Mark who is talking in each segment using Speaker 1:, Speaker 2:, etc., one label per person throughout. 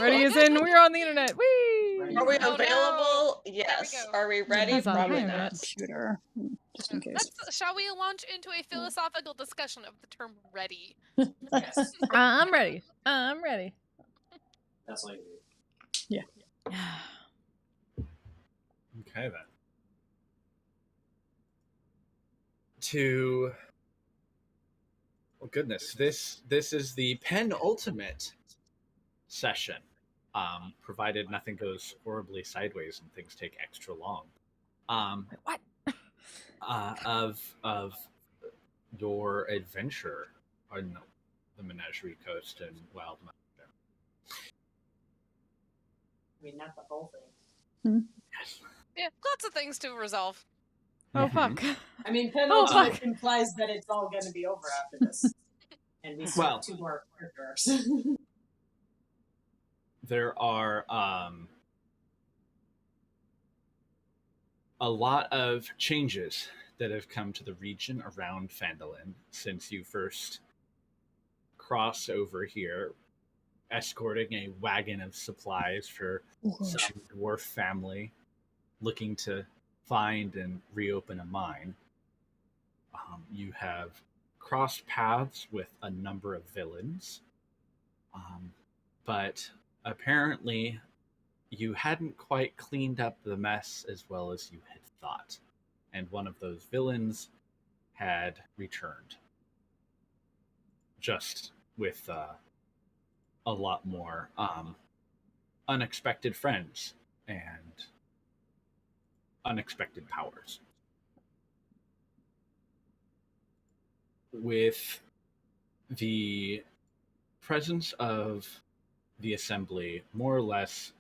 Speaker 1: Ready as in we're on the internet. Whee!
Speaker 2: Are we
Speaker 3: Oh,
Speaker 2: available?
Speaker 3: no.
Speaker 2: Yes.
Speaker 3: There
Speaker 2: Are we ready?
Speaker 1: That's on
Speaker 2: Probably
Speaker 1: the
Speaker 2: not.
Speaker 4: Computer, just in case.
Speaker 3: Shall we launch into a philosophical discussion of the term ready?
Speaker 5: Yes.
Speaker 1: I'm ready. I'm ready.
Speaker 5: That's all you need.
Speaker 6: Okay, then. Oh goodness, this is the penultimate session, provided nothing goes horribly sideways and things take extra long.
Speaker 1: What?
Speaker 6: Of your adventure on the Menagerie Coast and Wildemount.
Speaker 7: I mean, not the whole thing.
Speaker 6: Yes.
Speaker 3: Yeah, lots of things to resolve.
Speaker 1: Oh fuck.
Speaker 7: I mean, penultimate
Speaker 1: fuck.
Speaker 7: implies that it's all going to be over after this. And we still
Speaker 6: Well.
Speaker 7: have 2 more characters.
Speaker 6: There are a lot of changes that have come to the region around Phandalin since you first crossed over here, escorting a wagon of supplies for some dwarf family looking to find and reopen a mine. You have crossed paths with a number of villains, but apparently you hadn't quite cleaned up the mess as well as you had thought, and one of those villains had returned, just with a lot more unexpected friends and unexpected powers. With the presence of the assembly more or less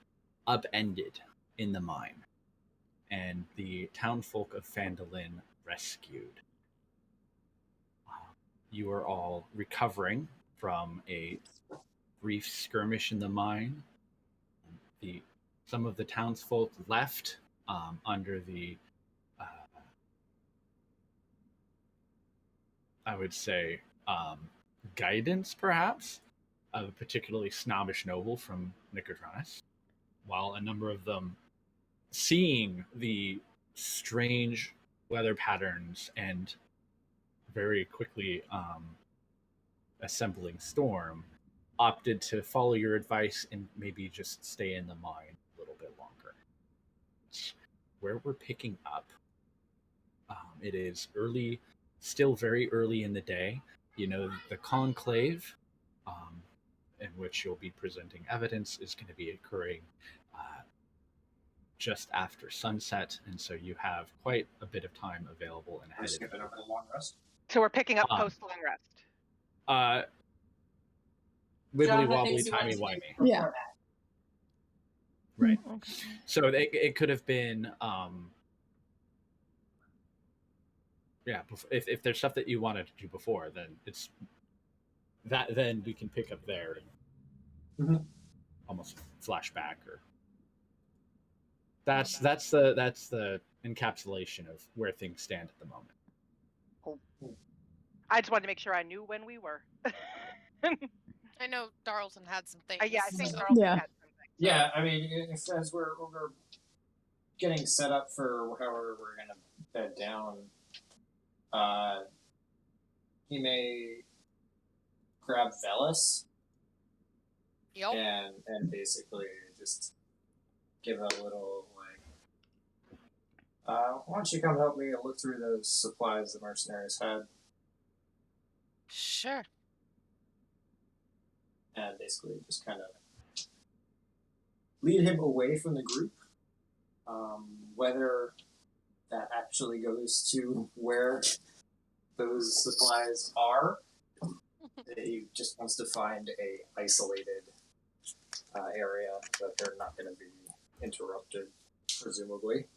Speaker 6: upended in the mine, and the townfolk of Phandalin rescued, you are all recovering from a brief skirmish in the mine. Some of the townsfolk left under the I would say guidance, perhaps, of a particularly snobbish noble from Nicodranus, while a number of them, seeing the strange weather patterns and very quickly assembling storm, opted to follow your advice and maybe just stay in the mine a little bit longer. Where we're picking up, it is early, still very early in the day. You know, the conclave, in which you'll be presenting evidence, is going to be occurring just after sunset, and so you have quite a bit of time available and ahead of you.
Speaker 5: Over the long rest.
Speaker 8: So we're picking up post long rest.
Speaker 6: Wibbly
Speaker 7: John,
Speaker 6: wobbly,
Speaker 7: things you wanted to do
Speaker 6: timey-wimey.
Speaker 7: before
Speaker 4: Yeah.
Speaker 7: that.
Speaker 6: Right.
Speaker 1: Okay.
Speaker 6: So it could have been, if there's stuff that you wanted to do before, then it's that. Then we can pick up there and almost flashback, or that's the encapsulation of where things stand at the moment.
Speaker 8: Cool. I just wanted to make sure I knew when we were.
Speaker 3: I know Darlton had some things.
Speaker 8: Yeah, I think
Speaker 3: so-
Speaker 8: Darlton
Speaker 4: Yeah.
Speaker 8: had something.
Speaker 5: Yeah, I mean, as we're getting set up for however we're gonna bed down, he may grab Velis
Speaker 3: Yep.
Speaker 5: and basically just give a little why don't you come help me look through those supplies the mercenaries had,
Speaker 3: Sure.
Speaker 5: and basically just kind of lead him away from the group. Whether that actually goes to where those supplies are, he just wants to find a isolated area that they're not going to be interrupted, presumably.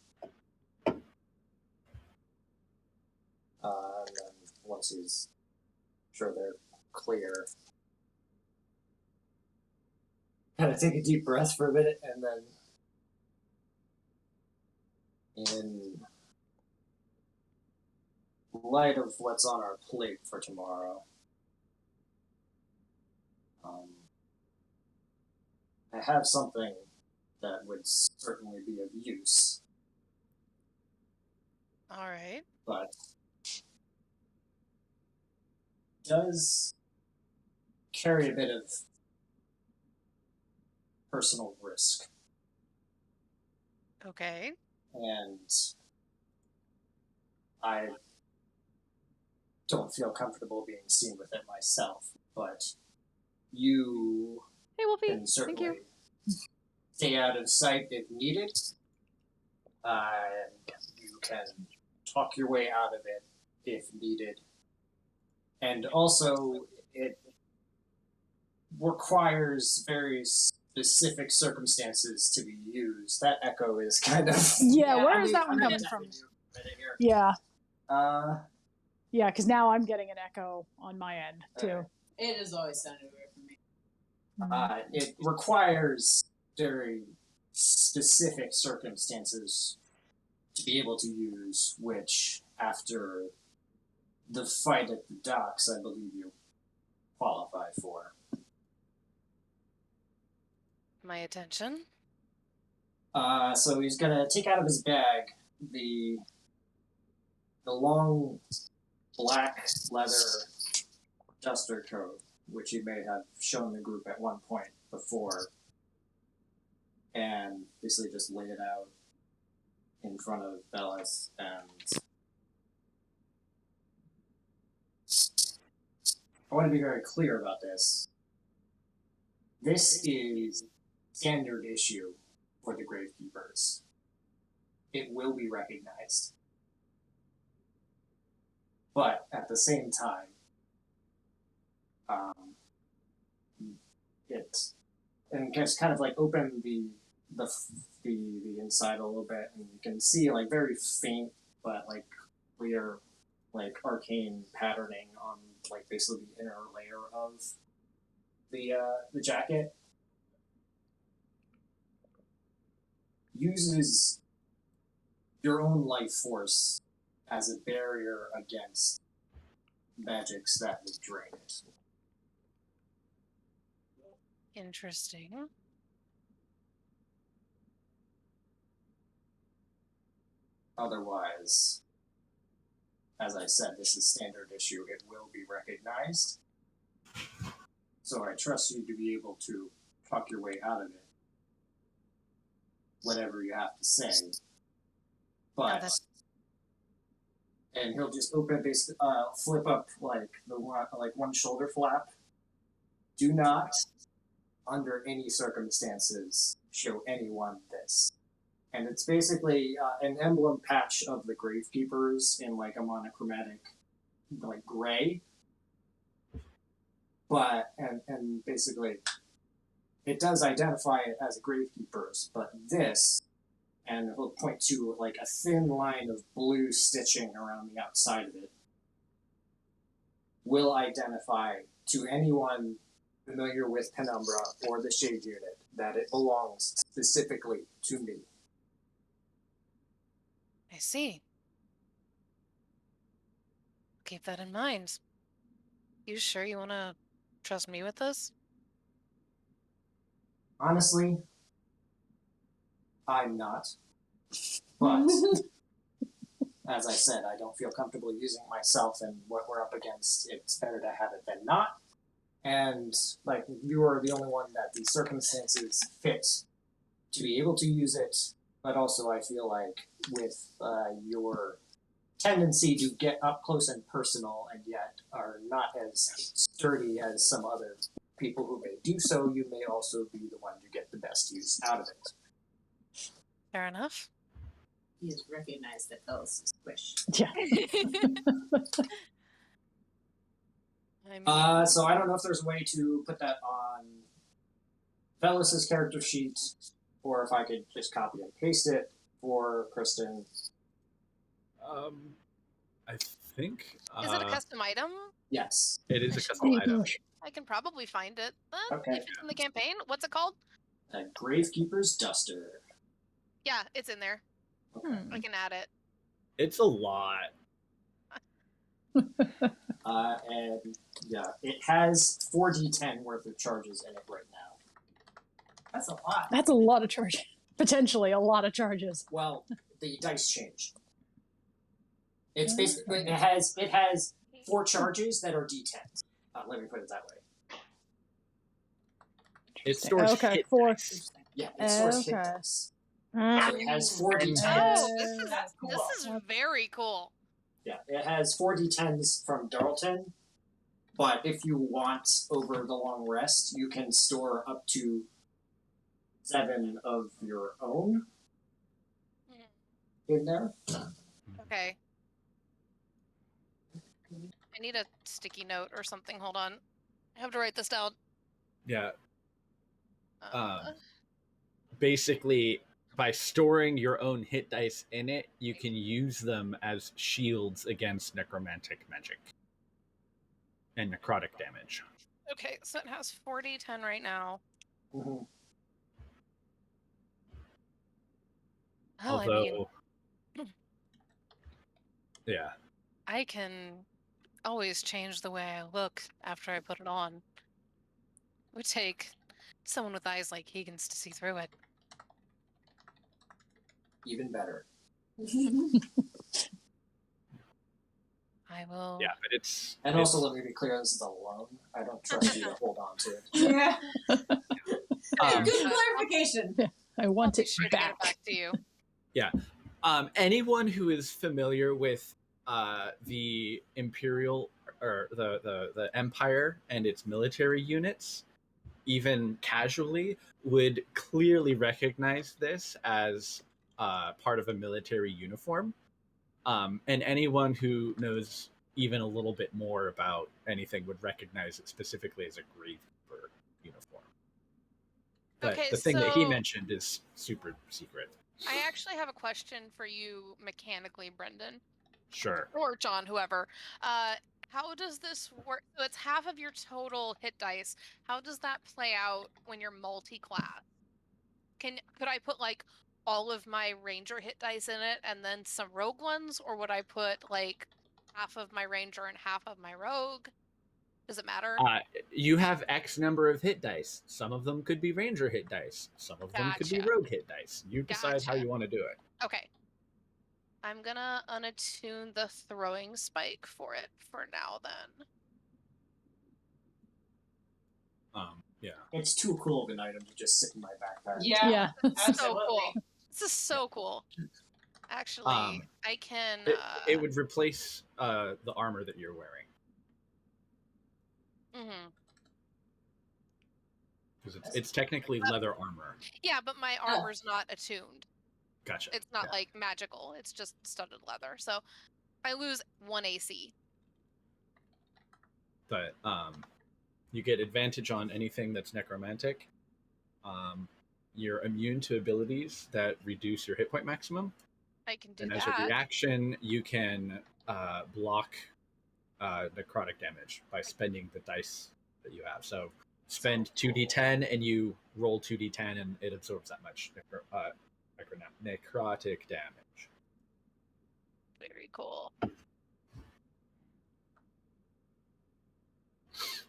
Speaker 5: And then once he's sure they're clear, kind of take a deep breath for a minute, and then in light of what's on our plate for tomorrow, I I have something that would certainly be of use,
Speaker 3: All right.
Speaker 5: but does carry a bit of personal risk.
Speaker 3: Okay.
Speaker 5: And I don't feel comfortable being seen with it myself, but you
Speaker 1: Hey, Wolfie.
Speaker 5: can
Speaker 1: Thank
Speaker 5: certainly
Speaker 1: you.
Speaker 5: stay out of sight if needed. And you can talk your way out of it if needed. And also, it requires very specific circumstances to be used. That echo is kind of...
Speaker 4: Yeah, where is
Speaker 5: I
Speaker 4: that one
Speaker 5: mean,
Speaker 4: coming
Speaker 5: I'm
Speaker 4: from?
Speaker 5: definitely right in here.
Speaker 4: Yeah,
Speaker 5: Yeah,
Speaker 4: because now I'm getting an echo on my end too.
Speaker 7: It has always sounded weird for me.
Speaker 5: it requires very specific circumstances to be able to use, which after the fight at the docks, I believe you qualify for.
Speaker 3: My attention.
Speaker 5: So he's gonna take out of his bag the long black leather duster coat, which he may have shown the group at one point before, and basically just lay it out in front of Bellis. And I want to be very clear about this. This is standard issue for the Gravekeepers. It will be recognized. But at the same time, and just kind of like open the inside a little bit, and you can see like very faint but like clear like arcane patterning on like basically the inner layer of the jacket. Uses your own life force as a barrier against magics that would drain it.
Speaker 3: Interesting.
Speaker 5: Otherwise, as I said, this is standard issue. It will be recognized. So I trust you to be able to talk your way out of it. Whatever you have to say. But and he'll just open basically flip up like one shoulder flap. Do not, under any circumstances, show anyone this. And it's basically an emblem patch of the Gravekeepers in like a monochromatic like gray. But and basically it does identify it as a Gravekeepers, but this, and he'll point to like a thin line of blue stitching around the outside of it, will identify to anyone familiar with Penumbra or the Shade Unit that it belongs specifically to me.
Speaker 3: I see. Keep that in mind. You sure you want to trust me with this?
Speaker 5: Honestly, I'm not. But, as I said, I don't feel comfortable using it myself, and what we're up against, it's better to have it than not. And, like, you are the only one that the circumstances fit to be able to use it, but also I feel like with your tendency to get up close and personal and yet are not as sturdy as some other people who may do so, you may also be the one to get the best use out of it.
Speaker 3: Fair enough.
Speaker 7: He has recognized that Ellis' wish.
Speaker 4: Yeah.
Speaker 3: I mean,
Speaker 5: So I don't know if there's a way to put that on Velis's character sheet, or if I could just copy and paste it for Kristen.
Speaker 6: I think
Speaker 3: is it a custom item?
Speaker 5: Yes.
Speaker 6: it is a custom item.
Speaker 3: I can probably find it.
Speaker 5: Okay.
Speaker 3: If it's in the campaign. What's it called?
Speaker 5: A Gravekeeper's Duster.
Speaker 3: Yeah, it's in there.
Speaker 5: Okay.
Speaker 3: I can add it.
Speaker 6: It's a lot.
Speaker 5: And yeah, it has 4d10 worth of charges in it right now.
Speaker 7: That's a lot.
Speaker 4: That's a lot of charge. Potentially a lot of charges.
Speaker 5: Well, the dice change. It's basically it has 4 charges that are D10s. Let me put it that way.
Speaker 6: It stores
Speaker 4: Okay,
Speaker 6: hit
Speaker 4: 4.
Speaker 6: dice.
Speaker 5: Yeah, it stores hit
Speaker 4: Okay.
Speaker 5: dice. So it has 4 D10s.
Speaker 3: Oh,
Speaker 7: That's cool.
Speaker 3: this is very cool.
Speaker 5: Yeah, it has 4 D10s from Darlton. But if you want over the long rest, you can store up to 7 of your own in there.
Speaker 3: Okay. I need a sticky note or something. Hold on. I have to write this down.
Speaker 6: Yeah.
Speaker 3: Uh,
Speaker 6: Basically, by storing your own hit dice in it, you can use them as shields against necromantic magic and necrotic damage.
Speaker 3: okay, so it has 40-10 right now.
Speaker 5: Mhm.
Speaker 3: Well, I mean,
Speaker 6: Although, yeah,
Speaker 3: I can always change the way I look after I put it on. It would take someone with eyes like Keegan's to see through it.
Speaker 5: Even better.
Speaker 3: I will.
Speaker 6: yeah, but it's
Speaker 5: And
Speaker 6: it's-
Speaker 5: also, let me be clear, this is a loan. I don't trust you to hold on to it.
Speaker 7: Yeah.
Speaker 6: um,
Speaker 7: Good clarification.
Speaker 4: I
Speaker 3: I'll
Speaker 4: want
Speaker 3: be
Speaker 4: it
Speaker 3: sure to get
Speaker 4: back.
Speaker 3: it back to you.
Speaker 6: anyone who is familiar with the Imperial or the Empire and its military units, even casually, would clearly recognize this as part of a military uniform. And anyone who knows even a little bit more about anything would recognize it specifically as a Gravekeeper uniform. But
Speaker 3: Okay,
Speaker 6: the thing that he
Speaker 3: so-
Speaker 6: mentioned is super secret.
Speaker 3: I actually have a question for you mechanically, Brendan.
Speaker 6: Sure.
Speaker 3: Or John, whoever. How does this work? So it's half of your total hit dice. How does that play out when you're multi-class? Could I put like all of my ranger hit dice in it and then some rogue ones, or would I put like half of my ranger and half of my rogue? Does it matter?
Speaker 6: You have X number of hit dice. Some of them could be ranger hit dice. Some of them could be
Speaker 3: Gotcha.
Speaker 6: rogue hit dice. You decide how
Speaker 3: Gotcha.
Speaker 6: you want to do it.
Speaker 3: Okay. I'm gonna unattune the throwing spike for it for now then.
Speaker 6: Yeah.
Speaker 5: It's too cool of an item to just sit in my backpack.
Speaker 7: Yeah.
Speaker 4: Yeah.
Speaker 3: So
Speaker 7: Absolutely.
Speaker 3: cool. This is so cool. Actually, I can.
Speaker 6: It would replace the armor that you're wearing
Speaker 3: Mhm.
Speaker 6: because it's technically leather armor.
Speaker 3: Yeah, but my armor's not attuned.
Speaker 6: Gotcha.
Speaker 3: It's not
Speaker 6: Yeah.
Speaker 3: like magical. It's just studded leather. So I lose 1 AC.
Speaker 6: But you get advantage on anything that's necromantic. You're immune to abilities that reduce your hit point maximum.
Speaker 3: I can do
Speaker 6: And
Speaker 3: that.
Speaker 6: as a reaction, you can block necrotic damage by spending the dice that you have. So spend 2d10 and you roll 2d10 and it absorbs that much necrotic damage.
Speaker 3: Very cool.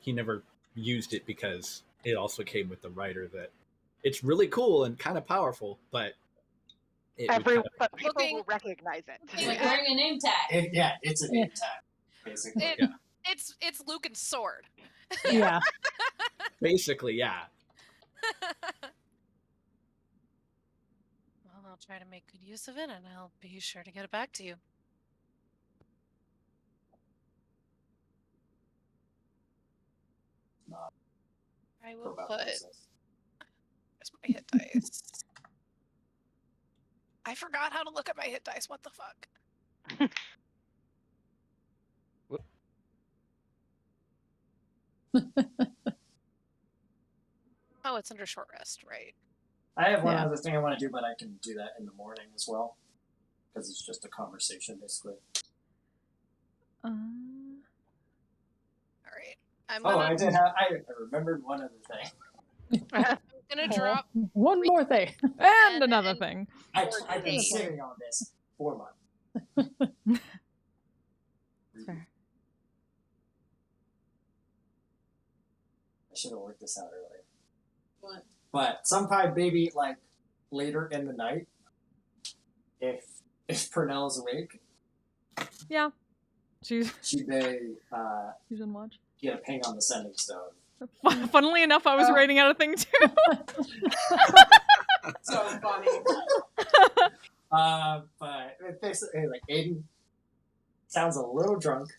Speaker 6: He never used it because it also came with the writer that it's really cool and kind of powerful, but
Speaker 8: But people
Speaker 3: Looking-
Speaker 8: will recognize it.
Speaker 7: It's like wearing a name tag.
Speaker 5: It's a name tag, basically.
Speaker 3: It,
Speaker 6: Yeah.
Speaker 3: It's Lucan's sword.
Speaker 4: Yeah.
Speaker 6: basically, yeah.
Speaker 3: Well, I'll try to make good use of it, and I'll be sure to get it back to you.
Speaker 5: Not
Speaker 3: I will
Speaker 5: about
Speaker 3: put
Speaker 5: process.
Speaker 3: where's my hit dice. I forgot how to look at my hit dice. What the fuck? Oh, it's under short rest, right?
Speaker 5: I have one
Speaker 4: Yeah.
Speaker 5: other thing I want to do, but I can do that in the morning as well. Because it's just a conversation, basically.
Speaker 3: All right. I'm
Speaker 5: Oh,
Speaker 3: gonna,
Speaker 5: I remembered one other thing.
Speaker 3: I'm gonna drop.
Speaker 4: One more thing.
Speaker 1: And another thing.
Speaker 5: I've been sitting on this for months.
Speaker 1: Fair.
Speaker 5: I should have worked this out earlier.
Speaker 7: What?
Speaker 5: But sometime maybe like later in the night, if Purnell's awake,
Speaker 1: Yeah. She's
Speaker 5: she may
Speaker 1: she's on watch.
Speaker 5: get a ping on the sending stone.
Speaker 1: Funnily enough, I was
Speaker 5: Oh.
Speaker 1: writing out a thing too.
Speaker 7: So funny.
Speaker 5: But basically, like Aiden sounds a little drunk.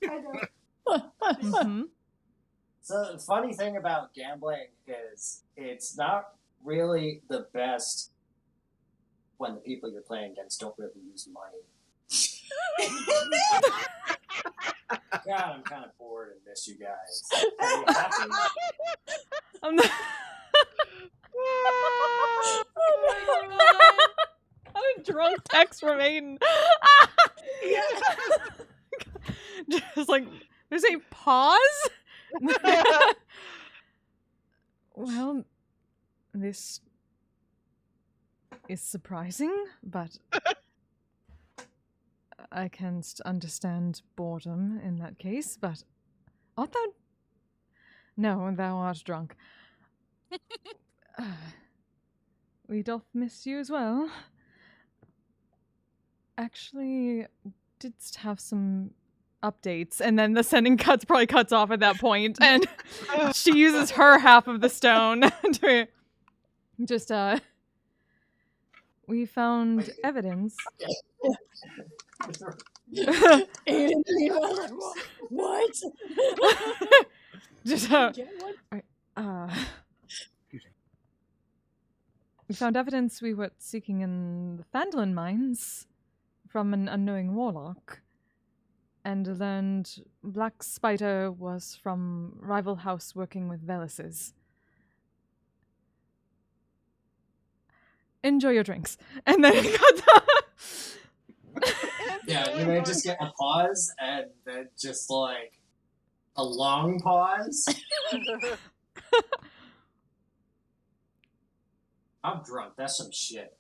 Speaker 1: Mhm.
Speaker 5: So the funny thing about gambling is it's not really the best when the people you're playing against don't really use money. God, I'm kind of bored and miss you guys. Are you happy?
Speaker 1: I'm not- How did drunk text from Aiden? Just like, there's a pause? Well, this is surprising, but I can understand boredom in that case, but art thou? No, thou art drunk. We doth miss you as well. Actually, didst have some updates, and then the sending probably cuts off at that point, and she uses her half of the stone to just we found evidence.
Speaker 4: Aiden, what?
Speaker 1: Just
Speaker 4: Get one?
Speaker 1: we found evidence we were seeking in the Phandalin mines from an unknowing warlock, and learned Black Spider was from rival house working with Velis's. Enjoy your drinks. And then it cuts off.
Speaker 5: Yeah, you may just get a pause and then just like a long pause. I'm drunk. That's some shit.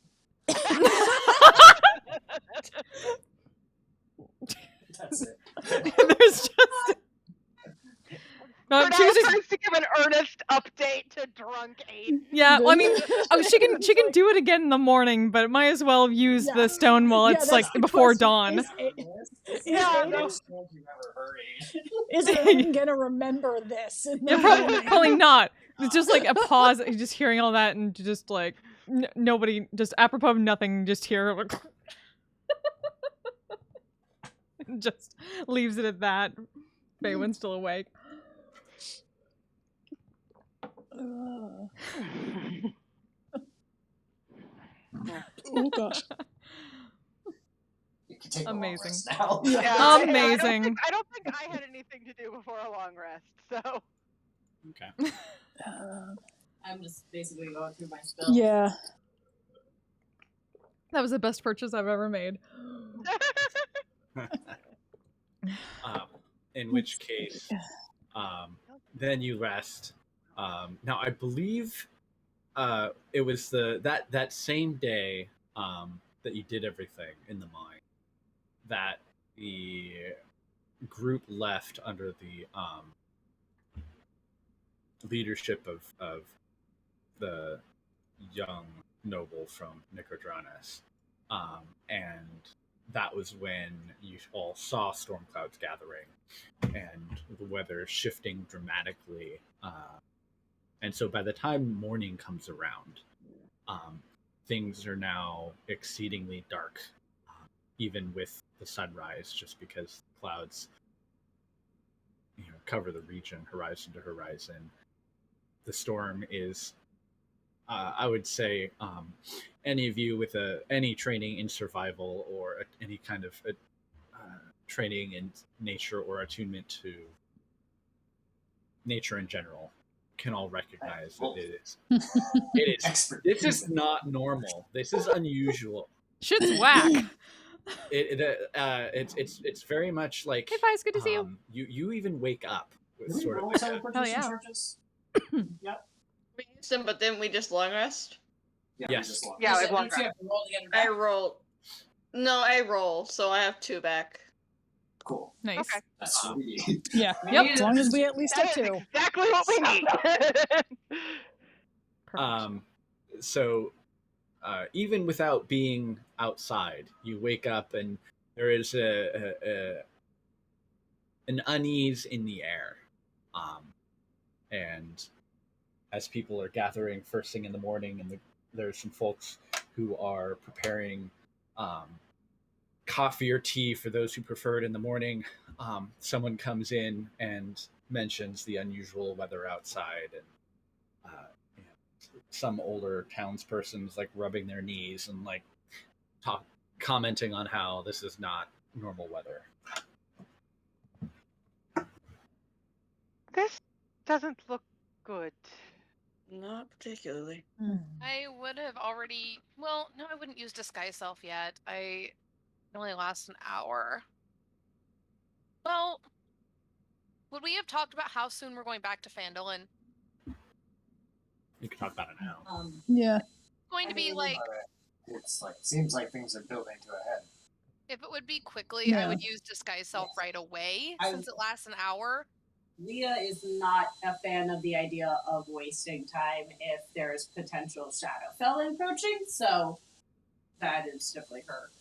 Speaker 5: That's it.
Speaker 1: There's just
Speaker 8: Purnell
Speaker 1: chooses.
Speaker 8: tries to give an earnest update to drunk Aiden.
Speaker 1: Yeah, well, I mean, she can do it again in the morning, but might as well use
Speaker 4: Yeah.
Speaker 1: the stone while it's
Speaker 4: that's
Speaker 1: like
Speaker 4: the
Speaker 1: before
Speaker 4: question.
Speaker 1: dawn.
Speaker 8: Yeah,
Speaker 5: the
Speaker 8: no.
Speaker 5: most drunk you've ever heard, Aiden.
Speaker 4: Is Aiden gonna remember this? In the
Speaker 1: Yeah,
Speaker 4: morning?
Speaker 1: probably not. It's just like a pause, just hearing all that, and just like nobody, just apropos of nothing, just hear like, just leaves it at that. Faywin's still awake.
Speaker 4: Oh gosh.
Speaker 5: You can take a long
Speaker 1: Amazing.
Speaker 5: rest now.
Speaker 8: Yeah,
Speaker 1: Amazing.
Speaker 8: I don't think I had anything to do before a long rest, so.
Speaker 6: Okay.
Speaker 7: I'm just basically going through my spells.
Speaker 4: Yeah.
Speaker 1: That was the best purchase I've ever made.
Speaker 6: In which case, then you rest. Now I believe it was that same day that you did everything in the mine that the group left under the leadership of the young noble from Nicodranas. And that was when you all saw storm clouds gathering and the weather shifting dramatically. And so by the time morning comes around, things are now exceedingly dark, even with the sunrise, just because the clouds cover the region horizon to horizon. The storm is, I would say, any of you with any training in survival or any kind of training in nature or attunement to nature in general can all recognize that it is
Speaker 5: Expert.
Speaker 6: this is not normal. This is unusual.
Speaker 1: Shit's whack.
Speaker 6: It's very much like,
Speaker 1: Hey, Fies, good to see you.
Speaker 6: You even wake up with
Speaker 5: Did we
Speaker 6: sort
Speaker 5: roll
Speaker 6: of
Speaker 5: teleportation
Speaker 1: yeah.
Speaker 5: charges?
Speaker 2: We used them, but didn't we just long rest?
Speaker 5: Yeah,
Speaker 6: Yes.
Speaker 5: we just lost.
Speaker 8: Yeah, we have
Speaker 7: Don't
Speaker 8: one
Speaker 7: you
Speaker 8: rest.
Speaker 7: have to roll to get it
Speaker 2: I
Speaker 7: back?
Speaker 2: roll. No, I roll, so I have 2 back.
Speaker 5: Cool.
Speaker 1: Nice.
Speaker 3: Okay.
Speaker 5: That's sweet.
Speaker 4: Yeah.
Speaker 1: Yep.
Speaker 4: As long as we at least
Speaker 8: That
Speaker 4: get
Speaker 8: is
Speaker 4: two.
Speaker 8: exactly what we need.
Speaker 1: Perfect.
Speaker 6: So even without being outside, you wake up and there is an unease in the air. And as people are gathering first thing in the morning, and there's some folks who are preparing coffee or tea for those who prefer it in the morning, someone comes in and mentions the unusual weather outside, and some older townsperson's like rubbing their knees and like commenting on how this is not normal weather.
Speaker 8: This doesn't look good.
Speaker 2: Not particularly.
Speaker 3: I would have already. Well, no, I wouldn't use disguise self yet. It only lasts an hour. Well, would we have talked about how soon we're going back to Phandalin?
Speaker 6: You can talk about it now.
Speaker 4: Yeah.
Speaker 3: It's going to be like,
Speaker 5: It's like seems like things are building to a head.
Speaker 3: if it would be quickly, I
Speaker 4: Yeah.
Speaker 3: would use disguise self right away,
Speaker 9: I-
Speaker 3: since it lasts an hour.
Speaker 9: Leah is not a fan of the idea of wasting time if there's potential Shadowfell encroaching, so that is definitely her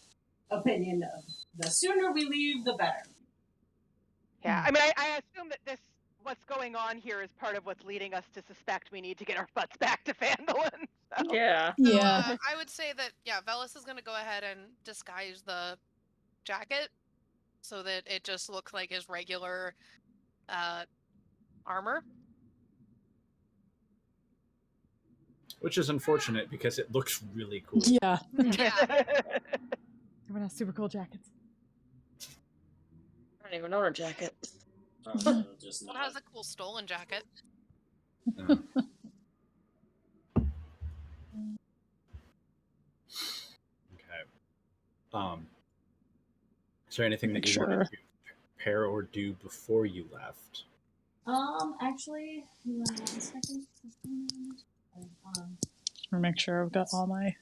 Speaker 9: opinion of the sooner we leave, the better.
Speaker 8: Yeah, I mean, I assume that what's going on here is part of what's leading us to suspect we need to get our butts back to Phandalin. So.
Speaker 2: Yeah.
Speaker 3: So,
Speaker 4: Yeah.
Speaker 3: I would say that, yeah, Velis is going to go ahead and disguise the jacket so that it just looks like his regular armor.
Speaker 6: Which is unfortunate because it looks really cool.
Speaker 4: Yeah.
Speaker 3: Yeah.
Speaker 1: Everyone has super cool jackets.
Speaker 2: I don't even own a jacket.
Speaker 5: Just
Speaker 3: One
Speaker 5: not.
Speaker 3: has a cool stolen jacket.
Speaker 6: Okay. Is there anything that you
Speaker 4: Sure.
Speaker 6: wanted to prepare or do before you left?
Speaker 9: Actually, hold on 1 second.
Speaker 4: Or make sure I've got all my.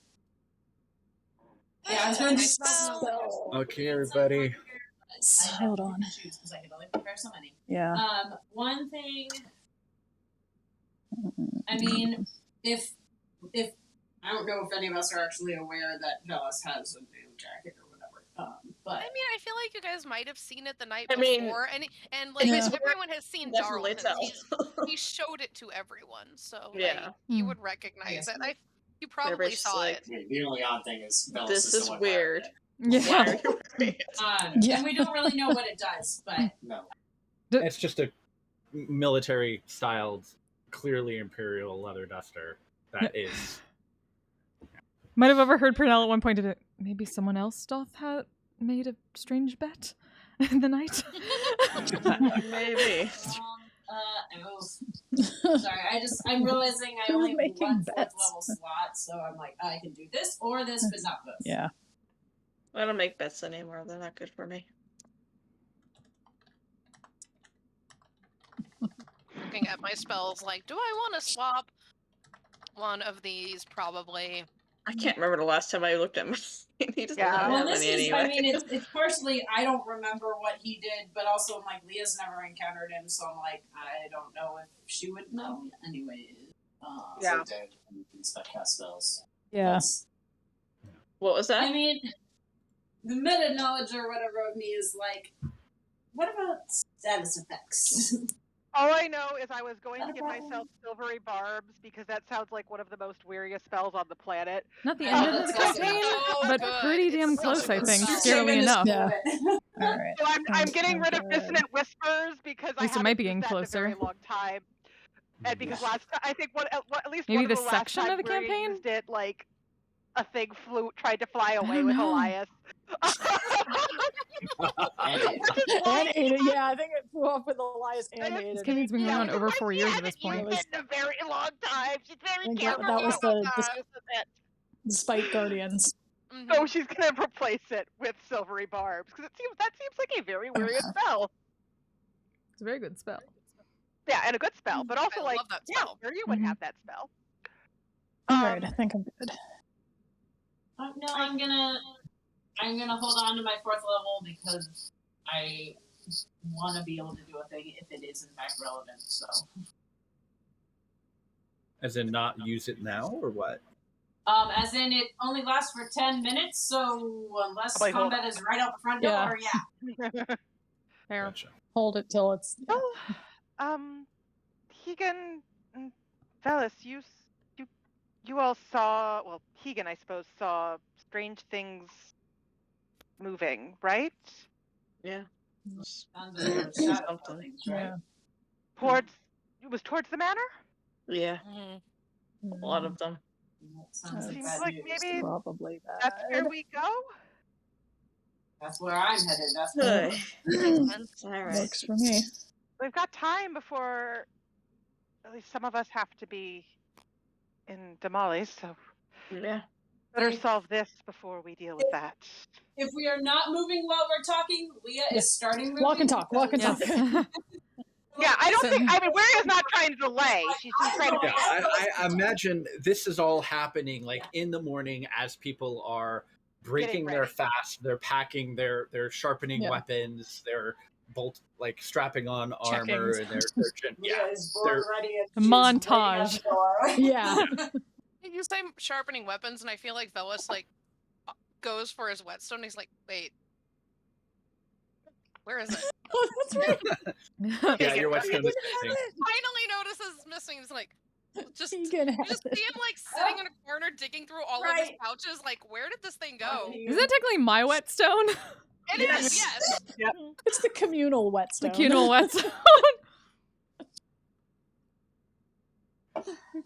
Speaker 9: Yeah, I was going to
Speaker 3: Spell.
Speaker 6: Okay, everybody.
Speaker 4: Hold on.
Speaker 9: because I can only prepare so many.
Speaker 4: Yeah.
Speaker 9: One thing. I mean, if I don't know if any of us are actually aware that Velis has a new jacket or whatever. But
Speaker 3: I mean, I feel like you guys might have seen it the night
Speaker 2: I mean,
Speaker 3: before, and like
Speaker 4: Yeah.
Speaker 3: everyone has seen
Speaker 2: Definitely
Speaker 3: Darlton.
Speaker 2: tell.
Speaker 3: He showed it to everyone, so
Speaker 2: Yeah.
Speaker 3: like, you
Speaker 1: Hmm.
Speaker 3: would recognize
Speaker 9: Yes,
Speaker 3: it.
Speaker 9: right.
Speaker 3: You probably
Speaker 2: Everybody's
Speaker 3: saw
Speaker 2: like,
Speaker 3: it.
Speaker 5: Okay, the only odd thing is Velis
Speaker 2: This
Speaker 5: is
Speaker 2: is
Speaker 5: the one wearing
Speaker 2: weird.
Speaker 5: it.
Speaker 2: Why
Speaker 1: Yeah.
Speaker 2: are you wearing it?
Speaker 4: Yeah.
Speaker 9: and we don't really know what it does, but
Speaker 5: No.
Speaker 6: It's just a military-styled, clearly imperial leather duster that is.
Speaker 1: Might have overheard Pernell at one point that maybe someone else doth have made a strange bet in the night.
Speaker 2: Maybe.
Speaker 9: sorry, I'm realizing I only have
Speaker 4: Making
Speaker 9: one 4th
Speaker 4: bets.
Speaker 9: level slot, so I'm like, I can do this or this, but not both.
Speaker 4: Yeah.
Speaker 2: I don't make bets anymore. They're not good for me.
Speaker 3: Looking at my spells, like, do I want to swap one of these? Probably.
Speaker 2: I can't remember the last time I looked at my. He doesn't
Speaker 8: Yeah.
Speaker 2: have
Speaker 9: Well,
Speaker 2: that
Speaker 9: this
Speaker 2: many
Speaker 9: is,
Speaker 2: anyway.
Speaker 9: I mean, it's partially, I don't remember what he did, but also, like, Leah's never encountered him, so I'm like, I don't know if she would know anyway.
Speaker 8: Yeah.
Speaker 5: So dead and you can spec cast spells.
Speaker 4: Yeah.
Speaker 5: That's-
Speaker 2: What was that?
Speaker 9: I mean, the meta knowledge or whatever of me is like, what about status effects?
Speaker 8: All I know is I was going
Speaker 9: Not
Speaker 8: to
Speaker 9: a
Speaker 8: give
Speaker 9: problem.
Speaker 8: myself silvery barbs because that sounds like one of the most weariest spells on the planet.
Speaker 1: Not the
Speaker 9: Oh,
Speaker 1: end of the
Speaker 9: that's awesome.
Speaker 1: campaign,
Speaker 3: Oh,
Speaker 1: but
Speaker 3: good.
Speaker 1: pretty
Speaker 3: It's
Speaker 1: damn
Speaker 3: such
Speaker 1: close,
Speaker 3: a
Speaker 1: I
Speaker 3: good
Speaker 1: think,
Speaker 3: spell.
Speaker 1: scarily enough.
Speaker 4: Yeah. All right.
Speaker 8: So I'm getting rid of
Speaker 4: Sounds good.
Speaker 8: dissonant whispers because I
Speaker 1: least it
Speaker 8: haven't
Speaker 1: might be
Speaker 8: used
Speaker 1: getting
Speaker 8: that in a very
Speaker 1: closer.
Speaker 8: long time, and because I think at least
Speaker 1: Maybe
Speaker 8: one of
Speaker 1: the
Speaker 8: the last
Speaker 1: section of
Speaker 8: times
Speaker 1: the
Speaker 8: where we
Speaker 1: campaign?
Speaker 8: used it, like a thing tried to fly away
Speaker 1: don't
Speaker 8: with
Speaker 1: know.
Speaker 8: Elias.
Speaker 5: And
Speaker 4: And Ada, yeah, I think it flew off with Elias and
Speaker 8: This
Speaker 1: This
Speaker 4: Ada.
Speaker 1: campaign's been going
Speaker 8: Yeah,
Speaker 1: on over
Speaker 8: like,
Speaker 1: 4
Speaker 8: she
Speaker 1: years at this
Speaker 8: hasn't used
Speaker 1: point.
Speaker 8: it in a very long time. She's
Speaker 4: I
Speaker 8: very
Speaker 4: think
Speaker 8: careful.
Speaker 4: that was
Speaker 8: about
Speaker 4: the
Speaker 8: that.
Speaker 4: the Spike Guardians.
Speaker 3: Mhm.
Speaker 8: So she's gonna replace it with silvery barbs because that seems like a very weird spell.
Speaker 1: It's a very good spell.
Speaker 8: Yeah, and a good spell, but also
Speaker 3: I
Speaker 8: like
Speaker 3: love that
Speaker 8: yeah,
Speaker 3: spell.
Speaker 8: where you would
Speaker 1: Mhm.
Speaker 8: have that spell.
Speaker 4: All right, I think I'm good.
Speaker 9: No, I'm gonna hold on to my 4th level because I want to be able to do a thing if it is in fact relevant. So,
Speaker 6: As in, not use it now, or what?
Speaker 9: as in it only lasts for 10 minutes. So unless
Speaker 8: Wait, hold
Speaker 9: combat is right out the front
Speaker 4: Yeah.
Speaker 9: door, yeah.
Speaker 1: Fair.
Speaker 6: Gotcha.
Speaker 4: Hold it till it's. Yeah.
Speaker 8: Well, Hegan, and Velis, you all saw. Well, Hegan, I suppose, saw strange things moving, right?
Speaker 2: Yeah.
Speaker 9: Sounds like there was shadow
Speaker 2: Something.
Speaker 9: things, right?
Speaker 4: Yeah.
Speaker 8: It was towards the manor.
Speaker 2: Yeah.
Speaker 3: Mhm.
Speaker 2: A lot of them.
Speaker 9: That sounds like
Speaker 8: Seems
Speaker 9: bad
Speaker 8: like
Speaker 9: news.
Speaker 8: maybe
Speaker 4: Probably bad.
Speaker 8: that's where we go.
Speaker 9: That's where I'm headed. That's
Speaker 2: Good.
Speaker 3: Makes sense.
Speaker 2: All right.
Speaker 4: Works for me.
Speaker 8: We've got time before at least some of us have to be in Damali, so
Speaker 2: Yeah.
Speaker 8: better solve this before we deal with that.
Speaker 9: If we are not moving while we're talking, Leah
Speaker 4: Yeah.
Speaker 9: is starting moving.
Speaker 4: Walk and talk. Walk and
Speaker 9: because-
Speaker 4: talk.
Speaker 8: Yeah, I don't
Speaker 1: So-
Speaker 8: think. I mean, Waria's not trying to delay. She's just trying to.
Speaker 6: Yeah, I imagine this is all happening like in the morning as people are breaking
Speaker 8: Getting
Speaker 6: their
Speaker 8: ready.
Speaker 6: fast, they're packing, they're sharpening
Speaker 4: Yeah.
Speaker 6: weapons, they're strapping on armor,
Speaker 4: Checkings.
Speaker 6: and they're
Speaker 9: Leah
Speaker 6: yeah.
Speaker 9: is born
Speaker 6: they're-
Speaker 9: ready and
Speaker 1: A
Speaker 9: she's waiting at
Speaker 1: montage.
Speaker 9: the door.
Speaker 4: Yeah.
Speaker 3: You say sharpening weapons, and I feel like Velis like goes for his whetstone. He's like, "Wait, where is it?"
Speaker 4: Oh, that's right.
Speaker 6: Yeah, your whetstone is missing.
Speaker 3: Finally notices it's missing. He's like, just you
Speaker 4: Keegan has
Speaker 3: just see
Speaker 4: it.
Speaker 3: him like sitting in a corner digging through all of his
Speaker 9: Right.
Speaker 3: pouches. Like, where did this thing go?
Speaker 1: Isn't that technically my whetstone?
Speaker 3: It is, yes.
Speaker 4: It's the communal
Speaker 1: The
Speaker 4: whetstone.
Speaker 1: communal whetstone.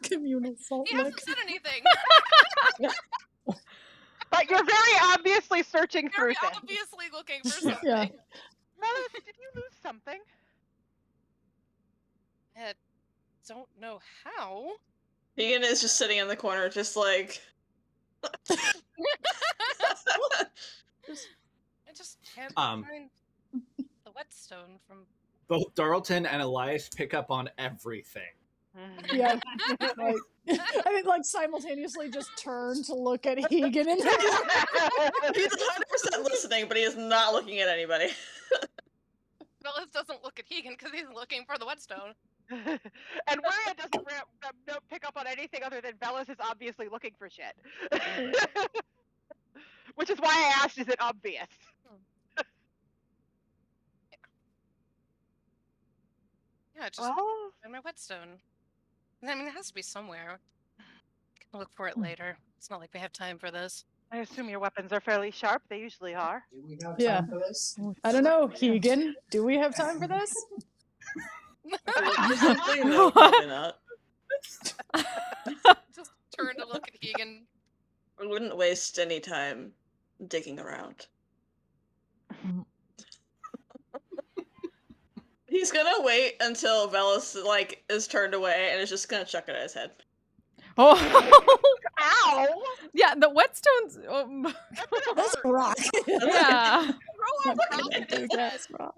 Speaker 4: communal salt
Speaker 3: He
Speaker 4: lick.
Speaker 3: hasn't said anything.
Speaker 8: But you're very obviously searching
Speaker 3: Very
Speaker 8: through things.
Speaker 3: obviously looking for something.
Speaker 4: Yeah.
Speaker 8: Velis, did you lose something?
Speaker 3: I don't know how.
Speaker 2: Keegan is just sitting in the corner, just like.
Speaker 3: I just can't
Speaker 6: Um,
Speaker 3: find the whetstone from.
Speaker 6: Both Darlton and Elias pick up on everything.
Speaker 4: Yeah. Like, I think like simultaneously just turn to look at Hegan and
Speaker 2: He's 100% listening, but he is not looking at anybody.
Speaker 3: Velis doesn't look at Hegan because he's looking for the whetstone.
Speaker 8: And Waria doesn't pick up on anything other than Velis is obviously looking for shit. Which is why I asked, is it obvious?
Speaker 3: Yeah, just
Speaker 8: Well,
Speaker 3: find my whetstone. I mean, it has to be somewhere. I can look for it later. It's not like we have time for this.
Speaker 8: I assume your weapons are fairly sharp. They usually are.
Speaker 5: Do we have time
Speaker 4: Yeah.
Speaker 5: for this?
Speaker 4: I don't know, Hegan. Do we have time for this?
Speaker 2: Technically, no, probably not.
Speaker 3: Just turn to look at Hegan.
Speaker 2: We wouldn't waste any time digging around. He's gonna wait until Velis like is turned away and is just gonna chuck it at his head.
Speaker 1: Oh,
Speaker 8: Ow!
Speaker 1: yeah, the whetstones.
Speaker 4: That's a rock.
Speaker 1: Yeah.
Speaker 3: Throw a rock at his head.
Speaker 4: That's rock.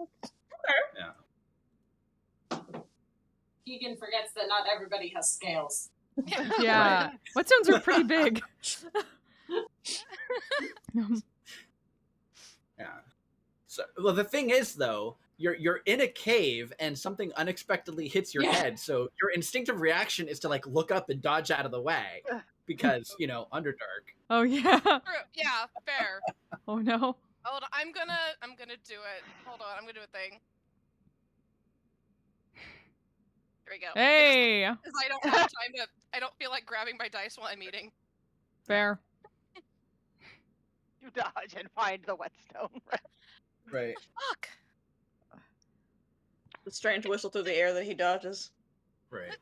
Speaker 9: Keegan forgets that not everybody has scales.
Speaker 1: Yeah. Whetstones are pretty big.
Speaker 6: Yeah. So, well, the thing is, though, you're in a cave and something unexpectedly hits your
Speaker 9: Yeah.
Speaker 6: head, so your instinctive reaction is to like look up and dodge out of the way because Underdark.
Speaker 1: Oh yeah.
Speaker 3: True. Yeah, fair.
Speaker 1: Oh no.
Speaker 3: Hold on, I'm gonna do it. Hold on, I'm gonna do a thing. There we go.
Speaker 1: Hey.
Speaker 3: Because I don't have time to. I don't feel like grabbing my dice while I'm eating.
Speaker 1: Fair.
Speaker 8: You dodge and find the whetstone.
Speaker 6: Right.
Speaker 3: Fuck.
Speaker 2: The strange whistle through the air that he dodges.
Speaker 6: Right.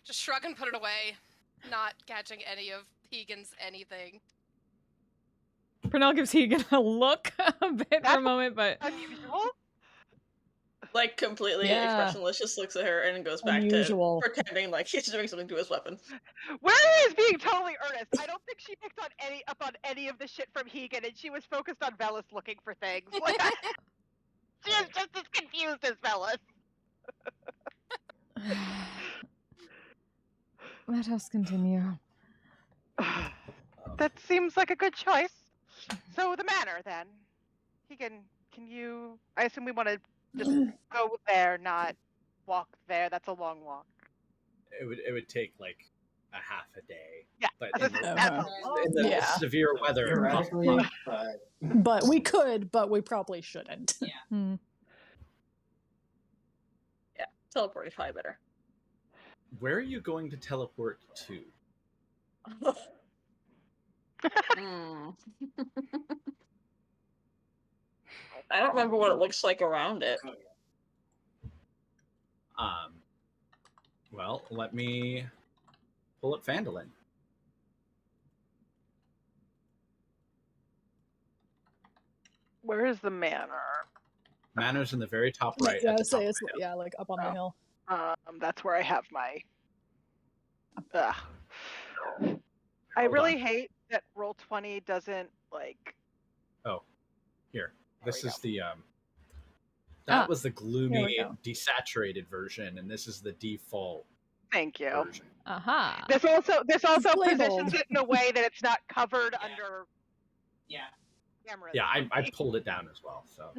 Speaker 3: Just shrug and put it away. Not catching any of Hegan's anything.
Speaker 1: Pernell gives Hegan a look a bit for a moment, but
Speaker 8: Unusual.
Speaker 2: Like completely
Speaker 4: Yeah.
Speaker 2: expressionless, just looks at her and goes back
Speaker 4: Unusual.
Speaker 2: to pretending like he's doing something to his weapon.
Speaker 8: Waria is being totally earnest. I don't think she picked up on any of the shit from Hegan, and she was focused on Velis looking for things. Like, she is just as confused as Velis.
Speaker 1: let us continue.
Speaker 8: That seems like a good choice. So the manor, then. Can you? I assume we want to just go there, not walk there. That's a long walk.
Speaker 6: It would take like a half a day.
Speaker 8: Yeah,
Speaker 6: But
Speaker 8: I was
Speaker 6: in
Speaker 8: gonna say,
Speaker 6: the,
Speaker 8: that's
Speaker 4: Uh-huh.
Speaker 8: a long.
Speaker 6: in the
Speaker 4: Yeah.
Speaker 6: severe weather,
Speaker 5: Theoretically,
Speaker 4: But we could, but we probably shouldn't.
Speaker 1: Hmm.
Speaker 2: Yeah, teleport is probably better.
Speaker 6: where are you going to teleport to?
Speaker 2: Hmm. I don't remember what it looks like around it.
Speaker 6: Well, let me pull up Phandalin.
Speaker 8: Where is the manor?
Speaker 6: Manor's in the very top right.
Speaker 4: Yeah,
Speaker 6: at
Speaker 4: I
Speaker 6: the
Speaker 4: would say
Speaker 6: top
Speaker 4: it's
Speaker 6: of the hill.
Speaker 4: like up on the
Speaker 8: Oh.
Speaker 4: hill.
Speaker 8: That's where I have my. Ugh. I
Speaker 6: Hold
Speaker 8: really
Speaker 6: on.
Speaker 8: hate that Roll20 doesn't like.
Speaker 6: Here.
Speaker 8: There
Speaker 6: This
Speaker 8: we
Speaker 6: is the that was the
Speaker 4: Here
Speaker 6: gloomy,
Speaker 4: we go.
Speaker 6: desaturated version, and this is the default
Speaker 8: Thank you.
Speaker 6: version.
Speaker 1: Aha.
Speaker 8: This also
Speaker 4: labeled.
Speaker 8: positions it in a way that it's not covered under
Speaker 7: Yeah.
Speaker 8: camera.
Speaker 6: Yeah, I pulled it down as well. So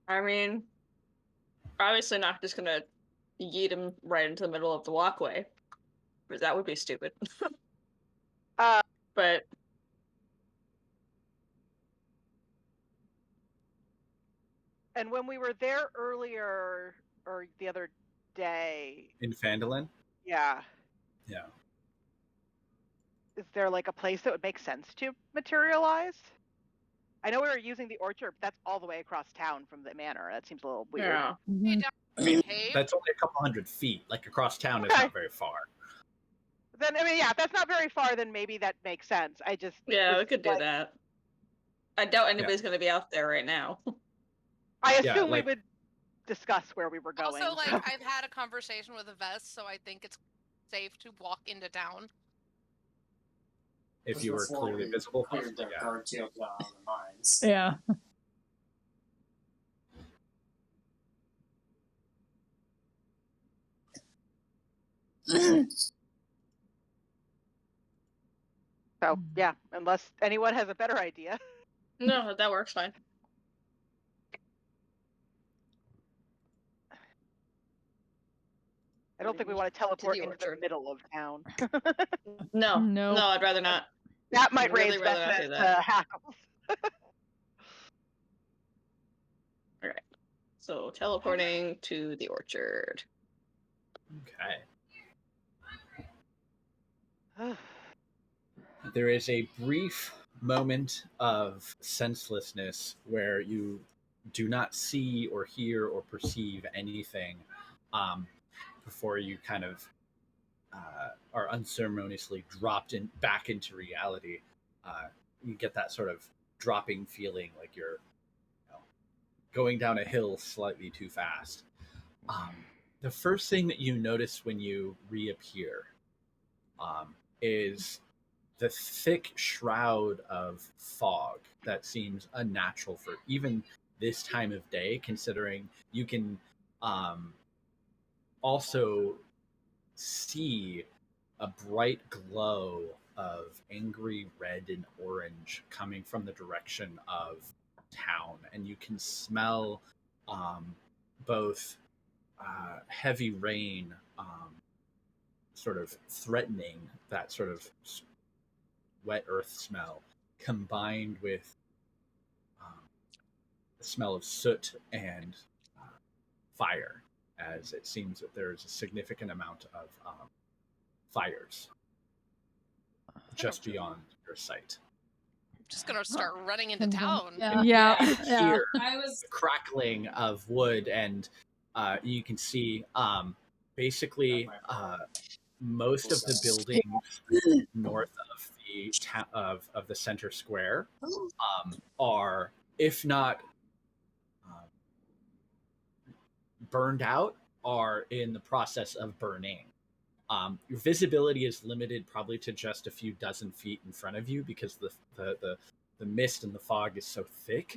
Speaker 2: I mean, obviously not just gonna yeet him right into the middle of the walkway, because that would be stupid. But
Speaker 8: and when we were there earlier or the other day,
Speaker 6: in Phandalin,
Speaker 8: yeah,
Speaker 6: yeah.
Speaker 8: is there like a place that would make sense to materialize? I know we were using the orchard, but that's all the way across town from the manor. That seems a little weird.
Speaker 2: yeah,
Speaker 3: Hey,
Speaker 4: Mhm.
Speaker 3: down
Speaker 6: I mean,
Speaker 3: cave.
Speaker 6: that's only a couple hundred feet. Like across town is
Speaker 8: Okay.
Speaker 6: not very far.
Speaker 8: Then I mean, yeah, if that's not very far, then maybe that makes sense. I just
Speaker 2: yeah,
Speaker 8: was
Speaker 2: we could do
Speaker 8: like-
Speaker 2: that. I doubt anybody's gonna be out there right now.
Speaker 8: I
Speaker 6: Yeah,
Speaker 8: assume
Speaker 6: like-
Speaker 8: we would discuss where we were going.
Speaker 3: Also, like,
Speaker 8: so-
Speaker 3: I've had a conversation with a vest, so I think it's safe to walk into town.
Speaker 6: If you were
Speaker 5: Before
Speaker 6: clearly
Speaker 5: we
Speaker 6: visible,
Speaker 5: cleared their
Speaker 6: yeah.
Speaker 5: guard tails down on the mines.
Speaker 4: Yeah.
Speaker 8: So yeah, unless anyone has a better idea.
Speaker 2: No, that works fine.
Speaker 8: I don't think we want to teleport
Speaker 2: the
Speaker 8: into the
Speaker 2: orchard.
Speaker 8: middle of town.
Speaker 2: No,
Speaker 1: No.
Speaker 2: no, I'd rather not.
Speaker 8: That might
Speaker 2: Really
Speaker 8: raise
Speaker 2: rather not
Speaker 8: Vest's
Speaker 2: do that.
Speaker 8: hackles.
Speaker 2: All right, so teleporting to the orchard.
Speaker 6: Okay. There is a brief moment of senselessness where you do not see or hear or perceive anything before you kind of are unceremoniously dropped back into reality. You get that sort of dropping feeling like you're going down a hill slightly too fast. The first thing that you notice when you reappear is the thick shroud of fog that seems unnatural for even this time of day, considering you can also see a bright glow of angry red and orange coming from the direction of town, and you can smell both heavy rain sort of threatening, that sort of wet earth smell, combined with the smell of soot and fire, as it seems that there's a significant amount of fires just beyond your sight.
Speaker 3: Just gonna start running into
Speaker 1: Mhm.
Speaker 3: town.
Speaker 4: Yeah.
Speaker 1: Yeah.
Speaker 4: Yeah.
Speaker 6: Here,
Speaker 9: I was
Speaker 6: the crackling of wood, and you can see basically most of the buildings north of the of the center square are, if not burned out, are in the process of burning. Your visibility is limited probably to just a few dozen feet in front of you because the mist and the fog is so thick.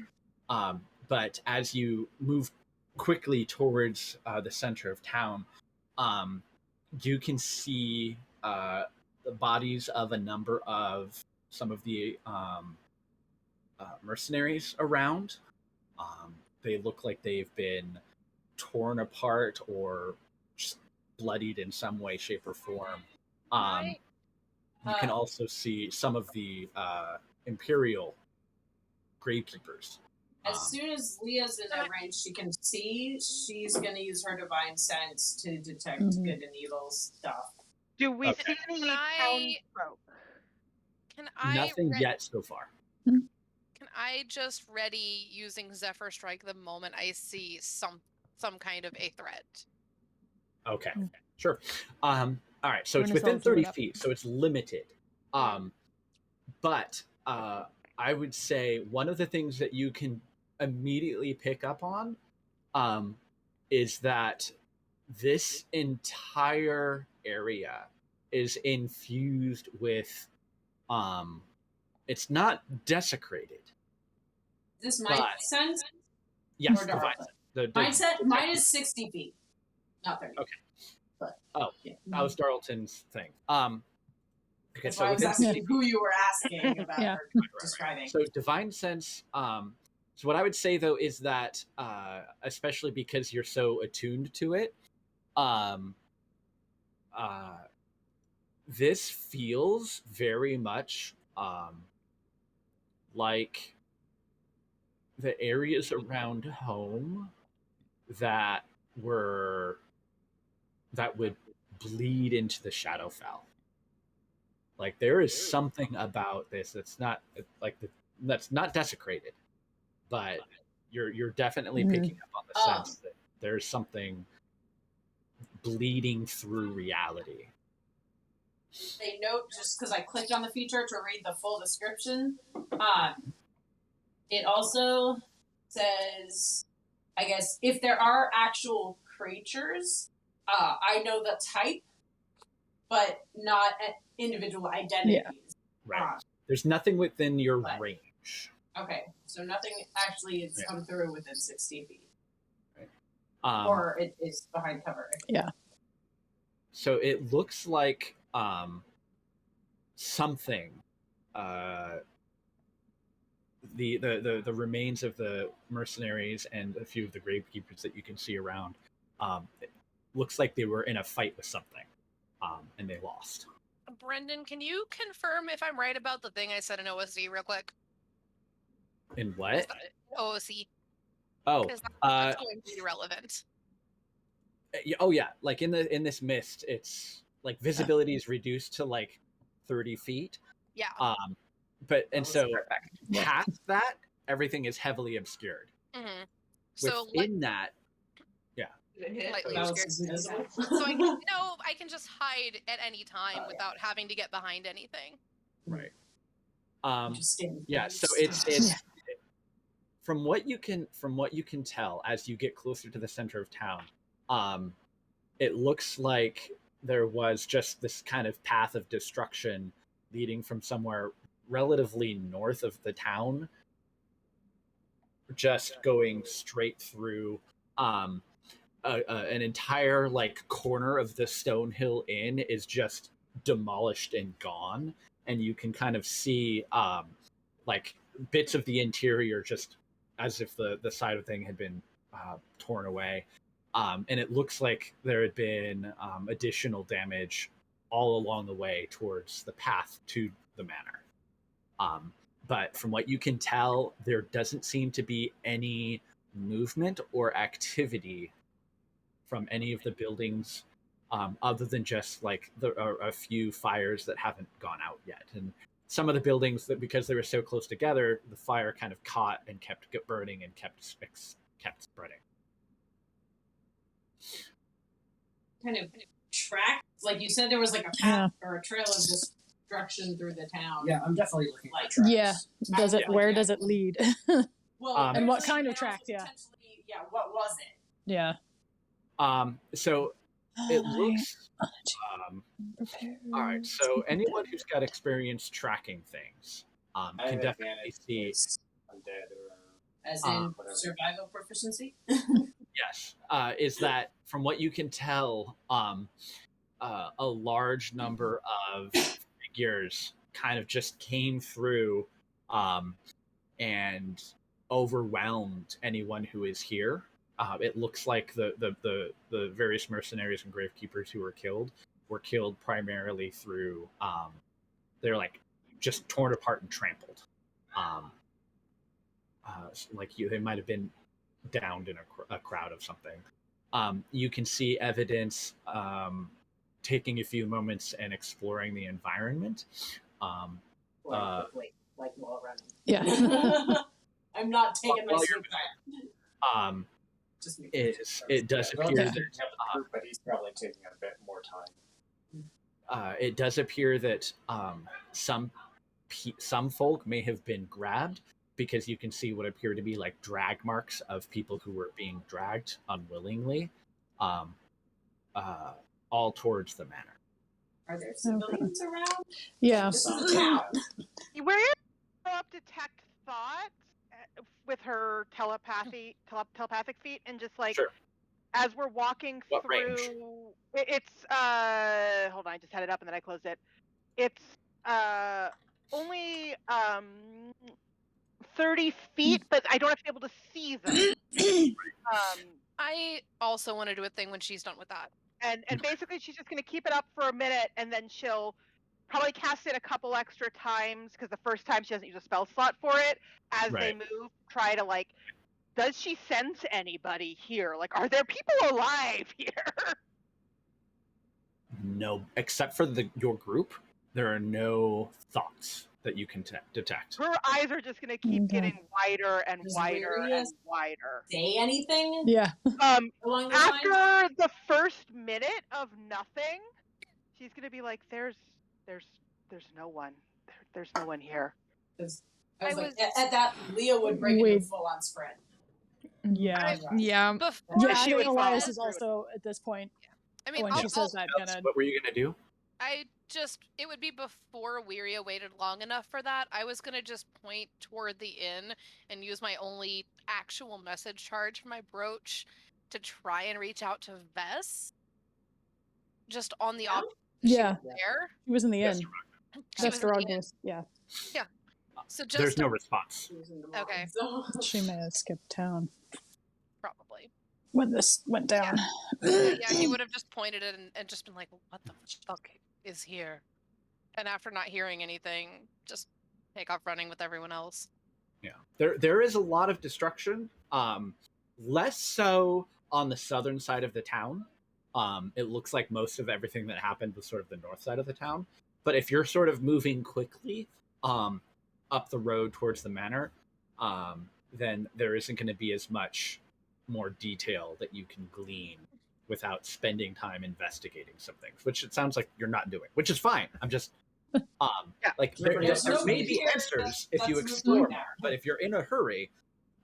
Speaker 6: But as you move quickly towards the center of town, you can see the bodies of a number of some of the mercenaries around. They look like they've been torn apart or just bloodied in some way, shape, or form. You can also see some of the Imperial gravekeepers.
Speaker 9: As soon as Leah's in that range, she can see. She's going to use her divine sense to detect good and evil stuff.
Speaker 8: Do we
Speaker 6: Okay.
Speaker 8: see any townsfolk?
Speaker 3: Can I
Speaker 6: Nothing yet so far.
Speaker 3: Can I just ready using Zephyr Strike the moment I see some kind of a threat?
Speaker 6: Okay, sure. All right, so it's
Speaker 1: Renaissance
Speaker 6: within 30
Speaker 1: it up.
Speaker 6: feet, so it's limited. But I would say one of the things that you can immediately pick up on is that this entire area is infused with it's not desecrated.
Speaker 9: Is this my sense?
Speaker 6: Yes,
Speaker 9: Or
Speaker 6: divine.
Speaker 9: Mindset? Mine is 60 feet, not 30.
Speaker 6: Okay.
Speaker 9: But,
Speaker 6: yeah. That was Darlton's thing. Okay,
Speaker 9: That's
Speaker 6: so
Speaker 9: why I was
Speaker 6: within
Speaker 9: asking who you were asking about
Speaker 4: Yeah.
Speaker 9: or describing.
Speaker 6: So divine sense. So what I would say though is that, especially because you're so attuned to it, this feels very much like the areas around home that would bleed into the Shadowfell. Like there is something about this that's not that's not desecrated, but you're definitely picking up on the sense that there's something bleeding through reality.
Speaker 9: They note, just because I clicked on the feature to read the full description, it also says, I guess, if there are actual creatures, I know the type, but not individual identities.
Speaker 4: Yeah.
Speaker 6: Right. There's nothing within your range.
Speaker 9: Okay, so nothing actually has come through within 60 feet.
Speaker 6: Right.
Speaker 9: Or it is behind cover.
Speaker 4: Yeah.
Speaker 6: So it looks like something the remains of the mercenaries and a few of the gravekeepers that you can see around, it looks like they were in a fight with something, and they lost.
Speaker 3: Brendan, can you confirm if I'm right about the thing I said in OSC real quick?
Speaker 6: In what?
Speaker 3: OSC.
Speaker 6: Oh,
Speaker 3: Because that's going to be relevant.
Speaker 6: Oh yeah, like in this mist, it's like visibility is reduced to like 30 feet.
Speaker 3: Yeah.
Speaker 6: But and so past that, everything is heavily obscured.
Speaker 3: Mm-hmm. So
Speaker 6: within that,
Speaker 3: lightly obscured. So I can just hide at any time without having to get behind anything.
Speaker 6: Right. Yeah. So it's from what you can tell as you get closer to the center of town, it looks like there was just this kind of path of destruction leading from somewhere relatively north of the town, just going straight through an entire like corner of the Stonehill Inn is just demolished and gone, and you can kind of see like bits of the interior just as if the side of the thing had been torn away. And it looks like there had been additional damage all along the way towards the path to the manor. But from what you can tell, there doesn't seem to be any movement or activity from any of the buildings, other than just like a few fires that haven't gone out yet. And some of the buildings, that because they were so close together, the fire kind of caught and kept burning and kept spreading.
Speaker 9: Kind of track, like you said, there was like a path or a trail of destruction through the town.
Speaker 5: Yeah, I'm definitely looking for tracks.
Speaker 4: Yeah. Does it? Where does it lead?
Speaker 9: Well,
Speaker 4: and what kind of track? Yeah.
Speaker 9: Yeah. What was it?
Speaker 4: Yeah.
Speaker 6: So it looks. All right. So anyone who's got experience tracking things can definitely see.
Speaker 5: Undead or
Speaker 9: as in survival proficiency.
Speaker 6: Yes, is that from what you can tell, a large number of figures kind of just came through and overwhelmed anyone who is here. It looks like the various mercenaries and gravekeepers who were killed primarily through they're like just torn apart and trampled. They might have been downed in a crowd of something. You can see evidence taking a few moments and exploring the environment.
Speaker 9: Wait, like while running.
Speaker 4: Yeah.
Speaker 9: I'm not taking my
Speaker 6: While
Speaker 9: sleep back. Just
Speaker 6: it does appear that
Speaker 5: but he's probably taking a bit more time.
Speaker 6: it does appear that some folk may have been grabbed, because you can see what appear to be like drag marks of people who were being dragged unwillingly, all towards the manor.
Speaker 9: Are there civilians around?
Speaker 4: Yeah.
Speaker 9: This is a town.
Speaker 8: We're able to detect thoughts with her telepathic feet, and just like
Speaker 6: Sure.
Speaker 8: as we're walking
Speaker 6: What
Speaker 8: through,
Speaker 6: range?
Speaker 8: it's hold on, I just had it up and then I closed it. It's only 30 feet, but I don't have to be able to see them.
Speaker 3: I also want to do a thing when she's done with that.
Speaker 8: And basically she's just going to keep it up for a minute, and then she'll probably cast it a couple extra times, because the first time she doesn't use a spell slot for it. As they move, try to like, does she sense anybody here? Like, are there people alive here?
Speaker 6: No, except for your group, there are no thoughts that you can detect.
Speaker 8: Her eyes are just going to keep getting wider and
Speaker 9: Does
Speaker 8: wider
Speaker 9: Lyria
Speaker 8: and wider.
Speaker 9: Say anything?
Speaker 4: Yeah.
Speaker 9: Along those lines?
Speaker 8: After the first minute of nothing, she's going to be like, there's no one. There's no one here.
Speaker 9: I was like, at that, Leah would break into a full-on sprint.
Speaker 4: Yeah.
Speaker 1: Yeah.
Speaker 3: Before
Speaker 4: Yeah, I
Speaker 8: she
Speaker 4: think
Speaker 8: would
Speaker 4: Elias
Speaker 8: follow
Speaker 4: is also, at this point,
Speaker 3: I mean,
Speaker 4: when she says that,
Speaker 6: Alex,
Speaker 4: gonna...
Speaker 6: what were you gonna do?
Speaker 3: it would be before Wiria waited long enough for that. I was gonna just point toward the inn and use my only actual message charge for my brooch to try and reach out to Vess. Just on the off.
Speaker 4: Yeah.
Speaker 3: There.
Speaker 4: She was in the inn.
Speaker 3: She was in the inn.
Speaker 4: Vesperognis, yeah.
Speaker 3: Yeah. So just
Speaker 6: There's no response.
Speaker 3: Okay.
Speaker 4: She may have skipped town
Speaker 3: Probably.
Speaker 4: when this went down.
Speaker 3: Yeah, he would have just pointed it and just been like, what the fuck is here? And after not hearing anything, just take off running with everyone else.
Speaker 6: Yeah. There is a lot of destruction. Less so on the southern side of the town. It looks like most of everything that happened was sort of the north side of the town. But if you're sort of moving quickly up the road towards the manor, then there isn't going to be as much more detail that you can glean without spending time investigating some things, which it sounds like you're not doing, which is fine. I'm just like there may be answers if you explore more, but if you're in a hurry,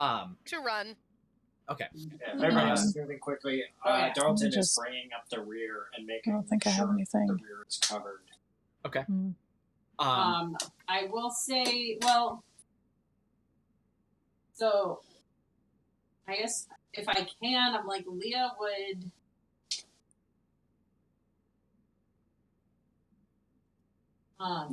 Speaker 3: To run.
Speaker 6: okay.
Speaker 5: Yeah, everyone else is moving quickly. Dalton is bringing up the rear and making
Speaker 4: I don't think I have
Speaker 5: sure
Speaker 4: anything.
Speaker 5: the rear is covered.
Speaker 6: Okay.
Speaker 9: I will say, well, so I guess if I can, I'm like, Leah would. I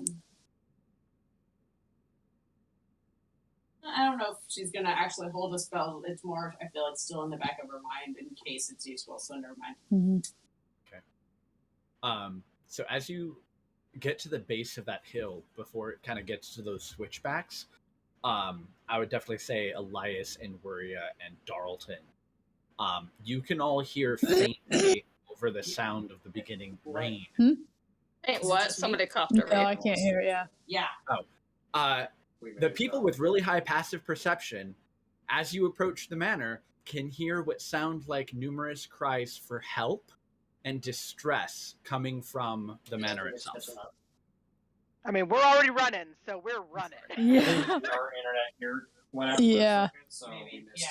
Speaker 9: don't know if she's gonna actually hold a spell. It's more, I feel like, still in the back of her mind in case it's useful. So never mind.
Speaker 4: Mm-hmm.
Speaker 6: Okay. So as you get to the base of that hill, before it kind of gets to those switchbacks, I would definitely say Elias and Wuria and Darlton. You can all hear faintly over the sound of the beginning rain.
Speaker 2: Hey, what? Somebody coughed over.
Speaker 4: No, I can't hear it, yeah.
Speaker 9: Yeah.
Speaker 6: The people with really high passive perception, as you approach the manor, can hear what sound like numerous cries for help and distress coming from the manor itself.
Speaker 8: I mean, we're already running, so we're running.
Speaker 1: Yeah.
Speaker 5: Our internet here went out.
Speaker 4: Yeah.
Speaker 5: So
Speaker 9: Maybe.
Speaker 5: we missed.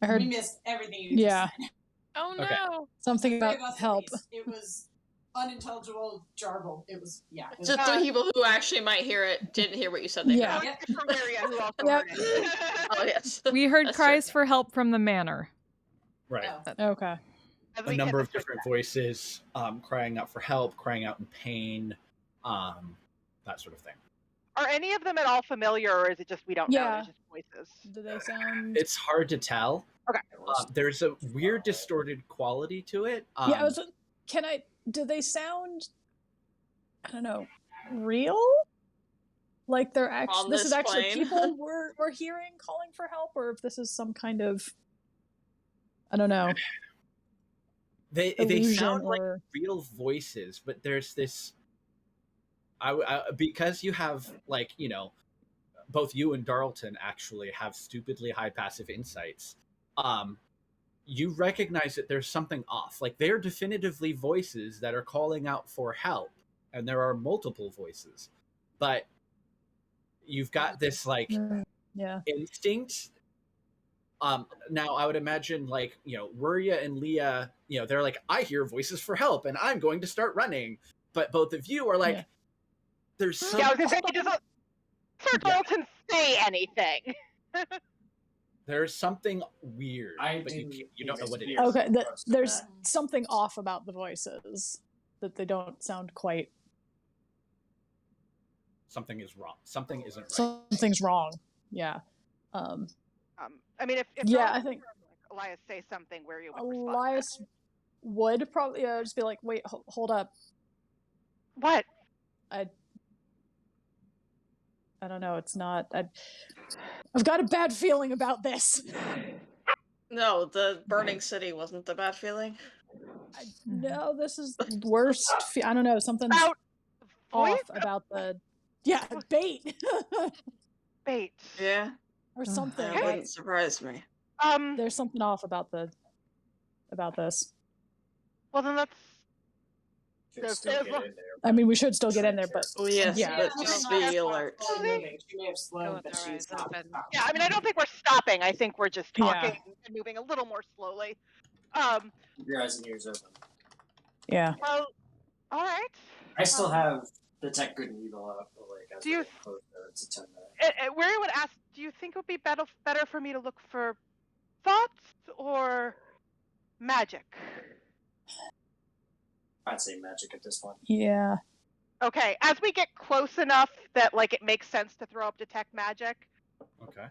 Speaker 4: I heard,
Speaker 9: We missed everything you
Speaker 4: yeah,
Speaker 9: just said.
Speaker 3: Oh no.
Speaker 6: Okay.
Speaker 4: something
Speaker 9: Three
Speaker 4: about
Speaker 9: of us at
Speaker 4: help.
Speaker 9: least. It was unintelligible jarble. It was, yeah. It was,
Speaker 2: Just the people who actually might hear it didn't hear what you said. They
Speaker 4: Yeah.
Speaker 2: heard.
Speaker 8: From Maria, who also
Speaker 4: Yep.
Speaker 8: heard it.
Speaker 2: Oh yes.
Speaker 1: We heard
Speaker 2: That's
Speaker 1: cries
Speaker 2: true.
Speaker 1: for help from the manor.
Speaker 6: Right.
Speaker 9: oh.
Speaker 4: Okay.
Speaker 8: As
Speaker 6: a
Speaker 8: we hit
Speaker 6: number
Speaker 8: the
Speaker 6: of different voices crying out for help, crying out in pain, that sort of thing.
Speaker 8: Are any of them at all familiar, or is it just we don't know?
Speaker 4: Yeah.
Speaker 8: There's just voices.
Speaker 4: Do they sound?
Speaker 6: It's hard to tell.
Speaker 8: Okay.
Speaker 6: There's a weird distorted quality to it.
Speaker 4: Yeah. Do they sound? I don't know. Real? Like they're actually.
Speaker 2: On
Speaker 4: This
Speaker 2: this
Speaker 4: is actually
Speaker 2: plane.
Speaker 4: people we're hearing calling for help, or if this is some kind of. I don't know.
Speaker 6: They
Speaker 4: illusion
Speaker 6: sound like
Speaker 4: or-
Speaker 6: real voices, but there's this. Because you have both you and Darlton actually have stupidly high passive insights. You recognize that there's something off. Like they're definitively voices that are calling out for help, and there are multiple voices, but you've got this
Speaker 4: Yeah.
Speaker 6: instinct. Now I would imagine Ruria and Leah, they're like, I hear voices for help and I'm going to start running. But both of you are like,
Speaker 4: Yeah.
Speaker 6: there's some...
Speaker 8: Yeah, I was gonna say, doesn't Sir Dalton say anything?
Speaker 6: There's something weird, but you don't know what it is.
Speaker 4: Okay. There's something off about the voices that they don't sound quite.
Speaker 6: Something is wrong. Something isn't right.
Speaker 4: Something's wrong. Yeah.
Speaker 8: I mean, if
Speaker 4: Yeah,
Speaker 8: Dalton
Speaker 4: I think-
Speaker 8: heard, Elias say something where you would respond.
Speaker 4: Elias would probably just be like, "Wait, hold up.
Speaker 8: What?
Speaker 4: I don't know. It's not. I've got a bad feeling about this.
Speaker 2: No, the burning city wasn't the bad feeling.
Speaker 4: No, this is the worst. I don't know. Something's
Speaker 8: About
Speaker 4: off
Speaker 8: voice?
Speaker 4: about the. Yeah, bait
Speaker 8: Bait.
Speaker 2: Yeah,
Speaker 4: or something.
Speaker 2: that
Speaker 4: Like,
Speaker 2: wouldn't surprise me.
Speaker 4: there's something off about this.
Speaker 8: Well, then let's.
Speaker 5: Should still get in there.
Speaker 4: I mean, we should still get in there, but
Speaker 2: Oh yes,
Speaker 4: Yeah.
Speaker 2: but just be alert.
Speaker 9: She may have slowed, but
Speaker 3: Go with
Speaker 9: she's
Speaker 3: the
Speaker 9: not.
Speaker 3: rise,
Speaker 8: Yeah, I mean, I don't think we're stopping. I think we're just
Speaker 4: Yeah.
Speaker 8: talking and moving a little more slowly.
Speaker 5: Keep your eyes and ears open.
Speaker 4: yeah.
Speaker 8: Well, all right.
Speaker 5: I still have Detect Good and Evil up, as
Speaker 8: Do you-
Speaker 5: I get closer to 10 minutes.
Speaker 8: Where would ask, do you think it would be better for me to look for thoughts or magic?
Speaker 5: I'd say magic at this point.
Speaker 4: Yeah.
Speaker 8: Okay, as we get close enough that it makes sense to throw up detect magic,
Speaker 6: Okay.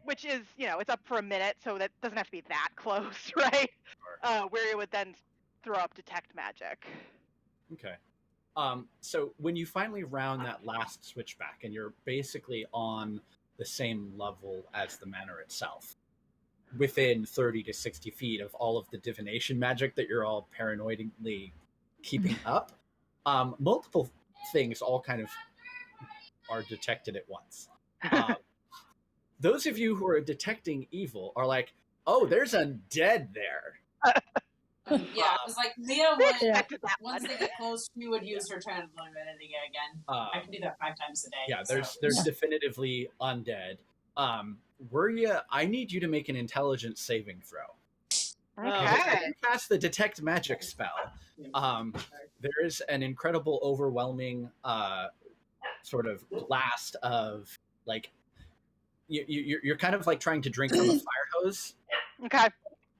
Speaker 8: which is it's up for a minute, so that doesn't have to be that close, right? Where you would then throw up detect magic.
Speaker 6: Okay. So when you finally round that last switchback and you're basically on the same level as the manor itself, within 30 to 60 feet of all of the divination magic that you're all paranoidly keeping up, multiple things all kind of are detected at once. Those of you who are detecting evil are like, oh, there's undead there.
Speaker 9: Yeah, I was like, Leah would,
Speaker 4: Yeah.
Speaker 9: once they get close, she would use her transformability again. I can do that 5 times a day.
Speaker 6: Yeah,
Speaker 9: so.
Speaker 6: there's definitively undead. I need you to make an intelligence saving throw.
Speaker 8: Okay.
Speaker 6: When you cast the detect magic spell, there is an incredible, overwhelming sort of blast of you're kind of like trying to drink from a fire hose,
Speaker 8: Okay.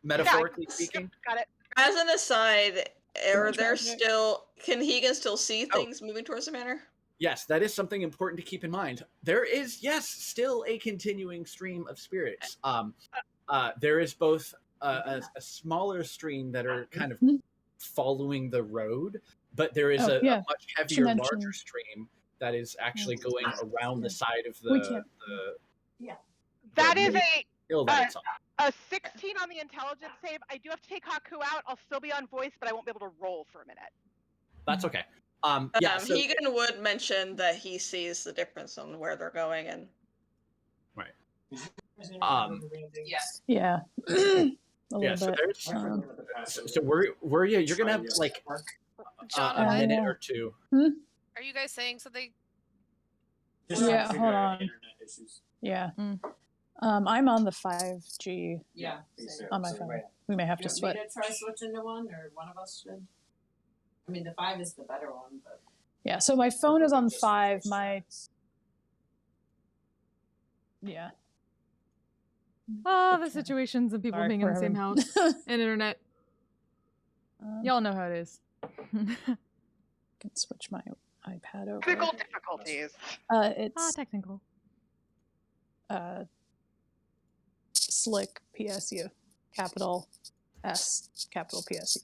Speaker 6: metaphorically speaking.
Speaker 8: Got it.
Speaker 2: As an aside, are there
Speaker 4: magic.
Speaker 2: still? Can Hegan still see things moving towards the manor?
Speaker 6: Yes, that is something important to keep in mind. There is, still a continuing stream of spirits. There is both a smaller stream that are kind of following the road, but there is a much heavier,
Speaker 4: mentioned-
Speaker 6: larger stream that is actually going around the side of
Speaker 4: We
Speaker 6: the
Speaker 4: can't-
Speaker 8: That
Speaker 6: the
Speaker 8: is
Speaker 6: hill that it's on.
Speaker 8: a 16 on the intelligence save. I do have to take Haku out. I'll still be on voice, but I won't be able to roll for a minute.
Speaker 6: That's okay. So,
Speaker 2: Hegan would mention that he sees the difference on where they're going, and
Speaker 9: Yeah.
Speaker 4: Yeah. A little
Speaker 6: so
Speaker 4: bit.
Speaker 6: there's
Speaker 4: Um,
Speaker 6: so were you? You're gonna have
Speaker 3: John,
Speaker 6: a
Speaker 3: what?
Speaker 6: minute or two.
Speaker 3: Are you guys saying something?
Speaker 5: Just trying to
Speaker 4: Yeah,
Speaker 5: figure
Speaker 4: hold
Speaker 5: out
Speaker 4: on.
Speaker 5: internet issues.
Speaker 4: Yeah.
Speaker 1: Mm.
Speaker 4: I'm on the 5G
Speaker 9: Yeah.
Speaker 4: on my phone. We may have to
Speaker 9: You want me
Speaker 4: switch.
Speaker 9: to try switching to one, or one of us should? I mean, the 5 is the better one, but...
Speaker 4: Yeah, so my phone is on 5. Yeah.
Speaker 1: Ah, the situations of people
Speaker 4: Sorry
Speaker 1: being in
Speaker 4: for
Speaker 1: the same
Speaker 4: having-
Speaker 1: house and internet. Y'all know how it is.
Speaker 4: Can switch my iPad over.
Speaker 8: Technical difficulties.
Speaker 4: It's
Speaker 1: Technical.
Speaker 4: Slick PSU, capital S, capital PSU.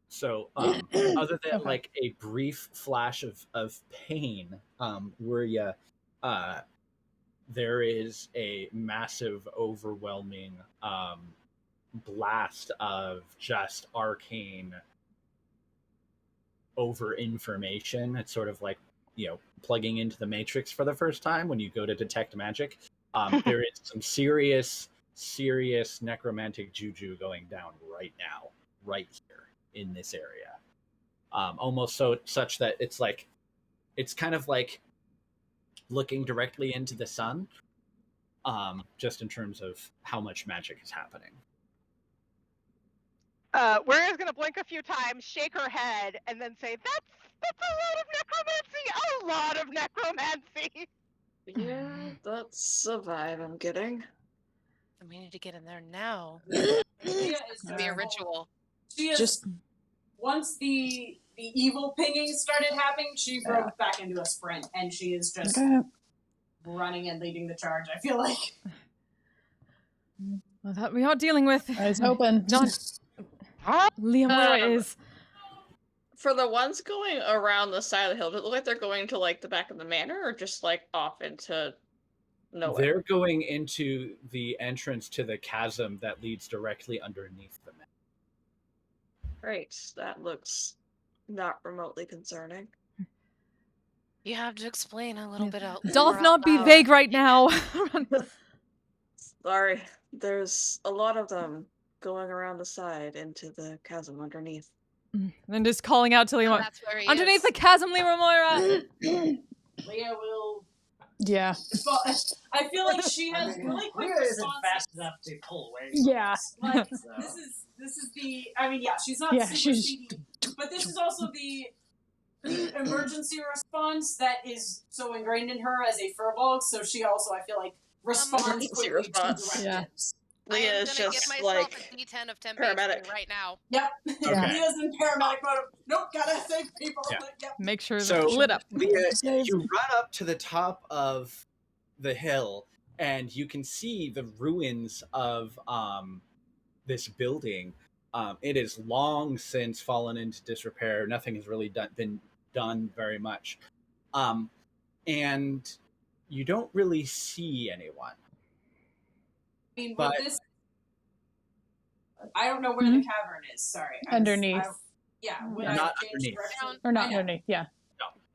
Speaker 6: So, other than
Speaker 4: Okay.
Speaker 6: like a brief flash of pain, where you, there is a massive, overwhelming blast of just arcane over information. It's sort of like, plugging into the Matrix for the first time when you go to detect magic. There is some serious necromantic juju going down right now, right here in this area. Almost such that it's kind of like looking directly into the sun, just in terms of how much magic is happening.
Speaker 8: Waria's gonna blink a few times, shake her head, and then say, "That's a lot of necromancy.
Speaker 2: Yeah, that's a vibe I'm getting.
Speaker 3: And we need to get in there now.
Speaker 9: Leah is
Speaker 3: Be a ritual.
Speaker 9: She is
Speaker 4: Just
Speaker 9: once the evil pinging started happening, she broke back into a sprint, and she is just
Speaker 4: okay.
Speaker 9: running and leading the charge. I feel like
Speaker 1: Well, that we are dealing with.
Speaker 4: I was hoping.
Speaker 1: Not Liam, where it is.
Speaker 2: For the ones going around the side of the hill, does it look like they're going to like the back of the manor, or just like off into nowhere?
Speaker 6: They're going into the entrance to the chasm that leads directly underneath the manor.
Speaker 2: Great, that looks not remotely concerning.
Speaker 3: You have to explain a little bit out.
Speaker 1: Doth
Speaker 3: more
Speaker 1: not
Speaker 3: out
Speaker 1: be
Speaker 3: loud.
Speaker 1: vague right now.
Speaker 2: Sorry, there's a lot of them going around the side into the chasm underneath.
Speaker 1: Then just calling out to Liam.
Speaker 3: That's where he
Speaker 1: Underneath
Speaker 3: is.
Speaker 1: the chasm, Liam Moira.
Speaker 9: Leah will.
Speaker 4: Yeah.
Speaker 9: Well, I feel like she has really quick
Speaker 7: Leah isn't
Speaker 9: responses.
Speaker 7: fast enough to pull away.
Speaker 4: Yeah.
Speaker 9: Like
Speaker 7: So.
Speaker 9: this is the. I mean, yeah, she's not
Speaker 4: Yeah,
Speaker 9: super
Speaker 4: she's-
Speaker 9: speedy, but this is also the emergency response that is so ingrained in her as a furball. So she also, I feel like, responds
Speaker 2: Emergency
Speaker 9: quickly
Speaker 2: response.
Speaker 9: to directions.
Speaker 2: Leah
Speaker 3: I am
Speaker 2: is
Speaker 3: gonna give
Speaker 2: just
Speaker 3: myself
Speaker 2: like
Speaker 3: a D10 of temp
Speaker 2: paramedic.
Speaker 3: HP right now.
Speaker 9: Yep.
Speaker 6: Okay.
Speaker 9: Leah's in paramedic mode. Nope, gotta save people.
Speaker 6: Yeah.
Speaker 9: Yep.
Speaker 1: Make sure
Speaker 6: So,
Speaker 1: it's lit up.
Speaker 6: Leah, you run up to the top of the hill, and you can see the ruins of this building. It is long since fallen into disrepair. Nothing has really been done very much. And you don't really see anyone.
Speaker 9: I mean,
Speaker 6: But-
Speaker 9: with this, I don't know where the cavern is. Sorry,
Speaker 4: Underneath.
Speaker 9: When
Speaker 6: Not
Speaker 9: I changed
Speaker 6: underneath.
Speaker 9: direction,
Speaker 4: Or not
Speaker 9: I know.
Speaker 4: underneath, yeah.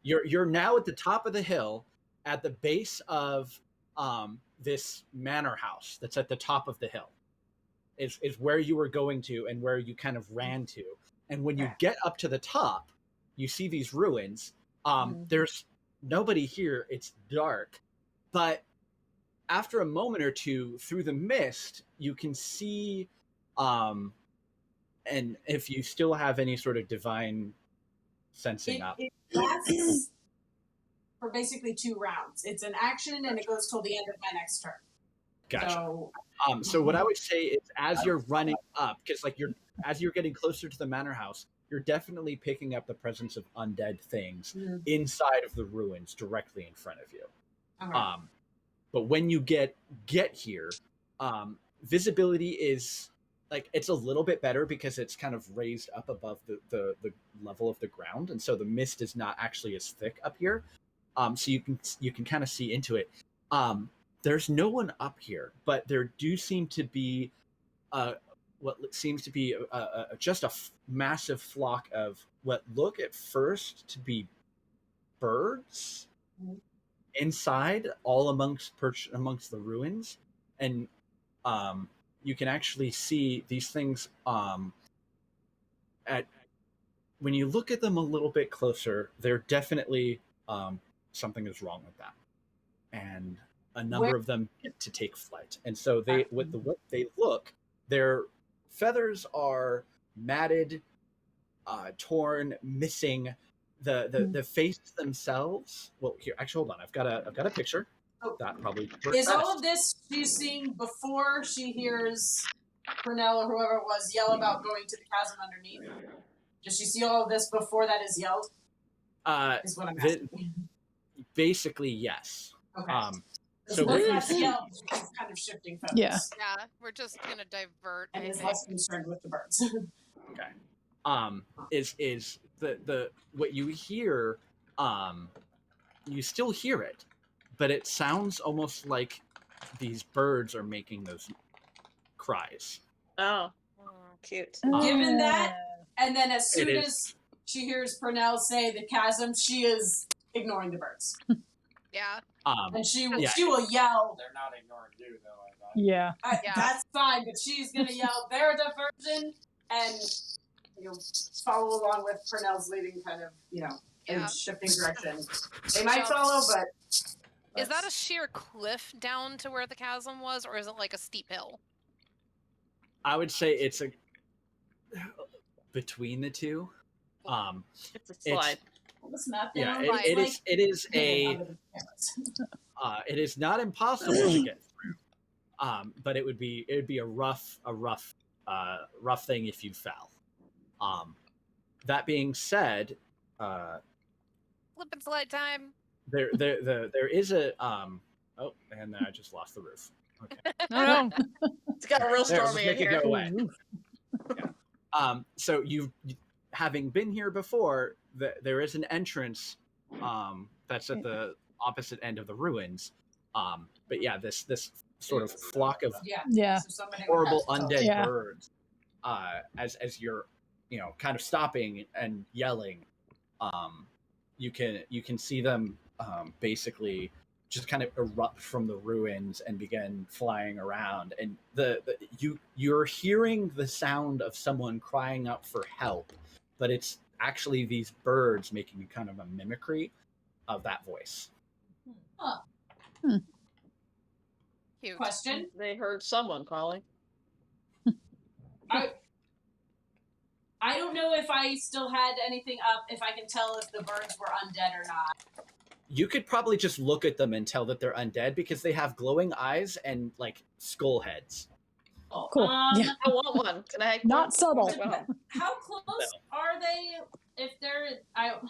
Speaker 6: You're now at the top of the hill, at the base of this manor house that's at the top of the hill. Is where you were going to and where you kind of ran to. And when you get up to the top, you see these ruins. There's nobody here. It's dark. But after a moment or two, through the mist, you can see, and if you still have any sort of divine sensing up.
Speaker 9: It lasts for basically 2 rounds. It's an action, and it goes till the end of my next turn.
Speaker 6: Gotcha.
Speaker 9: So,
Speaker 6: So what I would say is, as you're running up, because as you're getting closer to the manor house, you're definitely picking up the presence of undead things inside of the ruins directly in front of you.
Speaker 9: okay.
Speaker 6: But when you get here, visibility is like, it's a little bit better because it's kind of raised up above the level of the ground, and so the mist is not actually as thick up here. So you can kind of see into it. There's no one up here, but there do seem to be what seems to be just a massive flock of what look at first to be birds inside, all perched amongst the ruins. And you can actually see these things when you look at them a little bit closer, they're definitely something is wrong with them. And a number of them get to take flight. And so they their feathers are matted, torn, missing. the faces themselves. Well, here, actually, hold on. I've got a picture.
Speaker 9: Oh.
Speaker 6: That probably
Speaker 9: Is all
Speaker 6: best.
Speaker 9: of this she's seeing before she hears Purnell or whoever it was yell about going to the chasm underneath? Does she see all of this before that is yelled? Is what I'm asking.
Speaker 6: Basically, yes.
Speaker 9: Okay.
Speaker 6: So
Speaker 9: let's
Speaker 6: what you
Speaker 9: not
Speaker 6: see-
Speaker 9: yell. She's kind of shifting focus.
Speaker 4: Yeah.
Speaker 3: Yeah, we're just gonna divert.
Speaker 9: And
Speaker 3: I
Speaker 9: is
Speaker 3: think.
Speaker 9: less concerned with the birds.
Speaker 6: Okay. Is the what you hear? You still hear it, but it sounds almost like these birds are making those cries.
Speaker 2: Oh, cute.
Speaker 9: Given that, and then as soon
Speaker 6: It is.
Speaker 9: as she hears Purnell say the chasm, she is ignoring the birds.
Speaker 3: Yeah.
Speaker 9: And she will,
Speaker 6: Yeah.
Speaker 9: she will yell.
Speaker 5: They're not ignoring you, though, I thought.
Speaker 4: Yeah.
Speaker 3: Yeah.
Speaker 9: That's fine, but she's going to yell their diversion, and you'll follow along with Purnell's leading kind of,
Speaker 3: Yeah.
Speaker 9: shifting direction. They might follow, but...
Speaker 3: Is that a sheer cliff down to where the chasm was, or is it like a steep hill?
Speaker 6: I would say it's between the two.
Speaker 2: It's a slide.
Speaker 9: Let's not
Speaker 6: Yeah,
Speaker 9: down,
Speaker 6: it
Speaker 9: like,
Speaker 6: is. It is a.
Speaker 9: under the cameras.
Speaker 6: It is not impossible to get through. But it would be a rough thing if you fell. That being said,
Speaker 3: Flip and slide time.
Speaker 6: there is a oh, and then I just lost the roof. Okay,
Speaker 1: Oh no.
Speaker 2: It's got real
Speaker 6: there, let's
Speaker 2: stormy in
Speaker 6: make it
Speaker 2: here.
Speaker 6: go away. So you having been here before, there is an entrance that's at the opposite end of the ruins. But yeah, this sort of flock of
Speaker 4: Yeah.
Speaker 9: So somebody
Speaker 6: horrible
Speaker 9: has to tell
Speaker 6: undead
Speaker 4: Yeah.
Speaker 6: birds, as you're kind of stopping and yelling, you can see them basically just kind of erupt from the ruins and begin flying around, and you're hearing the sound of someone crying out for help, but it's actually these birds making kind of a mimicry of that voice.
Speaker 3: Cute.
Speaker 9: Question.
Speaker 2: They heard someone calling.
Speaker 9: I don't know if I still had anything up, if I can tell if the birds were undead or not.
Speaker 6: You could probably just look at them and tell that they're undead because they have glowing eyes and like skull heads.
Speaker 4: Cool. Yeah.
Speaker 2: I want one. Can I?
Speaker 4: Not subtle.
Speaker 9: How close are they? If they're, how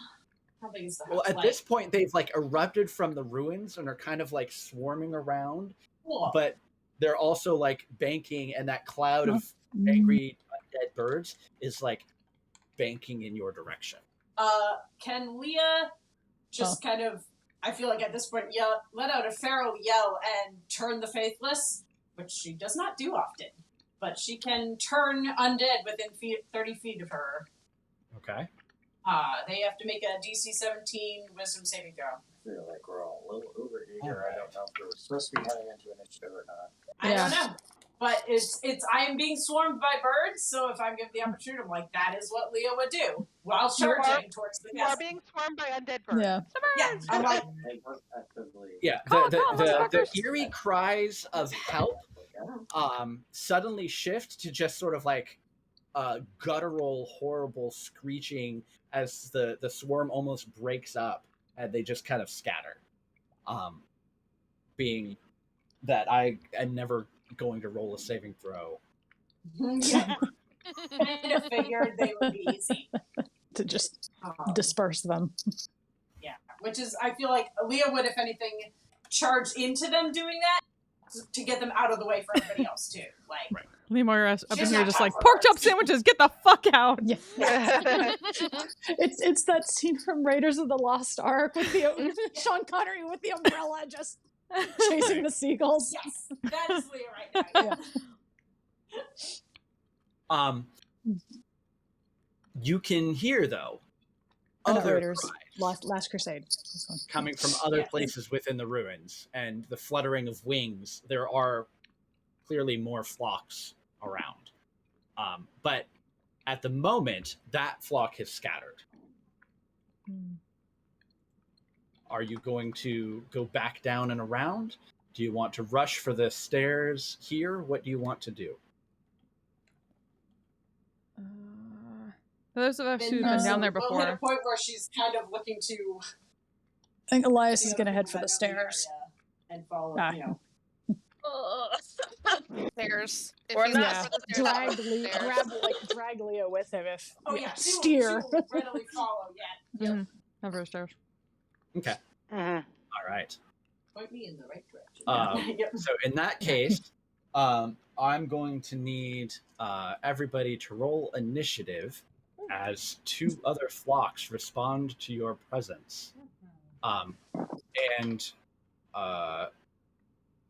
Speaker 9: big is the house?
Speaker 6: Well, at this point, they've like erupted from the ruins and are kind of like swarming around,
Speaker 9: Cool.
Speaker 6: but they're also like banking, and that cloud of angry undead birds is like banking in your direction.
Speaker 9: Can Leah just kind of? I feel like at this point, let out a feral yell and turn the faithless, which she does not do often, but she can turn undead within 30 feet of her.
Speaker 6: Okay.
Speaker 9: They have to make a DC 17 Wisdom saving throw.
Speaker 5: I feel like we're all a little over eager. I don't know if we're supposed to be heading into initiative or not.
Speaker 9: I don't know. But it's I am being swarmed by birds, so if I'm given the opportunity, I'm like, that is what Leah would do while charging towards the
Speaker 8: You are
Speaker 9: castle.
Speaker 8: being swarmed by undead birds.
Speaker 4: Yeah.
Speaker 9: Yeah, I'm like,
Speaker 5: They weren't actively.
Speaker 6: Yeah.
Speaker 1: Call,
Speaker 6: The
Speaker 1: motherfuckers.
Speaker 6: eerie cries of help suddenly shift to just sort of like guttural, horrible screeching as the swarm almost breaks up and they just kind of scatter. Being that I am never going to roll a saving throw.
Speaker 9: yeah. Kind of figured they would be easy.
Speaker 4: To just disperse them.
Speaker 9: Yeah, which is, I feel like Leah would, if anything, charge into them doing that to get them out of the way for everybody else too. Like,
Speaker 6: Right.
Speaker 1: Leave my ass up in
Speaker 9: She's
Speaker 1: here
Speaker 9: not
Speaker 1: just like
Speaker 9: tough
Speaker 1: pork
Speaker 9: for
Speaker 1: chop
Speaker 9: birds.
Speaker 1: sandwiches, get the fuck out.
Speaker 4: Yeah. It's that scene from Raiders of the Lost Ark with the Sean Connery with the umbrella just chasing the seagulls.
Speaker 9: yes, that is Leah right now.
Speaker 4: Yeah.
Speaker 6: You can hear though
Speaker 4: Not
Speaker 6: other
Speaker 4: Raiders.
Speaker 6: cries
Speaker 4: Last Crusade. This one.
Speaker 6: coming from other
Speaker 9: Yes.
Speaker 6: places within the ruins and the fluttering of wings. There are clearly more flocks around, but at the moment that flock has scattered. Are you going to go back down and around? Do you want to rush for the stairs here? What do you want to do?
Speaker 1: For those of us who've been down there
Speaker 9: We'll hit a
Speaker 1: before.
Speaker 9: point where she's kind of looking to.
Speaker 4: I think Elias
Speaker 9: the
Speaker 4: is
Speaker 9: other
Speaker 4: going to head
Speaker 9: people
Speaker 4: for the
Speaker 9: that know
Speaker 4: stairs.
Speaker 9: area and follow.
Speaker 4: Ah.
Speaker 9: You know.
Speaker 3: Stairs. If
Speaker 2: Or
Speaker 3: he's
Speaker 2: not.
Speaker 3: not
Speaker 4: Yeah,
Speaker 3: for the stairs, I'll
Speaker 4: drag
Speaker 3: go
Speaker 4: Lee,
Speaker 3: upstairs.
Speaker 4: drag Leo with him if
Speaker 9: Oh yeah, she
Speaker 4: steer.
Speaker 9: will readily follow. Yeah. Yep.
Speaker 1: Over the stairs.
Speaker 6: Okay.
Speaker 8: Mhm.
Speaker 6: All right.
Speaker 9: Point me in the right direction. Yep.
Speaker 6: So in that case, I'm going to need everybody to roll initiative as 2 other flocks respond to your presence. And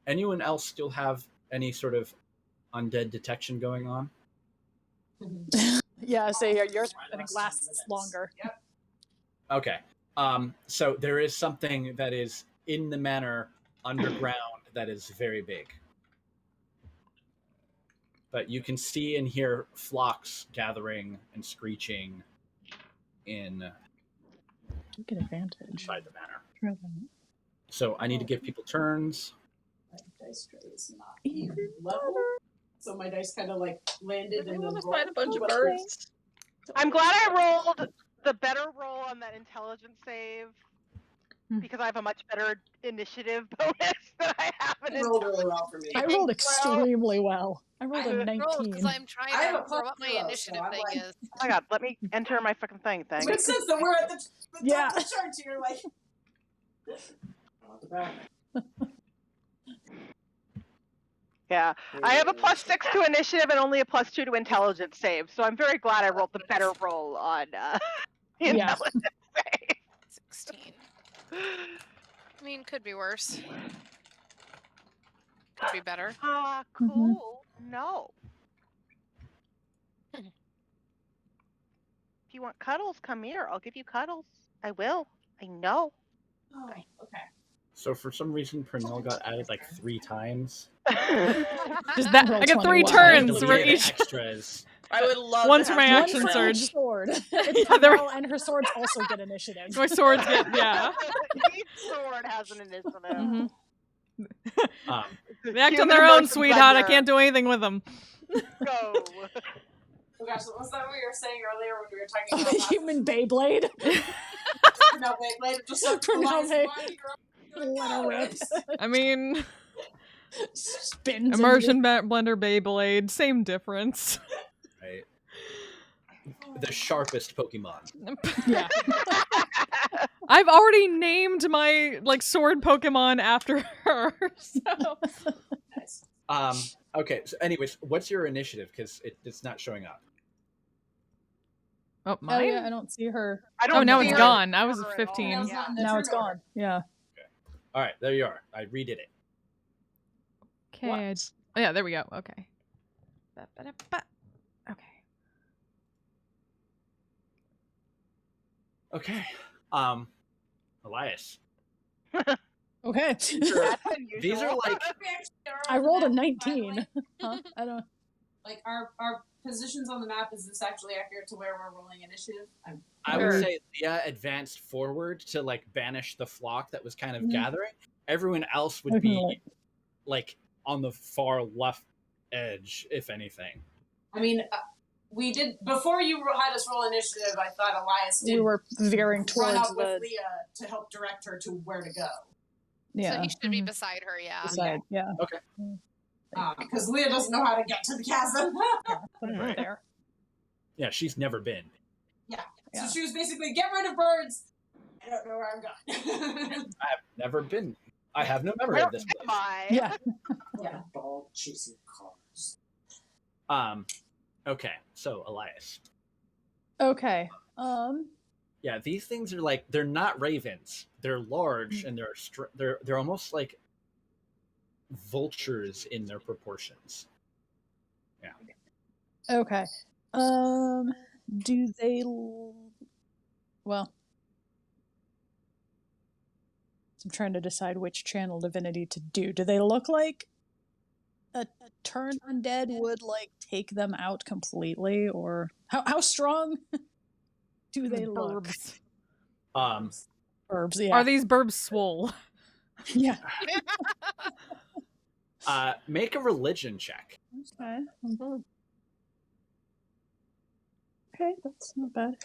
Speaker 6: anyone else still have any sort of undead detection going on?
Speaker 4: Yeah, so yours I think lasts longer.
Speaker 9: Yep.
Speaker 6: Okay. So there is something that is in the manor underground that is very big. But you can see and hear flocks gathering and screeching inside
Speaker 4: Take advantage.
Speaker 6: the manor. So I need to give people turns.
Speaker 9: My dice tray is not even level, so my dice kind of like landed
Speaker 2: I
Speaker 9: in the
Speaker 2: want to
Speaker 9: roll.
Speaker 2: find a bunch of
Speaker 9: But-
Speaker 2: birds.
Speaker 8: I'm glad I rolled the better roll on that intelligence save because I have a much better initiative bonus than I have an
Speaker 9: It rolled really well for me.
Speaker 4: I rolled extremely well. I rolled a
Speaker 3: Roll,
Speaker 4: 19.
Speaker 3: because I'm trying
Speaker 9: I have
Speaker 3: to
Speaker 9: a
Speaker 3: remember what my
Speaker 9: plus 0,
Speaker 3: initiative
Speaker 9: so I'm
Speaker 3: thing
Speaker 9: like-
Speaker 3: is.
Speaker 8: Oh my god, let me enter my fucking thing.
Speaker 9: It
Speaker 8: Thanks.
Speaker 9: makes sense that we're at the
Speaker 4: Yeah.
Speaker 9: top of the charts here, like. Not the back.
Speaker 8: Yeah, I have a +6 to initiative and only a +2 to intelligence save, so I'm very glad I rolled the better roll on the
Speaker 4: Yeah.
Speaker 8: intelligence save.
Speaker 3: 16. I mean, could be worse. Could be better.
Speaker 8: Ah, cool. No. If you want cuddles, come here. I'll give you cuddles. I will. I know.
Speaker 9: Oh, okay.
Speaker 6: So for some reason, Pernell got added like 3 times.
Speaker 1: Just that.
Speaker 4: Roll
Speaker 1: I got 3
Speaker 4: 21.
Speaker 1: turns
Speaker 6: The
Speaker 1: for
Speaker 6: weird
Speaker 1: each.
Speaker 6: extras.
Speaker 2: I would love
Speaker 1: One
Speaker 2: to
Speaker 1: for
Speaker 2: have
Speaker 1: my
Speaker 2: some
Speaker 1: action
Speaker 4: One for
Speaker 1: surge.
Speaker 4: each sword. It's
Speaker 1: Yeah, there-
Speaker 4: Pernell and her swords also get initiative.
Speaker 1: My swords get, yeah.
Speaker 8: Each sword has an initiative.
Speaker 1: Mhm.
Speaker 6: Um,
Speaker 1: They act on
Speaker 8: Human
Speaker 1: their own,
Speaker 8: emotion
Speaker 1: sweetheart. I
Speaker 8: blender.
Speaker 1: can't do anything with them.
Speaker 8: Go.
Speaker 9: Oh gosh, was that what you were saying earlier when we were talking
Speaker 4: Oh,
Speaker 9: about
Speaker 4: a human Beyblade.
Speaker 9: No, Beyblade, just like
Speaker 4: For now,
Speaker 9: Elias'
Speaker 4: Bey-
Speaker 9: body, you're like,
Speaker 4: Let her
Speaker 9: "Oh,
Speaker 4: rip.
Speaker 9: it's-"
Speaker 1: I mean,
Speaker 4: Spins.
Speaker 1: immersion blender Beyblade, same difference.
Speaker 6: right. The sharpest Pokemon.
Speaker 4: Yeah.
Speaker 1: I've already named my sword Pokemon after her. So
Speaker 9: Nice.
Speaker 6: Okay. So, anyways, what's your initiative? Because it's not showing up.
Speaker 1: oh,
Speaker 4: Oh
Speaker 1: mine.
Speaker 4: yeah, I don't see her.
Speaker 8: I don't
Speaker 1: Oh, now
Speaker 8: see
Speaker 1: it's
Speaker 8: her
Speaker 1: gone. I was
Speaker 8: order
Speaker 1: at
Speaker 8: at all.
Speaker 1: 15.
Speaker 9: Now it's not in the
Speaker 4: Now
Speaker 9: turn
Speaker 4: it's
Speaker 9: order.
Speaker 4: gone. Yeah.
Speaker 6: All right, there you are. I redid it.
Speaker 1: Okay.
Speaker 6: What?
Speaker 1: Oh, yeah, there we go. Okay. Ba-ba-da-ba. Okay.
Speaker 6: Okay. Elias.
Speaker 4: Okay.
Speaker 8: That's
Speaker 6: These are
Speaker 8: unusual.
Speaker 6: like
Speaker 4: I rolled a
Speaker 9: By the
Speaker 4: 19.
Speaker 9: way,
Speaker 4: Huh? I don't.
Speaker 9: like our positions on the map, is this actually accurate to where we're rolling initiative?
Speaker 6: I would
Speaker 1: Sure.
Speaker 6: say Leah advanced forward to banish the flock that was kind of
Speaker 4: Mhm.
Speaker 6: gathering. Everyone else would
Speaker 4: Definitely.
Speaker 6: be like on the far left edge, if anything.
Speaker 9: I mean, we did before you had us roll initiative. I thought Elias did
Speaker 4: We were veering
Speaker 9: run
Speaker 4: towards
Speaker 9: up with
Speaker 4: the
Speaker 9: Leah to help direct her to where to go.
Speaker 4: yeah.
Speaker 3: So he should be
Speaker 1: Mhm.
Speaker 3: beside her, yeah.
Speaker 4: Side. Yeah.
Speaker 9: Because Leah doesn't know how to get to the chasm.
Speaker 4: Put it right there.
Speaker 6: Yeah, she's never been.
Speaker 4: Yeah.
Speaker 9: So she was basically, get rid of birds. I don't know where I'm going.
Speaker 6: I've never been. I have no memory of this
Speaker 8: Am
Speaker 6: place.
Speaker 8: I?
Speaker 4: Yeah.
Speaker 9: yeah, ball chasing cars.
Speaker 6: Okay, so Elias.
Speaker 4: Okay.
Speaker 6: Yeah, these things are they're not ravens. They're large and they're almost like vultures in their proportions. Yeah.
Speaker 4: Okay. Do they? Well, I'm trying to decide which channel divinity to do. Do they look like a turn undead would take them out completely, or how strong do they look?
Speaker 1: Burbs.
Speaker 4: Herbs, yeah.
Speaker 1: Are these burbs swole?
Speaker 4: Yeah.
Speaker 6: Make a religion check.
Speaker 4: Okay. Okay, that's not bad.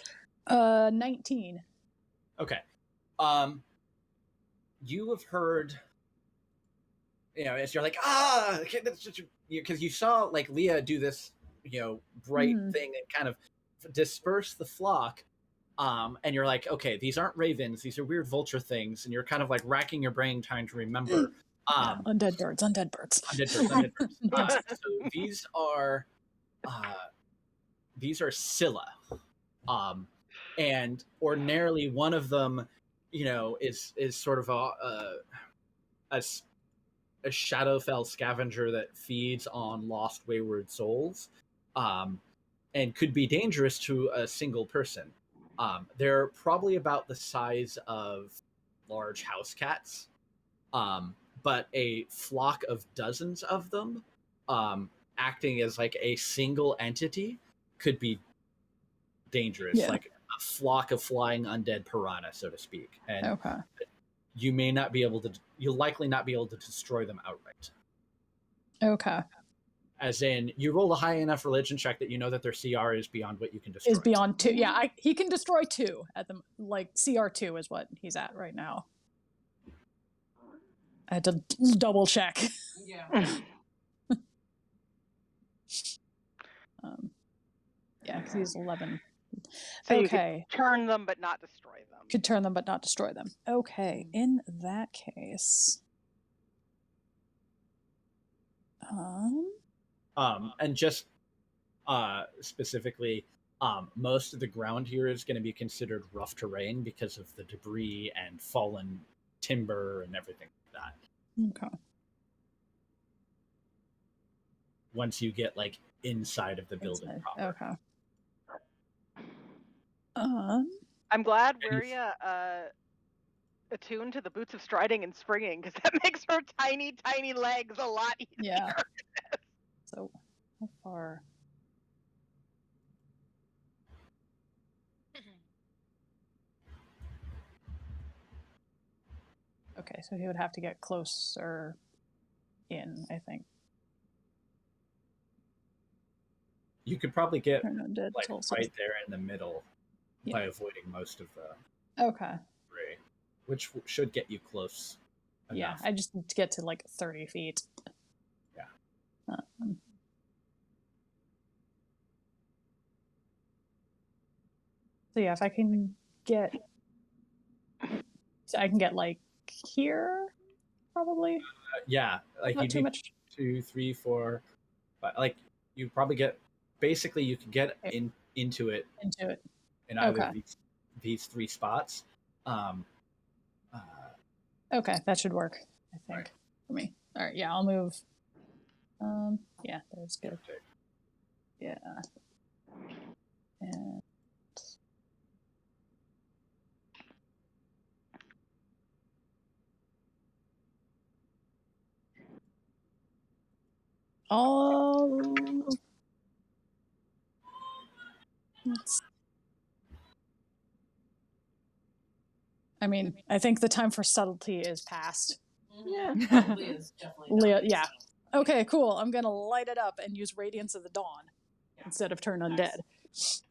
Speaker 4: 19.
Speaker 6: Okay. You have heard, as you're like, because you saw like Leah do this, bright thing and kind of disperse the flock. And you're like, okay, these aren't ravens; these are weird vulture things, and you're kind of like racking your brain trying to remember.
Speaker 4: Undead birds.
Speaker 6: Undead birds. So these are Scylla, and ordinarily one of them, is sort of a Shadowfell scavenger that feeds on lost wayward souls, and could be dangerous to a single person. They're probably about the size of large house cats, but a flock of dozens of them, acting as like a single entity, could be dangerous.
Speaker 4: Yeah.
Speaker 6: Like a flock of flying undead piranha, so to speak. And
Speaker 4: Okay.
Speaker 6: you'll likely not be able to destroy them outright.
Speaker 4: Okay.
Speaker 6: As in, you roll a high enough religion check that you know that their CR is beyond what you can destroy.
Speaker 4: Is beyond 2. Yeah, he can destroy 2 at the CR2 is what he's at right now. I had to double check.
Speaker 9: Yeah.
Speaker 4: Yeah, because he's 11.
Speaker 8: So you
Speaker 4: Okay.
Speaker 8: could turn them but not destroy them.
Speaker 4: Could turn them but not destroy them. Okay, in that case.
Speaker 6: And just specifically, most of the ground here is going to be considered rough terrain because of the debris and fallen timber and everything like that.
Speaker 4: Okay.
Speaker 6: Once you get like inside of the building proper.
Speaker 4: Okay.
Speaker 8: I'm glad Weria attuned to the boots of striding and springing, because that makes her tiny, tiny legs a lot easier.
Speaker 4: Yeah. So, how far? Okay, so he would have to get closer in, I think.
Speaker 6: You could probably get
Speaker 4: Undead
Speaker 6: like
Speaker 4: souls.
Speaker 6: right there in the middle by avoiding most of the
Speaker 4: Okay.
Speaker 6: debris, which should get you close
Speaker 4: Yeah,
Speaker 6: enough.
Speaker 4: I just need to get to like 30 feet.
Speaker 6: Yeah.
Speaker 4: So yeah, if I can get, I can get like here, probably.
Speaker 6: Yeah, like
Speaker 4: Not
Speaker 6: you
Speaker 4: too
Speaker 6: do
Speaker 4: much.
Speaker 6: 2, 3, 4, but like you probably get. Basically, you can get into it in either of these 3 spots.
Speaker 4: Okay, that should work, I think,
Speaker 6: Right.
Speaker 4: for me. All right, yeah, I'll move. Yeah, that's good.
Speaker 6: Okay.
Speaker 4: Yeah. And I mean, I think the time for subtlety is past.
Speaker 8: Yeah.
Speaker 9: Leah's definitely not.
Speaker 4: Yeah. Okay, cool. I'm gonna light it up and use Radiance of the Dawn instead of Turn Undead.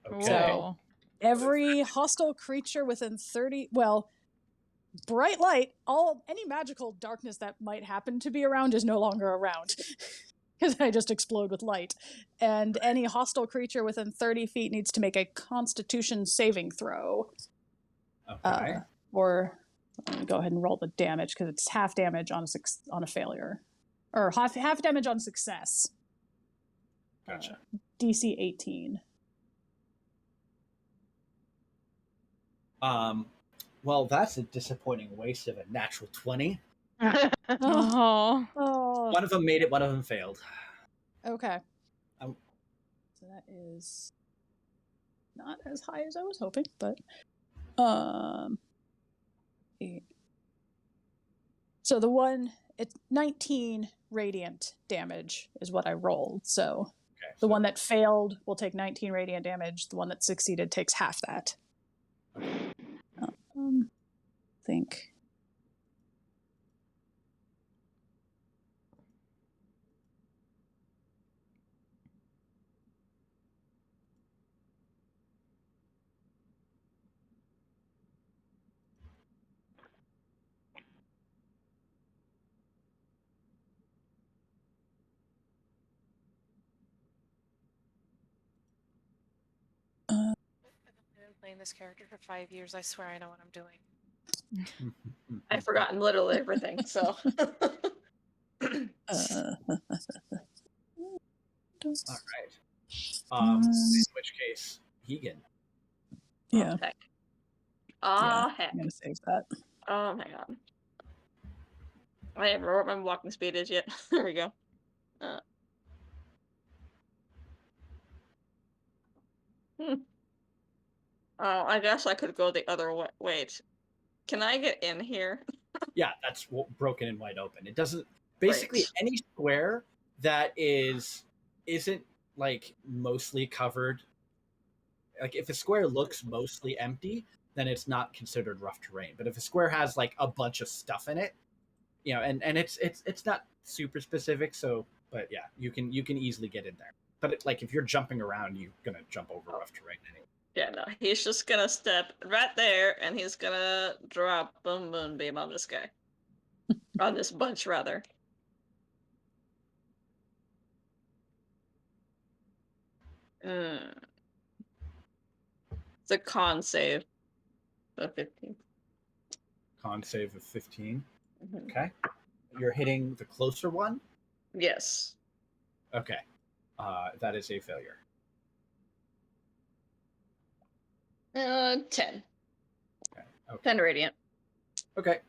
Speaker 6: Okay.
Speaker 4: So every hostile creature within 30, bright light, any magical darkness that might happen to be around is no longer around. Because I just explode with light. And any hostile creature within 30 feet needs to make a Constitution saving throw.
Speaker 6: Okay.
Speaker 4: Or let me go ahead and roll the damage, because it's half damage on a failure. Or half damage on success.
Speaker 6: Gotcha.
Speaker 4: DC 18.
Speaker 6: Well, that's a disappointing waste of a natural 20.
Speaker 1: Oh.
Speaker 6: One of them made it, one of them failed.
Speaker 4: Okay. So that is not as high as I was hoping, but 8. So it's 19 radiant damage is what I rolled. So the one that failed will take 19 radiant damage. The one that succeeded takes half that. Think.
Speaker 3: playing this character for 5 years. I swear I know what I'm doing.
Speaker 2: I've forgotten literally everything, so.
Speaker 6: All right. In which case, Hegan.
Speaker 4: Yeah.
Speaker 2: Oh, heck.
Speaker 4: Yeah.
Speaker 2: Heck.
Speaker 4: I'm gonna save that.
Speaker 2: Oh my god. I haven't remembered what my walking speed is yet. There we go. Oh, I guess I could go the other way. Wait. Can I get in here?
Speaker 6: Yeah, that's broken and wide open. It doesn't basically
Speaker 2: Great.
Speaker 6: any square that isn't like mostly covered. Like if a square looks mostly empty, then it's not considered rough terrain. But if a square has like a bunch of stuff in it, you know, and it's not super specific. So, but yeah, you can easily get in there. But like if you're jumping around, you're gonna jump over rough terrain anyway.
Speaker 2: Yeah, no, he's just gonna step right there, and he's gonna drop a moonbeam on this guy. On this bunch, rather. It's a con save. So 15.
Speaker 6: Con save of 15.
Speaker 2: Mm-hmm.
Speaker 6: Okay. You're hitting the closer one?
Speaker 2: Yes.
Speaker 6: Okay. That is a failure.
Speaker 2: 10.
Speaker 6: Okay.
Speaker 2: 10 radiant.
Speaker 6: Okay.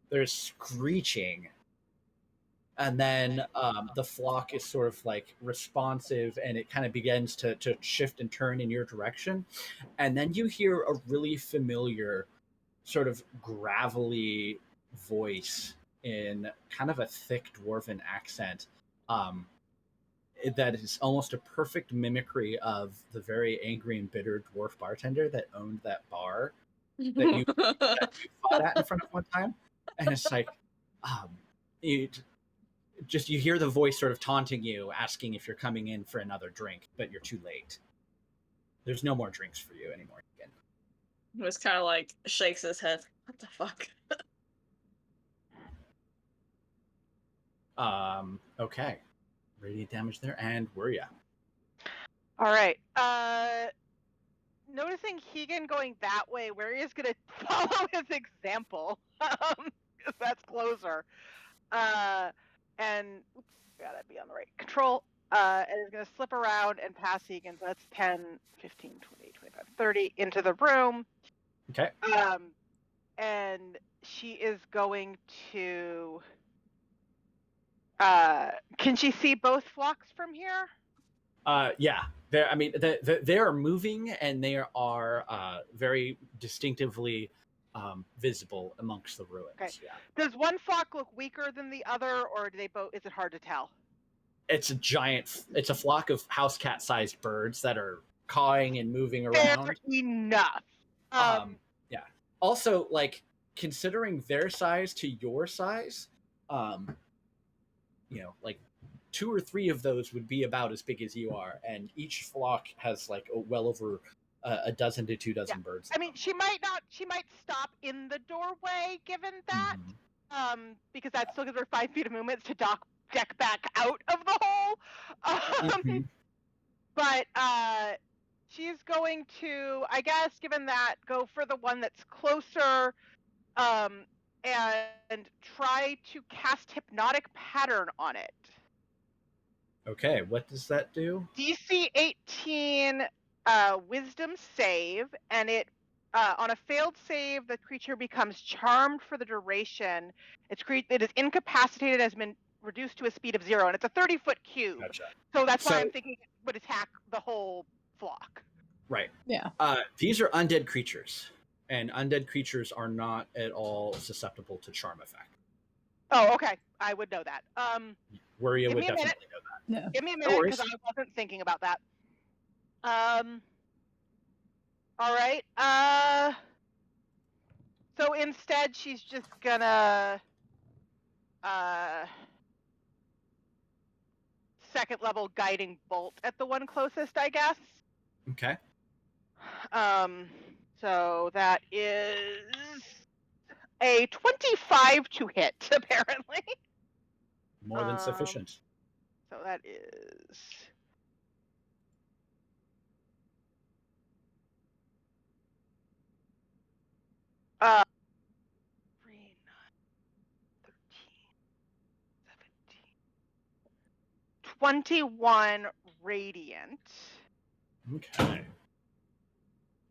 Speaker 6: There's screeching, and then the flock is sort of like responsive, and it kind of begins to shift and turn in your direction, and then you hear a really familiar sort of gravelly voice in kind of a thick dwarven accent. That is almost a perfect mimicry of the very angry and bitter dwarf bartender that owned that bar that you fought at in front of one time. And it's like, you hear the voice sort of taunting you, asking if you're coming in for another drink, but you're too late. There's no more drinks for you anymore. Again.
Speaker 2: He was kind of like, shakes his head. What the fuck?
Speaker 6: Okay. Radiant damage there, and where ya?
Speaker 8: All right. Noticing Keegan going that way, where he is going to follow his example, because that's closer. And oops, gotta be on the right control. And is going to slip around and pass Keegan. So that's 10, 15, 20, 25, 30 into the room.
Speaker 6: Okay.
Speaker 8: And she is going to. Can she see both flocks from here?
Speaker 6: Yeah. They are moving, and they are very distinctively visible amongst the ruins.
Speaker 8: Okay.
Speaker 6: Yeah.
Speaker 8: Does one flock look weaker than the other, or do they both? Is it hard to tell?
Speaker 6: It's a flock of house cat sized birds that are cawing and moving around.
Speaker 8: Fair enough.
Speaker 6: Yeah. Also, like considering their size to your size, you know, like 2 or 3 of those would be about as big as you are, and each flock has like well over a dozen to 2 dozen birds.
Speaker 8: I mean, she might stop in the doorway given that, because that still gives her 5 feet of movement to deck back out of the hole. But she's going to, I guess, given that, go for the one that's closer, and try to cast Hypnotic Pattern on it.
Speaker 6: Okay, what does that do?
Speaker 8: DC 18 Wisdom save, and it on a failed save, the creature becomes charmed for the duration. It is incapacitated, has been reduced to a speed of 0, and it's a 30-foot cube.
Speaker 6: Gotcha.
Speaker 8: So that's why I'm thinking it would attack the whole flock.
Speaker 6: Right.
Speaker 4: Yeah.
Speaker 6: These are undead creatures, and undead creatures are not at all susceptible to charm effect.
Speaker 8: Oh, okay. I would know that.
Speaker 6: Worrya would definitely know that.
Speaker 4: Yeah.
Speaker 8: Give me a minute, because I wasn't thinking about that. All right. So instead, she's just gonna second level guiding bolt at the one closest, I guess.
Speaker 6: Okay.
Speaker 8: So that is a 25 to hit, apparently.
Speaker 6: More than sufficient.
Speaker 8: So that is 9, 13, 17, 21 radiant.
Speaker 6: Okay.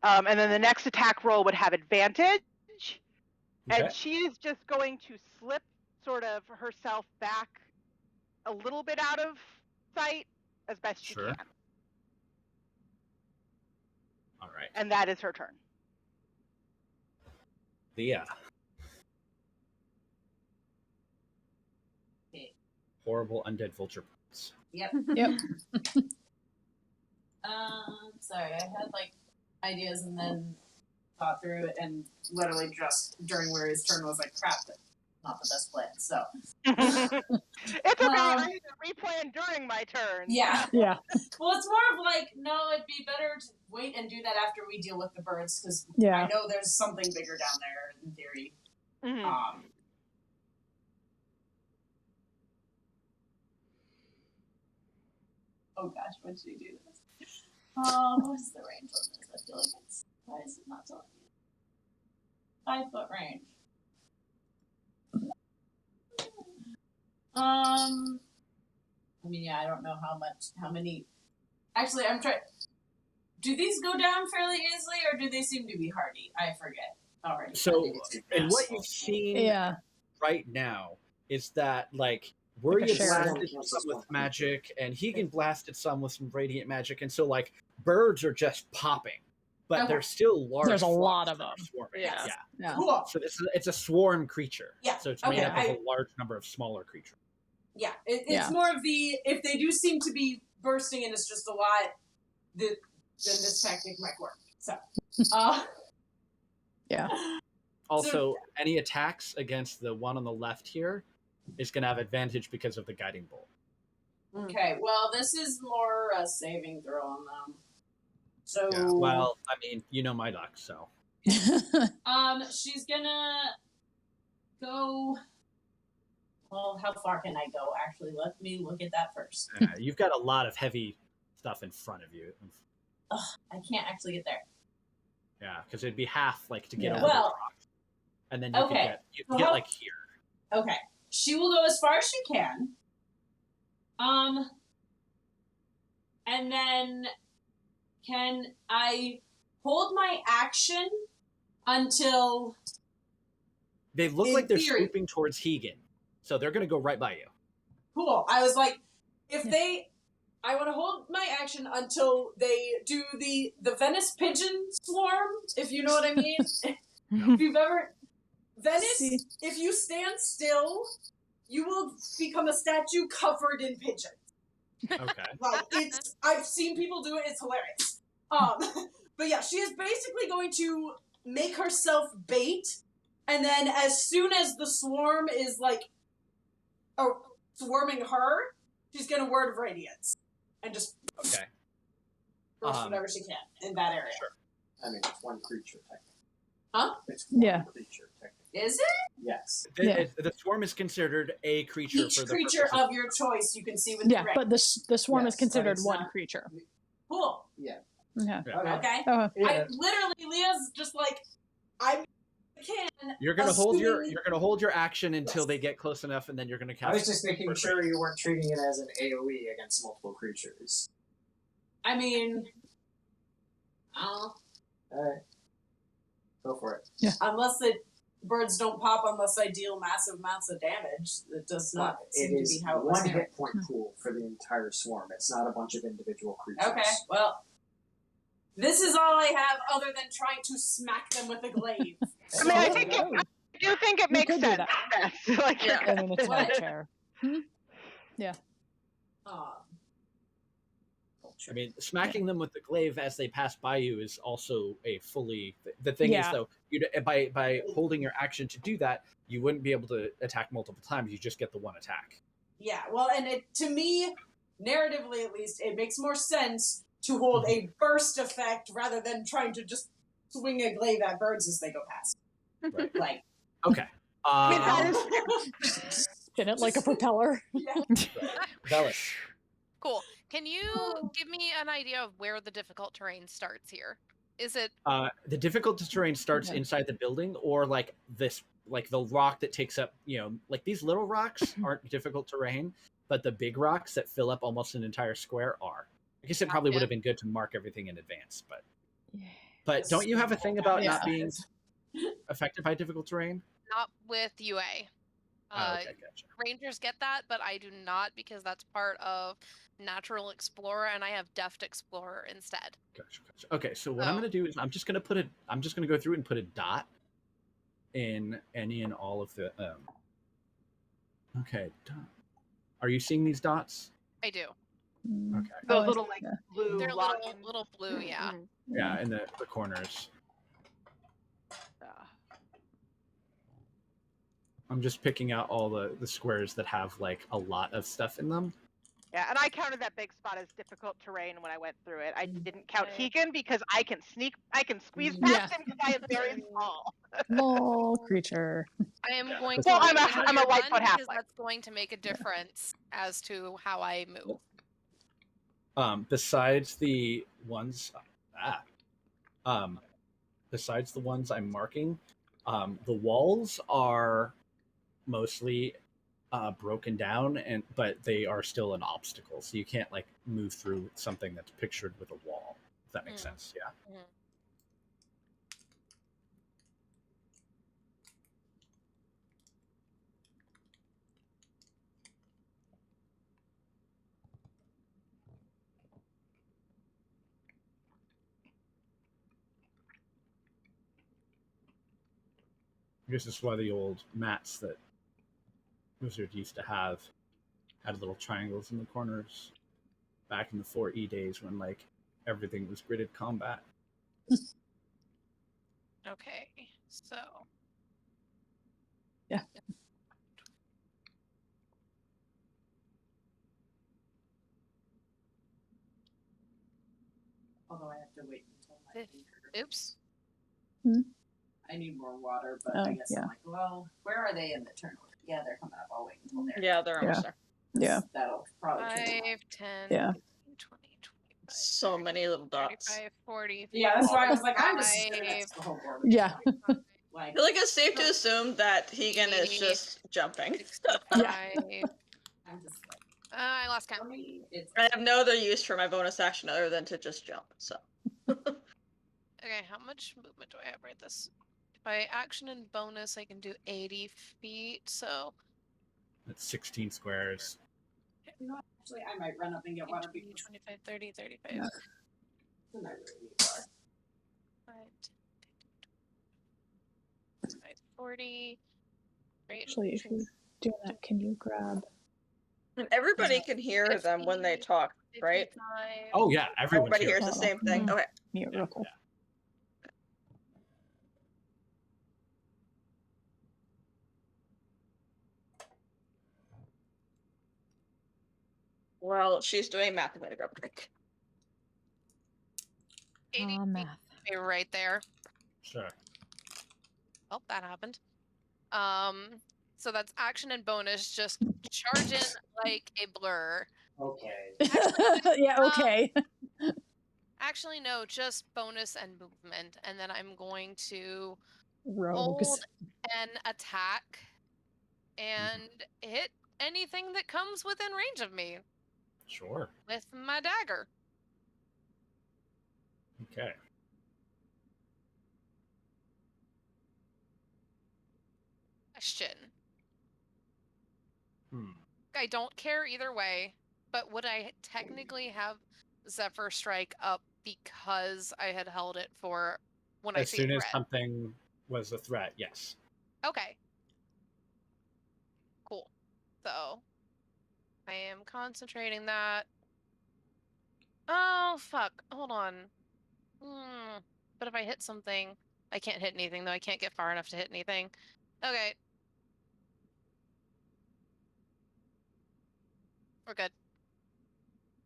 Speaker 8: And then the next attack roll would have advantage.
Speaker 6: Okay.
Speaker 8: And she is just going to slip sort of herself back a little bit out of sight as best she
Speaker 6: Sure.
Speaker 8: can.
Speaker 6: All right.
Speaker 8: And that is her turn.
Speaker 6: Leah.
Speaker 9: Okay.
Speaker 6: Horrible undead vulture parts.
Speaker 9: Yep.
Speaker 4: Yep.
Speaker 9: Sorry, I had like ideas and then thought through it, and literally just during where his turn was like, crap, that's not the best plan. So
Speaker 8: It's okay. I need to replan during my turn.
Speaker 9: yeah.
Speaker 4: Yeah.
Speaker 9: Well, it's more of like, no, it'd be better to wait and do that after we deal with the birds, because
Speaker 4: Yeah.
Speaker 9: I know there's something bigger down there in theory.
Speaker 8: Mhm.
Speaker 9: Oh gosh, when should we do this? What's the range on this? I feel like it's, why is it not telling me? 5 foot range. I mean, yeah, I don't know how many. Actually, I'm trying. Do these go down fairly easily, or do they seem to be hardy? I forget already.
Speaker 6: So, and what you've seen
Speaker 4: Yeah.
Speaker 6: right now is that, like, Worry
Speaker 4: Like a
Speaker 6: had
Speaker 4: sheriff.
Speaker 6: blasted some with magic, and Hegan blasted some with some radiant magic, and so, like, birds are just popping. But
Speaker 9: Okay.
Speaker 6: there's still large
Speaker 4: There's a lot
Speaker 6: flocks
Speaker 4: of
Speaker 6: that are
Speaker 4: them.
Speaker 6: swarming.
Speaker 8: Yeah.
Speaker 4: Yeah.
Speaker 9: Cool.
Speaker 6: So it's a swarm creature.
Speaker 9: Yeah,
Speaker 6: So it's
Speaker 9: okay,
Speaker 6: made up of a large number of smaller creatures.
Speaker 9: Yeah, it's
Speaker 4: Yeah.
Speaker 9: more of the, if they do seem to be bursting and it's just a lot, then this tactic might work. So,
Speaker 4: Yeah.
Speaker 6: Also, any attacks against the one on the left here is going to have advantage because of the guiding bolt.
Speaker 9: Okay, well, this is more a saving throw on them. So,
Speaker 6: Yeah. Well, I mean, you know my luck, so.
Speaker 9: she's gonna go. Well, how far can I go? Actually, let me look at that first.
Speaker 6: You've got a lot of heavy stuff in front of you.
Speaker 9: Ugh, I can't actually get there.
Speaker 6: Yeah, because it'd be half, like, to get
Speaker 4: Yeah.
Speaker 6: over
Speaker 9: Well,
Speaker 6: the rocks. And then you
Speaker 9: okay.
Speaker 6: could
Speaker 9: So
Speaker 6: get
Speaker 9: how-
Speaker 6: like, here.
Speaker 9: Okay, she will go as far as she can. And then can I hold my action until?
Speaker 6: They look
Speaker 9: In
Speaker 6: like they're
Speaker 9: theory.
Speaker 6: swooping towards Hegan, so they're going to go right by you.
Speaker 9: Cool. I was like, I want to hold my action until they do the Venice pigeon swarm, if you know what I mean. If you've ever Venice,
Speaker 4: See.
Speaker 9: if you stand still, you will become a statue covered in pigeons.
Speaker 6: Okay.
Speaker 9: Like I've seen people do it. It's hilarious. But yeah, she is basically going to make herself bait, and then as soon as the swarm is like, swarming her, she's gonna word of radiance, and just
Speaker 6: Okay.
Speaker 9: burst whatever she can in that area.
Speaker 6: Sure.
Speaker 5: I mean, it's one creature, technically.
Speaker 9: Huh?
Speaker 5: It's one
Speaker 4: Yeah.
Speaker 5: creature, technically.
Speaker 9: Is it?
Speaker 5: Yes.
Speaker 4: Yeah.
Speaker 6: The swarm is considered a creature
Speaker 9: Each
Speaker 6: for the
Speaker 9: creature
Speaker 6: purpose
Speaker 9: of your choice you can see with
Speaker 4: Yeah,
Speaker 9: the ring.
Speaker 4: but the swarm is
Speaker 5: Yes, but
Speaker 4: considered
Speaker 5: it's
Speaker 4: one
Speaker 5: not-
Speaker 4: creature.
Speaker 9: Cool.
Speaker 5: Yeah.
Speaker 4: Yeah.
Speaker 9: Okay.
Speaker 4: Oh,
Speaker 9: I literally, Leah's just like, I can.
Speaker 6: You're gonna hold
Speaker 9: assuming-
Speaker 6: your action until
Speaker 9: Yes.
Speaker 6: they get close enough, and then you're gonna cast.
Speaker 5: I was just making
Speaker 6: Word
Speaker 5: sure you weren't treating it as an AoE against multiple creatures.
Speaker 9: I mean,
Speaker 5: Alright. Go for it.
Speaker 9: unless the birds don't pop, unless I deal massive amounts of damage, it does not
Speaker 5: It
Speaker 9: seem to
Speaker 5: is
Speaker 9: be how it was
Speaker 5: one
Speaker 9: here.
Speaker 5: hit point pool for the entire swarm. It's not a bunch of individual creatures.
Speaker 9: Okay, well, this is all I have other than trying to smack them with a glaive.
Speaker 8: I mean, I do think it
Speaker 4: We
Speaker 8: makes
Speaker 4: could do
Speaker 8: sense.
Speaker 4: that.
Speaker 8: Yes. Like,
Speaker 3: Yeah.
Speaker 4: I mean, it's not
Speaker 9: What?
Speaker 4: fair.
Speaker 6: I mean, smacking them with the glaive as they pass by you is also a fully. The thing is,
Speaker 4: Yeah.
Speaker 6: though, by holding your action to do that, you wouldn't be able to attack multiple times. You just get the one attack.
Speaker 9: Yeah, well, and to me, narratively at least, it makes more sense to hold a burst effect rather than trying to just swing a glaive at birds as they go past.
Speaker 6: Right.
Speaker 9: Like,
Speaker 6: Okay.
Speaker 8: I mean, that
Speaker 4: Spin it like a propeller.
Speaker 9: yeah.
Speaker 6: Velis.
Speaker 3: Cool. Can you give me an idea of where the difficult terrain starts here? Is it
Speaker 6: The difficulty terrain starts
Speaker 4: Yeah.
Speaker 6: inside the building, or like this, like the rock that takes up, like these little rocks aren't difficult terrain, but the big rocks that fill up almost an entire square are. I guess it probably would
Speaker 3: Gotcha.
Speaker 6: have been good to mark everything in advance, but
Speaker 4: Yeah.
Speaker 6: don't you have a thing about
Speaker 4: Yeah.
Speaker 6: not being affected by difficult terrain?
Speaker 3: not with UA?
Speaker 6: Oh, okay, gotcha.
Speaker 3: Rangers get that, but I do not because that's part of Natural Explorer, and I have Deft Explorer instead.
Speaker 6: Gotcha. Okay, so what I'm
Speaker 3: Oh.
Speaker 6: gonna do is I'm just gonna go through and put a dot in any and all of the. Okay. Are you seeing these dots?
Speaker 3: I do.
Speaker 6: Okay.
Speaker 8: Those
Speaker 4: I
Speaker 8: little
Speaker 4: see,
Speaker 8: like
Speaker 4: yeah.
Speaker 8: blue
Speaker 3: They're
Speaker 8: login.
Speaker 3: little blue, yeah.
Speaker 8: Mhm.
Speaker 6: Yeah, in the corners.
Speaker 8: Yeah.
Speaker 6: I'm just picking out all the squares that have like a lot of stuff in them.
Speaker 8: Yeah, and I counted that big spot as difficult terrain when I went through it. I didn't count
Speaker 3: Right.
Speaker 8: Hegan because I can squeeze
Speaker 4: Yeah.
Speaker 8: past him because I am very small.
Speaker 4: Small creature.
Speaker 3: I am
Speaker 6: Yeah.
Speaker 3: going to.
Speaker 8: Well,
Speaker 3: let
Speaker 8: I'm
Speaker 3: you
Speaker 8: a-
Speaker 3: know
Speaker 8: I'm a
Speaker 3: you're
Speaker 8: Lightfoot
Speaker 3: done because
Speaker 8: halfling.
Speaker 3: that's going to make a difference as to how I move.
Speaker 6: Besides the ones, besides the ones I'm marking, the walls are mostly broken down, but they are still an obstacle, so you can't like move through something that's pictured with a wall. If that makes sense, yeah.
Speaker 3: Mhm.
Speaker 6: I guess this is why the old mats that Wizard used to have had little triangles in the corners back in the 4E days when like everything was gridded combat.
Speaker 3: Okay, so
Speaker 4: Yeah.
Speaker 9: Although I have to wait until my
Speaker 3: If-
Speaker 9: finger.
Speaker 3: oops.
Speaker 9: I need more water, but
Speaker 4: Oh,
Speaker 9: I guess
Speaker 4: yeah.
Speaker 9: I'm like, well, where are they in the turn order? Yeah, they're coming up. I'll wait until they're.
Speaker 2: Yeah, they're almost
Speaker 4: Yeah.
Speaker 2: there.
Speaker 4: Yeah.
Speaker 9: That'll probably take a while.
Speaker 3: 5, 10,
Speaker 4: Yeah.
Speaker 3: 15, 20, 25,
Speaker 2: So many little dots.
Speaker 3: 35, 40.
Speaker 9: Yeah, that's why I was like, I'm just
Speaker 3: 45,
Speaker 9: that's the whole board.
Speaker 4: Yeah.
Speaker 9: Like,
Speaker 2: I feel like it's safe to assume that Hegan is
Speaker 3: Maybe
Speaker 2: just jumping.
Speaker 3: 65.
Speaker 9: I'm just like,
Speaker 3: I lost count.
Speaker 9: for me, it's
Speaker 2: I have no other use for my bonus action other than to just jump. So
Speaker 3: Okay, how much movement do I have right this? By action and bonus, I can do 80 feet, so
Speaker 6: That's 16 squares.
Speaker 9: you know, actually, I might run up and get water
Speaker 3: 20,
Speaker 9: because
Speaker 3: 25, 30, 35.
Speaker 4: Yeah.
Speaker 9: then I really need water.
Speaker 3: 5, 10, 40. Great.
Speaker 4: Actually, if you're doing that, can you grab?
Speaker 2: and everybody can hear them when they talk, right?
Speaker 3: 55.
Speaker 6: Oh yeah, everyone's
Speaker 2: Everybody
Speaker 6: here.
Speaker 2: hears the same thing.
Speaker 4: Mhm.
Speaker 2: Okay.
Speaker 4: Mute real quick.
Speaker 2: Well, she's doing math. I'm gonna grab a drink.
Speaker 3: 80 feet
Speaker 1: math.
Speaker 3: right there.
Speaker 6: Sure.
Speaker 3: Oh, that happened. So that's action and bonus. Just charge in like a blur.
Speaker 5: Okay.
Speaker 4: Yeah. Okay.
Speaker 3: Actually, no, just bonus and movement, and then I'm going to
Speaker 4: Rogues.
Speaker 3: hold an attack and hit anything that comes within range of me
Speaker 6: Sure.
Speaker 3: with my dagger.
Speaker 6: Okay.
Speaker 3: Question.
Speaker 6: Hmm.
Speaker 3: I don't care either way, but would I technically have Zephyr Strike up because I had held it for when I
Speaker 6: As
Speaker 3: see
Speaker 6: soon
Speaker 3: a
Speaker 6: as
Speaker 3: threat?
Speaker 6: something was a threat, yes.
Speaker 3: Okay. Cool. So I am concentrating that. Oh fuck. Hold on. But if I hit something, I can't hit anything though. I can't get far enough to hit anything. Okay. We're good.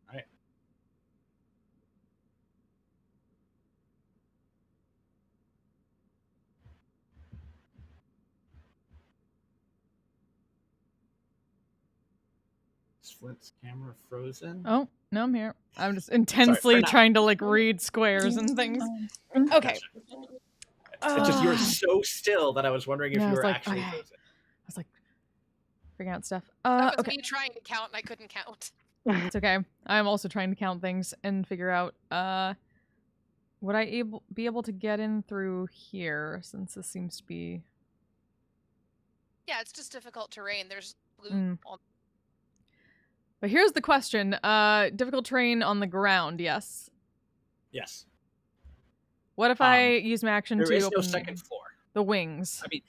Speaker 6: Alright. Is Flint's camera frozen?
Speaker 1: Oh, no, I'm here. I'm just intensely
Speaker 6: now.
Speaker 1: trying to like read squares and things. Okay.
Speaker 6: It's just you're so still that I was wondering if
Speaker 1: Yeah, I
Speaker 6: you
Speaker 1: was
Speaker 6: were
Speaker 1: like,
Speaker 6: actually
Speaker 1: okay.
Speaker 6: frozen.
Speaker 1: I was like figuring out stuff.
Speaker 3: That was
Speaker 1: Okay.
Speaker 3: me trying to count and I couldn't count.
Speaker 1: It's okay. I'm also trying to count things and figure out would I be able to get in through here since this seems to be
Speaker 3: Yeah, it's just difficult terrain. There's blue on.
Speaker 1: But here's the question. Difficult terrain on the ground, yes.
Speaker 6: Yes.
Speaker 1: What if I use my action
Speaker 6: There
Speaker 1: to
Speaker 6: is
Speaker 1: open
Speaker 6: no second floor.
Speaker 1: the wings?
Speaker 6: I mean,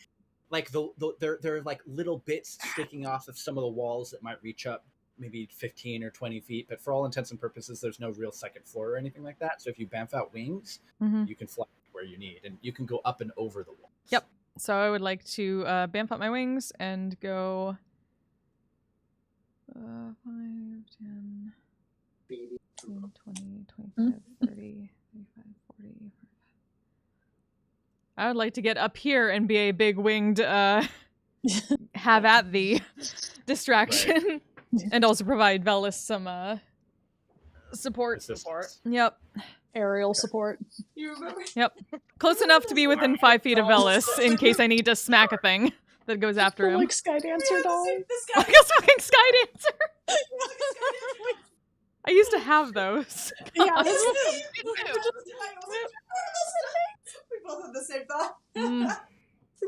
Speaker 6: like there are like little bits sticking off of some of the walls that might reach up maybe 15 or 20 feet, but for all intents and purposes, there's no real second floor or anything like that. So if you bamf out wings, you can fly where you need, and you can go up and over the walls.
Speaker 1: Yep. So I would like to bamf out my wings and go 5, 10, 15, 20, 25, 30, 35, 40. I would like to get up here and be a big winged have at thee distraction. And also provide Velis some support. Yep.
Speaker 4: Aerial support.
Speaker 9: You remember?
Speaker 1: Yep. Close enough to be within 5 feet of Velis in case I need to smack a thing that goes after him.
Speaker 4: Like Skydancer doll.
Speaker 1: Like a fucking Skydancer. I used to have those.
Speaker 4: Yeah.
Speaker 9: We both had the same thought.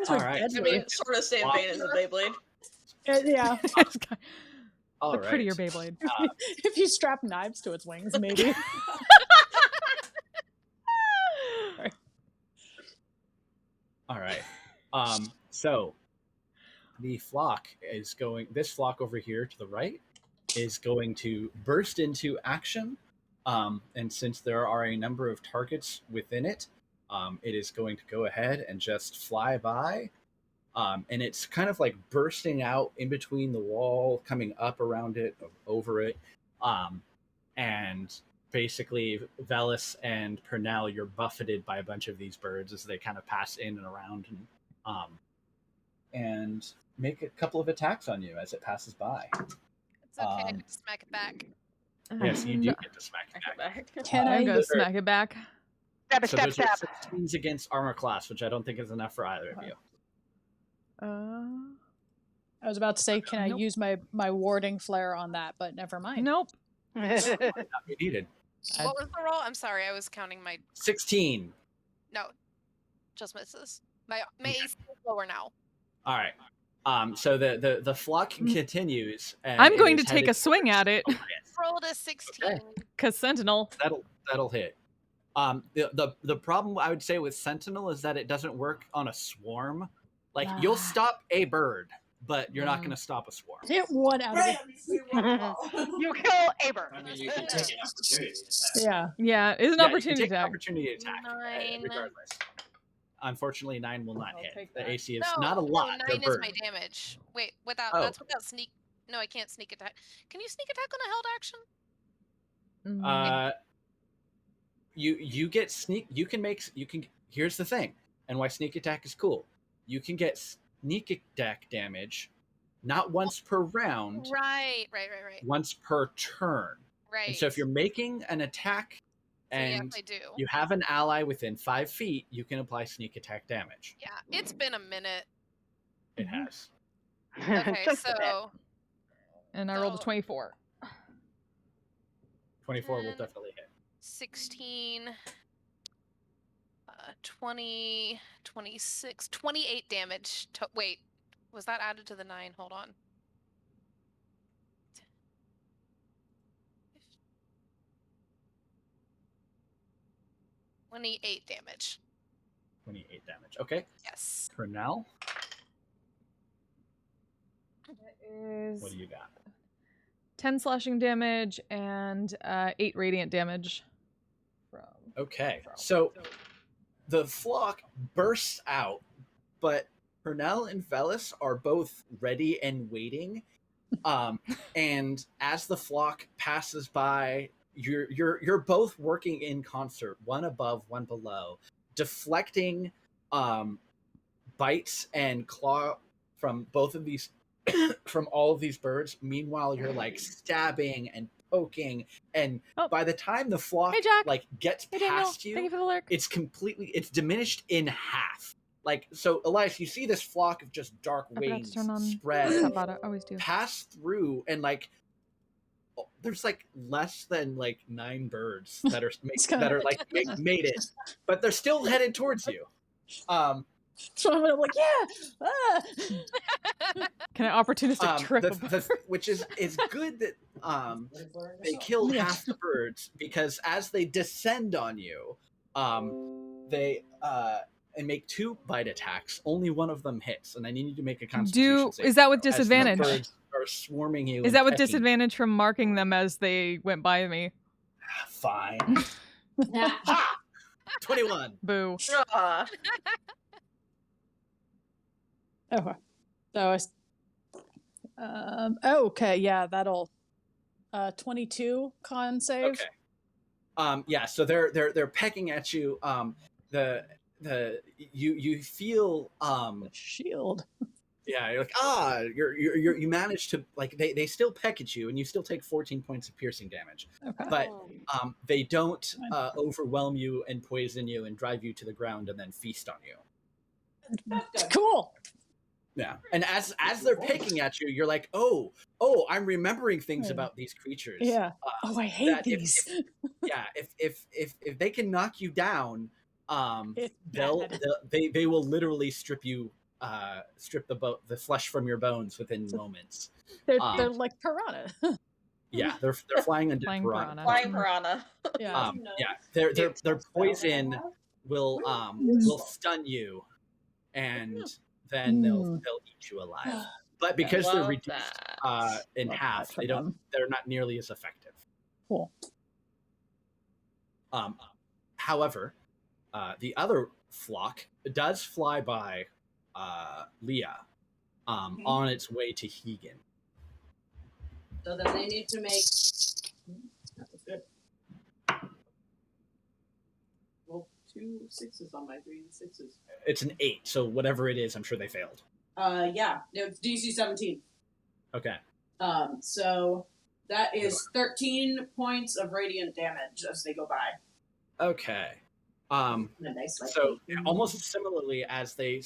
Speaker 6: All right.
Speaker 2: I mean, sort of same vein as the Beyblade.
Speaker 4: Yeah.
Speaker 6: All
Speaker 1: the
Speaker 6: right.
Speaker 1: prettier Beyblade.
Speaker 4: If you strap knives to its wings, maybe.
Speaker 6: All right. So the flock is going. This flock over here to the right is going to burst into action. And since there are a number of targets within it, it is going to go ahead and just fly by. And it's kind of like bursting out in between the wall, coming up around it, over it. And basically, Velis and Pernell, you're buffeted by a bunch of these birds as they kind of pass in and around and make a couple of attacks on you as it passes by.
Speaker 3: It's okay, I just smack it back.
Speaker 6: Yes, you do get to smack it back.
Speaker 4: Can
Speaker 1: I
Speaker 4: I
Speaker 1: go smack it back?
Speaker 8: Stab,
Speaker 6: So
Speaker 8: stab,
Speaker 6: those are
Speaker 8: stab.
Speaker 6: 16s against armor class, which I don't think is enough for either of you.
Speaker 4: I was about to say, can I
Speaker 1: Nope.
Speaker 4: use my warding flare on that, but never mind.
Speaker 1: Nope.
Speaker 6: Might not be needed.
Speaker 3: What was the roll? I'm sorry, I was counting my
Speaker 6: 16.
Speaker 3: no. Just misses. My AC is lower now.
Speaker 6: All right. So the flock continues. And
Speaker 1: I'm
Speaker 6: it
Speaker 1: going
Speaker 6: is
Speaker 1: to take a
Speaker 6: headed
Speaker 1: swing
Speaker 6: towards
Speaker 1: at it.
Speaker 6: Orion.
Speaker 3: Rolled a 16.
Speaker 1: Because Sentinel.
Speaker 6: That'll hit. The problem I would say with Sentinel is that it doesn't work on a swarm. Like you'll stop a bird, but you're not going to stop a swarm.
Speaker 4: Hit one out of
Speaker 9: Right.
Speaker 4: it.
Speaker 8: You kill a bird.
Speaker 5: I mean, you can take an opportunity attack.
Speaker 4: Yeah.
Speaker 1: Yeah, it's an
Speaker 6: Yeah,
Speaker 1: opportunity
Speaker 6: you can take an
Speaker 1: attack.
Speaker 6: opportunity attack,
Speaker 3: 9.
Speaker 6: regardless. Unfortunately, 9 will not
Speaker 1: I'll
Speaker 6: hit.
Speaker 1: take
Speaker 6: The
Speaker 1: that.
Speaker 6: AC is
Speaker 3: No,
Speaker 6: not a lot.
Speaker 3: No,
Speaker 6: They're
Speaker 3: 9 is
Speaker 6: birds.
Speaker 3: my damage. Wait, without
Speaker 6: Oh.
Speaker 3: that's without sneak. No, I can't sneak attack. Can you sneak attack on a held action?
Speaker 6: You get sneak. You can. Here's the thing, and why sneak attack is cool. You can get sneak attack damage, not once per round,
Speaker 3: Right.
Speaker 6: once per turn.
Speaker 3: Right.
Speaker 6: And so if you're making an attack
Speaker 3: So
Speaker 6: and
Speaker 3: yes, I do.
Speaker 6: you have an ally within 5 feet, you can apply sneak attack damage.
Speaker 3: Yeah, it's been a minute.
Speaker 6: It has.
Speaker 3: Okay,
Speaker 8: Just a bit.
Speaker 3: so
Speaker 1: And I rolled a
Speaker 3: So-
Speaker 1: 24.
Speaker 6: 24 will
Speaker 3: 10.
Speaker 6: definitely hit.
Speaker 3: 16, 20, 26, 28 damage. Wait, was that added to the 9? Hold on. 28 damage.
Speaker 6: 28 damage. Okay.
Speaker 3: Yes.
Speaker 6: For now,
Speaker 1: Is
Speaker 6: what do you got?
Speaker 1: 10 slashing damage and 8 radiant damage.
Speaker 6: Okay. So the flock bursts out, but Pernell and Velis are both ready and waiting. And as the flock passes by, you're both working in concert, one above, one below, deflecting bites and claw from both of these from all of these birds. Meanwhile, you're like stabbing and poking, and
Speaker 1: Oh.
Speaker 6: by the time the flock
Speaker 1: Hey, Jack.
Speaker 6: like gets
Speaker 1: Hey, Daniel.
Speaker 6: past
Speaker 1: Thank you
Speaker 6: you,
Speaker 1: for the lurk.
Speaker 6: it's diminished in half. Like, so Elias, you see this flock of just dark
Speaker 1: I forgot to
Speaker 6: wings
Speaker 1: turn on
Speaker 6: spread
Speaker 1: Top Bot. I always do.
Speaker 6: pass through, and like there's like less than like 9 birds that are made it, but they're still headed towards you.
Speaker 4: So I'm like, yeah. Ah.
Speaker 1: Can I opportunistic trip a bird?
Speaker 6: Which is good that they killed half the birds, because as they descend on you, they and make 2 bite attacks. Only one of them hits, and I need you to make a Constitution save
Speaker 1: Is that with
Speaker 6: throw, as the
Speaker 1: disadvantage?
Speaker 6: birds are swarming you.
Speaker 1: Is
Speaker 6: and
Speaker 1: that with
Speaker 6: pecking.
Speaker 1: disadvantage from marking them as they went by me?
Speaker 6: Fine. 21.
Speaker 1: Boo.
Speaker 4: Okay. So okay, yeah, that'll 22 con save.
Speaker 6: Okay. Yeah, so they're pecking at you. You feel
Speaker 4: The shield.
Speaker 6: yeah, you're like you managed to, like, they still peck at you, and you still take 14 points of piercing damage,
Speaker 4: Okay.
Speaker 6: but they don't overwhelm you and poison you and drive you to the ground and then feast on you.
Speaker 4: Cool.
Speaker 6: Yeah, and as they're picking at you, you're like, oh, I'm remembering things about these creatures.
Speaker 4: Yeah. I hate these.
Speaker 6: If they can knock you down,
Speaker 4: It's
Speaker 6: they will literally strip you, strip the flesh from your bones within moments.
Speaker 4: They're like piranha.
Speaker 6: Yeah, they're flying under
Speaker 1: Flying
Speaker 6: piranha.
Speaker 2: Flying piranha.
Speaker 4: Yeah.
Speaker 6: Their poison will stun you, and then they'll eat you alive. But because they're reduced in half, they're not nearly as effective.
Speaker 4: Cool.
Speaker 6: However, the other flock does fly by Leah on its way to Hegan.
Speaker 9: So then they need to make. That was good. Well, 2 6s on my 3 6s.
Speaker 6: It's an 8, so whatever it is, I'm sure they failed.
Speaker 9: Yeah, it's DC 17.
Speaker 6: Okay.
Speaker 9: So that is 13 points of radiant damage as they go by.
Speaker 6: Okay.
Speaker 9: Nice,
Speaker 6: So almost similarly as the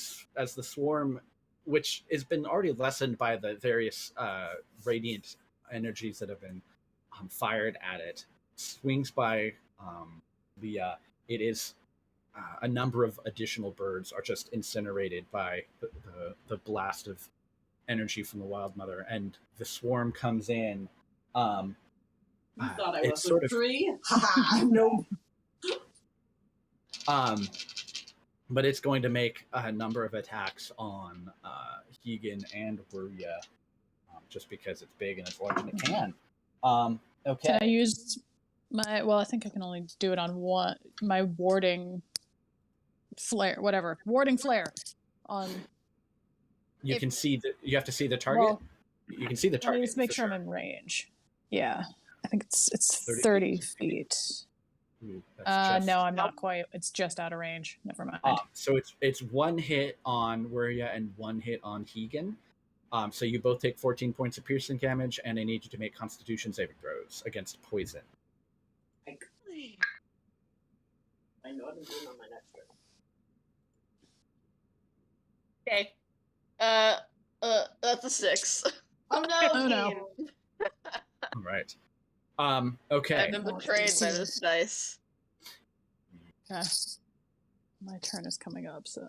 Speaker 6: swarm, which has been already lessened by the various radiant energies that have been fired at it, swings by Leah. It is a number of additional birds are just incinerated by the blast of energy from the Wild Mother, and the swarm comes in.
Speaker 9: You thought I was
Speaker 6: sort
Speaker 9: a
Speaker 6: of
Speaker 9: tree? Haha, no.
Speaker 6: But it's going to make a number of attacks on Hegan and Wuria, just because it's big and it's large and it can. Okay.
Speaker 4: Can I use my? Well, I think I can only do it on one. My warding flare, whatever. Warding flare on.
Speaker 6: You can see that. You have to see the target.
Speaker 4: Well,
Speaker 6: you can see the
Speaker 4: Let
Speaker 6: target.
Speaker 4: me just make sure
Speaker 6: sure.
Speaker 4: I'm in range. Yeah, I think it's 30 feet.
Speaker 6: Ooh, that's
Speaker 4: No, I'm not quite. It's just out of range. Never mind.
Speaker 6: So it's 1 hit on Wuria and 1 hit on Hegan. So you both take 14 points of piercing damage, and I need you to make Constitution saving throws against poison.
Speaker 9: I know what I'm doing on my next turn.
Speaker 2: Okay. That's a 6.
Speaker 9: Oh no!
Speaker 4: Oh no.
Speaker 6: All right. Okay.
Speaker 2: I've been betrayed by this dice.
Speaker 4: Okay. My turn is coming up, so.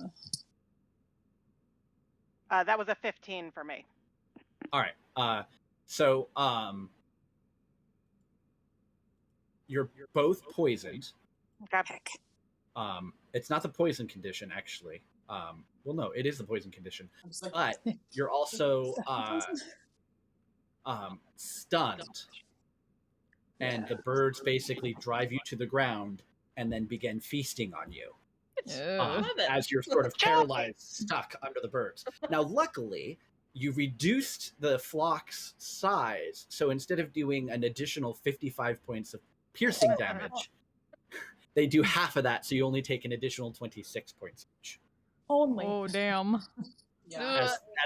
Speaker 8: That was a 15 for me.
Speaker 6: All right. So you're both poisoned.
Speaker 8: Okay.
Speaker 6: It's not the poison condition, actually. Well, no, it is the poison condition.
Speaker 9: I'm just like,
Speaker 6: But you're also stunned, and the birds basically drive you to the ground and then begin feasting on you. As you're sort of paralyzed, stuck under the birds. Now, luckily, you reduced the flock's size, so instead of doing an additional 55 points of piercing damage, they do half of that, so you only take an additional 26 points each.
Speaker 4: Only.
Speaker 1: Oh, damn.
Speaker 3: Ugh.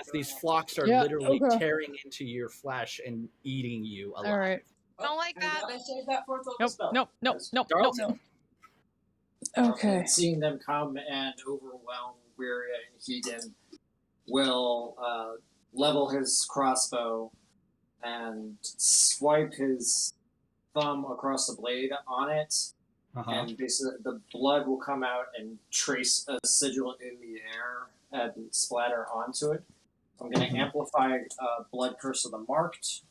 Speaker 6: as these flocks are
Speaker 4: Yeah,
Speaker 6: literally
Speaker 4: okay.
Speaker 6: tearing into your flesh and eating you alive.
Speaker 4: All right.
Speaker 3: Don't like
Speaker 5: I'm
Speaker 3: that.
Speaker 5: glad I saved that fourth level
Speaker 1: Nope,
Speaker 5: spell.
Speaker 1: nope, nope, nope, nope.
Speaker 6: Darlton,
Speaker 4: Okay.
Speaker 5: And seeing them come and overwhelm Wiria and Hegan will level his crossbow and swipe his thumb across the blade on it, and basically the blood will come out and trace a sigil in the air and splatter onto it. I'm going to amplify Blood Curse of the Marked.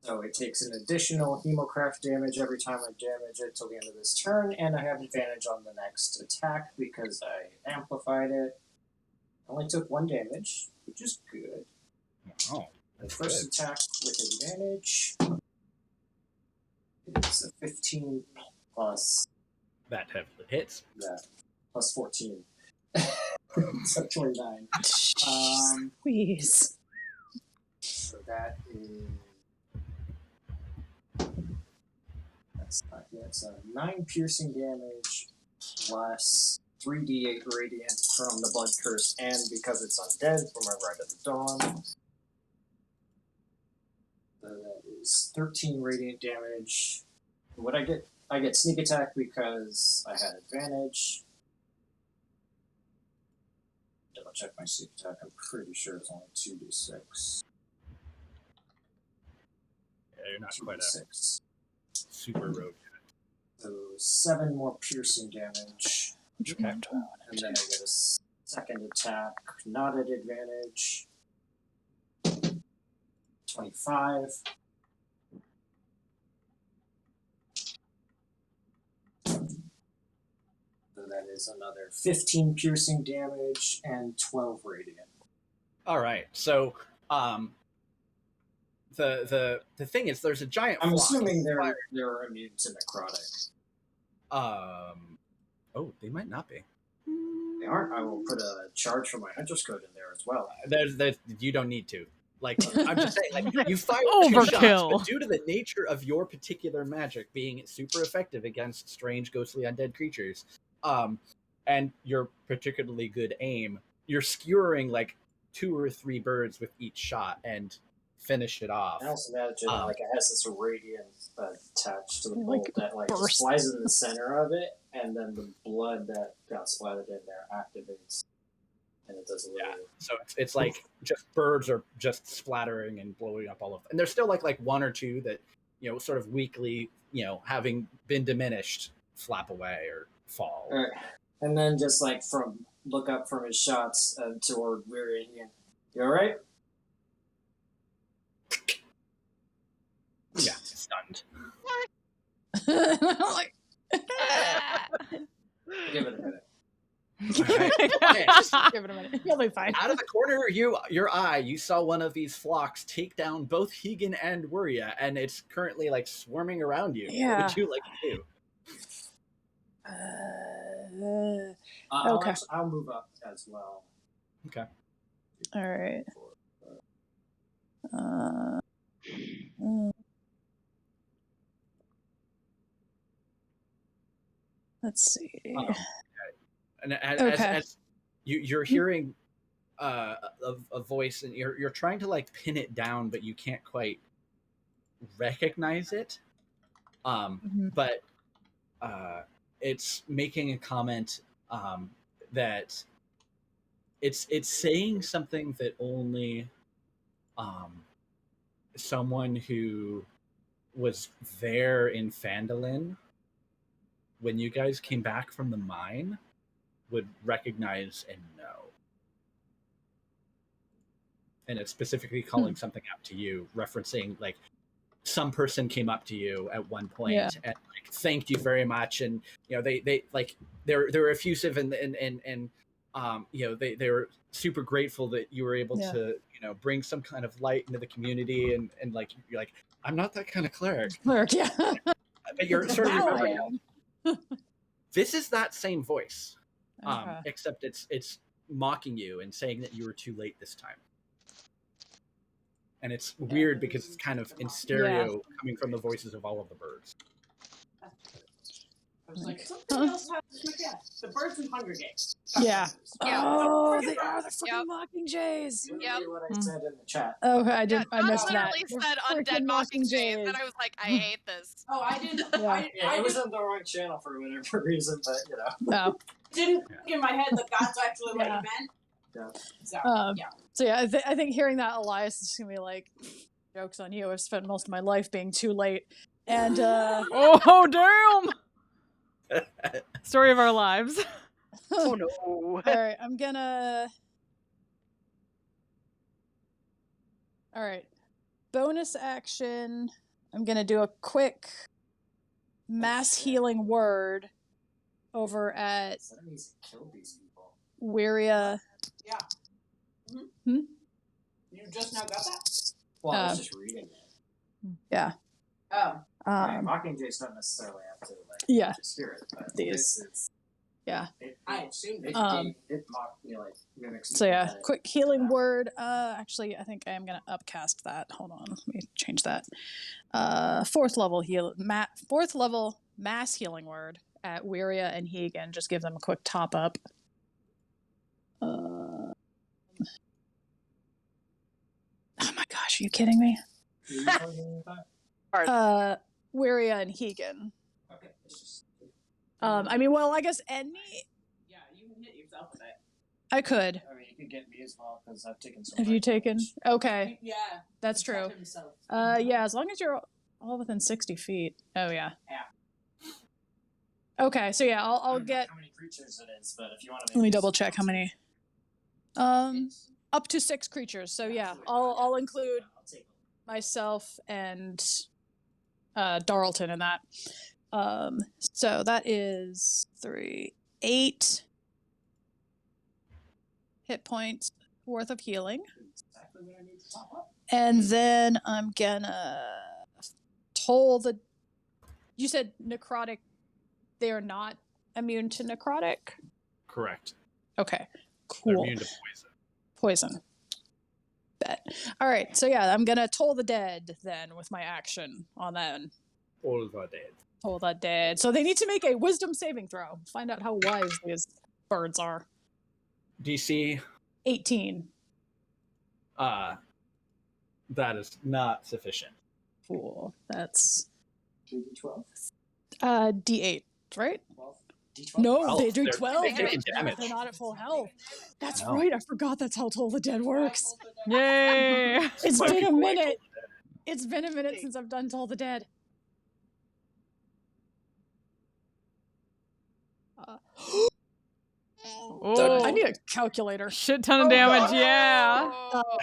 Speaker 5: So it takes an additional Hemocraft damage every time I damage it till the end of this turn, and I have advantage on the next attack because I amplified it. I only took 1 damage, which is good.
Speaker 6: oh,
Speaker 5: The first attack with advantage. It's a 15 plus
Speaker 6: that heavily hits.
Speaker 5: that, plus 14. So 29.
Speaker 4: Please.
Speaker 5: So that is... That's not yet. So 9 piercing damage plus 3d8 radiant from the Blood Curse, and because it's undead from my Rite of the Dawn. So that is 13 radiant damage. What I get? I get sneak attack because I had advantage. Double check my sneak attack. I'm pretty sure it's only 2d6.
Speaker 6: Yeah, you're not quite a
Speaker 5: 2d6.
Speaker 6: super rogue.
Speaker 5: So 7 more piercing damage.
Speaker 4: Which
Speaker 6: Okay.
Speaker 4: one do I want
Speaker 5: And
Speaker 4: to
Speaker 5: then
Speaker 4: do?
Speaker 5: I get a second attack, not at advantage. 25. So that is another 15 piercing damage and 12 radiant.
Speaker 6: All right, so the thing is, there's a giant.
Speaker 5: I'm
Speaker 6: flock
Speaker 5: assuming
Speaker 6: of fire.
Speaker 5: they're immune to necrotic.
Speaker 6: Oh, they might not be.
Speaker 5: They aren't. I will put a charge for my Hunter's Code in there as well.
Speaker 6: There's you don't need to. Like, I'm just saying, like, you fired 2 shots,
Speaker 1: Overkill.
Speaker 6: but due to the nature of your particular magic being super effective against strange, ghostly, undead creatures, and your particularly good aim, you're skewering like 2 or 3 birds with each shot and finish it off.
Speaker 5: I also imagine like it has this radiant attached to the bolt
Speaker 4: Like,
Speaker 5: that like
Speaker 4: burst.
Speaker 5: just flies in the center of it, and then the blood that got splattered in there activates, and it does a little.
Speaker 6: Yeah. So it's like just birds are just splattering and blowing up all of them. And there's still like 1 or 2 that, you know, sort of weakly, you know, having been diminished, flap away or fall.
Speaker 5: All right. And then just like look up from his shots toward Weary. You all right?
Speaker 6: Yeah, stunned.
Speaker 4: Like,
Speaker 5: Give it a minute.
Speaker 6: Okay.
Speaker 4: give it a minute. You'll be fine.
Speaker 6: Out of the corner of your eye, you saw one of these flocks take down both Hegan and Wuria, and it's currently like swarming around you.
Speaker 4: Yeah.
Speaker 6: What would you like to do?
Speaker 4: Okay.
Speaker 5: I'll move up as well.
Speaker 6: Okay.
Speaker 4: All right. Let's see.
Speaker 6: And as,
Speaker 4: Okay.
Speaker 6: as you're hearing a voice, and you're trying to like pin it down, but you can't quite recognize it. But it's making a comment that it's saying something that only someone who was there in Phandalin when you guys came back from the mine would recognize and know. And it's specifically calling something out to you, referencing like some person came up to you at one point and like thanked you very much, and you know they like they're effusive and you know they were super grateful that you were able to, you know, bring some kind of light into the community, and like you're like, I'm not that kind of cleric.
Speaker 4: Cleric, yeah.
Speaker 6: But you're sort of
Speaker 4: Now I
Speaker 6: remembering this is that same voice,
Speaker 4: Okay.
Speaker 6: except it's mocking you and saying that you were too late this time. And it's weird because it's kind of in stereo coming from the voices of all of the birds.
Speaker 9: I was like, something else happens to cat. The birds in Hunger Games.
Speaker 4: Yeah.
Speaker 3: Yeah.
Speaker 4: Oh, they are the freaking
Speaker 3: Yep.
Speaker 4: Mockingjays.
Speaker 5: Literally what I said in the chat.
Speaker 4: Okay, I
Speaker 3: Yeah,
Speaker 4: missed that.
Speaker 3: literally
Speaker 4: They're
Speaker 3: said
Speaker 4: freaking
Speaker 3: undead mockingjays,
Speaker 4: Mockingjays.
Speaker 3: and I was like, I hate this.
Speaker 9: Oh, I didn't.
Speaker 4: Yeah.
Speaker 5: Yeah, it was on the wrong channel for whatever reason, but you know.
Speaker 4: No.
Speaker 9: Didn't think in my head that that's actually what you
Speaker 4: Yeah.
Speaker 9: meant.
Speaker 5: Yeah.
Speaker 9: So, yeah.
Speaker 4: So yeah, I think hearing that, Elias is gonna be like, "Joke's on you! I've spent most of my life being too late." And
Speaker 1: Oh, damn! Story of our lives.
Speaker 8: Oh no.
Speaker 4: all right, I'm gonna. All right, bonus action. I'm gonna do a quick mass healing word over at
Speaker 5: So that means kill these people.
Speaker 4: Wiria.
Speaker 9: Yeah.
Speaker 4: Hmm?
Speaker 9: You just now got that?
Speaker 5: Well, I was just reading it.
Speaker 4: Yeah.
Speaker 9: Oh.
Speaker 5: Right, Mockingjays don't necessarily have to like
Speaker 4: Yeah.
Speaker 5: spirit, but
Speaker 4: These.
Speaker 5: this is
Speaker 4: Yeah.
Speaker 9: I assumed it.
Speaker 5: It mock you know, like mimics.
Speaker 4: So yeah,
Speaker 5: that.
Speaker 4: quick healing word. Actually, I think I am gonna upcast that. Hold on, let me change that. Fourth level mass healing word at Wiria and Hegan. Just give them a quick top up. Oh my gosh, are you kidding me?
Speaker 5: Who are you talking about?
Speaker 4: Wiria and Hegan.
Speaker 5: Okay, it's just
Speaker 4: I mean, well, I guess any.
Speaker 9: Yeah, you can hit yourself with it.
Speaker 4: I could.
Speaker 5: I mean, you could get me as well because I've taken so.
Speaker 4: Have you
Speaker 5: much
Speaker 4: taken?
Speaker 5: damage.
Speaker 4: Okay,
Speaker 9: Yeah.
Speaker 4: that's
Speaker 9: he cut
Speaker 4: true.
Speaker 9: himself.
Speaker 4: Yeah, as long as you're all within 60 feet. Oh yeah.
Speaker 9: Yeah.
Speaker 4: Okay, so yeah,
Speaker 5: I
Speaker 4: I'll
Speaker 5: don't know
Speaker 4: get.
Speaker 5: how many creatures it is, but if you want to.
Speaker 4: Let me double check how many. Up to 6 creatures. So yeah, I'll include
Speaker 5: I'll take
Speaker 4: myself and Darlton in that. So that is 8 hit points worth of healing.
Speaker 5: exactly what I need to top up.
Speaker 4: And then I'm gonna toll the. You said necrotic. They are not immune to necrotic.
Speaker 6: Correct.
Speaker 4: Okay,
Speaker 6: They're
Speaker 4: cool.
Speaker 6: immune to poison.
Speaker 4: Poison. Bet. All right, so yeah, I'm gonna toll the dead then with my action on that.
Speaker 6: All are dead.
Speaker 4: Toll the dead. So they need to make a wisdom saving throw. Find out how wise these birds are.
Speaker 6: DC,
Speaker 4: 18.
Speaker 6: that is not sufficient.
Speaker 4: Cool. That's
Speaker 5: 2d12,
Speaker 4: D8, right?
Speaker 5: 12, d12.
Speaker 4: No,
Speaker 6: Well,
Speaker 4: they do
Speaker 6: they're
Speaker 4: 12.
Speaker 6: taking damage.
Speaker 4: They're not at full health. That's
Speaker 6: No.
Speaker 4: right. I forgot that's how Toll the Dead works.
Speaker 1: Yay!
Speaker 4: It's
Speaker 6: Why
Speaker 4: been a
Speaker 6: people like
Speaker 4: minute. It's been a minute since I've done Toll the Dead.
Speaker 1: Oh,
Speaker 4: I need a calculator.
Speaker 1: shit ton of damage. Yeah.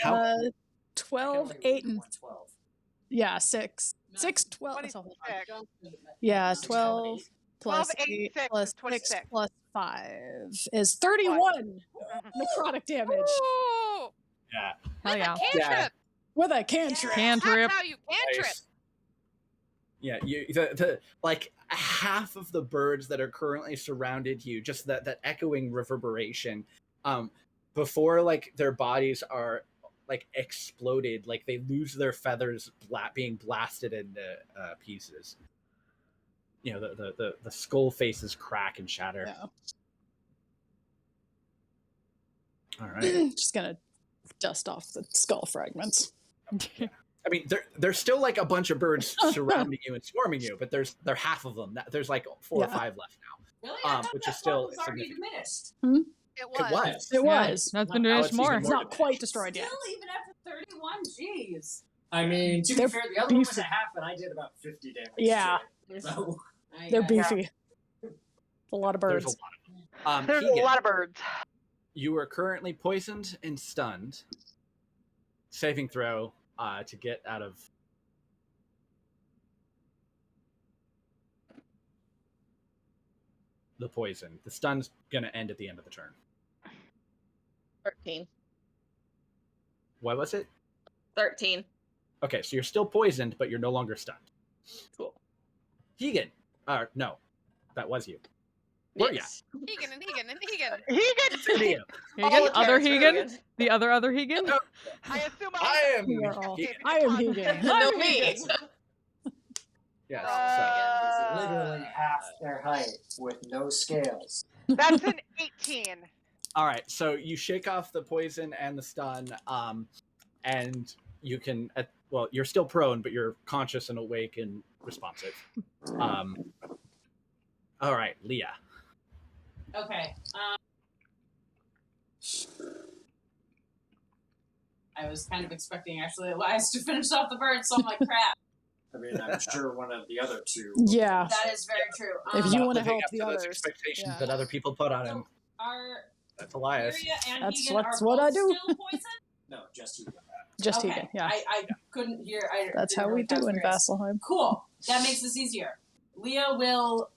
Speaker 3: Oh.
Speaker 4: 12, 8, and
Speaker 5: 12.
Speaker 4: yeah, 6. 6, 12. That's a whole lot.
Speaker 8: 26.
Speaker 4: Yeah, 12 plus
Speaker 8: 12, 8,
Speaker 4: 8
Speaker 8: 6
Speaker 4: plus
Speaker 8: is
Speaker 4: 6
Speaker 8: 26.
Speaker 4: plus 5 is 31 necrotic damage
Speaker 3: Ooh.
Speaker 6: Yeah.
Speaker 1: Hell yeah.
Speaker 3: Cantrip.
Speaker 4: with a cantrip.
Speaker 1: Cantrip.
Speaker 3: That's how you cantrip.
Speaker 6: Nice. Yeah, the like half of the birds that are currently surrounded you, just that echoing reverberation, before like their bodies are like exploded, like they lose their feathers, being blasted into pieces. You know, the skull faces crack and shatter.
Speaker 4: Yeah.
Speaker 6: All right.
Speaker 4: Just gonna dust off the skull fragments.
Speaker 6: I mean, there's still like a bunch of birds surrounding you and swarming you, but they're half of them. There's like 4 or 5 left now.
Speaker 9: Really? I thought
Speaker 6: Which
Speaker 9: that
Speaker 6: is still
Speaker 9: was already
Speaker 6: significant.
Speaker 9: diminished.
Speaker 3: It
Speaker 6: It was.
Speaker 4: It
Speaker 1: Yeah,
Speaker 4: was.
Speaker 1: That's been
Speaker 6: Now
Speaker 1: diminished
Speaker 6: it's even
Speaker 1: more.
Speaker 4: It's
Speaker 6: more
Speaker 4: not quite destroyed yet.
Speaker 9: Still, even after 31, jeez.
Speaker 5: I mean, to
Speaker 4: They're
Speaker 5: be fair, the other one was
Speaker 4: beefy.
Speaker 5: a half, and I did about 50 damage.
Speaker 4: Yeah.
Speaker 5: To it. So,
Speaker 4: They're
Speaker 9: Yeah.
Speaker 4: beefy. A lot of
Speaker 6: There's
Speaker 4: birds.
Speaker 6: a lot of them.
Speaker 8: There's
Speaker 6: Keegan,
Speaker 8: a lot of birds.
Speaker 6: you are currently poisoned and stunned. Saving throw to get out of. The poison. The stun's gonna end at the end of the turn.
Speaker 2: 13.
Speaker 6: What was it?
Speaker 2: 13.
Speaker 6: Okay, so you're still poisoned, but you're no longer stunned.
Speaker 2: Cool.
Speaker 6: Keegan. No, that was you. Where ya?
Speaker 2: Yes.
Speaker 3: Hegan and Hegan and Hegan.
Speaker 8: Hegan!
Speaker 6: Where are you?
Speaker 2: All
Speaker 1: Hegan?
Speaker 2: the
Speaker 1: Other
Speaker 2: turrets are
Speaker 1: Hegan?
Speaker 2: Hegan.
Speaker 1: The other Hegan?
Speaker 6: No,
Speaker 8: I assume
Speaker 6: I am.
Speaker 4: We are all-
Speaker 6: Keegan.
Speaker 4: I am Hegan.
Speaker 2: No,
Speaker 1: I'm
Speaker 2: me.
Speaker 1: Hegan.
Speaker 6: Yes.
Speaker 5: It's literally half their height with no scales.
Speaker 8: That's an 18.
Speaker 6: All right. So you shake off the poison and the stun, and you can. Well, you're still prone, but you're conscious and awake and responsive. All right, Leah.
Speaker 9: Okay. I was kind of expecting actually Elias to finish off the bird, so I'm like, crap.
Speaker 5: I mean, I'm sure one of the other two.
Speaker 4: Yeah.
Speaker 9: That is very true.
Speaker 4: If you want to
Speaker 6: Living
Speaker 4: help
Speaker 6: up
Speaker 4: the
Speaker 6: to those
Speaker 4: others.
Speaker 6: expectations
Speaker 4: Yeah.
Speaker 6: that other people put on him.
Speaker 9: Are
Speaker 6: That's Elias.
Speaker 9: Furia and
Speaker 4: That's
Speaker 9: Egan
Speaker 4: what's
Speaker 9: are
Speaker 4: what
Speaker 9: both
Speaker 4: I do.
Speaker 9: still poisoned?
Speaker 5: No, just you.
Speaker 4: Just
Speaker 9: Okay.
Speaker 4: Tegan, yeah.
Speaker 9: I couldn't hear.
Speaker 4: That's
Speaker 9: didn't
Speaker 4: how we
Speaker 9: really catch
Speaker 4: do in
Speaker 9: Furia's.
Speaker 4: Vasselheim.
Speaker 9: Cool. That makes this easier. Leah will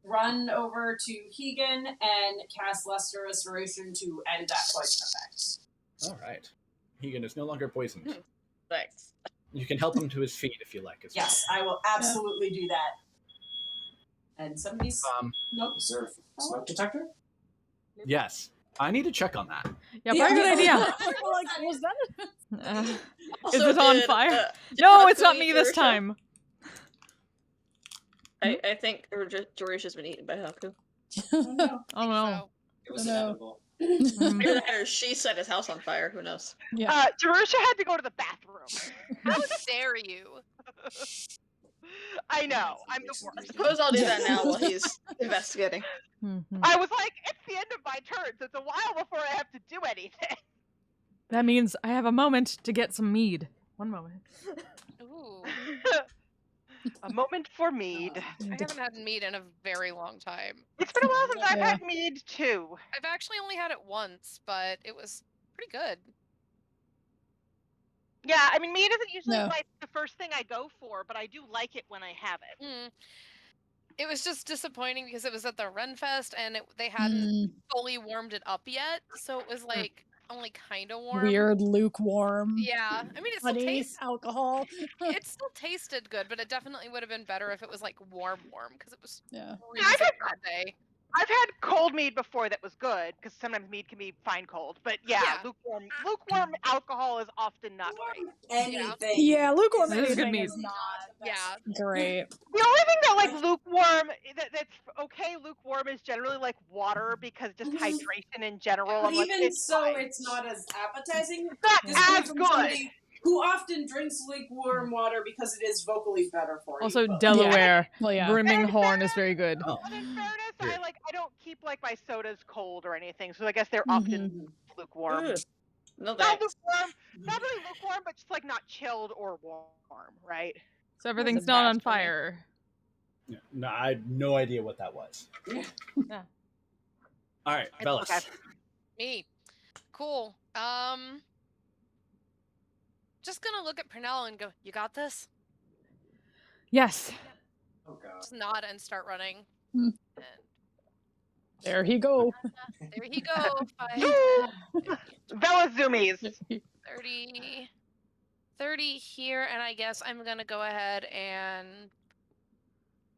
Speaker 9: run over to Keegan and cast Luster Restoration to end that poison effect.
Speaker 6: All right. Hegan is no longer poisoned.
Speaker 2: Thanks.
Speaker 6: You can help him to his feet if you like. As well.
Speaker 9: Yes, I will absolutely do that. And somebody's nope.
Speaker 5: Is there a smoke detector?
Speaker 6: Yes. I need to check on that.
Speaker 1: Yeah, probably a good idea.
Speaker 4: Like, was that?
Speaker 1: Is it on fire? No, it's not me this time.
Speaker 2: I think Dorisha's been eaten by Haku.
Speaker 1: Oh no.
Speaker 5: It was
Speaker 4: No.
Speaker 5: inevitable.
Speaker 2: Either that or she set his house on fire. Who knows?
Speaker 4: Yeah.
Speaker 8: Jerusha had to go to the bathroom.
Speaker 3: How dare you?
Speaker 8: I know. I'm the
Speaker 2: I
Speaker 8: worst.
Speaker 2: suppose I'll do that now while he's investigating.
Speaker 8: I was like, it's the end of my turn, so it's a while before I have to do anything.
Speaker 1: That means I have a moment to get some mead. One moment.
Speaker 3: Ooh.
Speaker 8: A moment for mead.
Speaker 3: I haven't had mead in a very long time.
Speaker 8: It's been a while since I've
Speaker 4: Yeah.
Speaker 8: had mead too.
Speaker 3: I've actually only had it once, but it was pretty good.
Speaker 8: Yeah, I mean, mead isn't usually
Speaker 4: No.
Speaker 8: like the first thing I go for, but I do like it when I have it.
Speaker 3: Mm. It was just disappointing because it was at the Renfest and they hadn't
Speaker 4: Mm,
Speaker 3: fully warmed it up yet, so it was like only kind of warm.
Speaker 4: weird, lukewarm.
Speaker 3: Yeah, I mean, it still
Speaker 4: Honey,
Speaker 3: tastes.
Speaker 4: alcohol.
Speaker 3: It still tasted good, but it definitely would have been better if it was like warm, because it was
Speaker 4: Yeah.
Speaker 3: freezing
Speaker 8: I've had
Speaker 3: that day.
Speaker 8: I've had cold mead before that was good, because sometimes mead can be fine cold. But yeah,
Speaker 3: Yeah.
Speaker 8: lukewarm alcohol is often not great.
Speaker 9: Anything.
Speaker 4: Yeah, lukewarm
Speaker 1: This is good
Speaker 4: anything
Speaker 1: mead.
Speaker 4: is not
Speaker 3: Yeah.
Speaker 4: great.
Speaker 8: The only thing that like lukewarm that's okay lukewarm is generally like water, because just hydration in general.
Speaker 9: But
Speaker 8: I'm like,
Speaker 9: even
Speaker 8: it's
Speaker 9: so,
Speaker 8: fine.
Speaker 9: it's not as appetizing.
Speaker 8: Not
Speaker 9: This comes
Speaker 8: as
Speaker 9: from
Speaker 8: good.
Speaker 9: somebody who often drinks lukewarm water because it is vocally better for
Speaker 1: Also,
Speaker 9: you.
Speaker 1: Delaware.
Speaker 4: Well, yeah.
Speaker 1: Brimming horn is very good.
Speaker 6: Oh.
Speaker 8: Well, in fairness,
Speaker 6: Weird.
Speaker 8: I don't keep like my sodas cold or anything, so I guess they're often lukewarm.
Speaker 2: Ugh. No
Speaker 8: Not
Speaker 2: thanks.
Speaker 8: lukewarm, not really lukewarm, but just like not chilled or warm, right?
Speaker 1: So everything's
Speaker 4: the
Speaker 1: not on
Speaker 4: best for me.
Speaker 1: fire.
Speaker 6: Yeah, no, I had no idea what that was.
Speaker 1: Yeah.
Speaker 6: All right, Bellis.
Speaker 8: Okay.
Speaker 3: Me. Cool. Just gonna look at Pernell and go, "You got this?"
Speaker 1: Yes.
Speaker 5: Oh god.
Speaker 3: Just nod and start running.
Speaker 4: Hmm.
Speaker 3: And
Speaker 4: There he go.
Speaker 3: there you go. 5,
Speaker 8: Bella Zoomies.
Speaker 3: 30, 30 here, and I guess I'm gonna go ahead and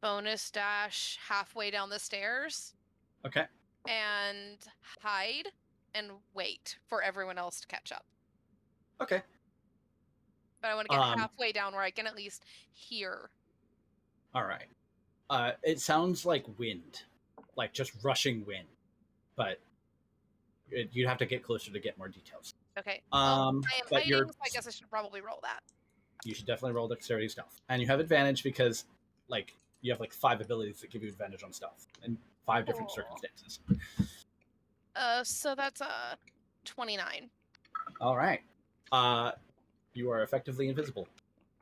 Speaker 3: bonus dash halfway down the stairs
Speaker 6: Okay.
Speaker 3: and hide and wait for everyone else to catch up.
Speaker 6: Okay.
Speaker 3: But I want to get halfway down where I can at least hear.
Speaker 6: All right. It sounds like wind, like just rushing wind, but you'd have to get closer to get more details.
Speaker 3: Okay.
Speaker 6: Um,
Speaker 3: I am
Speaker 6: but
Speaker 3: hiding,
Speaker 6: you're-
Speaker 3: so I guess I should probably roll that.
Speaker 6: You should definitely roll dexterity stealth, and you have advantage because, like, you have like 5 abilities that give you advantage on stealth in 5 different
Speaker 3: Cool.
Speaker 6: circumstances.
Speaker 3: So that's 29.
Speaker 6: All right. You are effectively invisible.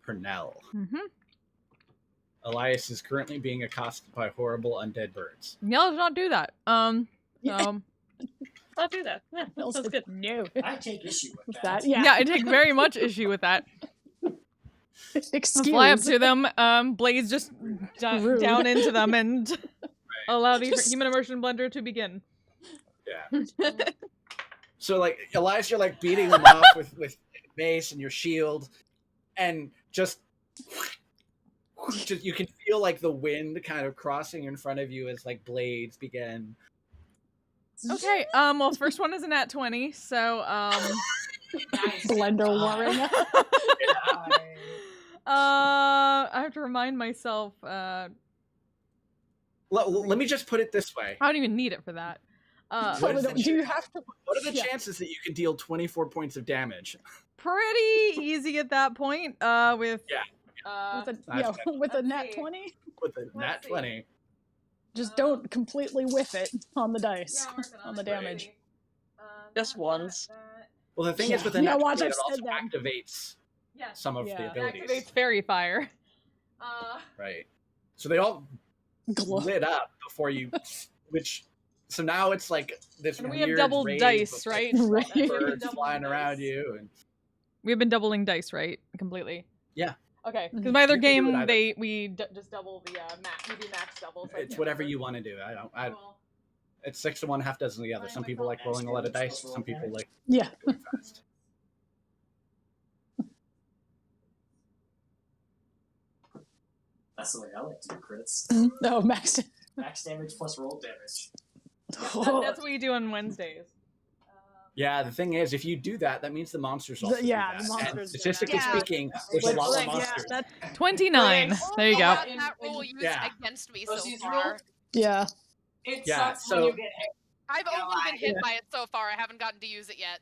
Speaker 6: Pernell.
Speaker 1: Mm-hmm.
Speaker 6: Elias is currently being accosted by horrible undead birds.
Speaker 1: Y'all did not do that.
Speaker 2: I'll do that. Yeah, that sounds good.
Speaker 4: No.
Speaker 5: I take issue with
Speaker 4: That,
Speaker 5: that.
Speaker 4: yeah.
Speaker 1: Yeah, I take very much issue with that.
Speaker 4: Excuse.
Speaker 1: Fly up to them, blades just
Speaker 4: Rude.
Speaker 1: down into them, and allow the
Speaker 4: Just-
Speaker 1: human immersion blender to begin.
Speaker 6: Yeah. So, like, Elias, you're like beating them off with mace and your shield, and just you can feel like the wind kind of crossing in front of you as like blades begin.
Speaker 1: Okay, well, first one is a nat 20, so,
Speaker 9: Nice.
Speaker 4: Blender warring.
Speaker 1: I have to remind myself.
Speaker 6: Let me just put it this way.
Speaker 1: I don't even need it for that.
Speaker 6: What is the
Speaker 4: Do you have to?
Speaker 6: What are the
Speaker 4: Yeah.
Speaker 6: chances that you can deal 24 points of damage?
Speaker 1: Pretty easy at that point. With
Speaker 4: With a
Speaker 1: let's
Speaker 4: nat
Speaker 1: see.
Speaker 4: 20,
Speaker 6: With a nat
Speaker 1: see.
Speaker 6: 20.
Speaker 4: just don't completely whiff it on the dice,
Speaker 1: Yeah, I'm working
Speaker 4: on the
Speaker 1: it.
Speaker 4: damage.
Speaker 2: Just once.
Speaker 6: Well, the thing
Speaker 4: Yeah.
Speaker 6: is with a
Speaker 4: Yeah,
Speaker 6: nat
Speaker 4: watch,
Speaker 6: 20,
Speaker 4: I
Speaker 6: it also
Speaker 4: said that.
Speaker 6: activates
Speaker 1: Yes.
Speaker 6: some of the
Speaker 4: Yeah.
Speaker 1: It
Speaker 6: abilities.
Speaker 1: activates fairy fire.
Speaker 6: Right. So they all
Speaker 4: Glow.
Speaker 6: lit up before you switch. So now it's like this
Speaker 1: And we
Speaker 6: weird
Speaker 1: have doubled
Speaker 6: rave
Speaker 1: dice,
Speaker 6: of, like,
Speaker 1: right?
Speaker 4: Right.
Speaker 6: birds
Speaker 1: Doubled
Speaker 6: flying
Speaker 1: dice.
Speaker 6: around you. And
Speaker 1: We've been doubling dice, right? Completely.
Speaker 6: Yeah.
Speaker 1: Okay.
Speaker 4: Mhm.
Speaker 1: Because my other
Speaker 6: You can do it
Speaker 1: game,
Speaker 6: either.
Speaker 1: we just double the max. We do max double. So I
Speaker 6: it's
Speaker 1: can't
Speaker 6: whatever
Speaker 1: remember.
Speaker 6: you want to do.
Speaker 1: Well,
Speaker 6: It's 6 of one, half dozen of the other. Some people like rolling a lot of dice. Some people like
Speaker 4: Yeah.
Speaker 6: going fast.
Speaker 5: That's the way I like to do crits.
Speaker 4: No, max.
Speaker 5: Max damage plus roll damage.
Speaker 1: that's what we do on Wednesdays.
Speaker 6: Yeah, the thing is, if you do that, that means the monsters also do
Speaker 4: Yeah,
Speaker 6: that.
Speaker 4: the monsters
Speaker 6: And
Speaker 4: do
Speaker 6: statistically
Speaker 8: that.
Speaker 6: speaking, there's a lot more monsters.
Speaker 4: That's
Speaker 1: 29. There you go.
Speaker 3: Got that roll used
Speaker 6: Yeah.
Speaker 3: against me
Speaker 9: Oh,
Speaker 3: so
Speaker 9: she's
Speaker 3: far.
Speaker 9: rolled?
Speaker 4: yeah.
Speaker 9: It
Speaker 6: Yeah,
Speaker 9: sucks when
Speaker 6: so-
Speaker 9: you get hit.
Speaker 3: I've
Speaker 9: Yeah,
Speaker 3: only been hit
Speaker 4: yeah.
Speaker 3: by it so far. I haven't gotten to use it yet.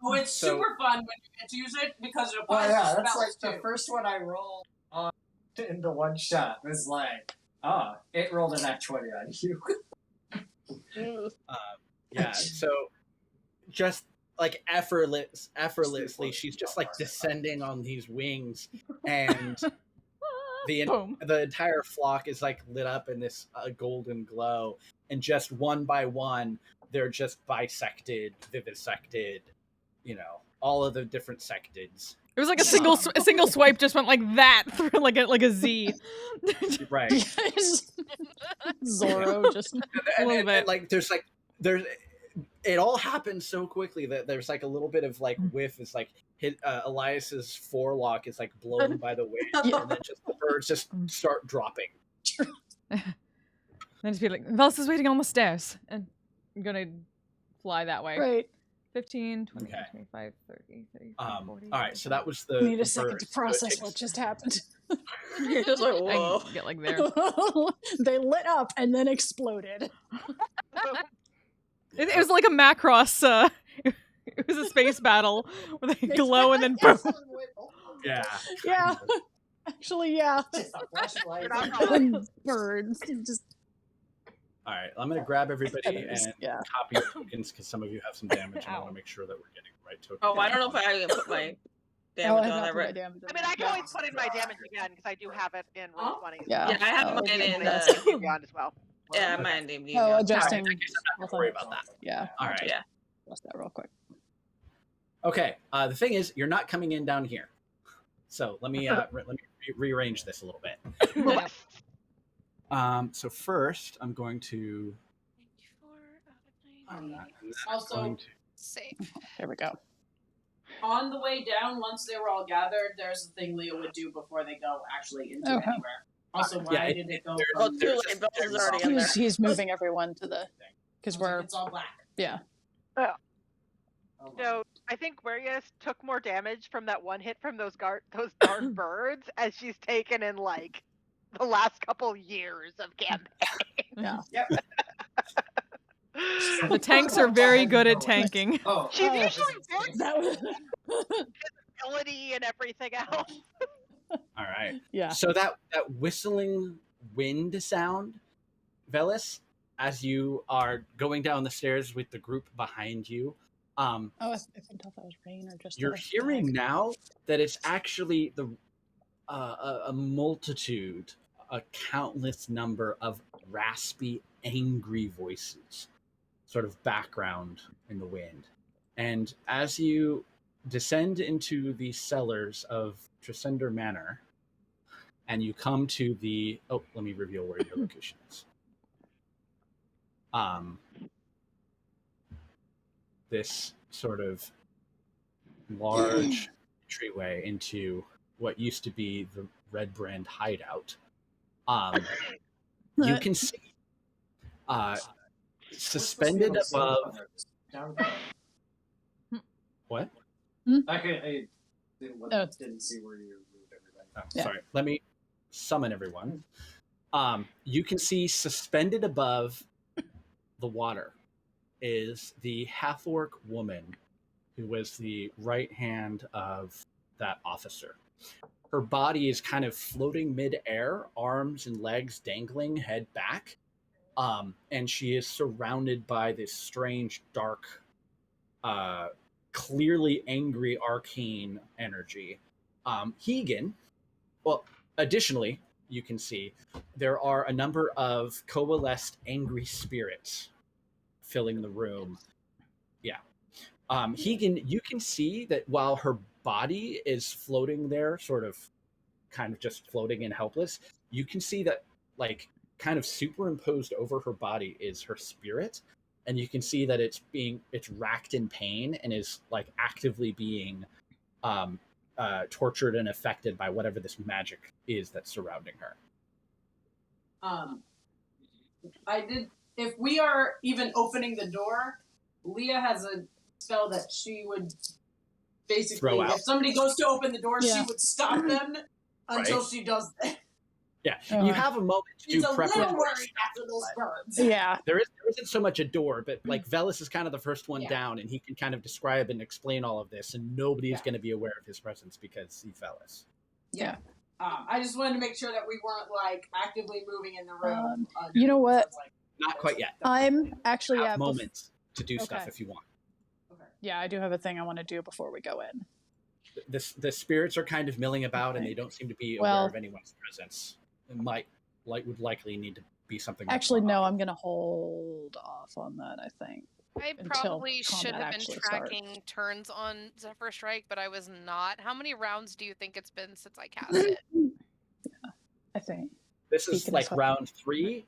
Speaker 9: Oh, it's
Speaker 6: So-
Speaker 9: super fun when you get to use it because it
Speaker 5: Well,
Speaker 9: applies
Speaker 5: yeah,
Speaker 9: to
Speaker 5: that's
Speaker 9: spells
Speaker 5: like
Speaker 9: too.
Speaker 5: the first one I rolled on into one shot was like, it rolled a nat 20 on you.
Speaker 6: Yeah, so just like effortlessly, she's just like descending on these wings, and
Speaker 1: Boom.
Speaker 6: the entire flock is like lit up in this golden glow, and just one by one, they're just bisected, vivisected, all of the different secteds.
Speaker 1: It was like a single swipe just went like that through like a Z.
Speaker 6: Right.
Speaker 4: Zorro just.
Speaker 1: A little bit.
Speaker 6: Like there's it all happens so quickly that there's like a little bit of like whiff is like hit Elias's forelock is like blown by the wind, and then just the birds just start dropping.
Speaker 1: Then just be like, Velsa's waiting on the stairs, and I'm gonna fly that way.
Speaker 4: Right.
Speaker 1: 15, 20,
Speaker 6: Okay.
Speaker 1: 25, 30, 35, 40.
Speaker 6: All right, so that was the.
Speaker 4: Need
Speaker 6: the
Speaker 4: a second
Speaker 6: birds.
Speaker 4: to
Speaker 6: So it
Speaker 4: process
Speaker 6: takes-
Speaker 4: what just happened.
Speaker 2: You're just like,
Speaker 1: I
Speaker 2: whoa.
Speaker 1: can get like there.
Speaker 4: They lit up and then exploded.
Speaker 1: It was like a Macross. It was a space battle where they glow and then boom.
Speaker 6: Yeah.
Speaker 4: Yeah. Actually, yeah.
Speaker 5: Just a flashlight.
Speaker 8: You're not wrong.
Speaker 4: Birds. Just
Speaker 6: All right, I'm gonna grab everybody
Speaker 4: feathers.
Speaker 6: and
Speaker 4: Yeah.
Speaker 6: copy your tokens because some of you have some damage, and I
Speaker 1: Ow.
Speaker 6: want to make sure that we're getting the right token.
Speaker 2: Oh, I don't know if I can put my
Speaker 4: Oh,
Speaker 2: damage
Speaker 4: I have
Speaker 2: on
Speaker 4: not
Speaker 2: that
Speaker 4: put my
Speaker 2: right.
Speaker 4: damage
Speaker 8: I mean, I can always put in my damage again because I do have it in roll 20.
Speaker 4: Yeah.
Speaker 2: Yeah, I have
Speaker 4: Oh,
Speaker 2: mine
Speaker 4: okay.
Speaker 2: in
Speaker 8: Beyond as well.
Speaker 2: yeah, mine in the
Speaker 4: Oh, adjusting.
Speaker 6: Don't worry about that.
Speaker 4: Yeah.
Speaker 6: All right.
Speaker 2: Yeah.
Speaker 4: Adjust that real quick.
Speaker 6: Okay. The thing is, you're not coming in down here, so let me rearrange this a little bit. So first, I'm going to.
Speaker 3: 94 out of 90.
Speaker 6: I'm
Speaker 9: Also-
Speaker 6: going to.
Speaker 3: Save.
Speaker 4: There we go.
Speaker 9: On the way down, once they were all gathered, there's a thing Leo would do before they go actually into
Speaker 4: Okay.
Speaker 9: anywhere. Also, why
Speaker 6: Yeah,
Speaker 9: did it go
Speaker 6: there's-
Speaker 2: Oh,
Speaker 9: from...
Speaker 2: too
Speaker 6: there's
Speaker 2: late.
Speaker 6: just-
Speaker 2: Bells is already in there.
Speaker 4: He's moving everyone to the because we're
Speaker 9: It's all black.
Speaker 4: yeah.
Speaker 8: So I think Warius took more damage from that one hit from those dark birds as she's taken in like the last couple years of campaign.
Speaker 1: The tanks are very good at tanking.
Speaker 5: Oh,
Speaker 8: She's
Speaker 4: Oh.
Speaker 8: usually very
Speaker 4: That was
Speaker 8: ability and everything else.
Speaker 6: All right.
Speaker 4: yeah.
Speaker 6: So that whistling wind sound, Velis, as you are going down the stairs with the group behind you,
Speaker 4: Oh, I couldn't tell if that was rain or just.
Speaker 6: you're
Speaker 4: the
Speaker 6: hearing
Speaker 4: fog.
Speaker 6: now that it's actually a multitude, a countless number of raspy, angry voices, sort of background in the wind. And as you descend into the cellars of Tresender Manor, and you come to the let me reveal where your location is. This sort of large entryway into what used to be the Red Brand hideout. You can see suspended above. What?
Speaker 5: I didn't
Speaker 4: Oh.
Speaker 5: see where you moved everybody.
Speaker 4: Yeah.
Speaker 6: Sorry, let me summon everyone. You can see suspended above the water is the half-orc woman who was the right hand of that officer. Her body is kind of floating mid-air, arms and legs dangling, head back. And she is surrounded by this strange, dark, clearly angry arcane energy. Hegan, well, additionally, you can see there are a number of coalesced angry spirits filling the room. Yeah. Hegan, you can see that while her body is floating there, sort of kind of just floating and helpless, you can see that, like, kind of superimposed over her body is her spirit, and you can see that it's racked in pain and is, like, actively being tortured and affected by whatever this magic is that's surrounding her.
Speaker 9: If we are even opening the door, Leah has a spell that she would basically,
Speaker 6: Throw out.
Speaker 9: if somebody goes to open the door, she would stop them until she does that.
Speaker 6: Yeah, you have a moment to
Speaker 9: She's
Speaker 6: do
Speaker 9: a little
Speaker 6: preparatory
Speaker 9: worried
Speaker 6: stuff,
Speaker 9: after those birds.
Speaker 4: Yeah.
Speaker 6: There isn't so much a door, but like Velis is kind of the first one down, and he can kind of describe and explain all of this, and nobody's going to be aware of his presence because he's Velis.
Speaker 9: Yeah. I just wanted to make sure that we weren't like actively moving in the room.
Speaker 4: You know what?
Speaker 6: Not quite yet.
Speaker 4: I'm actually
Speaker 6: have moments to do stuff if you want.
Speaker 4: Yeah, I do have a thing I want to do before we go in.
Speaker 6: The spirits are kind of milling about, and they don't seem to be aware of anyone's presence. It would likely need to be something.
Speaker 4: Actually, no, I'm going to hold off on that, I think.
Speaker 3: I probably should have been tracking turns on Zephyr Strike, but I was not. How many rounds do you think it's been since I cast it?
Speaker 4: Yeah, I think.
Speaker 6: This is like round 3.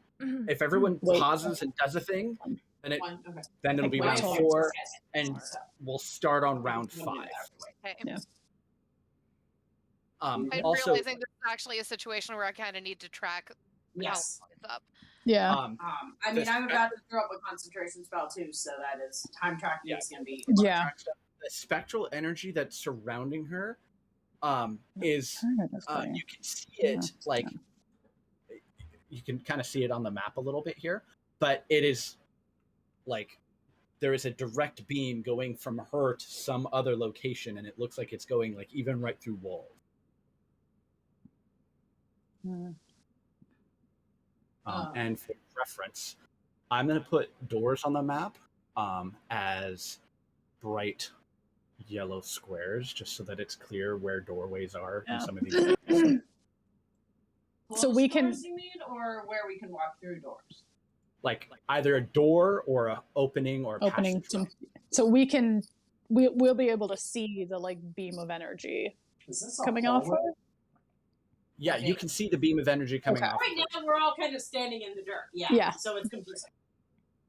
Speaker 6: If everyone pauses and does a thing, then it'll be round 4, and we'll start on round 5.
Speaker 3: Okay.
Speaker 4: Yeah.
Speaker 3: I'm
Speaker 6: also,
Speaker 3: realizing there's actually a situation where I kind of need to track how it's up.
Speaker 4: Yeah.
Speaker 9: I mean, I'm about to throw up a concentration spell too, so that is time tracking is going to be.
Speaker 4: Yeah.
Speaker 6: The spectral energy that's surrounding her is you can see it like you can kind of see it on the map a little bit here, but it is like there is a direct beam going from her to some other location, and it looks like it's going like even right through walls. And for reference, I'm going to put doors on the map as bright yellow squares, just so that it's clear where doorways are in some of these areas.
Speaker 9: So we can, you mean, or where we can walk through doors?
Speaker 6: Like either a door or a opening or a passage.
Speaker 4: So we'll be able to see the like beam of energy coming off her.
Speaker 6: Yeah, you can see the beam of energy coming off.
Speaker 9: Right now, we're all kind of standing in the dirt. Yeah. So it's confusing.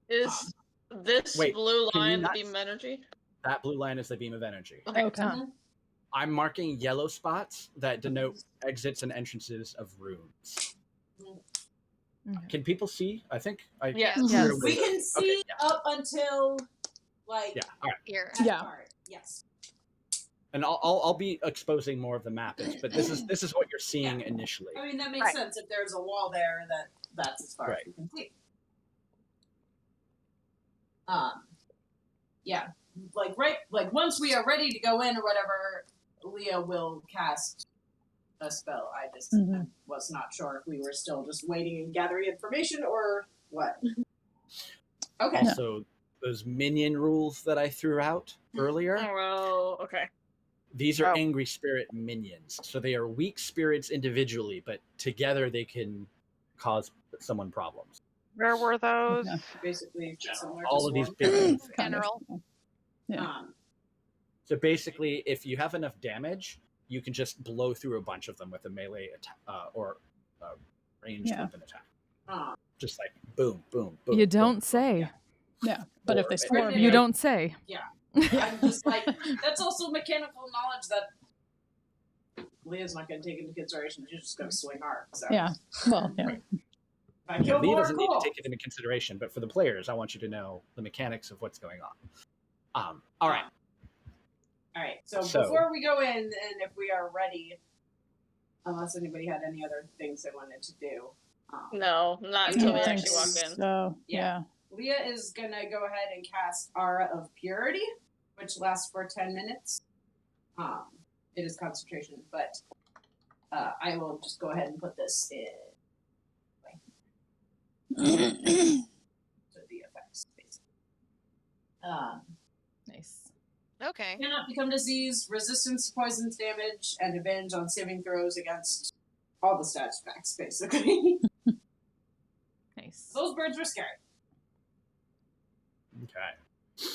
Speaker 2: Is this blue line the beam of energy?
Speaker 6: That blue line is the beam of energy.
Speaker 4: Okay.
Speaker 6: I'm marking yellow spots that denote exits and entrances of rooms. Can people see? I think
Speaker 9: yes. We can see up until like
Speaker 3: here.
Speaker 4: Yeah.
Speaker 9: Yes.
Speaker 6: And I'll be exposing more of the map, but this is what you're seeing initially.
Speaker 9: I mean, that makes sense. If there's a wall there, that's as far as you can see. Yeah, like once we are ready to go in or whatever, Leah will cast a spell. I just was not sure if we were still just waiting and gathering information or what. Okay.
Speaker 6: Also, those minion rules that I threw out earlier.
Speaker 2: Oh, okay.
Speaker 6: These are angry spirit minions. So they are weak spirits individually, but together they can cause someone problems.
Speaker 8: Where were those?
Speaker 9: Basically,
Speaker 6: all of these big things.
Speaker 3: General.
Speaker 4: Yeah.
Speaker 6: So basically, if you have enough damage, you can just blow through a bunch of them with a melee attack or ranged weapon attack. Just like boom, boom, boom.
Speaker 1: You don't say.
Speaker 4: Yeah, but if they swarm,
Speaker 1: you don't say.
Speaker 9: Yeah. I'm just like, that's also mechanical knowledge that Leah's not going to take into consideration. She's just going to swing hard. So.
Speaker 4: Yeah. Well, yeah.
Speaker 6: Leah doesn't need to take it into consideration, but for the players, I want you to know the mechanics of what's going on. All right.
Speaker 9: All right. So before we go in, and if we are ready, unless anybody had any other things they wanted to do.
Speaker 2: No, not
Speaker 4: I
Speaker 2: until
Speaker 4: don't
Speaker 2: we
Speaker 4: think
Speaker 2: actually walk in.
Speaker 4: so.
Speaker 9: Yeah.
Speaker 4: Yeah.
Speaker 9: Leah is gonna go ahead and cast Aura of Purity, which lasts for 10 minutes. It is concentration, but I will just go ahead and put this in. So the effects, basically.
Speaker 1: Nice.
Speaker 3: Okay.
Speaker 9: Cannot become diseased, resistance to poisons, damage, and advantage on saving throws against all the stats packs, basically.
Speaker 1: Nice.
Speaker 9: Those birds were scary.
Speaker 6: Okay.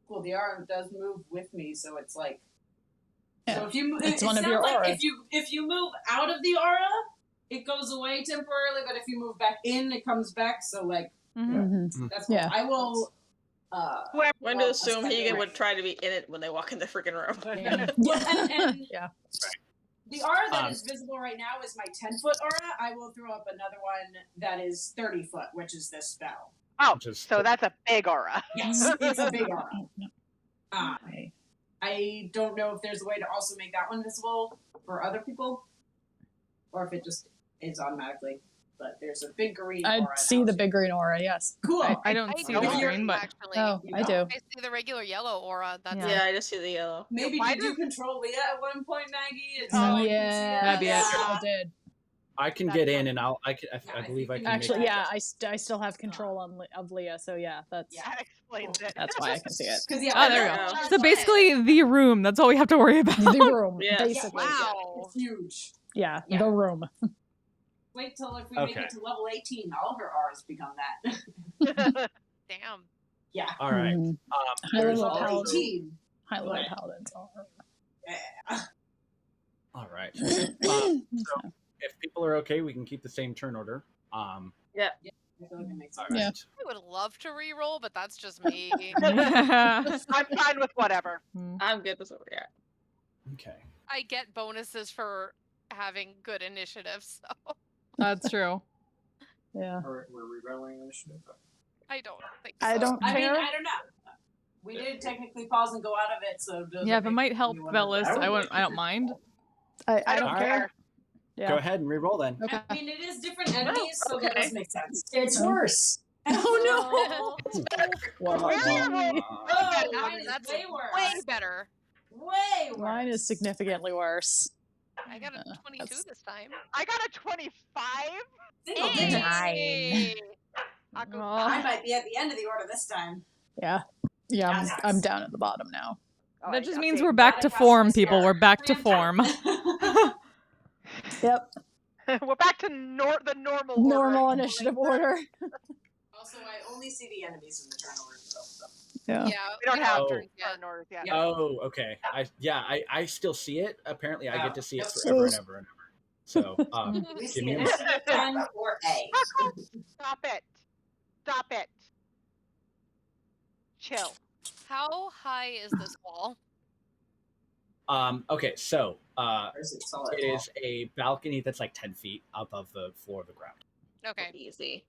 Speaker 9: Well, the aura does move with me, so it's like.
Speaker 4: Yeah.
Speaker 9: So if you move,
Speaker 4: It's
Speaker 9: it
Speaker 4: one of
Speaker 9: sounds
Speaker 4: your
Speaker 9: like
Speaker 4: auras.
Speaker 9: if you move out of the aura, it goes away temporarily. But if you move back in, it comes back. So like
Speaker 1: Mm-hmm.
Speaker 9: that's cool.
Speaker 4: Yeah.
Speaker 9: I will.
Speaker 2: I'm going to assume
Speaker 9: assign
Speaker 2: Hegan
Speaker 9: the
Speaker 2: would
Speaker 9: rank.
Speaker 2: try to be in it when they walk in the freaking room.
Speaker 9: Well, and
Speaker 4: Yeah.
Speaker 9: the aura that is visible right now is my 10-foot aura. I will throw up another one that is 30 foot, which is this spell.
Speaker 8: Oh,
Speaker 6: Just-
Speaker 8: so that's a big aura.
Speaker 9: Yes, it's a big aura.
Speaker 4: Okay.
Speaker 9: I don't know if there's a way to also make that one visible for other people, or if it just is automatically. But there's a big green
Speaker 4: I
Speaker 9: aura.
Speaker 4: see
Speaker 9: now,
Speaker 4: the
Speaker 9: too.
Speaker 4: big green aura, yes.
Speaker 9: Cool.
Speaker 1: I don't see the
Speaker 9: don't hear
Speaker 1: green, but
Speaker 3: actually.
Speaker 4: Oh,
Speaker 9: You
Speaker 4: I
Speaker 9: don't?
Speaker 4: do.
Speaker 3: I see the regular yellow aura. That's
Speaker 1: Yeah.
Speaker 2: Yeah, I just see the yellow.
Speaker 9: Maybe
Speaker 8: Why
Speaker 9: did you
Speaker 8: does-
Speaker 9: control Leah at one point, Maggie? And
Speaker 8: Oh,
Speaker 9: so I can see
Speaker 4: Yeah,
Speaker 1: That'd be it.
Speaker 4: I did.
Speaker 6: I can
Speaker 8: That's
Speaker 6: get in,
Speaker 8: fine.
Speaker 6: and I believe I can.
Speaker 4: Actually,
Speaker 6: make
Speaker 4: yeah, I still have control of Leah, so yeah, that's
Speaker 9: Yeah.
Speaker 8: That explains it.
Speaker 4: that's why I can see it.
Speaker 9: Because yeah,
Speaker 1: Oh, there we
Speaker 2: go.
Speaker 1: so basically the room. That's all we have to worry about.
Speaker 4: The room,
Speaker 2: Yeah.
Speaker 4: basically.
Speaker 3: Wow.
Speaker 9: it's huge.
Speaker 4: Yeah,
Speaker 9: Yeah.
Speaker 4: the room.
Speaker 9: Wait till if we make
Speaker 6: Okay.
Speaker 9: it to level 18, all of her auras become that.
Speaker 3: Damn.
Speaker 9: Yeah.
Speaker 6: All right.
Speaker 4: Mhm.
Speaker 6: There's
Speaker 4: level
Speaker 6: also-
Speaker 4: paladin.
Speaker 9: 18.
Speaker 4: High level
Speaker 9: Right.
Speaker 4: paladins are.
Speaker 9: Yeah.
Speaker 6: All right. So if people are okay, we can keep the same turn order.
Speaker 9: I feel like it makes
Speaker 6: All
Speaker 9: sense.
Speaker 6: right.
Speaker 4: Yeah.
Speaker 3: I would love to re-roll, but that's just me.
Speaker 8: I'm fine with whatever.
Speaker 2: I'm good with yeah.
Speaker 6: Okay.
Speaker 3: I get bonuses for having good initiative, so
Speaker 1: That's true.
Speaker 4: Yeah.
Speaker 5: We're re-rolling initiative.
Speaker 3: I don't think so.
Speaker 4: I don't
Speaker 9: I mean,
Speaker 4: care.
Speaker 9: I don't know. We did technically pause and go out of it, so
Speaker 1: Yeah, if it might help Velis, I don't mind.
Speaker 4: I
Speaker 8: I
Speaker 4: don't
Speaker 8: don't
Speaker 6: care.
Speaker 8: care.
Speaker 4: Yeah.
Speaker 6: Go ahead and re-roll then.
Speaker 4: Okay.
Speaker 9: I mean, it is different enemies, so that
Speaker 2: okay.
Speaker 9: does make sense. It's worse.
Speaker 4: Oh
Speaker 9: Where are you?
Speaker 3: Oh,
Speaker 9: Mine is
Speaker 3: that's
Speaker 9: way worse.
Speaker 3: way better.
Speaker 9: Way worse.
Speaker 4: Mine is significantly worse.
Speaker 3: I got a 22
Speaker 4: that's-
Speaker 3: this time.
Speaker 8: I got a 25.
Speaker 9: Single digit.
Speaker 3: Hey!
Speaker 8: I go,
Speaker 9: I might be at the end of the order this time.
Speaker 4: Yeah. Yeah,
Speaker 9: Yes.
Speaker 4: I'm down at the bottom now.
Speaker 8: oh,
Speaker 1: That just
Speaker 8: yeah,
Speaker 1: means
Speaker 8: big.
Speaker 1: we're back to
Speaker 9: Gotta
Speaker 1: form,
Speaker 9: cast
Speaker 1: people.
Speaker 9: mascara.
Speaker 1: We're back to
Speaker 9: Damn
Speaker 1: form.
Speaker 9: time.
Speaker 4: Yep.
Speaker 8: We're back to the normal order.
Speaker 4: Normal initiative order.
Speaker 9: Also, I only see the enemies in the turn order. So.
Speaker 4: Yeah.
Speaker 3: Yeah,
Speaker 8: We don't have
Speaker 3: turns yet.
Speaker 8: turn orders yet.
Speaker 9: Yeah.
Speaker 6: Oh, okay. I still see it. Apparently, I get to see it
Speaker 9: Yep.
Speaker 6: forever and ever and ever. So,
Speaker 9: We
Speaker 6: give
Speaker 9: see
Speaker 6: me a
Speaker 9: initiative 10 or A.
Speaker 8: Stop it. Stop it. Chill.
Speaker 3: How high is this wall?
Speaker 6: Okay, so
Speaker 9: Or is it solid
Speaker 6: it
Speaker 9: wall?
Speaker 6: is a balcony that's like 10 feet above the floor of the ground.
Speaker 3: Okay,
Speaker 2: Easy.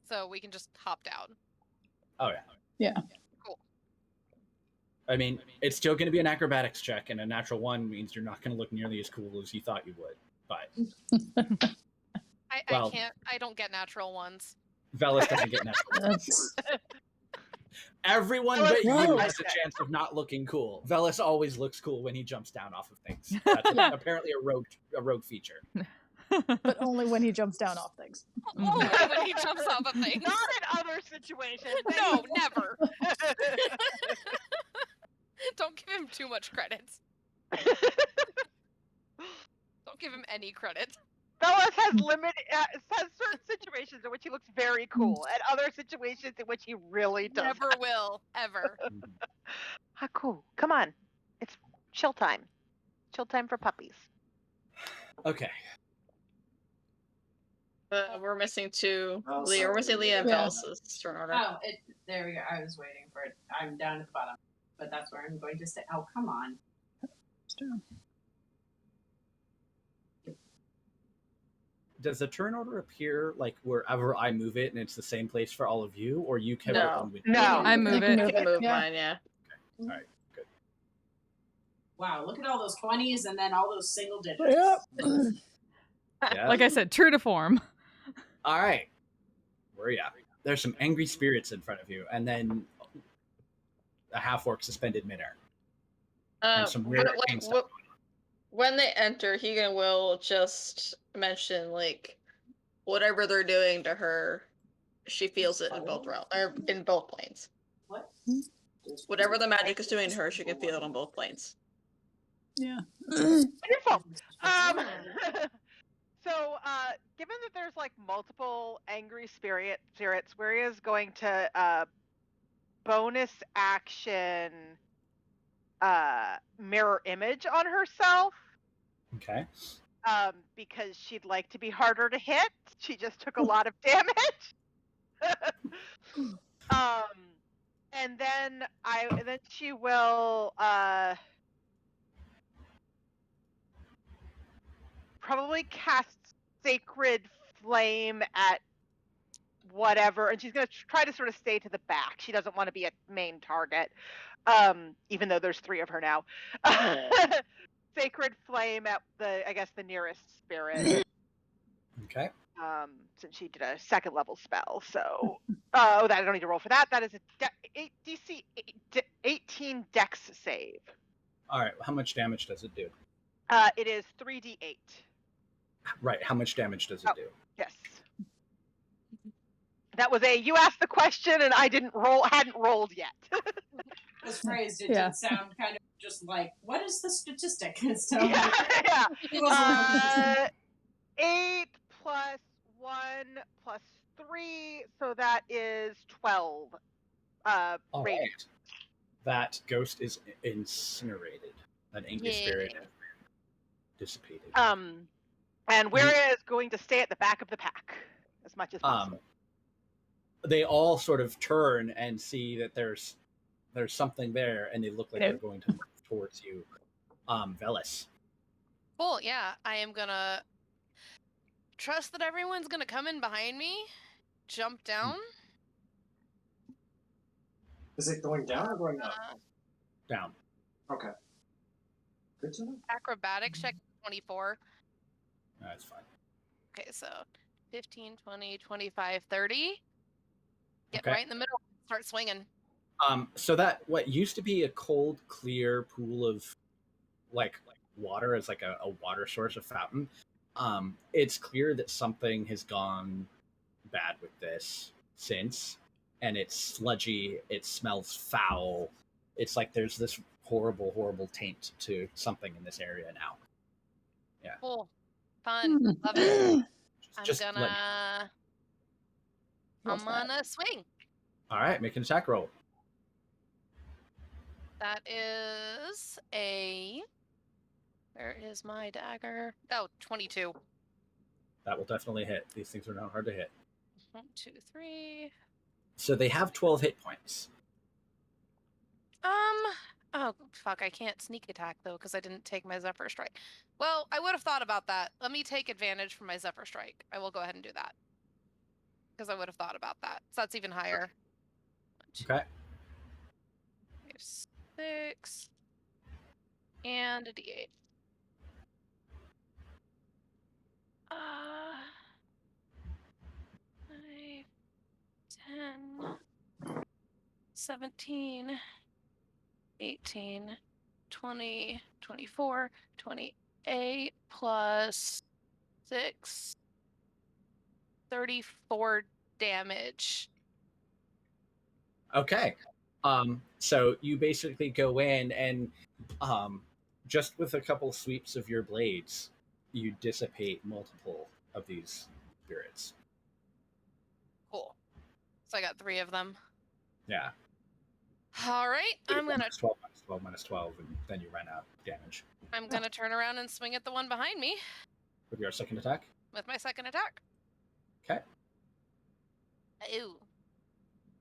Speaker 3: so we can just hop down.
Speaker 6: Oh yeah.
Speaker 4: Yeah.
Speaker 3: Cool.
Speaker 6: I mean, it's still going to be an acrobatics check, and a natural one means you're not going to look nearly as cool as you thought you would. But Well-
Speaker 3: I don't get natural ones.
Speaker 6: Velis doesn't get natural.
Speaker 4: That's,
Speaker 6: Everyone
Speaker 8: Velis
Speaker 6: but you
Speaker 8: knows.
Speaker 6: has a chance of not looking cool. Velis always looks cool when he jumps down off of things. That's apparently a rogue feature.
Speaker 4: but only when he jumps down off things.
Speaker 3: Oh, when he jumps off of things.
Speaker 8: Not in other situations.
Speaker 3: No, never. Don't give him too much credit. Don't give him any credit.
Speaker 8: Bellas has has certain situations in which he looks very cool, and other situations in which he really does.
Speaker 3: Never will, ever.
Speaker 8: Ah, cool. Come on, it's chill time. Chill time for puppies.
Speaker 6: Okay.
Speaker 2: We're missing two.
Speaker 5: Oh,
Speaker 2: Leah, we're missing Leah and
Speaker 4: Yeah.
Speaker 2: Velis' turn order.
Speaker 9: Oh, there we go. I was waiting for it. I'm down at the bottom, but that's where I'm going to stay. Oh, come on.
Speaker 6: Does the turn order appear like wherever I move it, and it's the same place for all of you, or you kept
Speaker 2: No.
Speaker 6: it on with
Speaker 8: No.
Speaker 1: I move
Speaker 4: You can
Speaker 1: it.
Speaker 2: I can move
Speaker 4: Yeah.
Speaker 2: mine, yeah.
Speaker 6: Alright, good.
Speaker 9: Wow, look at all those 20s and then all those single digits.
Speaker 4: Yep.
Speaker 6: Yeah.
Speaker 1: Like I said, true to form.
Speaker 6: Alright. Where are you at? There's some angry spirits in front of you, and then a half-orc suspended midair. And some rare
Speaker 2: but,
Speaker 6: arcane stuff.
Speaker 2: when they enter, Hegan will just mention, like, whatever they're doing to her, she feels it in both realms, or in both planes.
Speaker 9: What?
Speaker 2: Whatever the magic is doing to her, she can feel it on both planes.
Speaker 4: Yeah.
Speaker 8: Wonderful. So, given that there's like multiple angry spirits, Weria is going to bonus action mirror image on herself.
Speaker 6: Okay.
Speaker 8: Because she'd like to be harder to hit. She just took a lot of damage. And then she will probably cast Sacred Flame at whatever, and she's going to try to sort of stay to the back. She doesn't want to be a main target, even though there's 3 of her now. Sacred Flame at the nearest spirit.
Speaker 6: Okay.
Speaker 8: Since she did a 2nd level spell, so I don't need to roll for that. That is a DC 18 Dex save.
Speaker 6: All right. How much damage does it do?
Speaker 8: It is 3d8.
Speaker 6: Right. How much damage does it do?
Speaker 8: Yes. That was you asked the question and I hadn't rolled yet.
Speaker 9: Was phrased, it
Speaker 4: Yeah.
Speaker 9: did sound kind of just like, what is the statistic? So,
Speaker 8: Yeah.
Speaker 9: it wasn't
Speaker 8: 8 plus 1 plus 3, so that is 12.
Speaker 6: All
Speaker 8: radiant.
Speaker 6: right. That ghost is incinerated. That angry spirit dissipated.
Speaker 8: And Weria is going to stay at the back of the pack as much as possible.
Speaker 6: They all sort of turn and see that there's something there, and they look like they're going to move towards you. Velis.
Speaker 3: Cool, yeah. I am gonna trust that everyone's gonna come in behind me, jump down.
Speaker 5: Is it going down or going up?
Speaker 6: Down.
Speaker 5: Okay. Good to know.
Speaker 3: Acrobatics check 24.
Speaker 6: That's fine.
Speaker 3: Okay, so 15, 20, 25, 30. Get
Speaker 6: Okay.
Speaker 3: right in the middle. Start swinging.
Speaker 6: So that what used to be a cold, clear pool of like water as like a water source, a fountain. It's clear that something has gone bad with this since, and it's sludgy. It smells foul. It's like there's this horrible, horrible taint to something in this area now. Yeah.
Speaker 3: Cool. Fun. Love it.
Speaker 6: Just
Speaker 3: I'm
Speaker 6: let
Speaker 3: gonna swing.
Speaker 6: All right, make an attack roll.
Speaker 3: That is where is my dagger? Oh, 22.
Speaker 6: That will definitely hit. These things are not hard to hit.
Speaker 3: 1, 2, 3.
Speaker 6: So they have 12 hit points.
Speaker 3: Oh, fuck, I can't sneak attack, though, because I didn't take my Zephyr Strike. Well, I would have thought about that. Let me take advantage from my Zephyr Strike. I will go ahead and do that. Because I would have thought about that. So that's even higher. 1, 2,
Speaker 6: Okay.
Speaker 3: 6. And a D8. 5, 10, 17, 18, 20, 24, 28 plus 6, 34 damage.
Speaker 6: Okay. So you basically go in and just with a couple sweeps of your blades, you dissipate multiple of these spirits.
Speaker 3: Cool. So I got 3 of them.
Speaker 6: Yeah.
Speaker 3: All right, I'm gonna
Speaker 6: Minus 12, minus 12, minus 12, and then you run out of damage.
Speaker 3: I'm gonna turn around and swing at the one behind me
Speaker 6: With your second attack?
Speaker 3: with my second attack.
Speaker 6: Okay.
Speaker 3: Ew.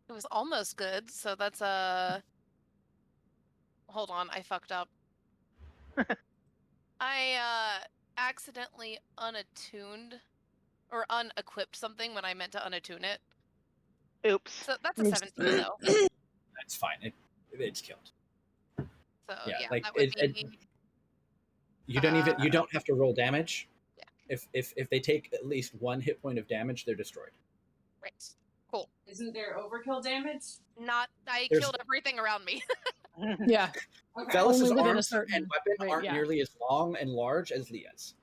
Speaker 3: It was almost good, so that's a... Hold on, I fucked up. I accidentally unattuned or unequipped something when I meant to unattune it.
Speaker 8: Oops.
Speaker 3: So that's a 17 though.
Speaker 6: That's fine. It's killed.
Speaker 3: So
Speaker 6: Yeah,
Speaker 3: yeah,
Speaker 6: like
Speaker 3: that would
Speaker 6: it-
Speaker 3: be
Speaker 6: You don't have to roll damage.
Speaker 3: Yeah.
Speaker 6: If they take at least 1 hit point of damage, they're destroyed.
Speaker 3: right. Cool.
Speaker 9: Isn't there overkill damage?
Speaker 3: I
Speaker 6: There's-
Speaker 3: killed everything around me.
Speaker 4: Yeah.
Speaker 9: Okay.
Speaker 6: Velus's
Speaker 4: Only within a
Speaker 6: arms
Speaker 4: certain
Speaker 6: and weapon
Speaker 4: rate,
Speaker 6: aren't
Speaker 4: yeah.
Speaker 6: nearly as long and large as Leah's.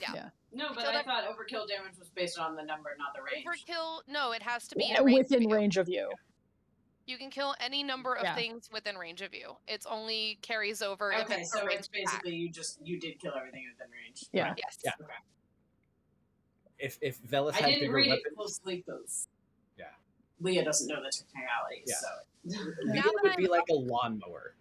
Speaker 3: Yeah.
Speaker 9: No, but
Speaker 3: killed
Speaker 9: I
Speaker 3: ev-
Speaker 9: thought overkill damage was based on the number, not the range.
Speaker 3: Overkill. No, it has to be
Speaker 4: Yeah,
Speaker 3: in range
Speaker 4: within
Speaker 3: of you.
Speaker 4: range of you.
Speaker 3: You can kill any number of
Speaker 4: Yeah.
Speaker 3: things within range of you. It's only carries over if
Speaker 9: Okay,
Speaker 3: it's a
Speaker 9: so
Speaker 3: ranged
Speaker 9: it's basically you did kill everything within range.
Speaker 4: Yeah.
Speaker 3: attack. Yes.
Speaker 6: Yeah.
Speaker 9: Okay.
Speaker 6: If Velus
Speaker 9: I
Speaker 6: had
Speaker 9: didn't
Speaker 6: bigger
Speaker 9: read it
Speaker 6: weapons,
Speaker 9: closely because
Speaker 6: Yeah.
Speaker 9: Leah doesn't know the technicalities.
Speaker 6: Yeah.
Speaker 9: So
Speaker 6: Leah
Speaker 3: that
Speaker 6: would be
Speaker 3: I'm
Speaker 6: like a lawnmower.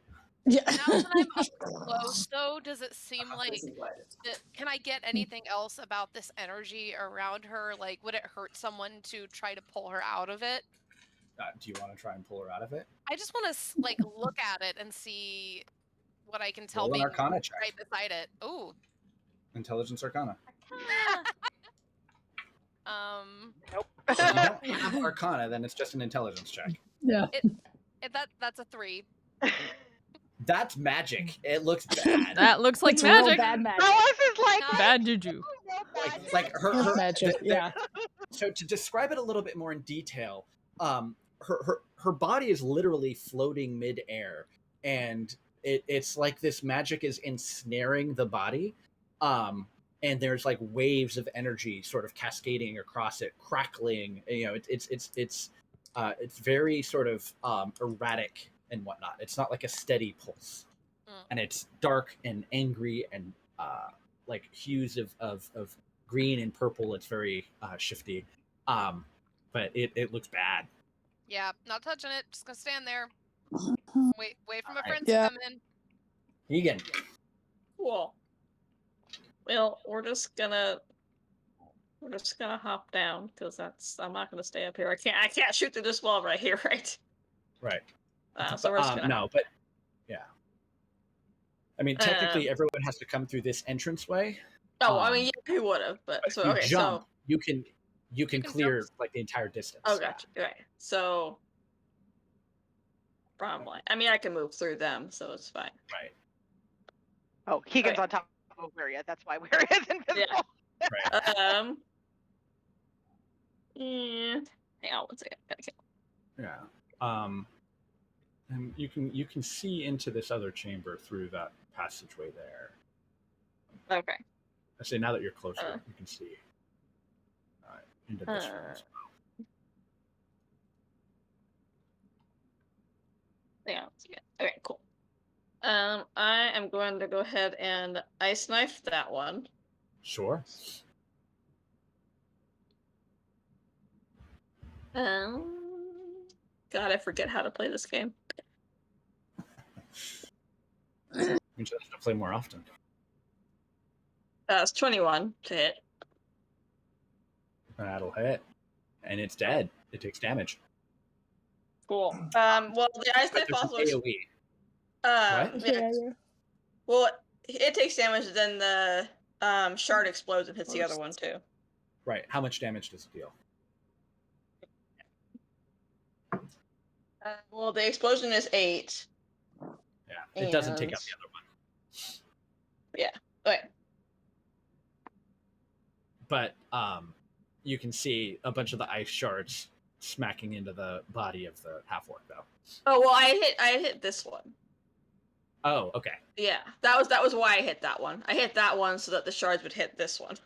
Speaker 4: Yeah.
Speaker 3: Now that I'm up close, though, does it seem like
Speaker 9: isn't what it-
Speaker 3: can I get anything else about this energy around her? Like, would it hurt someone to try to pull her out of it?
Speaker 6: Do you want to try and pull her out of it?
Speaker 3: I just want to like look at it and see what I can tell
Speaker 6: Roll an
Speaker 3: being
Speaker 6: Arcana check.
Speaker 3: right beside it. Ooh.
Speaker 6: Intelligence Arcana. If you don't have Arcana, then it's just an intelligence check.
Speaker 4: Yeah.
Speaker 3: That's a 3.
Speaker 6: That's magic. It looks bad.
Speaker 1: That looks like
Speaker 4: It's real
Speaker 1: magic.
Speaker 4: bad magic.
Speaker 8: Alice is like,
Speaker 3: Not-
Speaker 1: Bad juju.
Speaker 6: like her
Speaker 4: It's magic. Yeah.
Speaker 6: So to describe it a little bit more in detail, her body is literally floating midair, and it's like this magic is ensnaring the body, and there's like waves of energy sort of cascading across it, crackling. You know, it's very sort of erratic and whatnot. It's not like a steady pulse, and it's dark and angry and like hues of green and purple. It's very shifty, but it looks bad.
Speaker 3: Yeah, not touching it. Just gonna stand there. Wait for my
Speaker 6: Alright.
Speaker 3: friends
Speaker 4: Yeah.
Speaker 3: to come in.
Speaker 6: Egan,
Speaker 2: Cool. Well, we're just gonna hop down because I'm not gonna stay up here. I can't shoot through this wall right here, right?
Speaker 6: right?
Speaker 2: So we're just gonna.
Speaker 6: No, but yeah. I mean, technically, everyone has to come through this entranceway.
Speaker 2: Oh, I mean, yeah, he would have, but
Speaker 6: But
Speaker 2: so
Speaker 6: if you
Speaker 2: okay,
Speaker 6: jump,
Speaker 2: so
Speaker 6: you can
Speaker 3: can
Speaker 6: clear
Speaker 3: jump.
Speaker 6: like the entire distance.
Speaker 2: oh, gotcha. Right. So, probably. I mean, I can move through them, so it's fine.
Speaker 6: Right.
Speaker 8: oh, Keegan's
Speaker 2: Right.
Speaker 8: on top of Weria. That's why Weria is invisible.
Speaker 6: Right.
Speaker 2: Yeah. Hang on one second. Gotta kill.
Speaker 6: Yeah. And you can see into this other chamber through that passageway there.
Speaker 2: Okay.
Speaker 6: I say now that you're closer,
Speaker 2: Uh.
Speaker 6: you can see into this room. as
Speaker 2: Hang on one second. Okay, cool. I am going to go ahead and ice knife that one.
Speaker 6: Sure.
Speaker 2: God, I forget how to play this game.
Speaker 6: You just have to play more often.
Speaker 2: It's 21 to hit.
Speaker 6: That'll hit, and it's dead. It takes damage.
Speaker 2: Cool. Well, the ice
Speaker 6: But
Speaker 2: knife
Speaker 6: there's an
Speaker 2: also is.
Speaker 6: AoE. What?
Speaker 2: Yeah, well, it takes damage, then the shard explodes and hits the other one too.
Speaker 6: Right. How much damage does it deal?
Speaker 2: Well, the explosion is 8.
Speaker 6: Yeah. It doesn't take out the
Speaker 2: And-
Speaker 6: other one.
Speaker 2: Okay.
Speaker 6: But you can see a bunch of the ice shards smacking into the body of the half orc, though.
Speaker 2: Oh well, I hit this one.
Speaker 6: Oh, okay.
Speaker 2: Yeah, that was why I hit that one. I hit that one so that the shards would hit this one.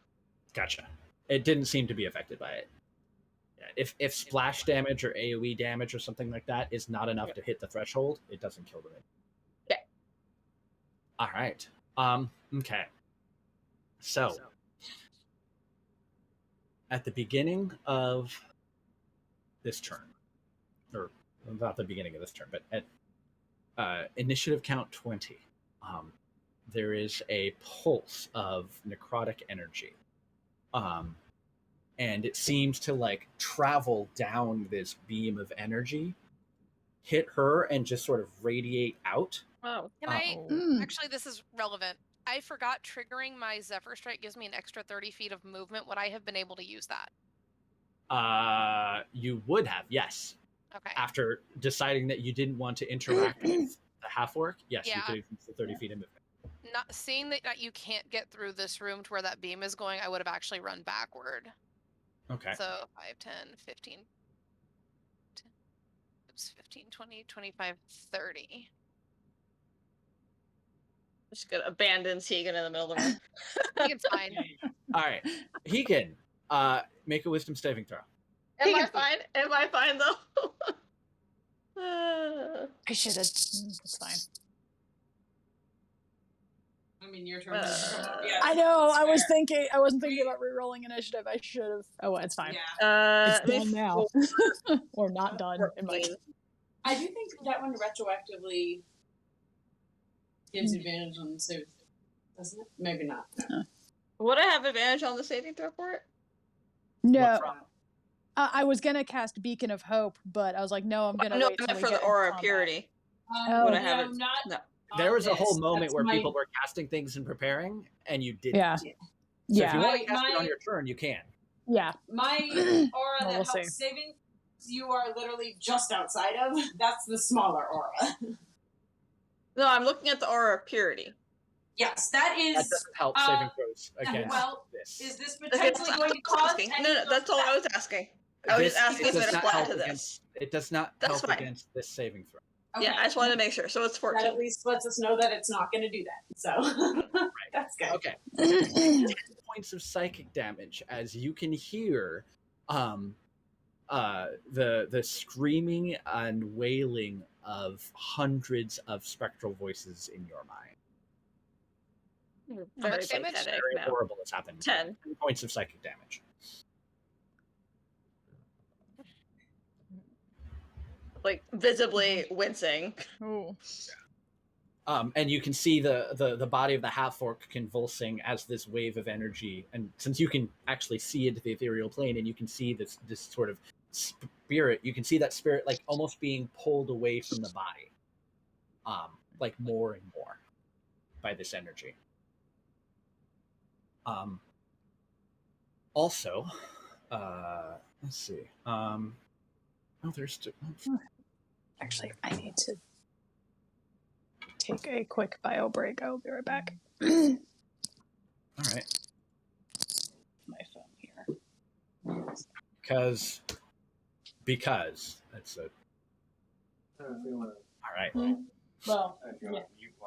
Speaker 6: Gotcha. It didn't seem to be affected by it. Yeah, if splash damage or AoE damage or something like that is not enough to hit the threshold, it doesn't kill them.
Speaker 2: Okay.
Speaker 6: All right. Okay. So, at the beginning of this turn, or not the beginning of this turn, but at initiative count 20, there is a pulse of necrotic energy. And it seems to like travel down this beam of energy, hit her, and just sort of radiate out.
Speaker 2: Oh.
Speaker 3: Can I
Speaker 4: Mm.
Speaker 3: actually? This is relevant. I forgot triggering my Zephyr Strike gives me an extra 30 feet of movement. Would I have been able to use that?
Speaker 6: You would have, yes,
Speaker 3: Okay.
Speaker 6: after deciding that you didn't want to interact with the half orc, yes, you
Speaker 3: Yeah.
Speaker 6: could use the 30 feet in movement.
Speaker 3: Not seeing that you can't get through this room to where that beam is going, I would have actually run backward.
Speaker 6: Okay.
Speaker 3: So 5, 10, 15. Oops, 15, 20, 25, 30.
Speaker 2: Just gonna abandon Tegan in the middle of the room.
Speaker 3: It's fine.
Speaker 6: All right, Hegan, make a wisdom saving throw.
Speaker 2: Am I fine? Am I fine though?
Speaker 4: I should have. It's fine.
Speaker 9: I mean, your turn. Yeah,
Speaker 4: I know. I was
Speaker 9: fair.
Speaker 4: thinking. I wasn't thinking about re-rolling initiative. I should have. Oh, it's fine.
Speaker 9: Yeah.
Speaker 4: It's done now, or not done. In my...
Speaker 9: I do think that one retroactively gives advantage on the save, doesn't it? Maybe not. No.
Speaker 2: Would I have advantage on the saving throw for it?
Speaker 4: No. I was gonna cast Beacon of Hope, but I was like, no, I'm gonna
Speaker 2: No,
Speaker 4: wait
Speaker 2: I
Speaker 4: till
Speaker 2: meant
Speaker 4: we
Speaker 2: for
Speaker 4: get
Speaker 2: the
Speaker 4: into
Speaker 2: aura of
Speaker 4: combat.
Speaker 2: purity.
Speaker 4: Would
Speaker 2: I have it?
Speaker 9: Not.
Speaker 2: No.
Speaker 6: There was a whole moment
Speaker 9: That's
Speaker 6: where
Speaker 9: my-
Speaker 6: people were casting things and preparing, and you didn't.
Speaker 4: Yeah.
Speaker 6: So if
Speaker 4: Yeah.
Speaker 6: you want to
Speaker 9: My-
Speaker 6: cast it
Speaker 9: my-
Speaker 6: on your turn, you can.
Speaker 4: Yeah.
Speaker 9: My aura
Speaker 4: Well,
Speaker 9: that
Speaker 4: we'll
Speaker 9: helps
Speaker 4: see.
Speaker 9: saving you are literally just outside of. That's the smaller aura.
Speaker 2: No, I'm looking at the aura of purity.
Speaker 9: Yes, that
Speaker 6: That
Speaker 9: is.
Speaker 6: doesn't help saving throws against
Speaker 9: well,
Speaker 6: this.
Speaker 9: Is this
Speaker 2: Okay,
Speaker 9: potentially going to cause
Speaker 2: asking.
Speaker 9: any?
Speaker 2: No, that's all I was asking. I was just asking if
Speaker 6: does
Speaker 2: it
Speaker 6: not
Speaker 2: applied
Speaker 6: help
Speaker 2: to this.
Speaker 6: against- It does not
Speaker 2: That's
Speaker 6: help
Speaker 2: fine.
Speaker 6: against this saving throw.
Speaker 9: Okay.
Speaker 2: Yeah, I just wanted to make sure. So it's
Speaker 9: That
Speaker 2: 14.
Speaker 9: at least lets us know that it's not going to do that. So that's good.
Speaker 6: Okay. 10 points of psychic damage as you can hear the screaming and wailing of hundreds of spectral voices in your mind.
Speaker 3: How
Speaker 2: Very
Speaker 3: much damage?
Speaker 2: pathetic
Speaker 6: Very
Speaker 2: now.
Speaker 6: horrible is happening.
Speaker 2: 10.
Speaker 6: 10 points of psychic damage.
Speaker 2: Like visibly wincing.
Speaker 1: Oh.
Speaker 6: And you can see the body of the half-orc convulsing as this wave of energy, and since you can actually see into the ethereal plane and you can see this sort of spirit, you can see that spirit like almost being pulled away from the body, like more and more by this energy. Also, let's see. There's
Speaker 4: Actually, I need to take a quick bio break. I'll be right back.
Speaker 6: all right.
Speaker 4: My phone here.
Speaker 6: Because that's a all right.
Speaker 9: Well,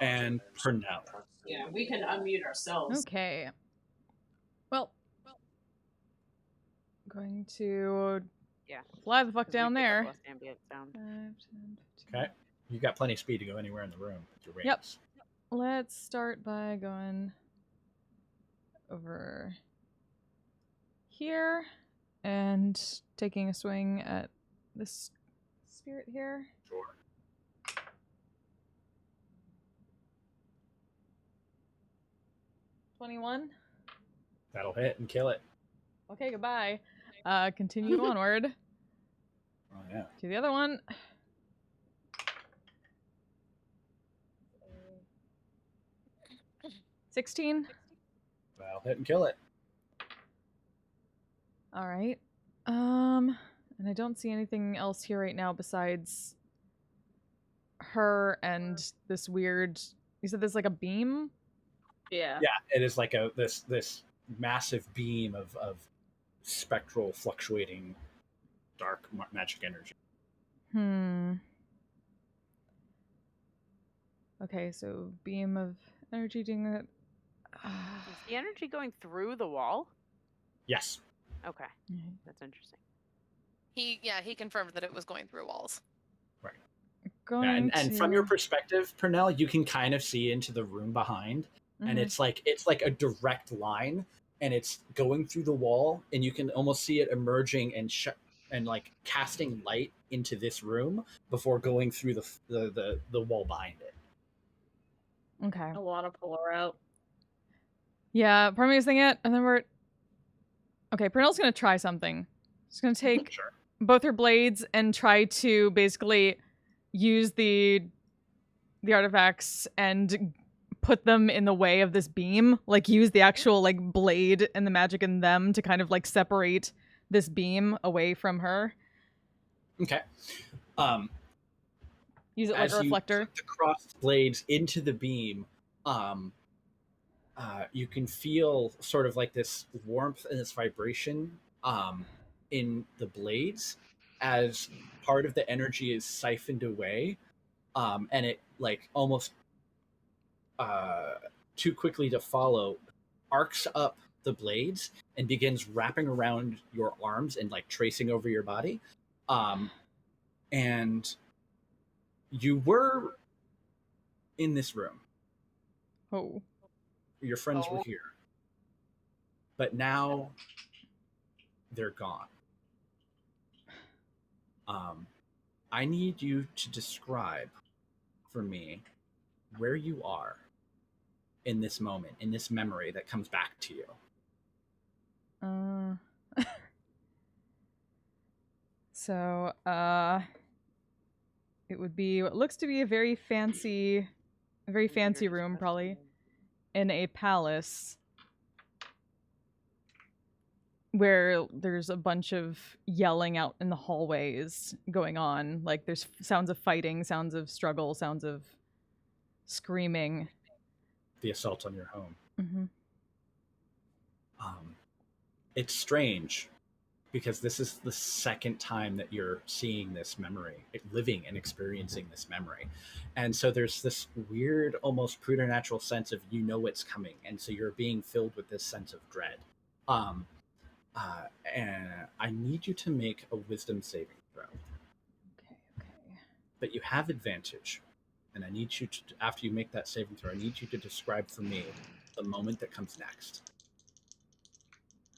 Speaker 6: And Pernell.
Speaker 9: yeah, we can unmute ourselves.
Speaker 1: Okay. Well, going to
Speaker 10: Yeah.
Speaker 1: fly the fuck
Speaker 10: 'Cause we
Speaker 1: down
Speaker 10: pick up
Speaker 1: there.
Speaker 10: less ambient sound.
Speaker 1: 5, 10, 15.
Speaker 6: Okay. You got plenty of speed to go anywhere in the room with your
Speaker 1: Yep.
Speaker 6: rings.
Speaker 1: Let's start by going over here and taking a swing at this spirit here.
Speaker 6: Sure.
Speaker 1: 21.
Speaker 6: That'll hit and kill it.
Speaker 1: Okay, goodbye. Continue onward
Speaker 6: Oh yeah.
Speaker 1: to the other one. $16.
Speaker 6: That'll hit and kill it.
Speaker 1: All right. And I don't see anything else here right now besides her and this weird. You said there's like a beam.
Speaker 2: Yeah.
Speaker 6: Yeah, it is like this massive beam of spectral, fluctuating, dark magic energy.
Speaker 1: Okay, so beam of energy doing that.
Speaker 10: Is the energy going through the wall?
Speaker 6: Yes.
Speaker 10: Okay, that's interesting.
Speaker 3: He confirmed that it was going through walls.
Speaker 1: Going
Speaker 6: Yeah, and from your perspective, Pernell, you can kind of see into the room behind, and it's like a direct line, and it's going through the wall, and you can almost see it emerging and like casting light into this room before going through the wall behind it.
Speaker 1: Okay.
Speaker 2: I want to pull her out.
Speaker 1: Yeah, part of me is thinking it, and then we're. Okay, Pernell's gonna try something. She's gonna take
Speaker 6: Sure.
Speaker 1: both her blades and try to basically use the artifacts and put them in the way of this beam. Like use the actual like blade and the magic in them to kind of like separate this beam away from her.
Speaker 6: Okay.
Speaker 1: Use it like a reflector.
Speaker 6: You put the crossed blades into the beam, you can feel sort of like this warmth and this vibration in the blades as part of the energy is siphoned away, and it like almost too quickly to follow arcs up the blades and begins wrapping around your arms and like tracing over your body. And you were in this room.
Speaker 1: Oh.
Speaker 6: Your friends were here. But now they're gone. I need you to describe for me where you are in this moment, in this memory that comes back to you.
Speaker 1: So, it would be what looks to be a very fancy room, probably, in a palace where there's a bunch of yelling out in the hallways going on. Like, there's sounds of fighting, sounds of struggle, sounds of screaming.
Speaker 6: The assault on your home.
Speaker 1: Mm-hmm.
Speaker 6: It's strange because this is the second time that you're seeing this memory, living and experiencing this memory. And so there's this weird, almost preternatural sense of it's coming. And so you're being filled with this sense of dread. And I need you to make a wisdom saving throw.
Speaker 1: Okay.
Speaker 6: But you have advantage. And I need you to, after you make that saving throw, I need you to describe for me the moment that comes next.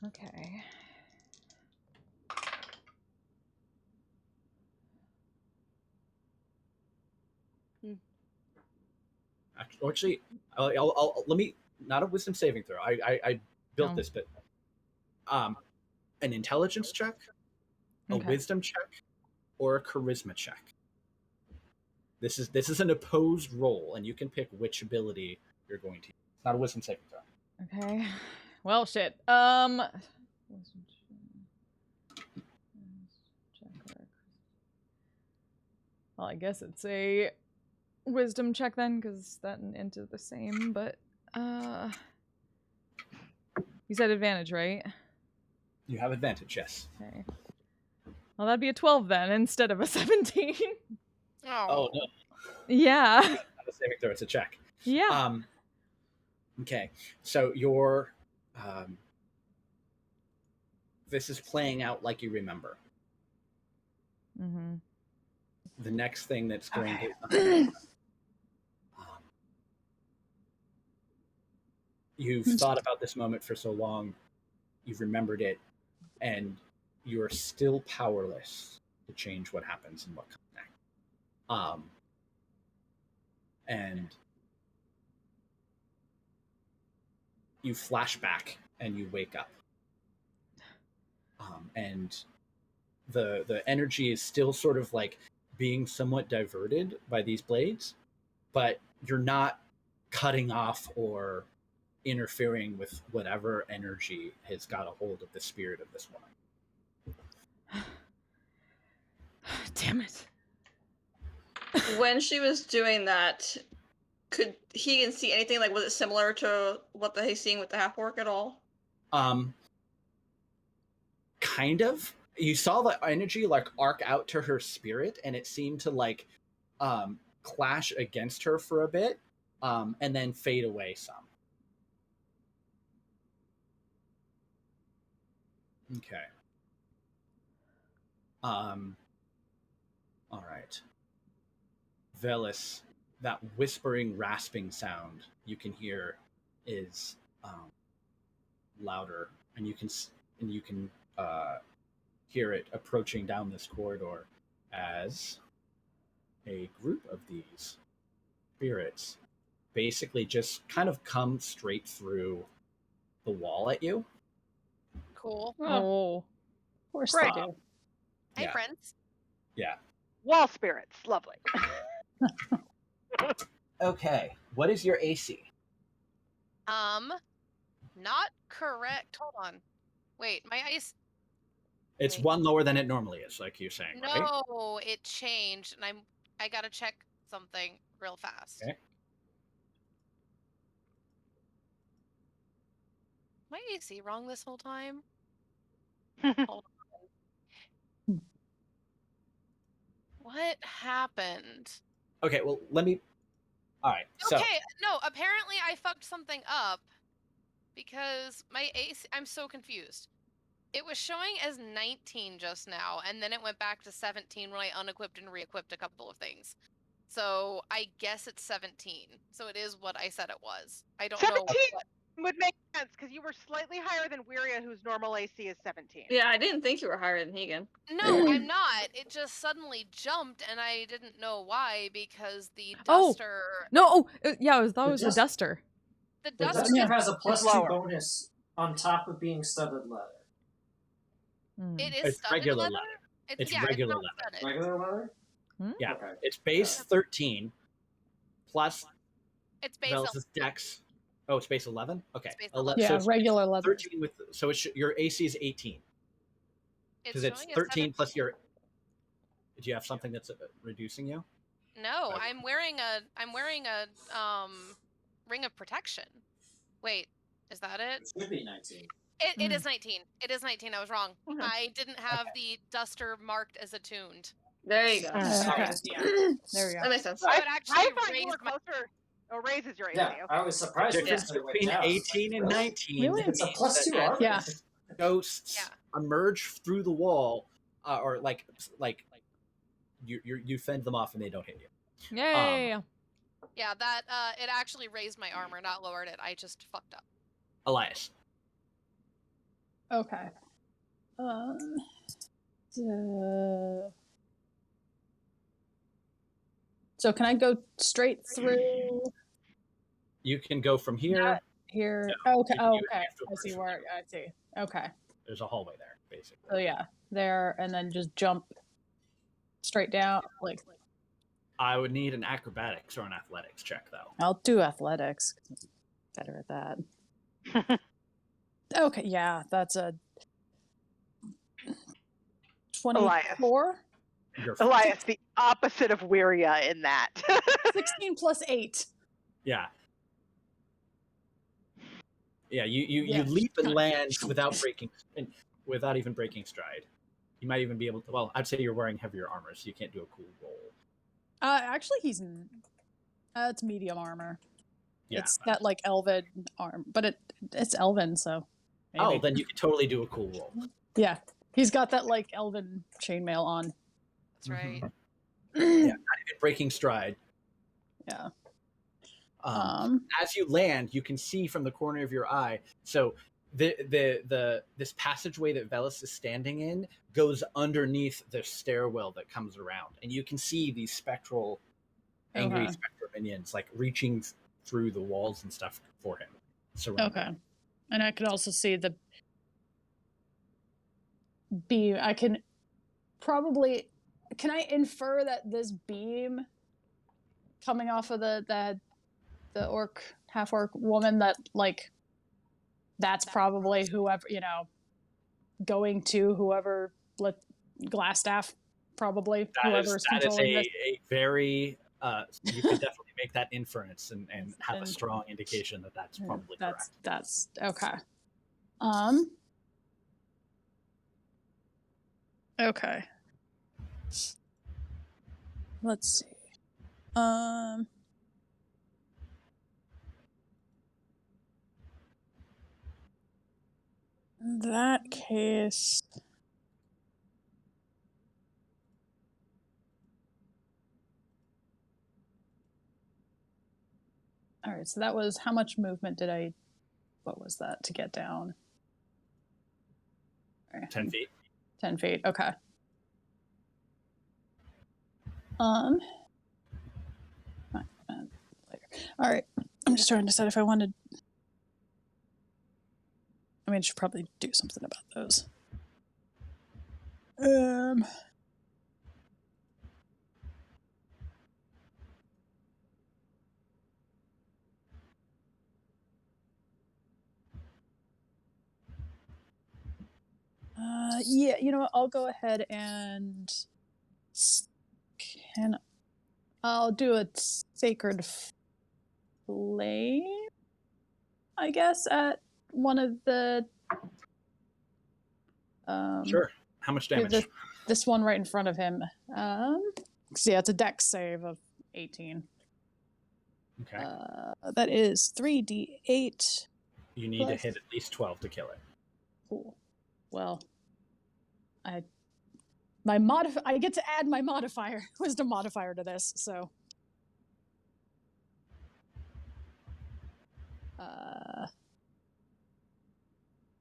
Speaker 1: Okay.
Speaker 6: Actually, I'll let me, not a wisdom saving throw. I built this, but an intelligence check, a wisdom check, or a charisma check. This is an opposed roll, and you can pick which ability you're going to use. It's not a wisdom saving throw.
Speaker 1: Okay. Well, shit. Well, I guess it's a wisdom check then, because that and int is the same, but, you said advantage, right?
Speaker 6: You have advantage, yes.
Speaker 1: Okay. Well, that'd be a 12 then, instead of a 17.
Speaker 6: Oh, no.
Speaker 1: Yeah.
Speaker 6: It's not a saving throw, it's a check.
Speaker 1: Yeah.
Speaker 6: Okay, so your, this is playing out like you remember.
Speaker 1: Mm-hmm.
Speaker 6: The next thing that's going to... You've thought about this moment for so long, you've remembered it, and you're still powerless to change what happens and what comes next. And you flash back and you wake up. And the energy is still sort of like being somewhat diverted by these blades, but you're not cutting off or interfering with whatever energy has got a hold of the spirit of this woman.
Speaker 1: Damn it.
Speaker 2: When she was doing that, could he see anything? Like, was it similar to what he's seeing with the half-orc at all?
Speaker 6: Kind of. You saw the energy like arc out to her spirit, and it seemed to like clash against her for a bit, and then fade away some. Okay. All right. Velis, that whispering, rasping sound you can hear is louder, and you can hear it approaching down this corridor as a group of these spirits basically just kind of come straight through the wall at you.
Speaker 3: Cool.
Speaker 1: Oh.
Speaker 4: Of course
Speaker 8: Great.
Speaker 4: they do.
Speaker 3: Hey,
Speaker 6: Yeah.
Speaker 3: friends.
Speaker 6: Yeah.
Speaker 8: Wall spirits. Lovely.
Speaker 6: Okay. What is your AC?
Speaker 3: Not correct. Hold on. Wait, my ice.
Speaker 6: It's one lower than it normally is, like you're saying, right?
Speaker 3: No, it changed, and I gotta check something real fast.
Speaker 6: Okay.
Speaker 3: My AC wrong this whole time? Hold on. What happened?
Speaker 6: Okay, well, let me... Alright, so...
Speaker 3: Okay, no, apparently I fucked something up because my AC... I'm so confused. It was showing as 19 just now, and then it went back to 17 when I unequipped and re-equipped a couple of things. So I guess it's 17. So it is what I said it was. I don't know
Speaker 8: 17
Speaker 3: what...
Speaker 8: would make sense because you were slightly higher than Wiria, whose normal AC is 17.
Speaker 2: Yeah, I didn't think you were higher than Hegan.
Speaker 3: No, I'm not. It just suddenly jumped, and I didn't know why because the
Speaker 1: Oh!
Speaker 3: duster...
Speaker 1: No, yeah, that was the
Speaker 5: dust-
Speaker 1: duster.
Speaker 3: The
Speaker 5: The
Speaker 3: duster...
Speaker 5: duster has a plus
Speaker 8: It's
Speaker 5: 2
Speaker 8: lower.
Speaker 5: bonus on top of being studded leather.
Speaker 1: Hmm.
Speaker 3: It is
Speaker 6: It's
Speaker 3: studded
Speaker 6: regular
Speaker 3: leather?
Speaker 6: leather. It's
Speaker 3: yeah,
Speaker 6: regular
Speaker 3: it's not
Speaker 6: leather.
Speaker 3: studded.
Speaker 5: Regular leather?
Speaker 6: Yeah,
Speaker 5: Okay.
Speaker 6: it's base 13 plus
Speaker 3: It's base
Speaker 6: Velus's dex. Oh, it's base 11? Okay.
Speaker 3: It's base
Speaker 6: 11.
Speaker 3: 11.
Speaker 4: Yeah,
Speaker 6: So it's
Speaker 4: regular leather.
Speaker 6: 13 with... So your AC is 18. Because it's
Speaker 3: showing as
Speaker 6: 13 plus
Speaker 3: 17.
Speaker 6: your... Do you have something that's reducing you?
Speaker 3: No,
Speaker 6: Okay.
Speaker 3: I'm wearing a ring of protection. Wait, is that it?
Speaker 5: It should be 19.
Speaker 3: It is 19. It is 19. I was wrong.
Speaker 2: Mhm.
Speaker 3: I didn't have the duster marked as attuned.
Speaker 2: There you go.
Speaker 4: Okay.
Speaker 3: Yeah.
Speaker 4: There we go.
Speaker 2: That makes sense.
Speaker 3: So it
Speaker 8: I
Speaker 3: actually
Speaker 8: thought you were
Speaker 3: raised my...
Speaker 8: closer. Oh, raises your AC.
Speaker 5: Yeah,
Speaker 8: Okay.
Speaker 5: I was surprised when
Speaker 6: Difference
Speaker 5: it went
Speaker 6: between
Speaker 5: down.
Speaker 6: 18 and
Speaker 5: Really?
Speaker 6: 19
Speaker 4: Really?
Speaker 5: It's a
Speaker 6: means
Speaker 5: plus
Speaker 6: that
Speaker 5: 2 armor.
Speaker 4: Yeah.
Speaker 6: ghosts emerge through the wall, or like you fend them off and they don't hit you.
Speaker 1: Yay!
Speaker 3: Yeah, that it actually raised my armor, not lowered it. I just fucked up.
Speaker 6: Elias.
Speaker 4: Okay. So can I go straight through
Speaker 6: You can go from here.
Speaker 4: that here?
Speaker 6: No,
Speaker 4: Okay.
Speaker 6: you
Speaker 4: Oh,
Speaker 6: have
Speaker 4: okay.
Speaker 6: to
Speaker 4: I see
Speaker 6: emerge
Speaker 4: where.
Speaker 6: from
Speaker 4: I see. Okay.
Speaker 6: There's a hallway there, basically.
Speaker 4: So yeah, there, and then just jump straight down. Like
Speaker 6: I would need an acrobatics or an athletics check, though.
Speaker 4: I'll do athletics. Better at that. Okay. Yeah, that's a 24.
Speaker 6: You're
Speaker 8: Elias, the opposite of Wiria in that.
Speaker 4: 16 plus 8.
Speaker 6: Yeah. Yeah, you
Speaker 4: Yeah.
Speaker 6: leap and land without even breaking stride. You might even be able to. Well, I'd say you're wearing heavier armor, so you can't do a cool roll.
Speaker 4: Actually, it's medium armor.
Speaker 6: Yeah.
Speaker 4: It's that like elven arm, but it's elven, so. Maybe.
Speaker 6: Oh, then you could totally do a cool roll.
Speaker 4: Yeah, he's got that like elven chainmail on.
Speaker 3: That's right.
Speaker 6: Yeah, not even breaking stride.
Speaker 4: Yeah.
Speaker 6: As you land, you can see from the corner of your eye. So this passageway that Velus is standing in goes underneath the stairwell that comes around, and you can see these spectral, angry spectral minions like reaching through the walls and stuff for him.
Speaker 4: Okay, and I could also see the beam. I can probably. Can I infer that this beam coming off of the orc, half orc woman, that like that's probably whoever, going to whoever let Glassstaff, probably whoever's controlling this.
Speaker 6: A very you could definitely make that inference and have a strong indication that that's probably correct.
Speaker 4: That's okay. Okay. Let's see. In that case, all right. So that was how much movement did I? What was that to get down?
Speaker 6: 10 feet.
Speaker 4: 10 feet. Okay. All right. I'm just trying to decide if I wanted. I mean, I should probably do something about those. Yeah, you know what? I'll go ahead and I'll do a sacred flame, I guess, at one of the.
Speaker 6: Sure. How much damage?
Speaker 4: This one right in front of him. So yeah, it's a dex save of 18.
Speaker 6: Okay.
Speaker 4: That is 3d8.
Speaker 6: You need to hit at least 12 to kill it.
Speaker 4: Cool. Well, I get to add my modifier, wisdom modifier to this, so.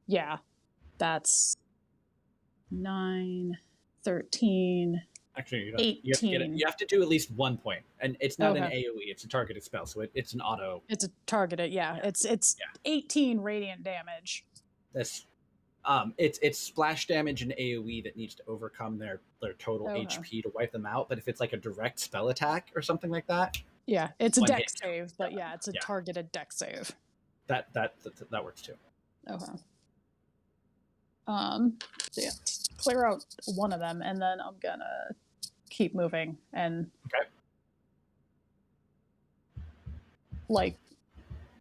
Speaker 4: Yeah, that's 9, 13.
Speaker 6: Actually,
Speaker 4: 18.
Speaker 6: you have to do at least 1 point, and it's not an AoE; it's a targeted spell, so it's an auto.
Speaker 4: It's a targeted, yeah. It's 18 radiant damage.
Speaker 6: This, it's splash damage and AoE that needs to overcome their total HP to wipe them out. But if it's like a direct spell attack or something like that,
Speaker 4: yeah, it's a dex save, but yeah, it's a targeted dex save.
Speaker 6: That works too.
Speaker 4: Okay. So yeah, clear out one of them, and then I'm gonna keep moving and like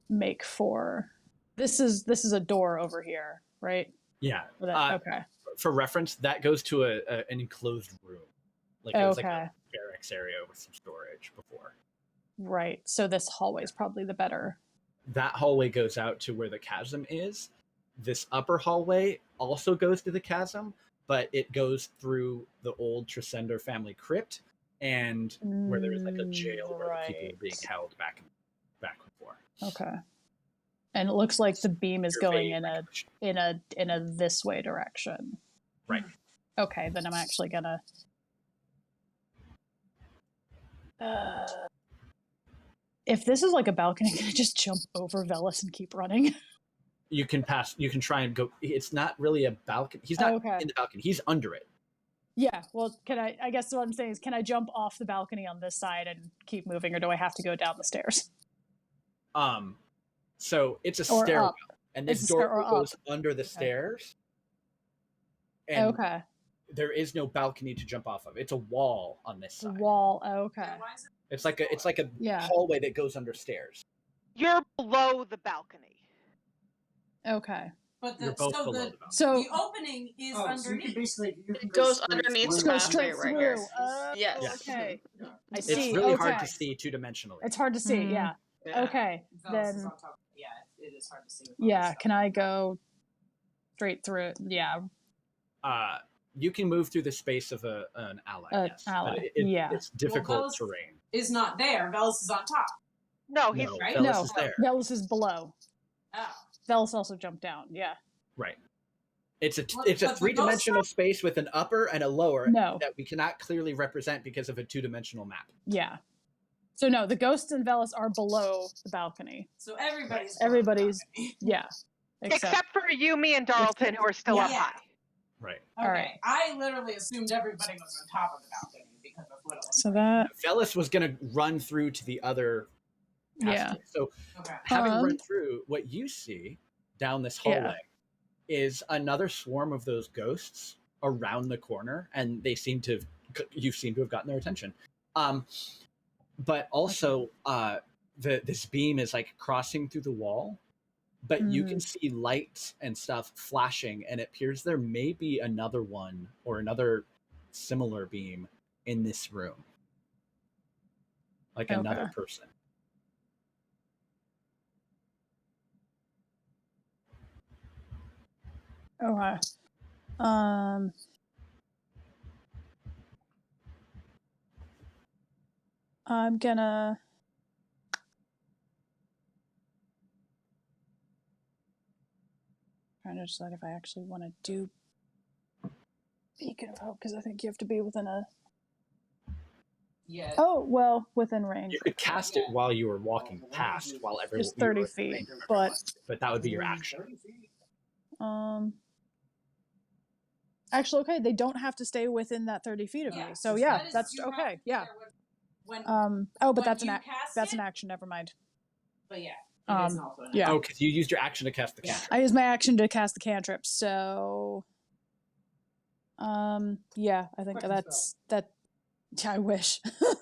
Speaker 4: make for this is a door over here, right?
Speaker 6: Yeah.
Speaker 4: Okay.
Speaker 6: For reference, that goes to an enclosed room. Like it was like a barracks area with some storage before.
Speaker 4: Right. So this hallway is probably the better.
Speaker 6: That hallway goes out to where the chasm is. This upper hallway also goes to the chasm, but it goes through the old Tresender family crypt and where there was like a jail where the people were being held back and forth.
Speaker 4: Okay. And it looks like the beam is going in a this way direction.
Speaker 6: Right.
Speaker 4: Okay, then I'm actually gonna if this is like a balcony, can I just jump over Velis and keep running?
Speaker 6: You can try and go. It's not really a balcony. He's not in the balcony. He's under it.
Speaker 4: Yeah, well, I guess what I'm saying is, can I jump off the balcony on this side and keep moving, or do I have to go down the stairs?
Speaker 6: So it's a stairwell, and this door goes under the stairs. And there is no balcony to jump off of. It's a wall on this side.
Speaker 4: Wall, okay.
Speaker 6: It's like a hallway that goes under stairs.
Speaker 8: You're below the balcony.
Speaker 4: Okay.
Speaker 9: But
Speaker 6: You're both below the balcony.
Speaker 9: So the opening is underneath.
Speaker 5: So
Speaker 2: it goes underneath the pathway right here.
Speaker 8: Yes.
Speaker 4: Okay. I
Speaker 6: It's
Speaker 4: see.
Speaker 6: really hard to see two-dimensionally.
Speaker 4: It's hard to see, yeah. Okay, then.
Speaker 9: Yeah, it is hard to see.
Speaker 4: Yeah, can I go straight through it? Yeah.
Speaker 6: You can move through the space of an ally. Yes.
Speaker 4: Ally.
Speaker 6: It's difficult
Speaker 9: Velis
Speaker 6: terrain.
Speaker 9: Is not there. Velis is on top.
Speaker 8: No, he's
Speaker 9: right.
Speaker 6: Velis is there.
Speaker 4: Velis is below.
Speaker 9: Oh.
Speaker 4: Velis also jumped down. Yeah.
Speaker 6: Right. It's a three-dimensional space with an upper and a lower that we cannot clearly represent because of a two-dimensional map.
Speaker 4: Yeah. So no, the ghosts and Velis are below the balcony.
Speaker 9: So everybody's
Speaker 4: yeah.
Speaker 8: Except for you, me, and Darlton, who are still up high.
Speaker 6: Right.
Speaker 9: Okay. All right. I literally assumed everybody was on top of the balcony because of what it was.
Speaker 4: So that
Speaker 6: Velis was going to run through to the other. So having run through, what you see down this hallway is another swarm of those ghosts around the corner, and you seem to have gotten their attention. But also, this beam is like crossing through the wall, but you can see lights and stuff flashing, and it appears there may be another one or another similar beam in this room, like another person.
Speaker 4: Okay. I'm gonna trying to decide if I actually want to do Beacon of Hope, because I think you have to be within a within range.
Speaker 6: You could cast it while you were walking past, while everyone
Speaker 4: is 30 feet, but
Speaker 6: that would be your action.
Speaker 4: Actually, okay, they don't have to stay within that 30 feet of me. So that's okay. Yeah. But that's an action. Never mind.
Speaker 9: But yeah.
Speaker 6: Oh, because you used your action to cast the cantrip.
Speaker 4: I used my action to cast the cantrip. So, I think that. I wish.
Speaker 6: All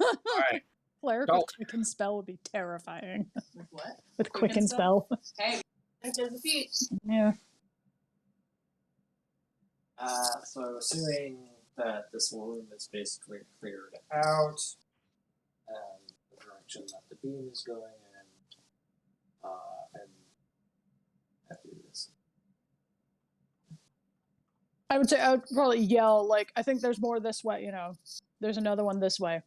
Speaker 6: right.
Speaker 4: Cleric
Speaker 6: Oh.
Speaker 4: with Quicken Spell would be terrifying.
Speaker 9: With what?
Speaker 4: With Quicken Spell.
Speaker 9: Hey, there's a feat.
Speaker 4: Yeah.
Speaker 5: So assuming that this room is basically cleared out, and the direction that the beam is going in, and I do this.
Speaker 4: I would say I would probably yell, like, I think there's more this way, you know. There's another one this way.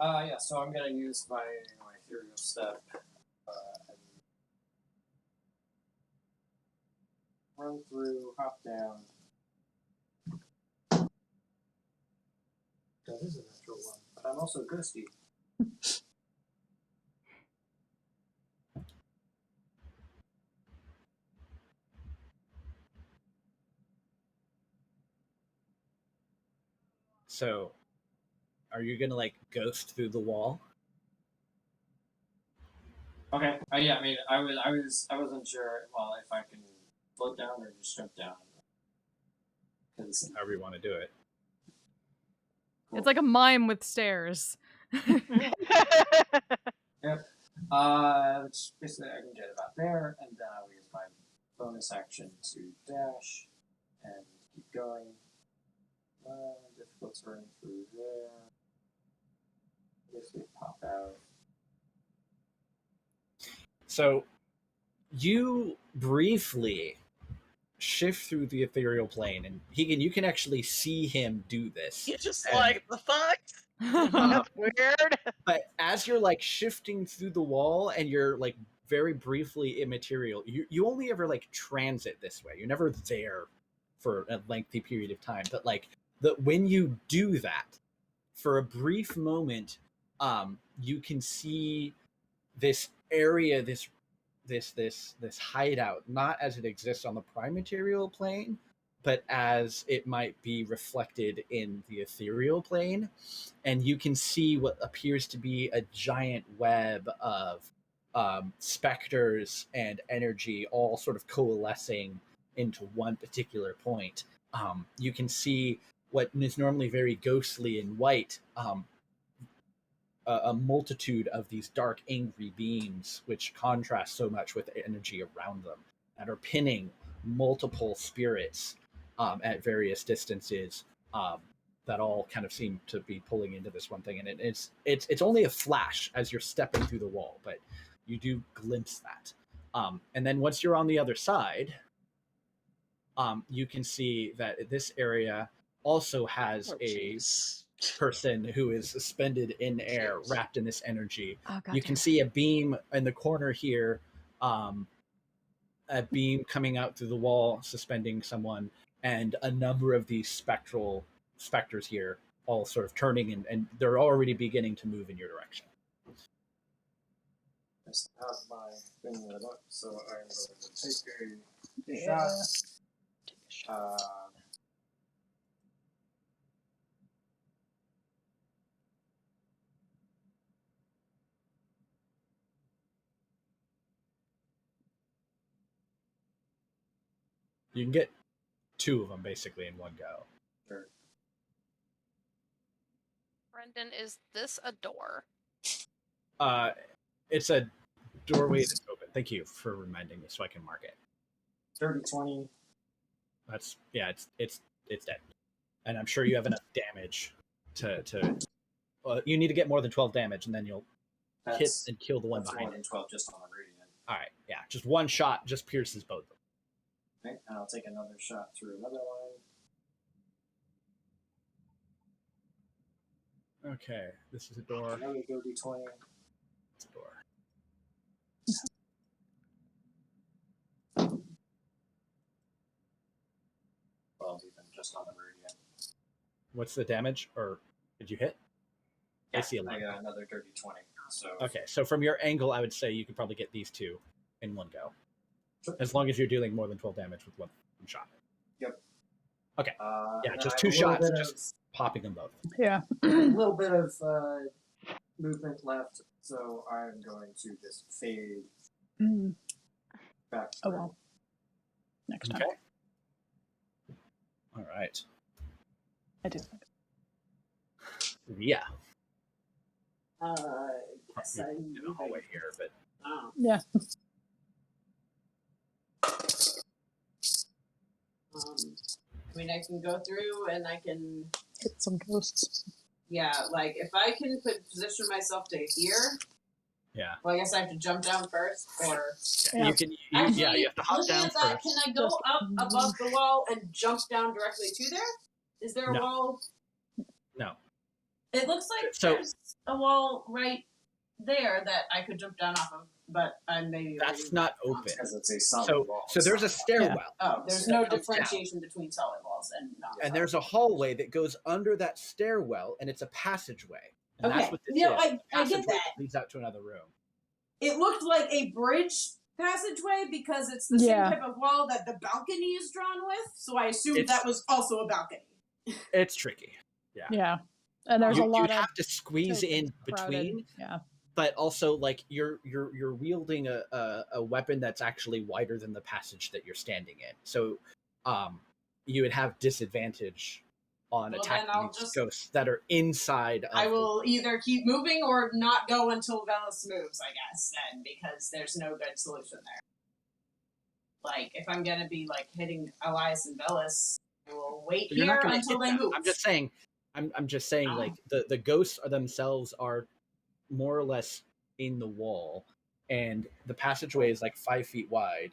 Speaker 5: Yeah, so I'm gonna use my ethereal step and run through, hop down. That is a natural one, but I'm also ghosty.
Speaker 6: So, are you gonna like ghost through the wall?
Speaker 5: Okay. Yeah, I mean, I wasn't sure. Well, if I can float down or just jump down.
Speaker 6: However you want to do it.
Speaker 1: It's like a mime with stairs.
Speaker 5: Yep. Which basically I can get about there, and then I'll use my bonus action to dash and keep going. Difficult to run through there. Basically pop out.
Speaker 6: So, you briefly shift through the ethereal plane, and Hegan, you can actually see him do this.
Speaker 2: He's just
Speaker 6: And-
Speaker 2: like, the fuck?
Speaker 8: That's weird.
Speaker 6: But as you're like shifting through the wall and you're like very briefly immaterial, you only ever like transit this way. You're never there for a lengthy period of time. But like when you do that, for a brief moment, you can see this area, this hideout, not as it exists on the prime material plane, but as it might be reflected in the ethereal plane. And you can see what appears to be a giant web of specters and energy all sort of coalescing into one particular point. You can see what is normally very ghostly and white, a multitude of these dark, angry beams, which contrast so much with the energy around them, and are pinning multiple spirits at various distances, that all kind of seem to be pulling into this one thing. And it's only a flash as you're stepping through the wall, but you do glimpse that. And then once you're on the other side, you can see that this area also has a person who is suspended in air, wrapped in this energy. You can see a beam in the corner here, a beam coming out through the wall, suspending someone, and a number of these specters here, all sort of turning, and they're already beginning to move in your direction.
Speaker 5: I still have my thing lit up, so I'm going to take a shot.
Speaker 6: You can get 2 of them basically in one go.
Speaker 5: Sure.
Speaker 3: Brendan, is this a door?
Speaker 6: It's a doorway that's open. Thank you for reminding me so I can mark it.
Speaker 5: 30, 20.
Speaker 6: That's it's dead. And I'm sure you have enough damage to you need to get more than 12 damage, and then you'll hit and kill the one behind
Speaker 5: more than
Speaker 6: it.
Speaker 5: 12 just on the radiant.
Speaker 6: All right, yeah, just one shot just pierces both of them.
Speaker 5: Okay, and I'll take another shot through another one.
Speaker 6: Okay, this is a door.
Speaker 5: Another 30, 20.
Speaker 6: It's a door.
Speaker 5: 12 even just on the radiant.
Speaker 6: What's the damage? Or Did you hit?
Speaker 5: Yeah,
Speaker 6: I see a
Speaker 5: I
Speaker 6: lot.
Speaker 5: got another dirty 20. So
Speaker 6: Okay, so from your angle, I would say you could probably get these two in one go.
Speaker 5: Sure.
Speaker 6: As long as you're dealing more than 12 damage with one shot.
Speaker 5: Yep.
Speaker 6: Okay. Yeah,
Speaker 5: and
Speaker 6: just
Speaker 5: I
Speaker 6: 2
Speaker 5: have a little
Speaker 6: shots,
Speaker 5: bit
Speaker 6: just popping them both.
Speaker 4: Yeah.
Speaker 5: a little bit of movement left, so I'm going to just fade
Speaker 4: Mm.
Speaker 5: back.
Speaker 4: Oh well. Next time.
Speaker 6: Okay. All right.
Speaker 4: I do.
Speaker 6: Yeah.
Speaker 9: Yes,
Speaker 6: In the hallway here, but
Speaker 9: Oh.
Speaker 4: Yeah.
Speaker 9: I mean, I can go through and I can,
Speaker 4: Hit some ghosts.
Speaker 9: yeah, like if I can position myself to here.
Speaker 6: yeah.
Speaker 9: Well, I guess I have to jump down first, or
Speaker 4: Yeah.
Speaker 6: You can.
Speaker 9: actually,
Speaker 6: Yeah, you have to hop
Speaker 9: looking
Speaker 6: down
Speaker 9: at that,
Speaker 6: first.
Speaker 9: can I go
Speaker 4: Just-
Speaker 9: up above the wall and jump down directly to there? Is there a
Speaker 6: No.
Speaker 9: wall?
Speaker 6: No.
Speaker 9: It looks like
Speaker 6: So-
Speaker 9: there's a wall right there that I could jump down off of, but I maybe
Speaker 6: That's not open.
Speaker 5: Because it's a solid
Speaker 6: So,
Speaker 5: wall.
Speaker 6: so there's a
Speaker 5: It's not-
Speaker 6: stairwell,
Speaker 9: Oh, there's
Speaker 6: that
Speaker 9: no
Speaker 6: comes down.
Speaker 9: differentiation between solid walls and not.
Speaker 6: and there's a hallway that goes under that stairwell, and it's a passageway. And
Speaker 9: Okay.
Speaker 6: that's what this
Speaker 9: Yeah,
Speaker 6: is.
Speaker 9: I get
Speaker 6: Passageway
Speaker 9: that.
Speaker 6: leads out to another room.
Speaker 9: It looked like a bridge passageway because it's the
Speaker 4: Yeah.
Speaker 9: same type of wall that the balcony is drawn with. So I assumed
Speaker 6: It's-
Speaker 9: that was also a balcony.
Speaker 6: It's tricky.
Speaker 4: Yeah. And there's
Speaker 6: you,
Speaker 4: a lot
Speaker 6: you
Speaker 4: of
Speaker 6: have to squeeze in
Speaker 4: crowded.
Speaker 6: between,
Speaker 4: Yeah.
Speaker 6: but also like you're wielding a weapon that's actually wider than the passage that you're standing in. So you would have disadvantage on
Speaker 9: Well, then
Speaker 6: attacking
Speaker 9: I'll
Speaker 6: these
Speaker 9: just-
Speaker 6: ghosts that are inside of
Speaker 9: I will either keep moving or not go until Velis moves, I guess, then, because there's no good solution there. Like, if I'm gonna be, like, hitting Elias and Velis, I will wait
Speaker 6: But you're not
Speaker 9: here
Speaker 6: gonna
Speaker 9: until
Speaker 6: hit
Speaker 9: they
Speaker 6: them.
Speaker 9: move.
Speaker 6: I'm just saying
Speaker 9: Oh.
Speaker 6: like the ghosts themselves are more or less in the wall, and the passageway is like 5 feet wide,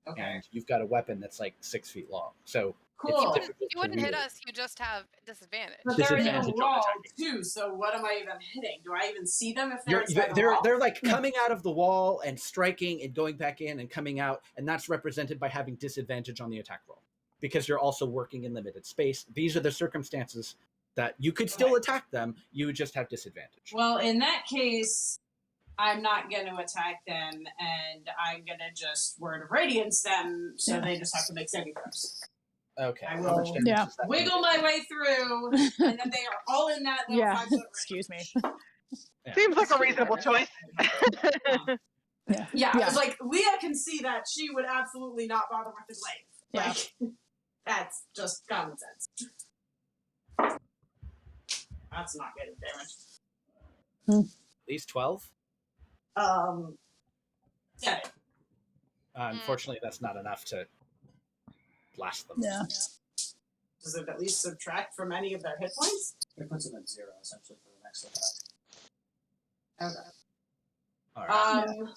Speaker 9: Okay.
Speaker 6: and you've got a weapon that's like 6 feet long. So
Speaker 9: Cool.
Speaker 6: it's difficult
Speaker 3: You wouldn't
Speaker 6: to
Speaker 3: hit
Speaker 6: wield.
Speaker 3: us, you just have disadvantage.
Speaker 9: But they're in
Speaker 6: Disadvantage
Speaker 9: a
Speaker 6: on
Speaker 9: wall,
Speaker 6: attacking.
Speaker 9: too, so what am I even hitting? Do I even see them if they're
Speaker 6: You're,
Speaker 9: inside the wall?
Speaker 6: they're like coming out of the wall and striking and going back in and coming out, and that's represented by having disadvantage on the attack roll because you're also working in limited space. These are the circumstances that you could still
Speaker 9: Okay.
Speaker 6: attack them, you would just have disadvantage.
Speaker 9: Well, in that case, I'm not going to attack them, and I'm going to just Word of Radiance them, so
Speaker 4: Yeah.
Speaker 9: they just have to make saving throws.
Speaker 6: Okay.
Speaker 9: I
Speaker 6: how
Speaker 9: will-
Speaker 6: much damage
Speaker 4: Yeah.
Speaker 6: does that
Speaker 9: Wiggle
Speaker 6: do?
Speaker 9: my way through, and then they are all in that little
Speaker 4: Yeah.
Speaker 9: 5-foot range.
Speaker 4: Excuse me.
Speaker 6: Yeah.
Speaker 8: Seems like a reasonable choice.
Speaker 4: Yeah.
Speaker 9: Yeah, I
Speaker 4: Yeah.
Speaker 9: was like, Leah can see that she would absolutely not bother with the glaive.
Speaker 4: Yeah.
Speaker 9: Like, that's just common sense. That's not good damage.
Speaker 6: At least 12?
Speaker 9: 7.
Speaker 6: Unfortunately, that's not enough to blast them.
Speaker 4: Yeah.
Speaker 9: Does it at least subtract from any of their hit points?
Speaker 5: It puts them at 0 essentially for the next attack.
Speaker 9: Okay.
Speaker 6: All right.
Speaker 9: Um,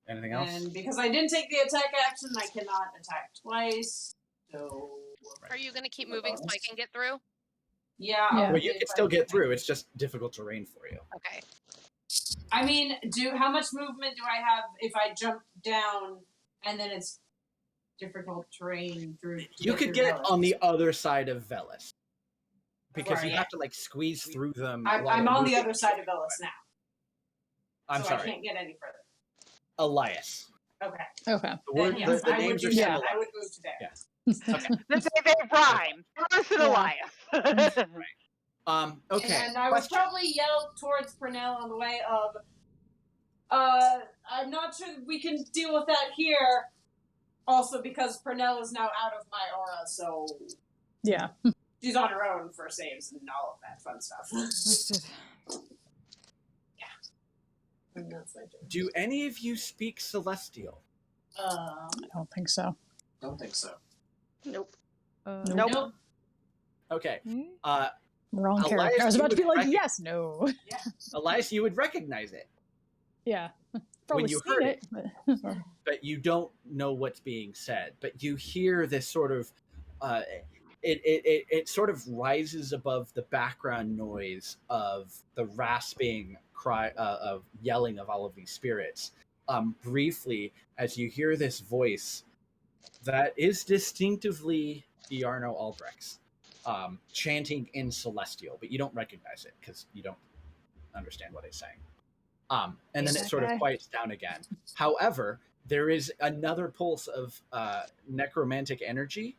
Speaker 6: Anything else?
Speaker 9: and because I didn't take the attack action, I cannot attack twice. So
Speaker 3: Are you going to keep moving so I can get through?
Speaker 9: yeah,
Speaker 4: Yeah.
Speaker 9: I'll
Speaker 6: Well, you
Speaker 9: get
Speaker 6: can still
Speaker 9: by-
Speaker 6: get through. It's just difficult terrain for you.
Speaker 3: Okay.
Speaker 9: I mean, how much movement do I have if I jump down and then it's difficult terrain through?
Speaker 6: You could get
Speaker 9: Velis?
Speaker 6: on the other side of Velis. Because
Speaker 9: Where
Speaker 6: you
Speaker 9: are you?
Speaker 6: have to like squeeze through them.
Speaker 9: I'm
Speaker 6: while
Speaker 9: on the
Speaker 6: moving.
Speaker 9: other side of Velis now,
Speaker 6: I'm
Speaker 9: so I
Speaker 6: sorry.
Speaker 9: can't get any further.
Speaker 6: Elias.
Speaker 9: Okay.
Speaker 4: Okay.
Speaker 6: The,
Speaker 9: Then
Speaker 6: word,
Speaker 9: yes,
Speaker 6: the
Speaker 9: I would
Speaker 6: names are
Speaker 9: move,
Speaker 6: similar.
Speaker 9: I would move to there.
Speaker 6: Yeah.
Speaker 8: They rhyme. Velis and
Speaker 4: Yeah.
Speaker 8: Elias.
Speaker 6: Okay.
Speaker 9: And I would
Speaker 6: question.
Speaker 9: probably yell towards Purnell on the way of, I'm not sure we can deal with that here. Also because Purnell is now out of my aura, so
Speaker 4: Yeah.
Speaker 9: she's on her own for saves and all of that fun stuff.
Speaker 1: Understood.
Speaker 9: And that's my turn.
Speaker 6: Do any of you speak Celestial?
Speaker 4: I don't think so.
Speaker 5: Don't think so.
Speaker 8: Nope.
Speaker 1: Nope.
Speaker 9: Nope.
Speaker 6: Okay.
Speaker 1: Hmm?
Speaker 4: Wrong
Speaker 6: Elias,
Speaker 4: character. I was
Speaker 6: you
Speaker 4: about to
Speaker 6: would
Speaker 4: be like,
Speaker 6: recognize-
Speaker 4: yes, no.
Speaker 6: Elias, you would recognize it,
Speaker 4: Yeah. Probably
Speaker 6: you
Speaker 4: seen
Speaker 6: heard
Speaker 4: it. But...
Speaker 6: but you don't know what's being said. But you hear this sort of, it sort of rises above the background noise of the rasping cry of yelling of all of these spirits. Briefly, as you hear this voice that is distinctively Iarno Albrecht's, chanting in Celestial, but you don't recognize it because you don't understand what it's saying. And then it sort of quiets down again. However, there is another pulse of necromantic energy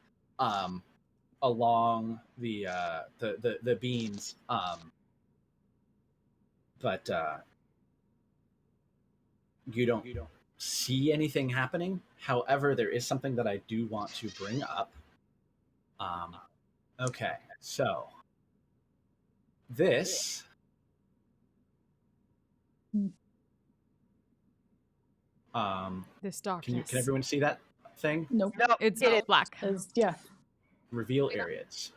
Speaker 6: along the beams, but you don't see anything happening. However, there is something that I do want to bring up. Okay, so this
Speaker 1: This darkness.
Speaker 6: can everyone see that thing?
Speaker 4: Nope.
Speaker 8: No,
Speaker 1: It's
Speaker 8: it is.
Speaker 1: black.
Speaker 4: Yeah.
Speaker 6: Reveal areas.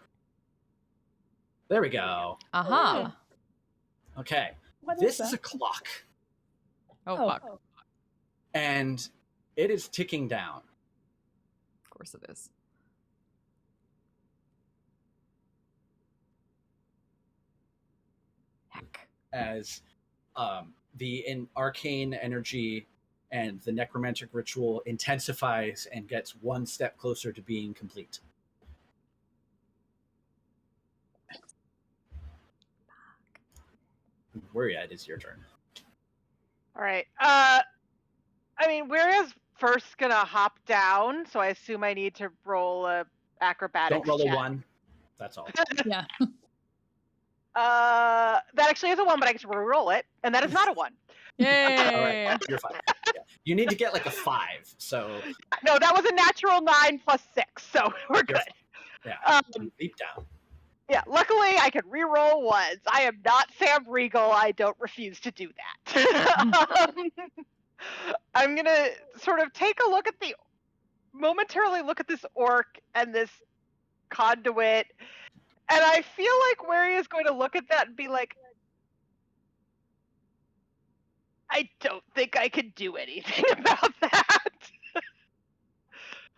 Speaker 6: There we go.
Speaker 1: Aha.
Speaker 6: Okay.
Speaker 4: What
Speaker 6: This
Speaker 4: is
Speaker 6: is
Speaker 4: that?
Speaker 6: a clock,
Speaker 1: Oh, fuck. Of
Speaker 6: and it is ticking down.
Speaker 1: course it is. Heck.
Speaker 6: As the arcane energy and the necromantic ritual intensifies and gets one step closer to being complete. Worry, it is your turn.
Speaker 8: All right. I mean, whereas first gonna hop down, so I assume I need to roll a acrobatics.
Speaker 6: Don't roll
Speaker 8: check.
Speaker 6: a 1. That's all.
Speaker 4: Yeah.
Speaker 8: That actually is a 1, but I get to re-roll it, and that is not a 1.
Speaker 1: Yay!
Speaker 6: All right, you're fine. Yeah. You need to get like a 5. So
Speaker 8: No, that was a natural 9 plus 6, so we're good.
Speaker 6: yeah, leap down.
Speaker 8: Yeah, luckily I can re-roll ones. I am not Sam Riegel. I don't refuse to do that. I'm gonna sort of take a look at momentarily look at this orc and this conduit, and I feel like Wary is going to look at that and be like, I don't think I can do anything about that.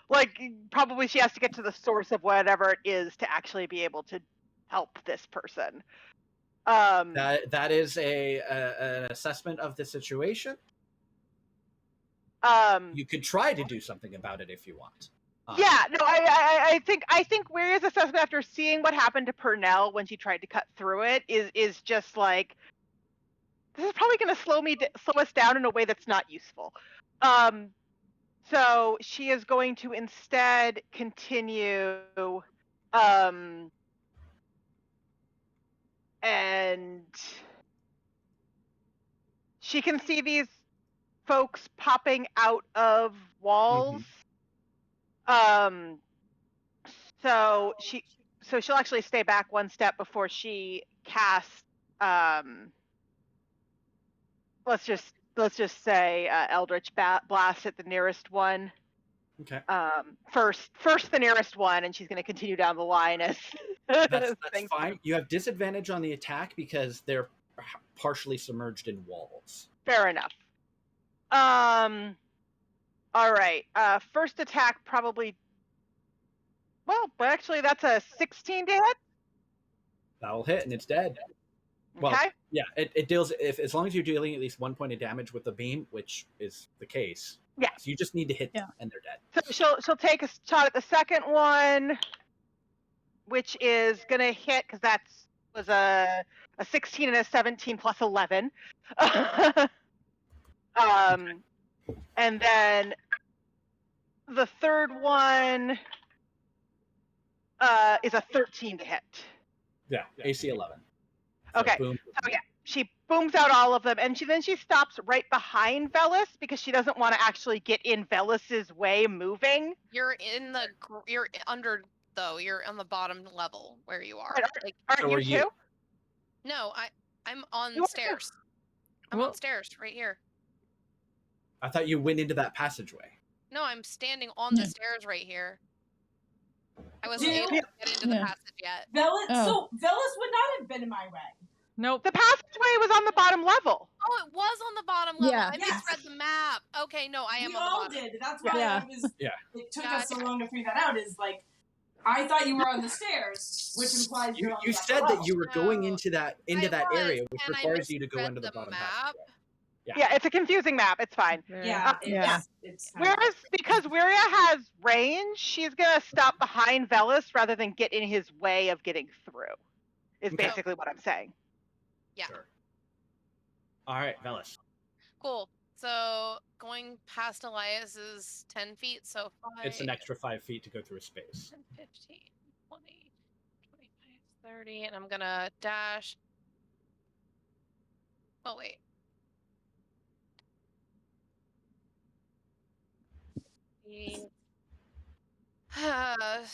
Speaker 8: Like, probably she has to get to the source of whatever it is to actually be able to help this person.
Speaker 6: That is an assessment of the situation. You could try to do something about it if you want.
Speaker 8: Yeah, no, I think Waria's assessment after seeing what happened to Purnell when she tried to cut through it is just like, this is probably going to slow us down in a way that's not useful. So she is going to instead continue, and she can see these folks popping out of walls. So she'll actually stay back one step before she casts. Let's just say Eldritch Blast at the nearest one.
Speaker 6: Okay.
Speaker 8: First the nearest one, and she's going to continue down the line as.
Speaker 6: That's fine. You have disadvantage on the attack because they're partially submerged in walls.
Speaker 8: Fair enough. All right. First attack probably. Well, but actually, that's a 16 to hit.
Speaker 6: That'll hit, and it's dead. Well,
Speaker 8: Okay.
Speaker 6: yeah, it deals as long as you're dealing at least 1 point of damage with the beam, which is the case.
Speaker 8: Yeah.
Speaker 6: So you just need to hit them, and they're dead.
Speaker 8: So she'll take a shot at the second one, which is gonna hit because that was a 16 and a 17 plus 11. And then the third one is a 13 to hit.
Speaker 6: Yeah, AC 11. So
Speaker 8: Okay.
Speaker 6: boom.
Speaker 8: So yeah, she booms out all of them, and she stops right behind Velis because she doesn't want to actually get in Velis's way moving.
Speaker 3: You're under though. You're on the bottom level where you are.
Speaker 8: Right, aren't you too?
Speaker 3: No, I'm on
Speaker 8: You are
Speaker 3: stairs. I'm
Speaker 1: Well-
Speaker 3: on stairs right here.
Speaker 6: I thought you went into that passageway.
Speaker 3: No, I'm standing on the stairs right here. I wasn't able to get into the passage yet.
Speaker 9: So Velis would not have been in my way.
Speaker 1: Nope.
Speaker 8: The passageway was on the bottom level.
Speaker 3: Oh, it was on the bottom level.
Speaker 4: Yeah.
Speaker 3: I misread the map. Okay, no, I am
Speaker 9: We
Speaker 3: on the
Speaker 9: all
Speaker 3: bottom.
Speaker 9: did. That's why
Speaker 4: Yeah.
Speaker 9: I was.
Speaker 6: Yeah.
Speaker 9: It took us so long to figure that out. Is like, I thought you were on the stairs, which implies you're on the
Speaker 6: You
Speaker 9: upper
Speaker 6: said that
Speaker 9: level.
Speaker 6: you were going into that
Speaker 3: I
Speaker 6: that
Speaker 3: was,
Speaker 6: area, which
Speaker 3: and I
Speaker 6: requires you to go
Speaker 3: misread
Speaker 6: into the bottom
Speaker 3: map.
Speaker 6: passageway.
Speaker 8: Yeah, it's a confusing map. It's fine.
Speaker 9: Yeah,
Speaker 4: Yeah.
Speaker 9: it's
Speaker 8: Whereas, because Wiria has range, she's gonna stop behind Velis rather than get in his way of getting through. Is
Speaker 6: Okay.
Speaker 8: basically what I'm saying.
Speaker 3: Yeah.
Speaker 6: Sure. All right, Velis.
Speaker 3: Cool. So going past Elias is 10 feet, so 5,
Speaker 6: It's an extra 5 feet to go through a space.
Speaker 3: 10, 15, 20, 25, 30, and I'm gonna dash. Oh, wait. Uh,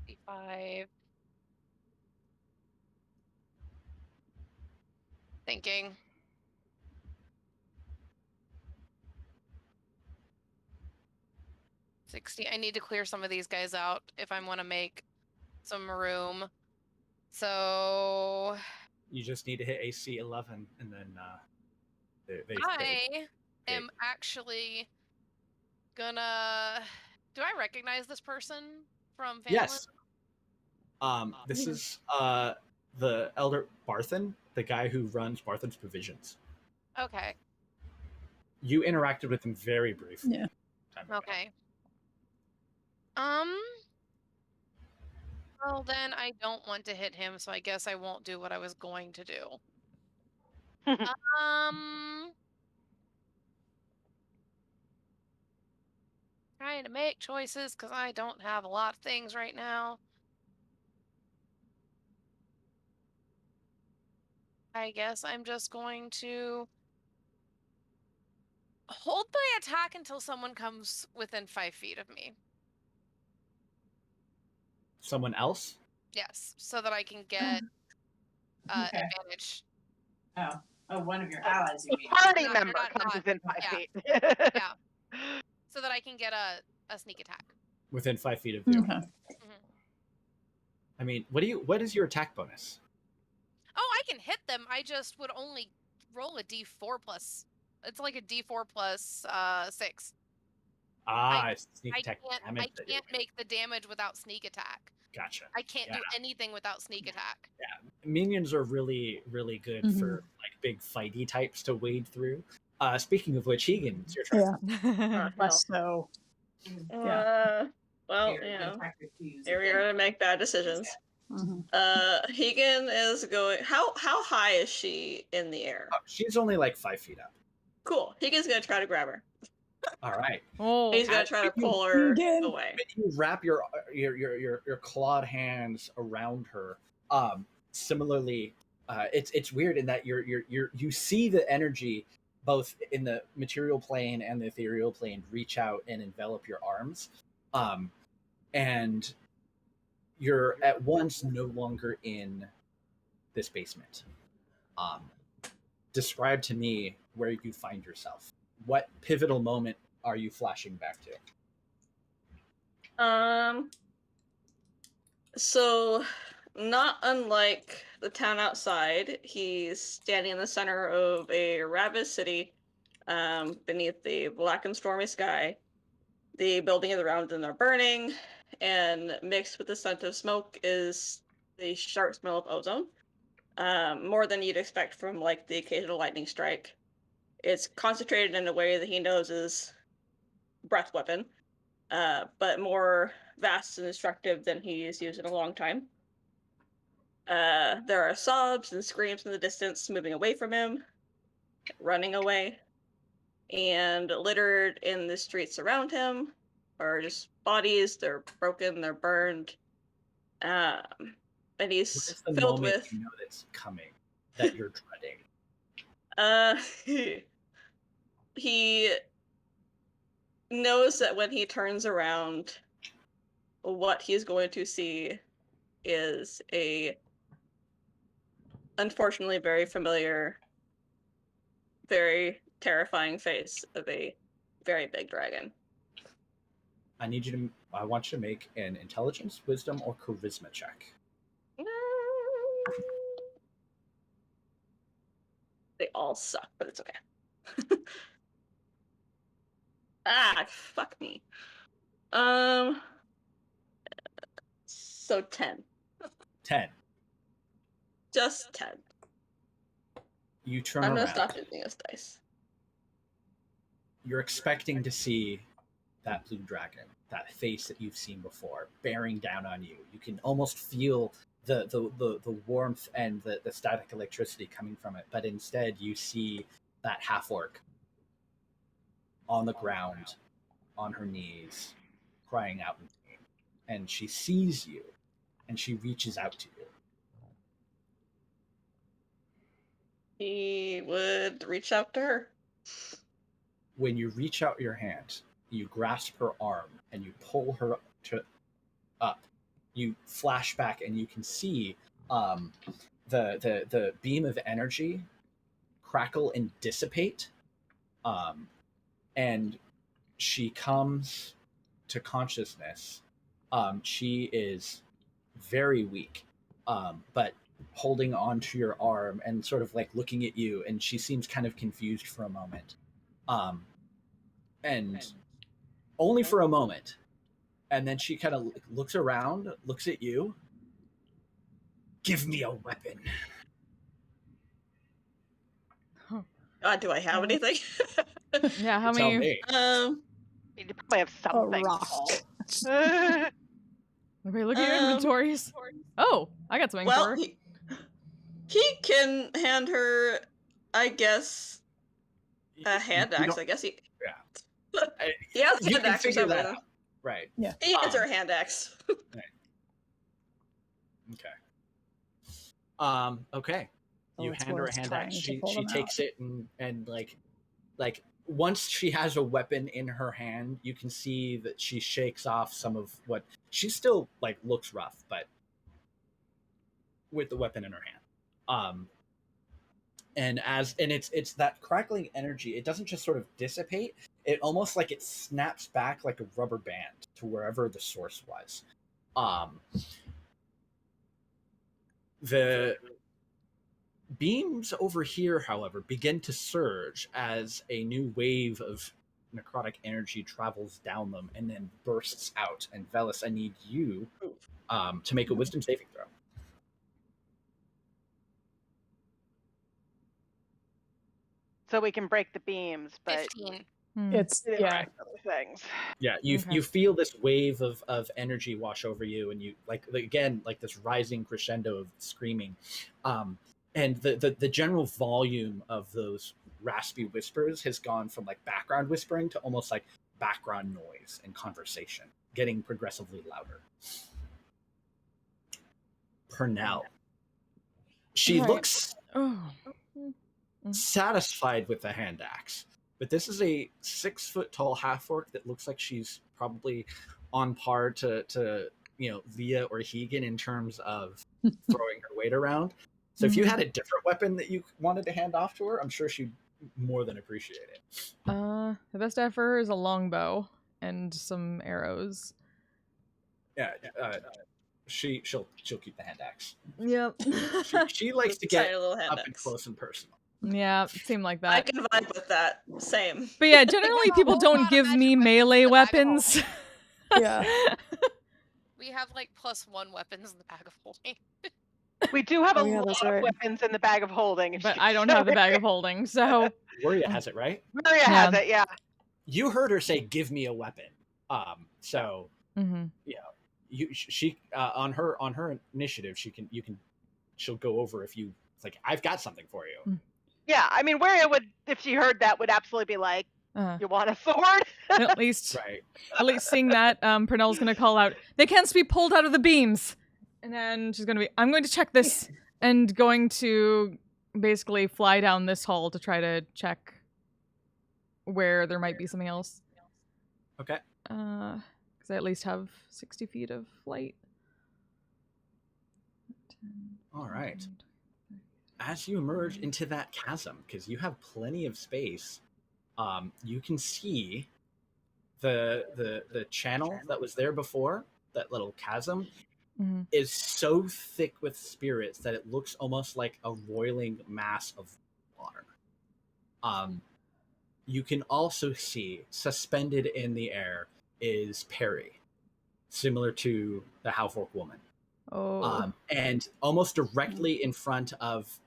Speaker 3: 55. Thinking. I need to clear some of these guys out if I want to make some room. So
Speaker 6: You just need to hit AC 11, and then they
Speaker 3: I am actually gonna. Do I recognize this person from Phandalin?
Speaker 6: Yes. This is the Elder Barthen, the guy who runs Barthen's Provisions.
Speaker 3: Okay.
Speaker 6: You interacted with him very briefly.
Speaker 4: Yeah.
Speaker 6: Time ago.
Speaker 3: Okay. Well, then I don't want to hit him, so I guess I won't do what I was going to do. Trying to make choices because I don't have a lot of things right now. I guess I'm just going to hold my attack until someone comes within 5 feet of me.
Speaker 6: Someone else?
Speaker 3: Yes, so that I can get
Speaker 9: Okay.
Speaker 3: advantage.
Speaker 9: Oh, one of your allies, you
Speaker 8: A
Speaker 9: mean?
Speaker 8: party
Speaker 3: Not-
Speaker 8: member
Speaker 3: not-
Speaker 8: comes
Speaker 3: not-
Speaker 8: within 5
Speaker 3: yeah.
Speaker 8: feet.
Speaker 3: Yeah. So that I can get a sneak attack.
Speaker 6: Within 5 feet of you.
Speaker 4: Okay.
Speaker 6: I mean, what is your attack bonus?
Speaker 3: Oh, I can hit them. I just would only roll a d4 plus. It's like a d4 plus 6.
Speaker 6: Sneak attack damage.
Speaker 3: I can't make the damage without sneak attack.
Speaker 6: Gotcha.
Speaker 3: I can't do anything without sneak attack.
Speaker 6: Yeah, minions are really, really good for like big fighty types to wade through. Speaking of which, Egan, it's your turn.
Speaker 4: Yeah. Less so.
Speaker 2: Well,
Speaker 9: Very
Speaker 2: you
Speaker 9: good
Speaker 2: know,
Speaker 9: tactic to use
Speaker 2: here we
Speaker 9: again.
Speaker 2: are to make bad decisions.
Speaker 4: Mhm.
Speaker 2: Hagen is going. How high is she in the air?
Speaker 6: Oh, she's only like 5 feet up.
Speaker 2: Cool. Hagen's gonna try to grab her.
Speaker 6: All right.
Speaker 1: Oh,
Speaker 2: He's gonna try to pull her
Speaker 4: Hagen!
Speaker 2: away.
Speaker 6: When you wrap your clawed hands around her, similarly, it's weird in that you see the energy both in the material plane and the ethereal plane reach out and envelop your arms, and you're at once no longer in this basement. Describe to me where you find yourself. What pivotal moment are you flashing back to?
Speaker 2: So, not unlike the town outside, he's standing in the center of a ravaged city, beneath the black and stormy sky. The buildings around them are burning, and mixed with the scent of smoke is the sharp smell of ozone. More than you'd expect from like the occasional lightning strike. It's concentrated in a way that he knows is breath weapon, but more vast and destructive than he's used in a long time. There are sobs and screams in the distance, moving away from him, running away, and littered in the streets around him are just bodies. They're broken, they're burned, and
Speaker 6: What
Speaker 2: he's
Speaker 6: is the
Speaker 2: filled
Speaker 6: moment
Speaker 2: with.
Speaker 6: you know that's coming, that you're dreading?
Speaker 2: He knows that when he turns around, what he's going to see is a unfortunately very familiar, very terrifying face of a very big dragon.
Speaker 6: I want you to make an intelligence, wisdom, or charisma check.
Speaker 2: They all suck, but it's okay. Fuck me. So 10.
Speaker 6: 10.
Speaker 2: Just 10.
Speaker 6: You turn
Speaker 2: I'm
Speaker 6: around.
Speaker 2: gonna stop using this dice.
Speaker 6: You're expecting to see that blue dragon, that face that you've seen before, bearing down on you. You can almost feel the warmth and the static electricity coming from it, but instead you see that half-orc on the ground, on her knees, crying out in pain. And she sees you, and she reaches out to you.
Speaker 2: He would reach out to her.
Speaker 6: When you reach out your hand, you grasp her arm, and you pull her up. You flash back, and you can see the beam of energy crackle and dissipate, and she comes to consciousness. She is very weak, but holding onto your arm and sort of like looking at you, and she seems kind of confused for a moment, and only for a moment, and then she kind of looks around, looks at you. Give me a weapon.
Speaker 2: Do I have anything?
Speaker 1: Yeah, how
Speaker 6: Tell
Speaker 1: many?
Speaker 6: me.
Speaker 8: You probably have
Speaker 4: A
Speaker 8: something.
Speaker 4: rock.
Speaker 1: Everybody look at your inventories. Oh, I got something for
Speaker 2: Well,
Speaker 1: her.
Speaker 2: he can hand her, I guess, a hand axe. I guess he.
Speaker 6: Yeah.
Speaker 2: He has a
Speaker 6: You
Speaker 2: hand
Speaker 6: can
Speaker 2: axe or
Speaker 6: figure that
Speaker 2: something.
Speaker 6: out. Right.
Speaker 4: Yeah.
Speaker 2: He hands her a hand axe.
Speaker 6: Okay. Okay.
Speaker 4: Oh,
Speaker 6: You
Speaker 4: it's
Speaker 6: hand her a
Speaker 4: worth
Speaker 6: hand
Speaker 4: trying
Speaker 6: axe.
Speaker 4: to
Speaker 6: She
Speaker 4: pull them
Speaker 6: takes it and like once she has a weapon in her hand, you can see that she shakes off some of what she still like looks rough, but with the weapon in her hand. And it's that crackling energy. It doesn't just sort of dissipate. It almost like it snaps back like a rubber band to wherever the source was. The beams over here, however, begin to surge as a new wave of necrotic energy travels down them and then bursts out. And Velis, I need you to make a wisdom saving throw.
Speaker 8: So we can break the beams, but
Speaker 3: 15.
Speaker 4: It's yeah.
Speaker 8: other things.
Speaker 6: Yeah, you
Speaker 1: Okay.
Speaker 6: you feel this wave of energy wash over you, and you like again like this rising crescendo of screaming, and the general volume of those raspy whispers has gone from like background whispering to almost like background noise and conversation, getting progressively louder. Pernell, she
Speaker 1: Right.
Speaker 6: looks
Speaker 1: Oh.
Speaker 6: satisfied with the hand axe. But this is a 6 foot tall half orc that looks like she's probably on par to Leah or Hegan in terms of throwing her weight around. So if you had a different weapon that you wanted to hand off to her, I'm sure she'd more than appreciate it.
Speaker 1: The best I have for her is a longbow and some arrows.
Speaker 6: Yeah, she'll keep the hand axe.
Speaker 1: Yep.
Speaker 6: She likes to
Speaker 2: Tiny
Speaker 6: get
Speaker 2: little hand
Speaker 6: up and
Speaker 2: axe.
Speaker 6: close and personal.
Speaker 1: Yeah, it seemed like
Speaker 2: I
Speaker 1: that.
Speaker 2: can vibe with that. Same.
Speaker 1: But yeah, generally
Speaker 3: have a
Speaker 1: people
Speaker 3: whole
Speaker 1: don't
Speaker 3: lot of
Speaker 1: give me
Speaker 3: magic
Speaker 1: melee
Speaker 3: weapons in the bag of
Speaker 1: weapons.
Speaker 4: Yeah.
Speaker 3: We have like +1 weapons in the bag of holding.
Speaker 8: We do have
Speaker 4: Oh,
Speaker 8: a
Speaker 4: yeah,
Speaker 8: lot
Speaker 4: that's
Speaker 8: of
Speaker 4: right.
Speaker 8: weapons in the bag of holding.
Speaker 1: But I don't have the bag of holding, so
Speaker 6: Gloria has it, right?
Speaker 8: Maria has it, yeah.
Speaker 6: You heard her say, "Give me a weapon." So
Speaker 1: mhm.
Speaker 6: she on her initiative, she'll go over if you like. I've got something for you.
Speaker 8: Yeah, I mean, Maria would, if she heard that, would absolutely be like, "You want a sword?"
Speaker 1: At least
Speaker 6: Right.
Speaker 1: seeing that, Pernell's gonna call out, "They can't be pulled out of the beams!" And then she's gonna be, "I'm going to check this," and going to basically fly down this hall to try to check where there might be something else.
Speaker 6: Okay.
Speaker 1: Because I at least have 60 feet of flight. 10,
Speaker 6: All right.
Speaker 1: 15,
Speaker 6: As you emerge into that chasm, because you have plenty of space, you can see the channel that was there before, that little chasm, is so thick with spirits that it looks almost like a roiling mass of water. You can also see, suspended in the air, is Perry, similar to the Halfork woman.
Speaker 1: Oh.
Speaker 6: And almost directly in front of,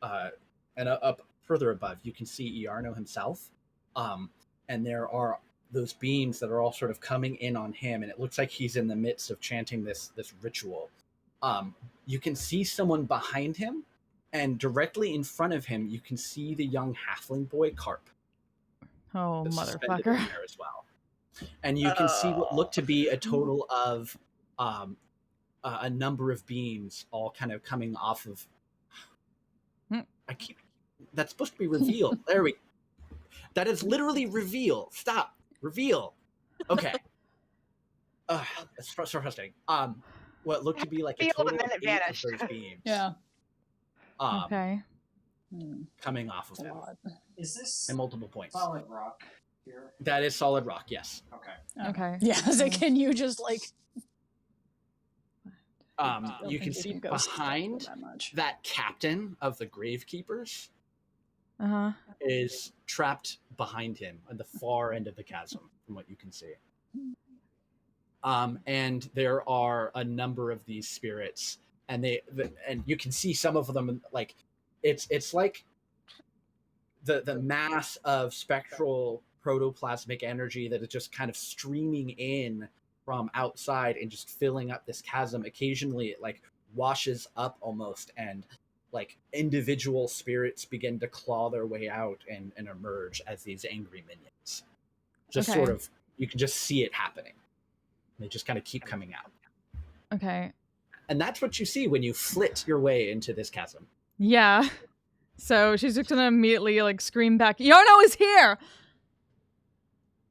Speaker 6: and up further above, you can see Iarno himself. And there are those beams that are all sort of coming in on him, and it looks like he's in the midst of chanting this ritual. You can see someone behind him, and directly in front of him, you can see the young halfling boy Carp.
Speaker 1: Oh,
Speaker 6: Suspended in
Speaker 1: motherfucker.
Speaker 6: there as well. And you can see what look to be a total of a number of beams all kind of coming off of. That's supposed to be reveal. There we. That is literally reveal. Stop. Reveal. Okay. That's so frustrating. What looked to be like a
Speaker 8: Revealed
Speaker 6: total
Speaker 8: and
Speaker 6: of
Speaker 8: then it
Speaker 6: 8 of
Speaker 8: vanished.
Speaker 6: those beams.
Speaker 4: Yeah.
Speaker 1: Okay.
Speaker 6: Coming off of him.
Speaker 5: Is this
Speaker 6: at multiple points.
Speaker 5: solid rock here?
Speaker 6: That is solid rock, yes.
Speaker 5: Okay.
Speaker 1: Okay.
Speaker 4: Yeah, so can you just like
Speaker 6: You can see behind that captain of the Gravekeepers
Speaker 1: Uh-huh.
Speaker 6: is trapped behind him at the far end of the chasm, from what you can see. And there are a number of these spirits, and and you can see some of them like it's like the mass of spectral protoplasmic energy that is just kind of streaming in from outside and just filling up this chasm. Occasionally it like washes up almost, and like individual spirits begin to claw their way out and emerge as these angry minions. Just sort of, you can just see it happening. They just kind of keep coming out.
Speaker 1: Okay.
Speaker 6: And that's what you see when you flit your way into this chasm.
Speaker 1: Yeah. So she's just gonna immediately like scream back, Yarno is here!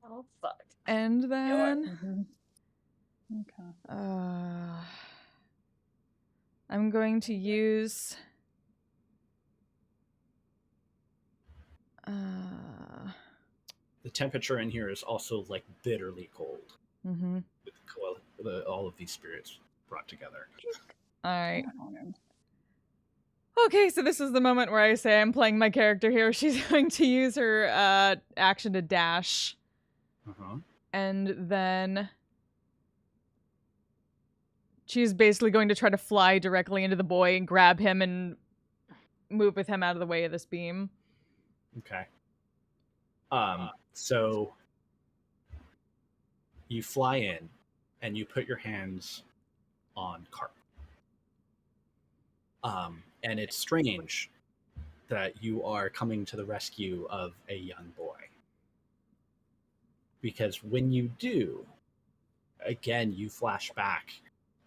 Speaker 2: Oh, fuck.
Speaker 1: And then
Speaker 4: Okay.
Speaker 1: I'm going to use
Speaker 6: The temperature in here is also like bitterly cold.
Speaker 1: Mm-hmm.
Speaker 6: With all of these spirits brought together.
Speaker 1: Alright. Okay, so this is the moment where I say I'm playing my character here. She's going to use her action to dash. And then she's basically going to try to fly directly into the boy and grab him and move with him out of the way of this beam.
Speaker 6: Okay. So you fly in and you put your hands on Carp. And it's strange that you are coming to the rescue of a young boy. Because when you do, again, you flash back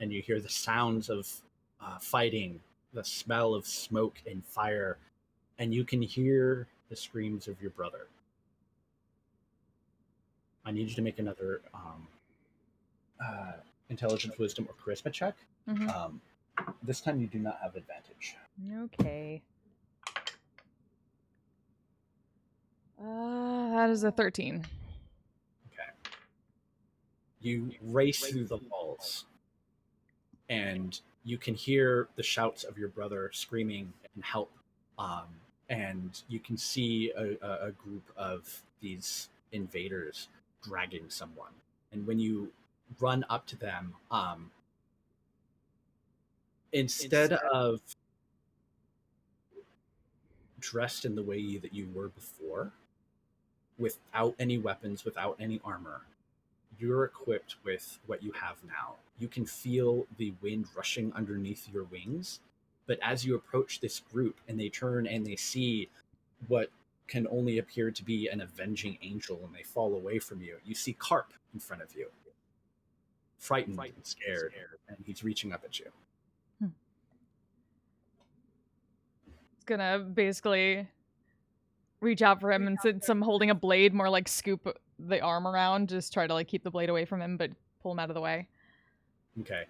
Speaker 6: and you hear the sounds of fighting, the smell of smoke and fire, and you can hear the screams of your brother. I need you to make another intelligence, wisdom, or charisma check.
Speaker 1: Mm-hmm.
Speaker 6: This time you do not have advantage.
Speaker 1: Okay. That is a 13.
Speaker 6: Okay. You race through the walls, and you can hear the shouts of your brother screaming and help. And you can see a group of these invaders dragging someone. And when you run up to them, instead of dressed in the way that you were before, without any weapons, without any armor, you're equipped with what you have now. You can feel the wind rushing underneath your wings, but as you approach this group and they turn and they see what can only appear to be an avenging angel and they fall away from you, you see Carp in front of you, frightened and scared, and he's reaching up at you.
Speaker 1: It's gonna basically reach out for him, and since I'm holding a blade, more like scoop the arm around, just try to like keep the blade away from him, but pull him out of the way.
Speaker 6: Okay.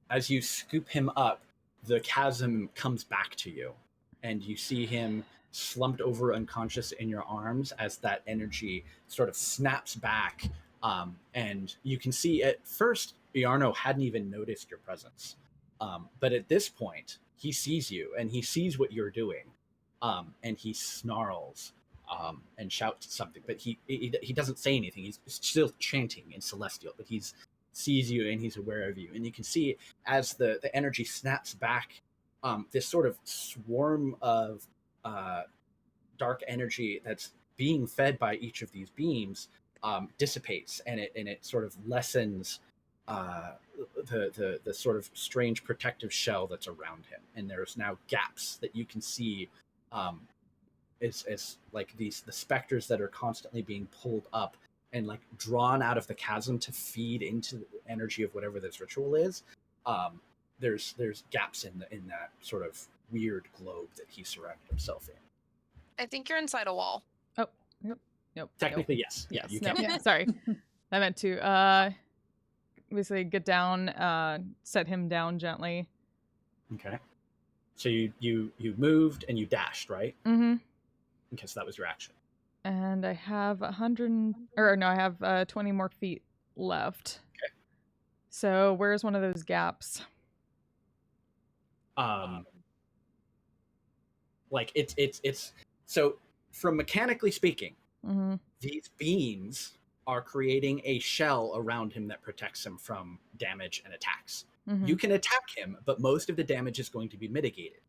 Speaker 6: As you scoop him up, the chasm comes back to you, and you see him slumped over unconscious in your arms as that energy sort of snaps back. And you can see at first, Iarno hadn't even noticed your presence. But at this point, he sees you and he sees what you're doing. And he snarls and shouts something, but he doesn't say anything. He's still chanting in Celestial, but he's sees you and he's aware of you. And you can see as the energy snaps back, this sort of swarm of dark energy that's being fed by each of these beams dissipates, and it sort of lessens the sort of strange protective shell that's around him. And there's now gaps that you can see as like the specters that are constantly being pulled up and like drawn out of the chasm to feed into the energy of whatever this ritual is. There's gaps in that sort of weird globe that he surrounded himself in.
Speaker 3: I think you're inside a wall.
Speaker 1: Oh, nope.
Speaker 6: Technically, yes. Yeah, you can.
Speaker 1: No, sorry. I meant to basically get down, set him down gently.
Speaker 6: Okay. So you moved and you dashed, right?
Speaker 1: Mm-hmm.
Speaker 6: Okay, so that was your action.
Speaker 1: And I have 20 more feet left.
Speaker 6: Okay.
Speaker 1: So where's one of those gaps?
Speaker 6: Like it's so from mechanically speaking,
Speaker 1: Mm-hmm.
Speaker 6: these beams are creating a shell around him that protects him from damage and attacks.
Speaker 1: Mm-hmm.
Speaker 6: You can attack him, but most of the damage is going to be mitigated.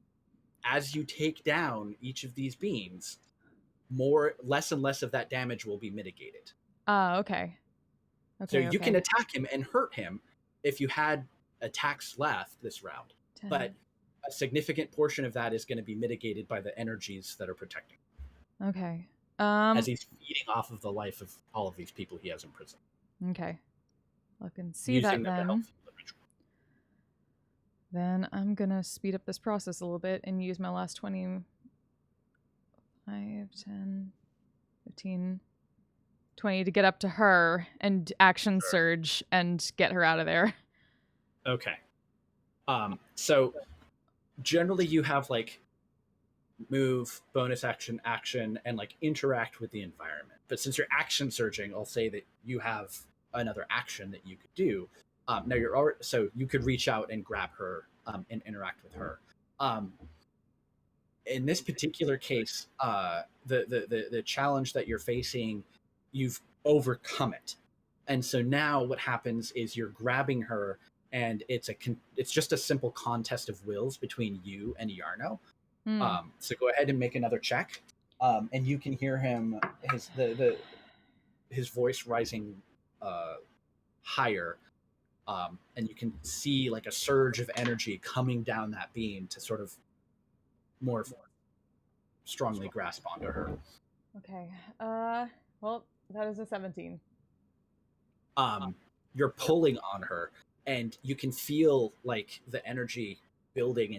Speaker 6: As you take down each of these beams, less and less of that damage will be mitigated.
Speaker 1: Okay.
Speaker 6: So you can attack him and hurt him if you had attacks left this round.
Speaker 1: 10.
Speaker 6: But a significant portion of that is going to be mitigated by the energies that are protecting.
Speaker 1: Okay.
Speaker 6: As he's feeding off of the life of all of these people he has in prison.
Speaker 1: Okay. Look and see
Speaker 6: Using
Speaker 1: that
Speaker 6: them to help
Speaker 1: then.
Speaker 6: fuel the ritual.
Speaker 1: Then I'm gonna speed up this process a little bit and use my last 20, 5, 10, 15, 20 to get up to her and action surge and get her out of there.
Speaker 6: Okay. So generally you have like move, bonus action, and like interact with the environment. But since you're action surging, I'll say that you have another action that you could do. Now you're already, so you could reach out and grab her and interact with her. In this particular case, the challenge that you're facing, you've overcome it, and so now what happens is you're grabbing her, and it's just a simple contest of wills between you and Yarno. So go ahead and make another check, and you can hear him his voice rising higher, and you can see like a surge of energy coming down that beam to sort of more strongly grasp onto her.
Speaker 1: Okay. Well, that is a 17.
Speaker 6: You're pulling on her, and you can feel like the energy building,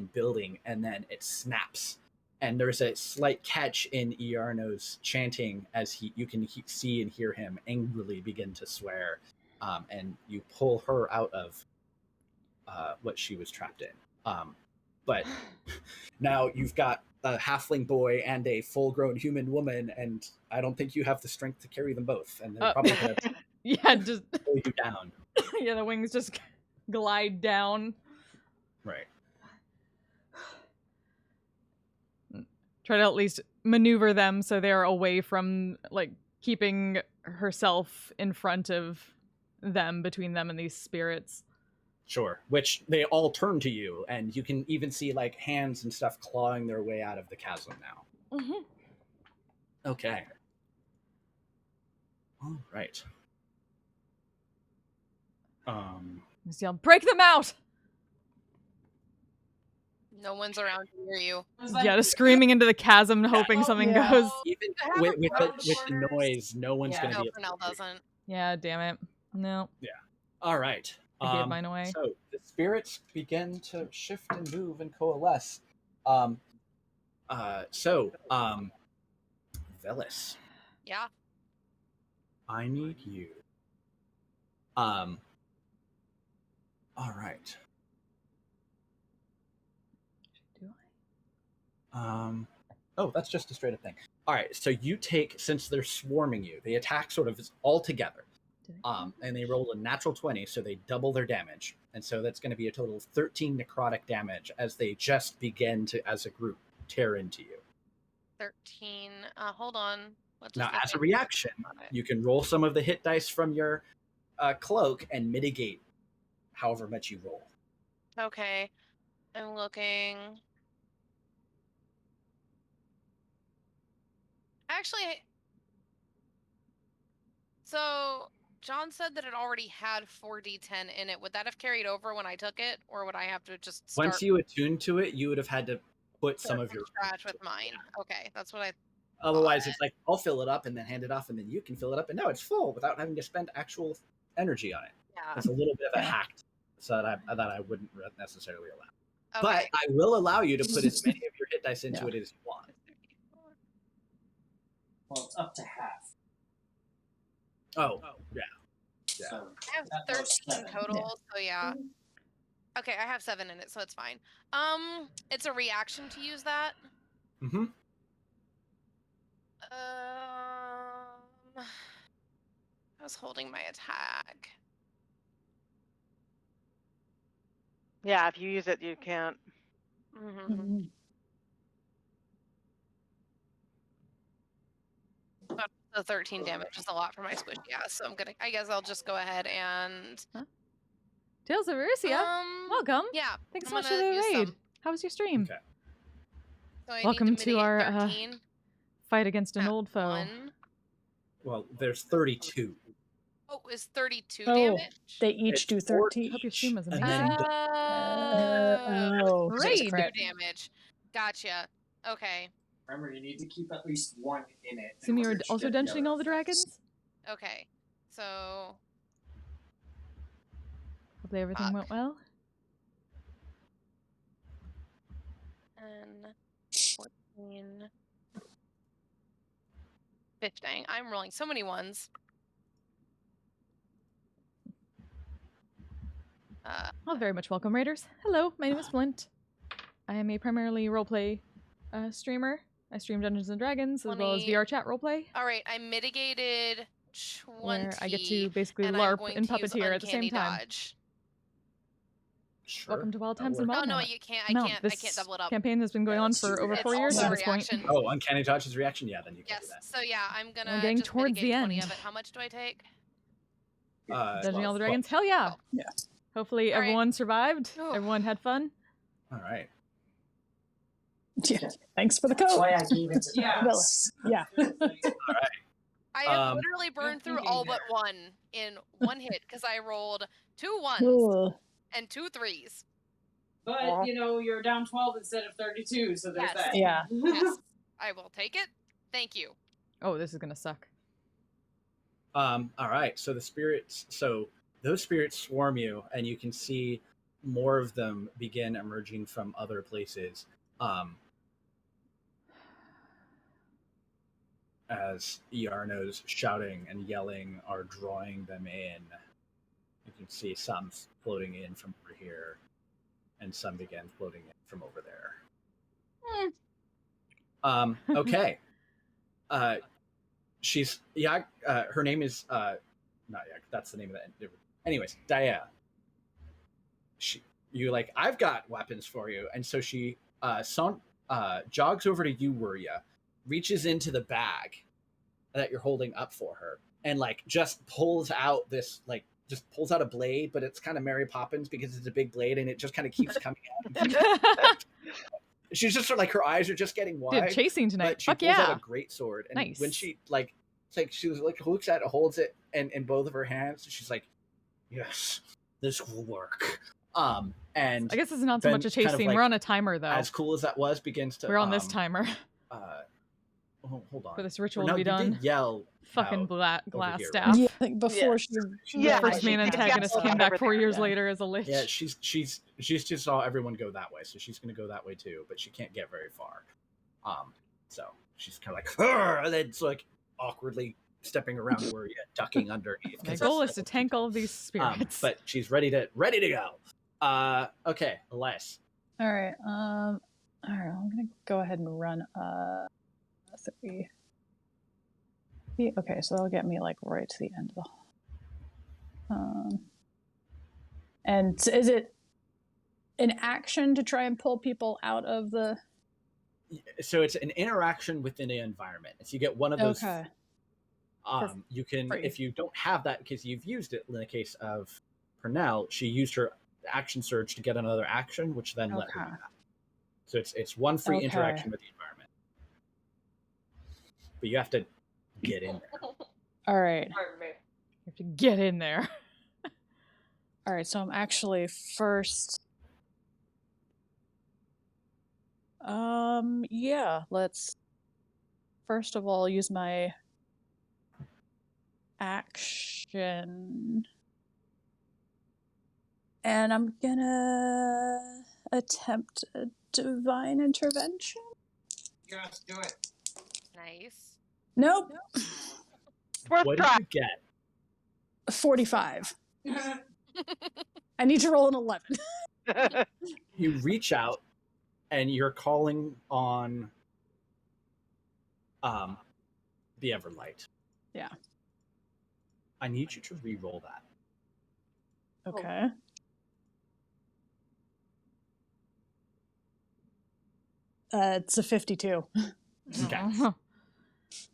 Speaker 6: and then it snaps. And there's a slight catch in Iarno's chanting as you can see and hear him angrily begin to swear. And you pull her out of what she was trapped in. But now you've got a halfling boy and a full-grown human woman, and I don't think you have the strength to carry them both. And they're probably going to
Speaker 1: just
Speaker 6: pull you down.
Speaker 1: Yeah, the wings just glide down.
Speaker 6: Right.
Speaker 1: Try to at least maneuver them so they're away from, like, keeping herself in front of them, between them and these spirits.
Speaker 6: Sure. Which they all turn to you, and you can even see like hands and stuff clawing their way out of the chasm now.
Speaker 1: Mm-hmm.
Speaker 6: Okay. All right.
Speaker 1: Just yell, break them out!
Speaker 3: No one's around to hear you.
Speaker 1: Yeah, just screaming into the chasm, hoping something goes.
Speaker 6: Even with the noise, no one's going to
Speaker 3: No,
Speaker 6: be.
Speaker 3: Pernell doesn't.
Speaker 1: Yeah, damn it. No.
Speaker 6: Yeah. All right.
Speaker 1: I gave mine away.
Speaker 6: So the spirits begin to shift and move and coalesce. Velis.
Speaker 3: Yeah.
Speaker 6: I need you. All right.
Speaker 1: Do I?
Speaker 6: Oh, that's just a straight up thing. All right. So you take, since they're swarming you, the attack sort of is all together. And they rolled a natural 20, so they double their damage. And so that's going to be a total of 13 necrotic damage as they just begin to, as a group, tear into you.
Speaker 3: 13. Hold on.
Speaker 6: Now, as a reaction, you can roll some of the hit dice from your cloak and mitigate however much you roll.
Speaker 3: Okay. I'm looking. Actually, so John said that it already had 4d10 in it. Would that have carried over when I took it, or would I have to just start
Speaker 6: Once you attune to it, you would have had to put some of
Speaker 3: from
Speaker 6: your
Speaker 3: scratch with mine? Okay, that's what I.
Speaker 6: Otherwise, it's like, I'll fill it up and then hand it off, and then you can fill it up, and now it's full without having to spend actual energy on it.
Speaker 3: Yeah.
Speaker 6: It's a little bit of a hack, so that I wouldn't necessarily allow.
Speaker 3: Okay.
Speaker 6: But I will allow you to put as many of your hit dice into it as you want.
Speaker 5: Well, it's up to half.
Speaker 6: Oh, yeah.
Speaker 5: So
Speaker 3: I have
Speaker 5: that was
Speaker 3: 13
Speaker 5: 7.
Speaker 3: total, so yeah. Okay, I have 7 in it, so it's fine. It's a reaction to use that.
Speaker 6: Mm-hmm.
Speaker 3: I was holding my attack.
Speaker 8: Yeah, if you use it, you can't.
Speaker 3: Mm-hmm. The 13 damage is a lot for my squishy ass, so I guess I'll just go ahead and.
Speaker 1: Tales of Erusia, welcome.
Speaker 3: Yeah.
Speaker 1: Thanks so
Speaker 3: I'm
Speaker 1: much for
Speaker 3: gonna
Speaker 1: the
Speaker 3: use
Speaker 1: raid.
Speaker 3: some.
Speaker 1: How was your stream?
Speaker 6: Okay.
Speaker 3: So I
Speaker 1: Welcome
Speaker 3: need to
Speaker 1: to our
Speaker 3: mitigate 13
Speaker 1: fight against an
Speaker 3: at
Speaker 1: old foe.
Speaker 3: 1.
Speaker 6: Well, there's 32.
Speaker 3: Oh, is 32
Speaker 4: Oh,
Speaker 3: damage?
Speaker 4: they each do 13.
Speaker 1: Hope your stream was
Speaker 6: and
Speaker 1: amazing.
Speaker 6: then
Speaker 4: Oh,
Speaker 1: Great.
Speaker 3: 2 damage. Gotcha. Okay.
Speaker 5: Remember, you need to keep at least one in it.
Speaker 1: Assume
Speaker 5: in
Speaker 1: you were
Speaker 5: order to
Speaker 1: also
Speaker 5: get the
Speaker 1: dungeoning
Speaker 5: other
Speaker 1: all the
Speaker 5: effects.
Speaker 1: dragons?
Speaker 3: Okay. So.
Speaker 1: Hopefully everything went well.
Speaker 3: And 14. 15. I'm rolling so many ones.
Speaker 1: Well, very much welcome, Raiders. Hello, my name is Flint. I am a primarily roleplay streamer. I stream Dungeons and Dragons as well as
Speaker 3: 20.
Speaker 1: VR chat roleplay,
Speaker 3: All right, I mitigated 20.
Speaker 1: where I get to basically
Speaker 3: and I'm
Speaker 1: LARP
Speaker 3: going
Speaker 1: and
Speaker 3: to use
Speaker 1: puppeteer at the same
Speaker 3: Uncanny
Speaker 1: time.
Speaker 3: Dodge.
Speaker 6: Sure.
Speaker 1: Welcome to Wild
Speaker 6: that
Speaker 1: Times in
Speaker 6: works.
Speaker 3: Oh no,
Speaker 1: Wildemount.
Speaker 3: you can't. I
Speaker 1: Mount.
Speaker 3: can't.
Speaker 1: This
Speaker 3: I can't double it up.
Speaker 1: campaign has been going on
Speaker 5: It's
Speaker 1: for over
Speaker 5: it's
Speaker 1: 4 years
Speaker 3: also
Speaker 1: at
Speaker 3: a
Speaker 1: this point.
Speaker 3: reaction.
Speaker 6: Oh, Uncanny Dodge's reaction? Yeah, then you can do
Speaker 3: Yes.
Speaker 6: that.
Speaker 3: So yeah, I'm gonna
Speaker 1: We're getting
Speaker 3: just
Speaker 1: towards
Speaker 3: mitigate
Speaker 1: the
Speaker 3: 20
Speaker 1: end.
Speaker 3: of it. How much do I take?
Speaker 1: Dungeoning all the
Speaker 6: 12.
Speaker 1: Dragons? Hell yeah!
Speaker 3: 12.
Speaker 4: Yeah.
Speaker 1: Hopefully
Speaker 3: All right.
Speaker 1: everyone survived.
Speaker 3: Oh.
Speaker 1: Everyone had fun.
Speaker 6: All right.
Speaker 4: yeah. Thanks for the
Speaker 5: That's
Speaker 4: code.
Speaker 5: why I gave it to
Speaker 9: Yeah.
Speaker 4: Willis. Yeah.
Speaker 3: I have
Speaker 6: Um,
Speaker 3: literally burned through
Speaker 9: thinking
Speaker 3: all but
Speaker 9: there.
Speaker 3: 1 in 1 hit because I rolled 2 1s
Speaker 4: Ugh.
Speaker 3: and 2 3s.
Speaker 9: But you know, you're down 12 instead of 32, so there's
Speaker 3: Yes.
Speaker 9: that.
Speaker 4: Yeah.
Speaker 3: Yes, I will take it. Thank you.
Speaker 1: Oh, this is gonna suck.
Speaker 6: All right. So those spirits swarm you, and you can see more of them begin emerging from other places. As Iarno's shouting and yelling are drawing them in. You can see some floating in from over here, and some begin floating in from over there. Okay. She's her name is not Yak, that's the name of that. Anyways, Daya. You like, I've got weapons for you, and so she jogs over to you, Wuria, reaches into the bag that you're holding up for her, and like just pulls out a blade, but it's kind of Mary Poppins because it's a big blade, and it just kind of keeps coming out. She's just sort of like, her eyes are just getting wide.
Speaker 1: Dude, chasing tonight.
Speaker 6: But she
Speaker 1: Fuck
Speaker 6: pulls out
Speaker 1: yeah.
Speaker 6: a great sword, and
Speaker 1: Nice.
Speaker 6: when she like, it's like she was like looks at it, holds it, and in both of her hands, she's like, "Yes, this will work." And
Speaker 1: I guess it's not so
Speaker 6: Ben
Speaker 1: much a chase
Speaker 6: kind of,
Speaker 1: scene.
Speaker 6: like,
Speaker 1: We're on a timer though.
Speaker 6: as cool as that was, begins to.
Speaker 1: We're on this timer
Speaker 6: Hold on.
Speaker 1: for this ritual
Speaker 6: No,
Speaker 1: to be
Speaker 6: you
Speaker 1: did
Speaker 6: did yell.
Speaker 1: Fucking
Speaker 6: out
Speaker 1: glass
Speaker 6: here,
Speaker 1: staff.
Speaker 4: Yeah, I think before
Speaker 8: Yeah.
Speaker 4: she.
Speaker 8: Yeah,
Speaker 1: First
Speaker 8: she
Speaker 1: main
Speaker 8: did
Speaker 1: antagonist
Speaker 8: yell
Speaker 1: came
Speaker 8: over
Speaker 1: back 4
Speaker 8: there,
Speaker 1: years
Speaker 8: yeah.
Speaker 1: later as a lich.
Speaker 6: Yeah, she's just saw everyone go that way, so she's gonna go that way too, but she can't get very far. So she's kind of like, "Arr!" And then it's like awkwardly stepping around where you're ducking underneath.
Speaker 1: My
Speaker 6: 'cause
Speaker 1: goal
Speaker 6: that's
Speaker 1: is to
Speaker 6: what
Speaker 1: tank
Speaker 6: people-
Speaker 1: all of these spirits.
Speaker 6: But she's ready to go. Okay, Elias.
Speaker 4: All right. All right. I'm gonna go ahead and run 3. Okay, so that'll get me like right to the end of the. And is it an action to try and pull people out of the?
Speaker 6: So it's an interaction within the environment. If you get one of those,
Speaker 4: Okay.
Speaker 6: You can,
Speaker 4: free.
Speaker 6: if you don't have that, because you've used it in the case of Pernell, she used her action surge to get another action, which then let her do that. So it's one free interaction with the environment. But you have to get in there.
Speaker 4: All right.
Speaker 2: Pardon me.
Speaker 1: You have to get in there.
Speaker 4: All right, so I'm actually first. Yeah, let's first of all use my action. And I'm gonna attempt a divine intervention.
Speaker 7: Just do it.
Speaker 3: Nice.
Speaker 4: Nope.
Speaker 8: Worth
Speaker 6: What
Speaker 8: try.
Speaker 6: did you get?
Speaker 4: 45. I need to roll an 11.
Speaker 6: You reach out and you're calling on the Everlight.
Speaker 4: Yeah.
Speaker 6: I need you to re-roll that.
Speaker 4: Okay. It's a 52.
Speaker 6: Okay.
Speaker 1: Oh.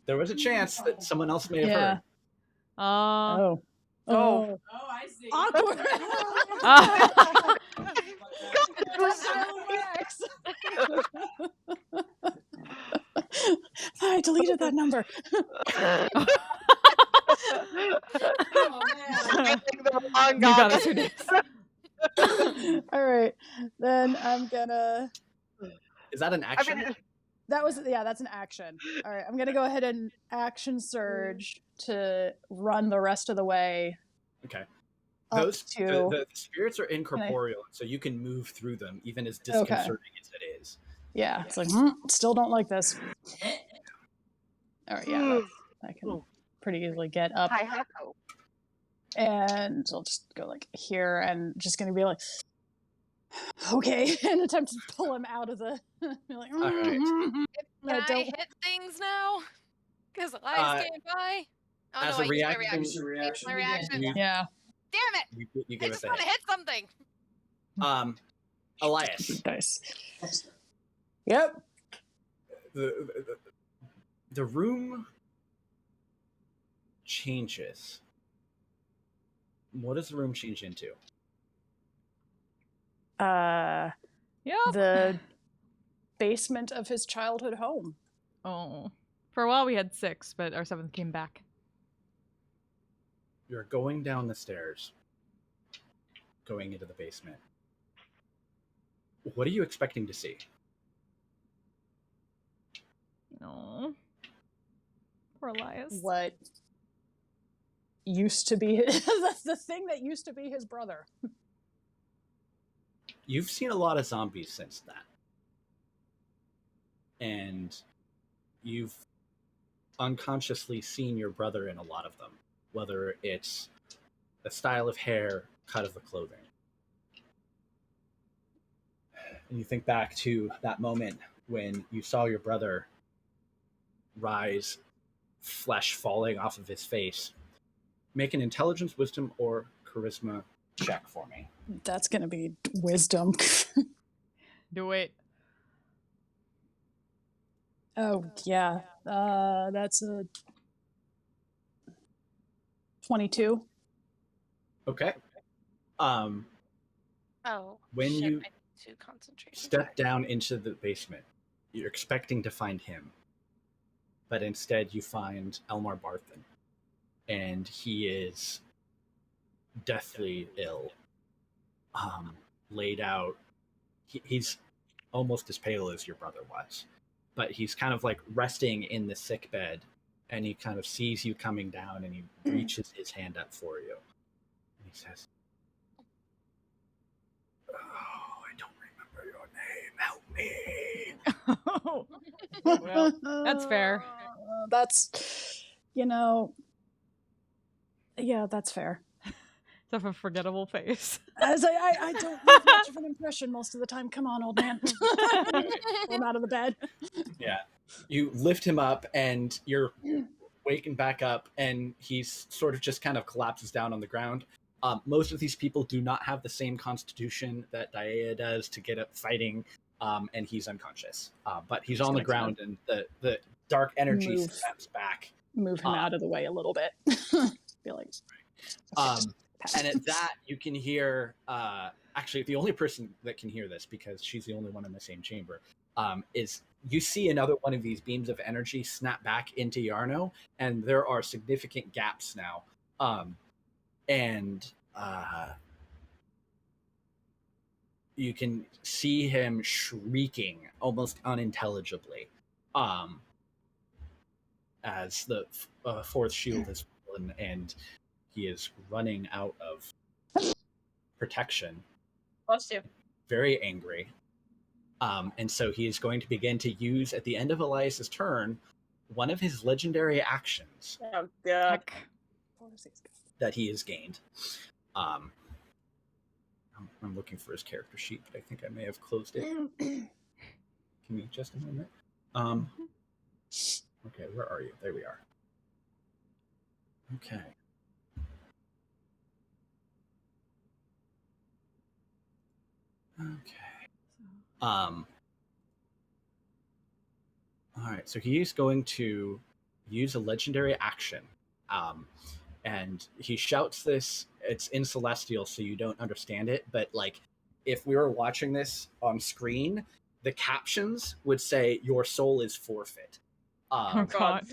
Speaker 6: There was a chance that someone else may have
Speaker 4: Yeah.
Speaker 6: heard.
Speaker 4: Oh. Oh.
Speaker 9: Oh, I see.
Speaker 4: Awkward. I deleted that number.
Speaker 9: Oh, man.
Speaker 1: You got us, who did?
Speaker 4: All right. Then I'm gonna.
Speaker 6: Is that an action?
Speaker 4: That's an action. All right. I'm gonna go ahead and action surge to run the rest of the way.
Speaker 6: Okay.
Speaker 4: Up
Speaker 6: Those
Speaker 4: to.
Speaker 6: the spirits are incorporeal, so you can move through them, even as disconcerting as it is.
Speaker 4: Yeah. It's like still don't like this. All right. Yeah. I can pretty easily get up.
Speaker 8: Hi, Hako.
Speaker 4: And I'll just go like here and just gonna be like, okay, and attempt to pull him out of the. Be like,
Speaker 6: All right.
Speaker 3: Can I
Speaker 4: don't.
Speaker 3: hit things now? Because I stand by. Oh,
Speaker 6: as
Speaker 3: no,
Speaker 6: a
Speaker 3: I used my
Speaker 6: reaction-
Speaker 3: reaction.
Speaker 5: Your reaction.
Speaker 3: My reaction.
Speaker 6: You-
Speaker 4: Yeah.
Speaker 3: Damn it!
Speaker 6: You
Speaker 3: I
Speaker 6: give it
Speaker 3: just
Speaker 6: the
Speaker 3: want to
Speaker 6: hit.
Speaker 3: hit something.
Speaker 6: Elias,
Speaker 4: Dice. Yep.
Speaker 6: the room changes. What does the room change into?
Speaker 1: Yep.
Speaker 4: The basement of his childhood home.
Speaker 1: Oh. For a while we had 6, but our 7th came back.
Speaker 6: You're going down the stairs, going into the basement. What are you expecting to see?
Speaker 1: Oh. Poor Elias.
Speaker 4: What used to be the thing that used to be his brother.
Speaker 6: You've seen a lot of zombies since that. And you've unconsciously seen your brother in a lot of them, whether it's the style of hair, cut of the clothing. And you think back to that moment when you saw your brother rise, flesh falling off of his face. Make an intelligence, wisdom, or charisma check for me.
Speaker 4: That's gonna be wisdom.
Speaker 1: Do it.
Speaker 4: Oh yeah. That's a 22.
Speaker 6: Okay.
Speaker 3: Oh.
Speaker 6: When
Speaker 3: shit,
Speaker 6: you
Speaker 3: I need to concentrate.
Speaker 6: step down into the basement, you're expecting to find him. But instead you find Elmar Barthen. And he is deathly ill. Laid out. He's almost as pale as your brother was. But he's kind of like resting in the sick bed, and he kind of sees you coming down, and he reaches his hand up for you. And he says, "Oh, I don't remember your name. Help me."
Speaker 1: Well, that's fair.
Speaker 4: That's, yeah, that's fair.
Speaker 1: Have a forgettable face.
Speaker 4: As I don't make much of an impression most of the time. Come on, old man. I'm out of the bed.
Speaker 6: Yeah. You lift him up, and you're waking back up, and he's sort of just kind of collapses down on the ground. Most of these people do not have the same constitution that Daea does to get up fighting, and he's unconscious. But he's on the ground, and the dark energy
Speaker 4: Move.
Speaker 6: steps back
Speaker 4: move him out of the way a little bit. Feel like.
Speaker 6: And at that, you can hear. Actually, the only person that can hear this, because she's the only one in the same chamber, is you see another one of these beams of energy snap back into Yarno, and there are significant gaps now. And you can see him shrieking almost unintelligibly as the fourth shield has fallen and he is running out of protection.
Speaker 2: Bless you.
Speaker 6: Very angry. And so he is going to begin to use, at the end of Elias's turn, one of his legendary actions.
Speaker 2: Oh, God.
Speaker 6: That he has gained. I'm looking for his character sheet, but I think I may have closed it. Give me just a moment. Okay, where are you? There we are. Okay. All right, so he is going to use a legendary action. And he shouts this. It's in Celestial, so you don't understand it, but like if we were watching this on screen, the captions would say your soul is forfeit.
Speaker 1: Oh God.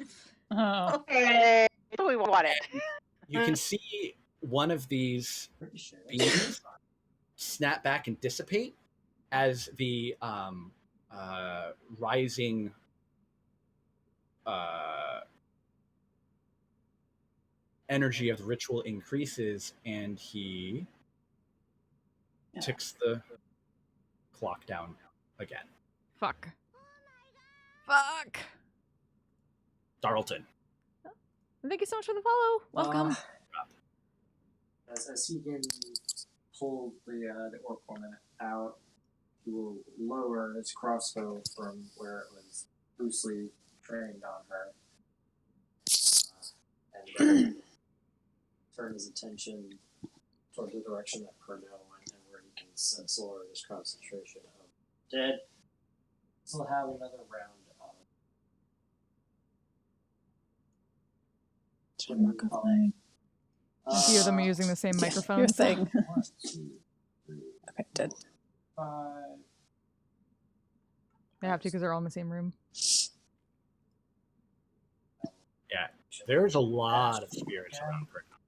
Speaker 4: Oh.
Speaker 8: Okay. We want it.
Speaker 6: You can see one of these beams snap back and dissipate as the rising energy of the ritual increases, and he ticks the clock down again.
Speaker 1: Fuck. Fuck.
Speaker 6: Darlton.
Speaker 1: Thank you so much for the follow. Welcome.
Speaker 5: As he can pull the orc woman out, he will lower his crossbow from where it was loosely trained on her, and then turn his attention toward the direction that Pernell went, and where he can sense lower his concentration of dead. He'll have another round of
Speaker 1: Hear them using the same
Speaker 4: Your
Speaker 1: microphones.
Speaker 4: thing.
Speaker 5: 1, 2, 3,
Speaker 4: Okay, dead.
Speaker 5: 5.
Speaker 1: They have to because they're all in the same room.
Speaker 6: Yeah, there's a lot of spirits around Pernell.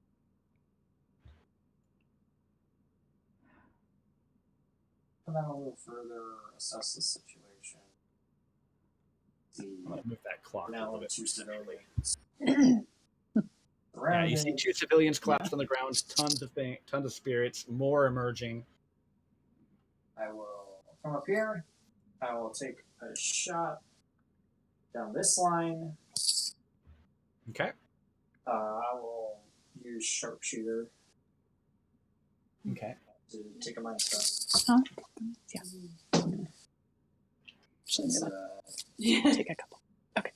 Speaker 5: And then a little further assess the situation.
Speaker 6: I'm going to move that clock a
Speaker 5: Now
Speaker 6: little bit.
Speaker 5: two civilians.
Speaker 6: Yeah, you see two civilians collapsed on the ground, tons of spirits, more emerging.
Speaker 5: I will come up here. I will take a shot down this line.
Speaker 6: Okay.
Speaker 5: I will use sharpshooter
Speaker 6: Okay.
Speaker 5: to take a minus 5.
Speaker 4: Huh? Yeah.
Speaker 5: It's,
Speaker 4: Take a couple. Okay.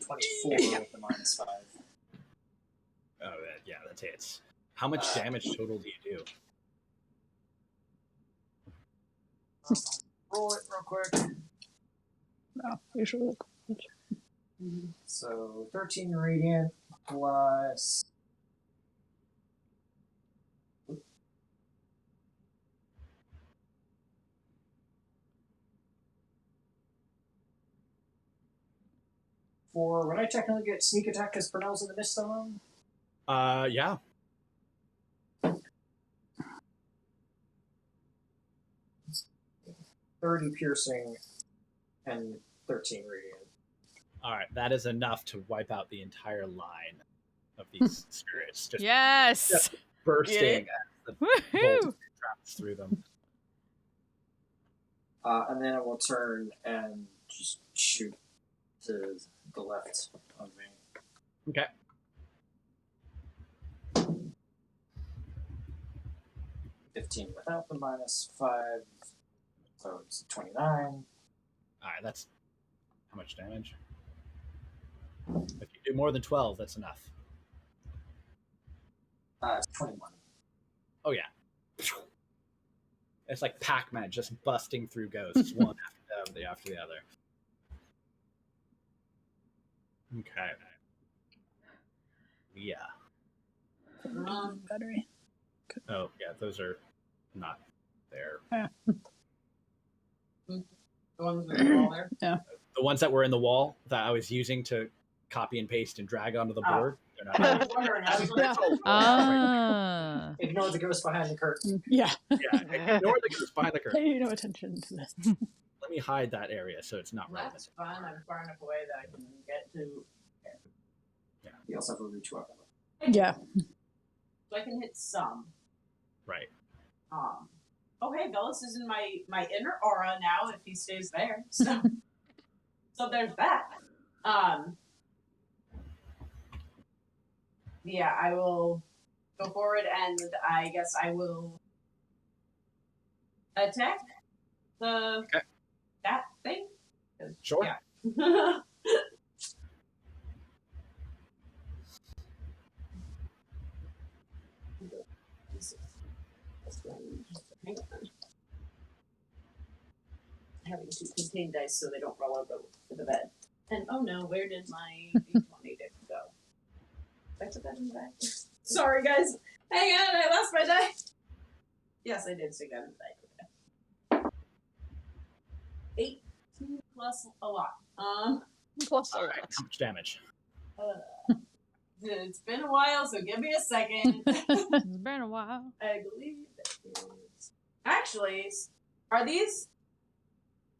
Speaker 5: 24 with the minus 5.
Speaker 6: Oh, yeah, that hits. How much damage total do you do?
Speaker 5: Roll it real quick.
Speaker 4: No, usually.
Speaker 5: So 13 radiant plus. For would I technically get sneak attack because Pernell's in the midst of them?
Speaker 6: Yeah.
Speaker 5: $30 piercing and 13 radiant.
Speaker 6: All right, that is enough to wipe out the entire line of these spirits. Just
Speaker 1: Yes.
Speaker 6: bursting as the bolt
Speaker 1: Woohoo.
Speaker 6: traps through them.
Speaker 5: And then I will turn and just shoot to the left of me.
Speaker 6: Okay.
Speaker 5: $15 without the minus 5, so it's 29.
Speaker 6: All right, that's how much damage? If you do more than 12, that's enough.
Speaker 5: It's 21.
Speaker 6: Oh, yeah. It's like Pac-Man just busting through ghosts, one after the other. Okay. Yeah.
Speaker 4: Battery.
Speaker 6: Oh, yeah, those are not there.
Speaker 9: The ones with the wall there.
Speaker 4: Yeah.
Speaker 6: The ones that were in the wall that I was using to copy and paste and drag onto the board, they're not
Speaker 9: I
Speaker 6: there.
Speaker 9: was wondering. I was
Speaker 4: Yeah.
Speaker 9: like,
Speaker 1: Ah.
Speaker 5: Ignore the ghost behind the curtain.
Speaker 4: Yeah.
Speaker 6: Yeah, ignore the ghost behind the curtain.
Speaker 4: Pay no attention to this.
Speaker 6: Let me hide that area so it's not relevant.
Speaker 9: that's fine. I'm far enough away that I can get to.
Speaker 5: You also have a reach weapon.
Speaker 4: Yeah.
Speaker 9: So I can hit some.
Speaker 6: Right.
Speaker 9: Oh hey, Velas is in my inner aura now if he stays there. So so there's that. Yeah, I will go forward and I guess I will attack the that thing.
Speaker 6: Sure.
Speaker 9: Yeah. Hang on. Having to contain dice so they don't roll over the bed. And oh no, where did my D20 go? Did I put that in the bag? Sorry guys. Hang on, I lost my die. Yes, I did stick that in the bag. 18 plus a lot.
Speaker 4: Plus
Speaker 6: All right. How much damage?
Speaker 9: It's been a while, so give me a second.
Speaker 1: It's been a while.
Speaker 9: I believe that is... Actually, are these...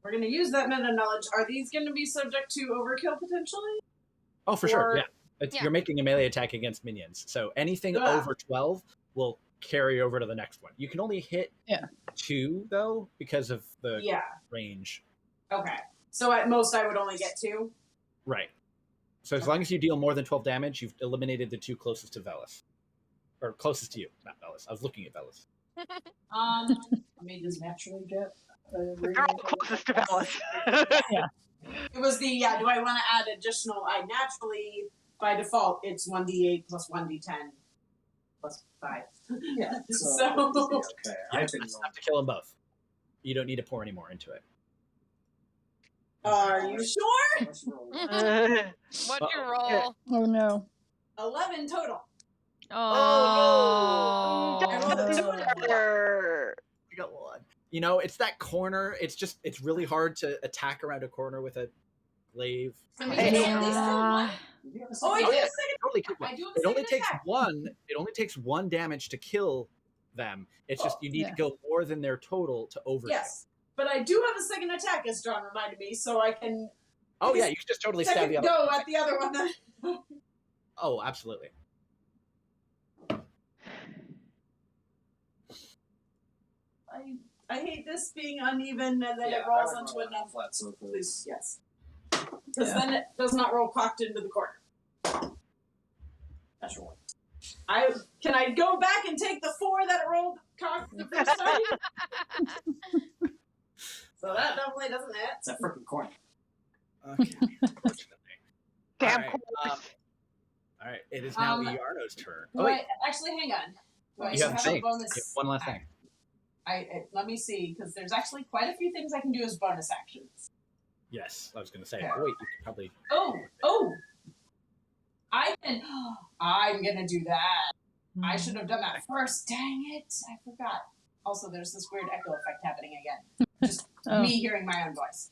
Speaker 9: We're going to use that meta knowledge. Are these going to be subject to overkill potentially?
Speaker 6: Oh, for sure.
Speaker 9: Or-
Speaker 6: Yeah. You're making a melee attack against minions, so anything
Speaker 9: Yeah.
Speaker 6: over 12 will carry over to the next one. You can only hit 2 though because of the
Speaker 9: Yeah.
Speaker 6: range.
Speaker 9: Okay. So at most I would only get 2?
Speaker 6: Right. So as long as you deal more than 12 damage, you've eliminated the 2 closest to Velas. Or closest to you, not Velas. I was looking at Velas.
Speaker 9: Let me just naturally get...
Speaker 8: They're all closest to Velas.
Speaker 4: Yeah.
Speaker 9: It was the, do I want to add additional... I naturally, by default, it's 1d8 plus 1d10 plus 5.
Speaker 5: Yeah.
Speaker 9: So...
Speaker 5: Okay.
Speaker 6: You just have to kill them both. You don't need to pour any more into it.
Speaker 9: Are you sure?
Speaker 5: Let's roll.
Speaker 3: What'd you roll?
Speaker 4: Oh no.
Speaker 9: 11 total.
Speaker 1: Oh,
Speaker 6: I got 1. You know, it's that corner. It's really hard to attack around a corner with a glaive.
Speaker 9: I mean, at least kill one.
Speaker 5: You have a
Speaker 9: Oh, I
Speaker 5: second-
Speaker 9: do have a second.
Speaker 6: Totally kill one.
Speaker 9: I do have a
Speaker 6: It only
Speaker 9: second
Speaker 6: takes
Speaker 9: attack.
Speaker 6: 1. It only takes 1 damage to kill them. It's just you need to go more than their total to overkill.
Speaker 9: Yes. But I do have a second attack, as John reminded me, so I can
Speaker 6: Oh yeah, you can just totally stab
Speaker 9: second
Speaker 6: the other.
Speaker 9: go at the other one then.
Speaker 6: Oh, absolutely.
Speaker 9: I hate this being uneven and then
Speaker 5: Yeah,
Speaker 9: it rolls
Speaker 5: I would
Speaker 9: into
Speaker 5: roll
Speaker 9: a number.
Speaker 5: flat, so
Speaker 9: Please, yes. Because then it does not roll cocked into the corner.
Speaker 5: Natural one.
Speaker 9: Can I go back and take the 4 that it rolled cocked the first time? So that definitely doesn't hit.
Speaker 5: It's that freaking coin.
Speaker 6: Okay. Unfortunately.
Speaker 8: Damn
Speaker 6: All
Speaker 8: course.
Speaker 6: All right. It is now
Speaker 9: Um,
Speaker 6: Iarno's turn.
Speaker 9: Do
Speaker 6: Oh wait,
Speaker 9: actually, hang on. Do I
Speaker 6: you have
Speaker 9: have a
Speaker 6: things.
Speaker 9: bonus?
Speaker 6: You have one last thing.
Speaker 9: Let me see, because there's actually quite a few things I can do as bonus actions.
Speaker 6: Yes, I was going to say.
Speaker 9: Yeah.
Speaker 6: Oh wait, you could probably.
Speaker 9: Oh! I can. I'm gonna do that. I should have done that first. Dang it! I forgot. Also, there's this weird echo effect happening again. Just
Speaker 4: Oh.
Speaker 9: me hearing my own voice.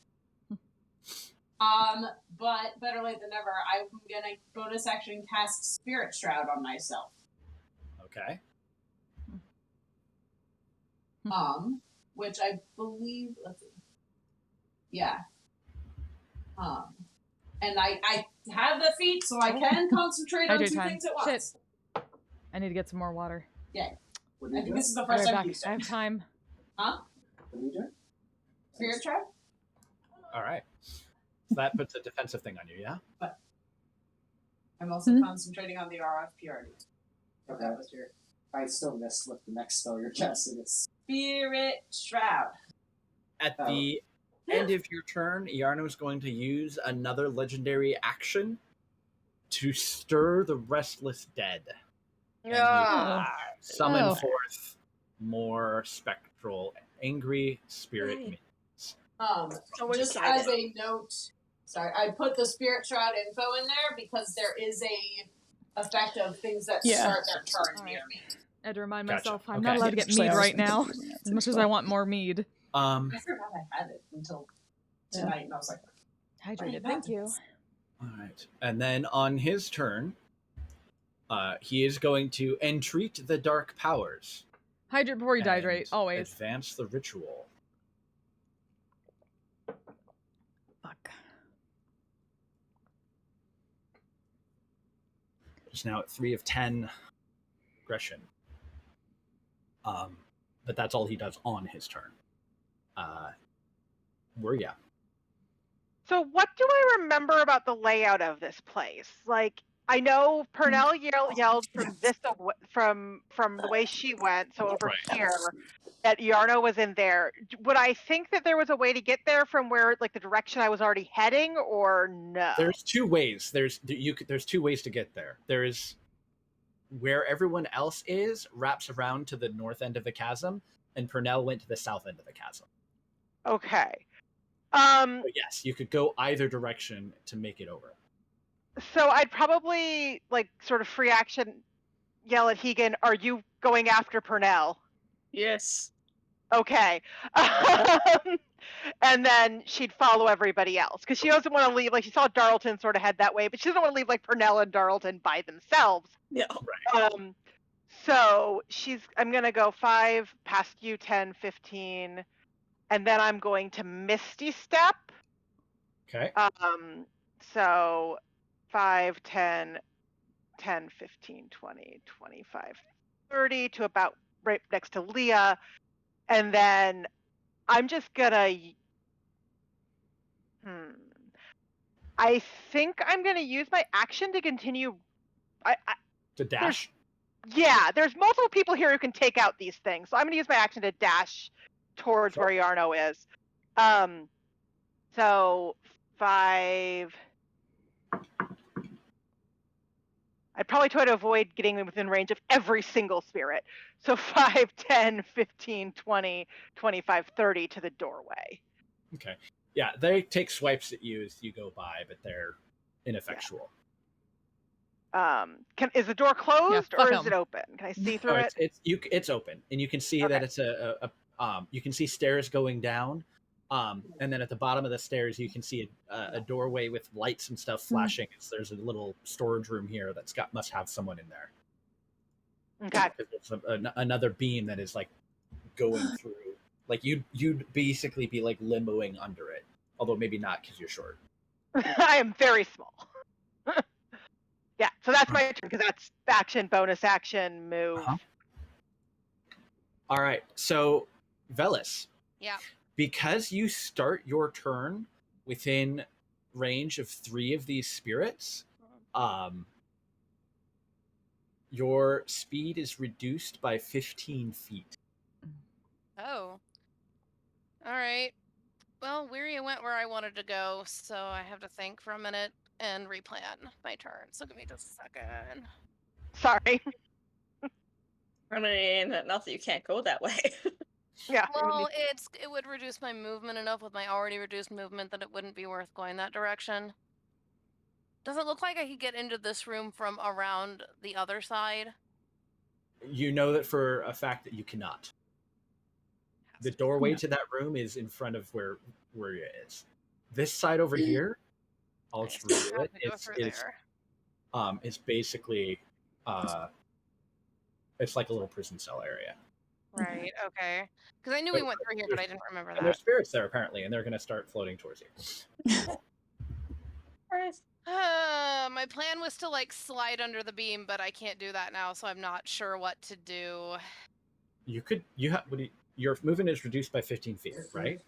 Speaker 9: But better late than never. I'm gonna bonus action cast Spirit Shroud on myself.
Speaker 6: Okay.
Speaker 9: Which I believe. Let's see. Yeah. And I have the feat, so I can concentrate on
Speaker 1: Hydrate
Speaker 9: 2
Speaker 1: time.
Speaker 9: things at
Speaker 1: Shit.
Speaker 9: once.
Speaker 1: I need to get some more water.
Speaker 5: What
Speaker 9: I
Speaker 5: are you
Speaker 9: think
Speaker 5: doing?
Speaker 9: this is the
Speaker 1: I'll
Speaker 9: first
Speaker 1: be
Speaker 9: time
Speaker 1: back.
Speaker 9: you've
Speaker 1: I
Speaker 9: done.
Speaker 1: have time.
Speaker 9: Huh?
Speaker 5: What are you doing?
Speaker 9: Spirit Shroud?
Speaker 6: All right. So that puts a defensive thing on you, yeah?
Speaker 9: I'm also concentrating on the aura of purity.
Speaker 5: Okay.
Speaker 9: That was your
Speaker 5: I still missed what the next spell you're casting is.
Speaker 9: Spirit Shroud.
Speaker 6: At the end of your turn, Iarno is going to use another legendary action to stir the restless dead. And summon
Speaker 1: Oh.
Speaker 6: forth more spectral, angry spirit minions.
Speaker 2: So
Speaker 9: Just
Speaker 2: excited.
Speaker 9: as a note, Sorry, I put the Spirit Shroud info in there because there is a effect of things that start their turn near me.
Speaker 1: I had to remind
Speaker 6: Gotcha.
Speaker 1: myself I'm
Speaker 6: Okay.
Speaker 1: not allowed to get mead right now, as much as I want more mead.
Speaker 9: I forgot I had it until tonight, and I was like,
Speaker 1: Hydrated, thank you.
Speaker 6: All right. And then on his turn, he is going to entreat the dark powers.
Speaker 1: Hydrate before you dehydrate,
Speaker 6: and
Speaker 1: always.
Speaker 6: Advance the ritual.
Speaker 1: Fuck.
Speaker 6: He's now at 3 of 10 aggression. But that's all he does on his turn. Wirya.
Speaker 8: So what do I remember about the layout of this place? Like, I know Purnell yelled from this from the way she went, so over here, that Yarno was in there. Would I think that there was a way to get there from where, like, the direction I was already heading, or no?
Speaker 6: There's two ways. There's 2 ways to get there. There is where everyone else is wraps around to the north end of the chasm, and Purnell went to the south end of the chasm.
Speaker 8: Okay.
Speaker 6: But yes, you could go either direction to make it over.
Speaker 8: So I'd probably, like, sort of free action yell at Hegan, "Are you going after Purnell?"
Speaker 2: Yes.
Speaker 8: Okay. And then she'd follow everybody else, because she doesn't want to leave. Like, she saw Darlton sort of head that way, but she doesn't want to leave, like, Purnell and Darlton by themselves.
Speaker 2: Yeah.
Speaker 6: Right.
Speaker 8: So I'm going to go 5 past you, 10, 15, and then I'm going to Misty Step.
Speaker 6: Okay.
Speaker 8: So 5, 10, 15, 20, 25, 30 to about right next to Leah. And then I'm just gonna, I think I'm gonna use my action to continue.
Speaker 6: To dash?
Speaker 8: There's multiple people here who can take out these things. So I'm gonna use my action to dash towards where Yarno is. So 5. I'd probably try to avoid getting within range of every single spirit. So 5, 10, 15, 20, 25, 30 to the doorway.
Speaker 6: Okay. Yeah, they take swipes at you as you go by, but they're ineffectual.
Speaker 8: Yeah. Is the door closed or is it open? Can I see through it?
Speaker 6: It's open, and you can see that it's you can see stairs going down, and then at the bottom of the stairs you can see a doorway with lights and stuff flashing. There's a little storage room here must have someone in there.
Speaker 8: Okay.
Speaker 6: There's another beam that is like going through. Like you'd basically be like limboing under it, although maybe not because you're short.
Speaker 8: I am very small. Yeah, so that's my turn, because that's action, bonus action, move.
Speaker 6: All right, so Velis.
Speaker 3: Yeah.
Speaker 6: Because you start your turn within range of 3 of these spirits, your speed is reduced by 15 feet.
Speaker 3: Oh. All right. Well, Wirya went where I wanted to go, so I have to think for a minute and replan my turn. So give me just a second.
Speaker 8: Sorry.
Speaker 2: I mean, not that you can't go that way.
Speaker 8: Yeah.
Speaker 3: Well, it would reduce my movement enough with my already reduced movement that it wouldn't be worth going that direction. Does it look like I could get into this room from around the other side?
Speaker 6: You know that for a fact that you cannot. The doorway to that room is in front of where Wirya is. This side over here, I'll just reveal it. It's basically it's like a little prison cell area.
Speaker 3: Right, okay. Because I knew we went through here, but I didn't remember
Speaker 6: And there's
Speaker 3: that.
Speaker 6: spirits there apparently, and they're going to start floating towards you.
Speaker 3: My plan was to like slide under the beam, but I can't do that now, so I'm not sure what to do.
Speaker 6: Your movement is reduced by 15 feet, right?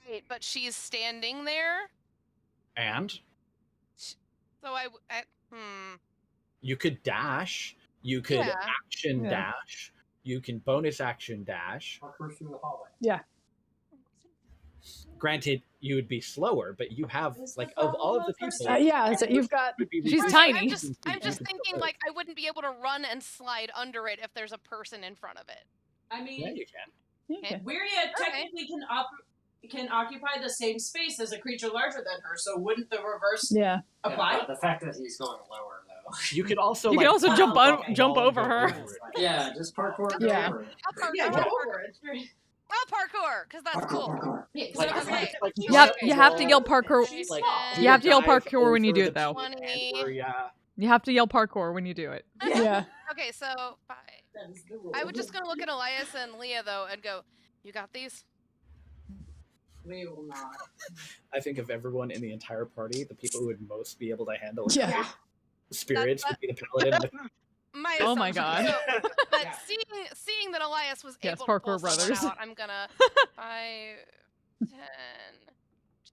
Speaker 3: Right, but she's standing there.
Speaker 6: And?
Speaker 3: So
Speaker 6: You could dash. You could action dash. You can bonus action dash.
Speaker 5: Parkour through the hallway.
Speaker 4: Yeah.
Speaker 6: Granted, you would be slower, but you have of all of the people.
Speaker 4: So you've got.
Speaker 1: She's tiny.
Speaker 3: I'm just thinking like I wouldn't be able to run and slide under it if there's a person in front of it.
Speaker 9: I mean,
Speaker 6: Yeah, you can.
Speaker 9: Wirya technically can can occupy the same space as a creature larger than her, so wouldn't the reverse
Speaker 4: Yeah.
Speaker 9: apply?
Speaker 5: But the fact that he's going lower, though.
Speaker 6: You could also
Speaker 1: You can also
Speaker 6: parkour
Speaker 1: jump
Speaker 6: off the
Speaker 1: jump
Speaker 6: wall and
Speaker 1: over
Speaker 6: go
Speaker 1: her.
Speaker 6: over it.
Speaker 5: Yeah, just parkour go
Speaker 4: Yeah.
Speaker 5: over it.
Speaker 3: I'll parkour.
Speaker 9: Yeah,
Speaker 3: I'll
Speaker 9: go
Speaker 3: parkour.
Speaker 9: over it.
Speaker 3: I'll parkour, because that's cool.
Speaker 9: Yeah, 'cause
Speaker 6: Like,
Speaker 9: I was
Speaker 3: okay.
Speaker 9: like,
Speaker 1: You have to yell parkour.
Speaker 9: she's
Speaker 6: Like,
Speaker 9: small.
Speaker 6: do
Speaker 1: You have to yell
Speaker 6: dive
Speaker 1: parkour when you
Speaker 6: over
Speaker 1: do
Speaker 6: the
Speaker 1: it, though.
Speaker 6: peak
Speaker 3: 20.
Speaker 6: area.
Speaker 1: You have to yell parkour when you do it.
Speaker 4: Yeah.
Speaker 3: Okay, so 5.
Speaker 9: That is the rule.
Speaker 3: I would just gonna look at Elias and Leah though and go, "You got these?"
Speaker 9: We will not.
Speaker 6: I think of everyone in the entire party, the people who would most be able to handle
Speaker 4: Yeah.
Speaker 6: spirits would be the paladin.
Speaker 3: My
Speaker 1: Oh my
Speaker 3: assumption.
Speaker 1: god.
Speaker 3: So, but
Speaker 9: Yeah.
Speaker 3: seeing that Elias was
Speaker 1: Yes,
Speaker 3: able to
Speaker 1: parkour
Speaker 3: pull someone
Speaker 1: brothers.
Speaker 3: out, I'm gonna 5, 10,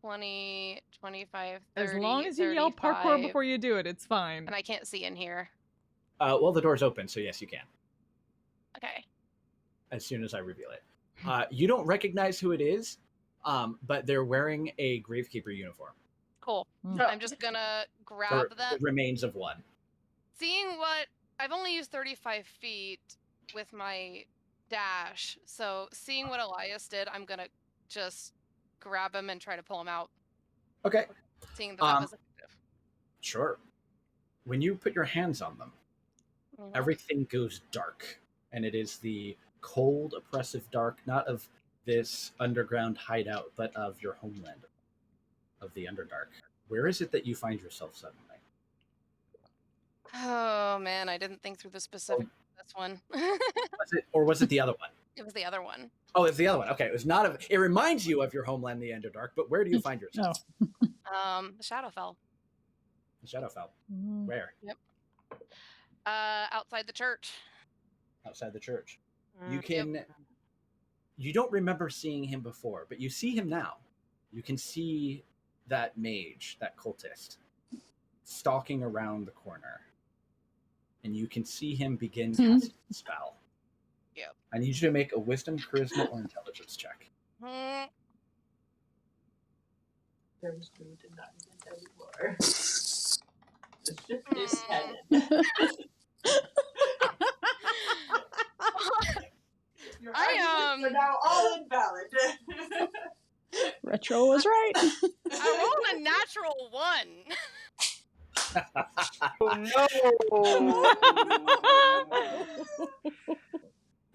Speaker 3: 20, 25, 30,
Speaker 1: As long as you yell parkour
Speaker 3: 35,
Speaker 1: before you do it, it's fine.
Speaker 3: and I can't see in here.
Speaker 6: Well, the door's open, so yes, you can.
Speaker 3: Okay.
Speaker 6: As soon as I reveal it, you don't recognize who it is, but they're wearing a gravekeeper uniform.
Speaker 3: Cool.
Speaker 1: Mm.
Speaker 3: I'm just gonna grab
Speaker 6: The
Speaker 3: them.
Speaker 6: remains of one.
Speaker 3: Seeing what I've only used 35 feet with my dash, so seeing what Elias did, I'm gonna just grab him and try to pull him out.
Speaker 6: Okay,
Speaker 3: Seeing that was effective.
Speaker 6: sure. When you put your hands on them,
Speaker 3: Mhm.
Speaker 6: everything goes dark, and it is the cold, oppressive dark, not of this underground hideout, but of your homeland, of the Underdark. Where is it that you find yourself suddenly?
Speaker 3: Oh man, I didn't think through the specifics of this one.
Speaker 6: Was it the other one?
Speaker 3: It was the other one.
Speaker 6: Oh, it's the other one. Okay, it was not of. It reminds you of your homeland, the Underdark, but where do you find yourself?
Speaker 3: The Shadowfell.
Speaker 6: The Shadowfell.
Speaker 1: Mm.
Speaker 6: Where?
Speaker 3: Outside the church.
Speaker 6: Outside the church. You can. You don't remember seeing him before, but you see him now. You can see that mage, that cultist, stalking around the corner, and you can see him begin casting a spell.
Speaker 3: Yep.
Speaker 6: I need you to make a Wisdom, Charisma, or Intelligence check.
Speaker 3: Hmm.
Speaker 9: There's food and not even anymore. The ship is headed. Your arguments are now all invalid.
Speaker 4: Retro was right.
Speaker 3: I rolled a natural 1.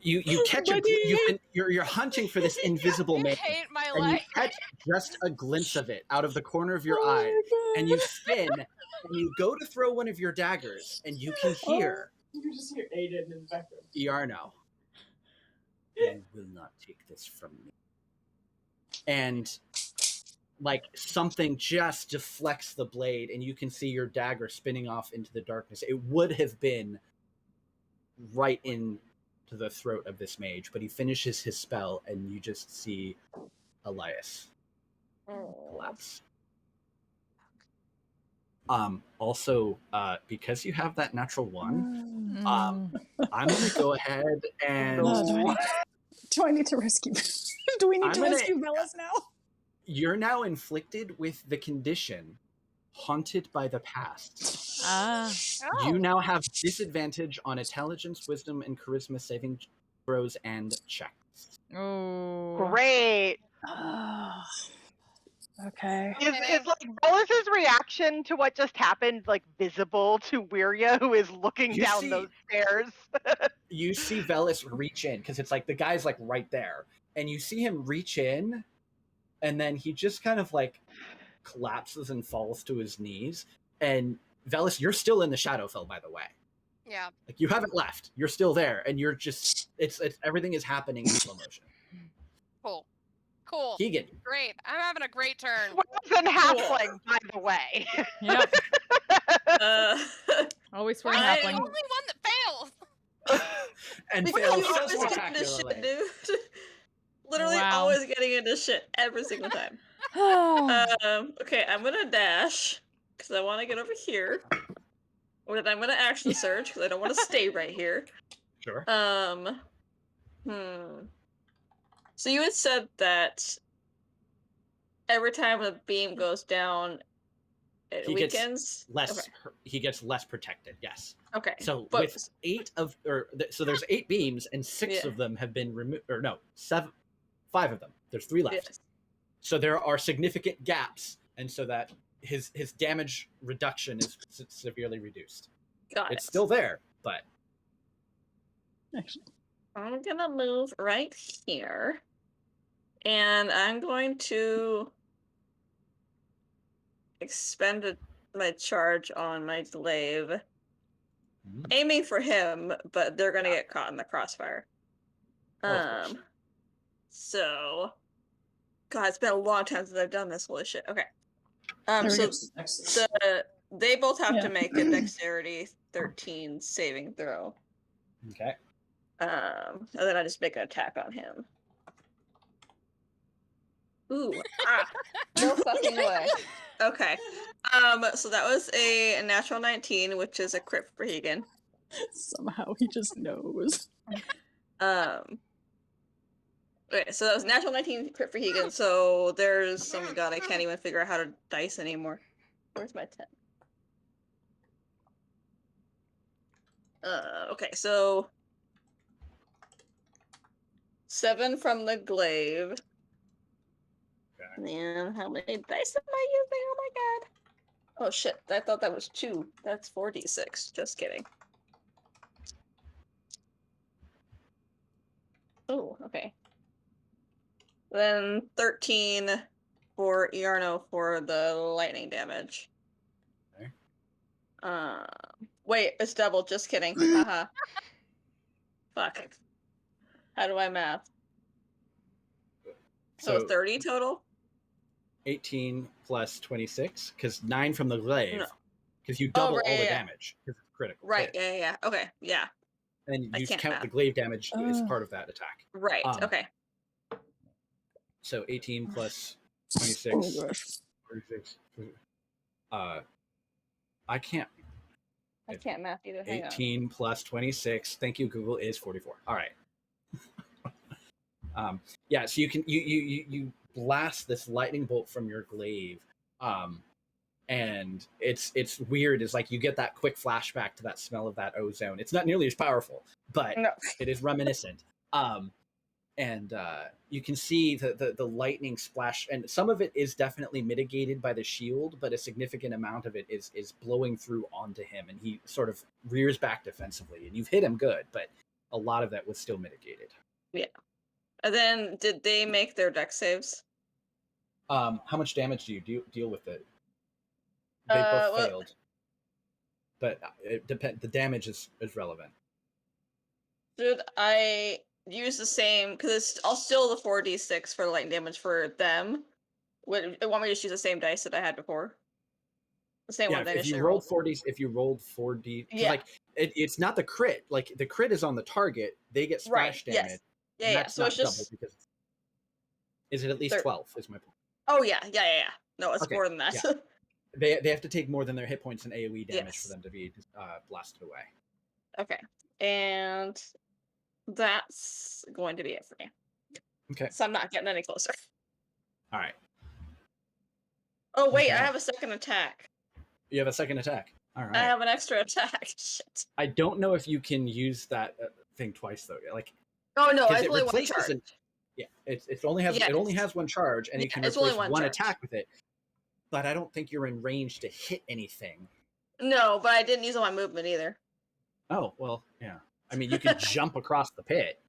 Speaker 6: You catch you're hunting for this invisible
Speaker 3: You
Speaker 6: mage,
Speaker 3: hate my
Speaker 6: and you
Speaker 3: life.
Speaker 6: catch just a glimpse of it out of the corner of your eye, and you spin, and you go to throw one of your daggers, and you can hear
Speaker 9: You can just hear Aiden in the background.
Speaker 6: Iarno. You will not take this from me. And like something just deflects the blade, and you can see your dagger spinning off into the darkness. It would have been right into the throat of this mage, but he finishes his spell, and you just see Elias collapse. Also, because you have that natural 1, I'm gonna go ahead and
Speaker 4: Do I need to rescue? Do we need to rescue Velas now?
Speaker 6: you're now inflicted with the condition Haunted by the Past.
Speaker 1: Ah.
Speaker 3: Oh.
Speaker 6: You now have disadvantage on Intelligence, Wisdom, and Charisma saving throws and checks.
Speaker 1: Oh.
Speaker 8: Great.
Speaker 4: Okay.
Speaker 8: Is like Bellis's reaction to what just happened like visible to Wiria, who is looking
Speaker 6: You
Speaker 8: down
Speaker 6: see-
Speaker 8: those stairs?
Speaker 6: You see Velis reach in, because it's like the guy's like right there, and you see him reach in, and then he just kind of like collapses and falls to his knees. And Velis, you're still in the Shadowfell, by the way.
Speaker 3: Yeah.
Speaker 6: Like you haven't left. You're still there, and you're just it's everything is happening in slow motion.
Speaker 3: Cool.
Speaker 6: Keegan,
Speaker 3: Great. I'm having a great turn.
Speaker 8: Wasn't halfling, by the way.
Speaker 1: Yep.
Speaker 2: Uh,
Speaker 1: Always wearing
Speaker 3: I'm the
Speaker 1: halfling.
Speaker 3: only one that fails.
Speaker 6: and
Speaker 2: because
Speaker 6: fails
Speaker 2: you
Speaker 6: so
Speaker 2: always get into
Speaker 6: spectacularly.
Speaker 2: shit, dude. Literally
Speaker 1: Wow.
Speaker 2: always getting into shit every single time. Okay, I'm gonna dash because I want to get over here. Or then I'm gonna action surge because I don't want to stay right here.
Speaker 6: Sure.
Speaker 2: So you had said that every time a beam goes down, it
Speaker 6: He gets
Speaker 2: weakens.
Speaker 6: Less.
Speaker 2: Okay.
Speaker 6: He gets less protected. Yes.
Speaker 2: Okay.
Speaker 6: So
Speaker 2: But-
Speaker 6: with 8 of, so there's 8 beams, and 6
Speaker 2: Yeah.
Speaker 6: of them have been removed. Or no, 5 of them. There's 3 left.
Speaker 2: Yes.
Speaker 6: So there are significant gaps, and so that his damage reduction is severely reduced.
Speaker 2: Got
Speaker 6: It's
Speaker 2: it.
Speaker 6: still there, but
Speaker 4: Actually,
Speaker 2: I'm gonna move right here, and I'm going to expend my charge on my glaive, aiming for him, but they're gonna get caught in the crossfire.
Speaker 6: of course.
Speaker 2: So, God, it's been a long time since I've done this. Holy shit. Okay.
Speaker 4: There we
Speaker 2: So
Speaker 4: go.
Speaker 2: they both have
Speaker 4: Yeah.
Speaker 2: to make a dexterity 13 saving throw.
Speaker 6: Okay.
Speaker 2: And then I just make an attack on him. Ooh, no fucking way. Okay. So that was a natural 19, which is a crit for Hegan.
Speaker 4: Somehow he just knows.
Speaker 2: Okay, so that was natural 19 crit for Hegan. So there's, oh my god, I can't even figure out how to dice anymore. Where's my 10? Okay, so 7 from the glaive.
Speaker 6: Okay.
Speaker 2: And how many dice am I using? Oh my god. Oh shit, I thought that was 2. That's 4d6. Just kidding. Oh, okay. Then 13 for Iarno for the lightning damage.
Speaker 6: Okay.
Speaker 2: Wait, it's double. Just kidding. Haha. Fuck. How do I math? So 30 total?
Speaker 6: 18 plus 26, because 9 from the glaive,
Speaker 2: No.
Speaker 6: because you double
Speaker 2: right,
Speaker 6: all the
Speaker 2: yeah.
Speaker 6: damage, because it's critical.
Speaker 2: Right,
Speaker 6: hit.
Speaker 2: yeah. Okay, yeah.
Speaker 6: And
Speaker 2: I
Speaker 6: you
Speaker 2: can't
Speaker 6: count
Speaker 2: math.
Speaker 6: the glaive damage as part of that attack.
Speaker 2: Right, okay.
Speaker 6: So 18 plus 26.
Speaker 4: Oh gosh.
Speaker 6: 36. I can't.
Speaker 2: I can't math either. Hang
Speaker 6: 18 plus 26. Thank you, Google, is 44. All right. Yeah, so you blast this lightning bolt from your glaive, and it's weird. It's like you get that quick flashback to that smell of that ozone. It's not nearly as powerful, but
Speaker 2: No.
Speaker 6: it is reminiscent. And you can see the lightning splash, and some of it is definitely mitigated by the shield, but a significant amount of it is blowing through onto him, and he sort of rears back defensively. And you've hit him good, but a lot of that was still mitigated.
Speaker 2: Yeah. And then, did they make their dex saves?
Speaker 6: How much damage do you deal with it? They both failed, but it depend. The damage is relevant.
Speaker 2: Should I use the same? Because I'll still the 4d6 for the lightning damage for them. Would you want me to just use the same dice that I had before? The same one that I
Speaker 6: if you
Speaker 2: initially
Speaker 6: rolled 40s, if you rolled 4d,
Speaker 2: Yeah.
Speaker 6: like it's not the crit. Like the crit is on the target. They get splash damage.
Speaker 2: Yes.
Speaker 6: And
Speaker 2: Yeah.
Speaker 6: that's
Speaker 2: So
Speaker 6: not
Speaker 2: it's just.
Speaker 6: double because is it at least 12? Is my point.
Speaker 2: Oh yeah. No, it's
Speaker 6: Okay,
Speaker 2: more than that.
Speaker 6: yeah. They have to take more than their hit points and AOE damage
Speaker 2: Yes.
Speaker 6: for them to be blasted away.
Speaker 2: Okay, and that's going to be it for me.
Speaker 6: Okay.
Speaker 2: So I'm not getting any closer.
Speaker 6: All right.
Speaker 2: Oh wait,
Speaker 6: Okay.
Speaker 2: I have a second attack.
Speaker 6: You have a second attack. All right.
Speaker 2: I have an extra attack. Shit.
Speaker 6: I don't know if you can use that thing twice though. Like.
Speaker 2: Oh no,
Speaker 6: Because
Speaker 2: it's
Speaker 6: it
Speaker 2: only one
Speaker 6: replaces
Speaker 2: charge.
Speaker 6: Yeah, it only has one charge, and you can
Speaker 2: it's only
Speaker 6: replace
Speaker 2: one
Speaker 6: one
Speaker 2: charge.
Speaker 6: attack with it. But I don't think you're in range to hit anything.
Speaker 2: No, but I didn't use all my movement either.
Speaker 6: Oh well, yeah. I mean, you can jump across the pit.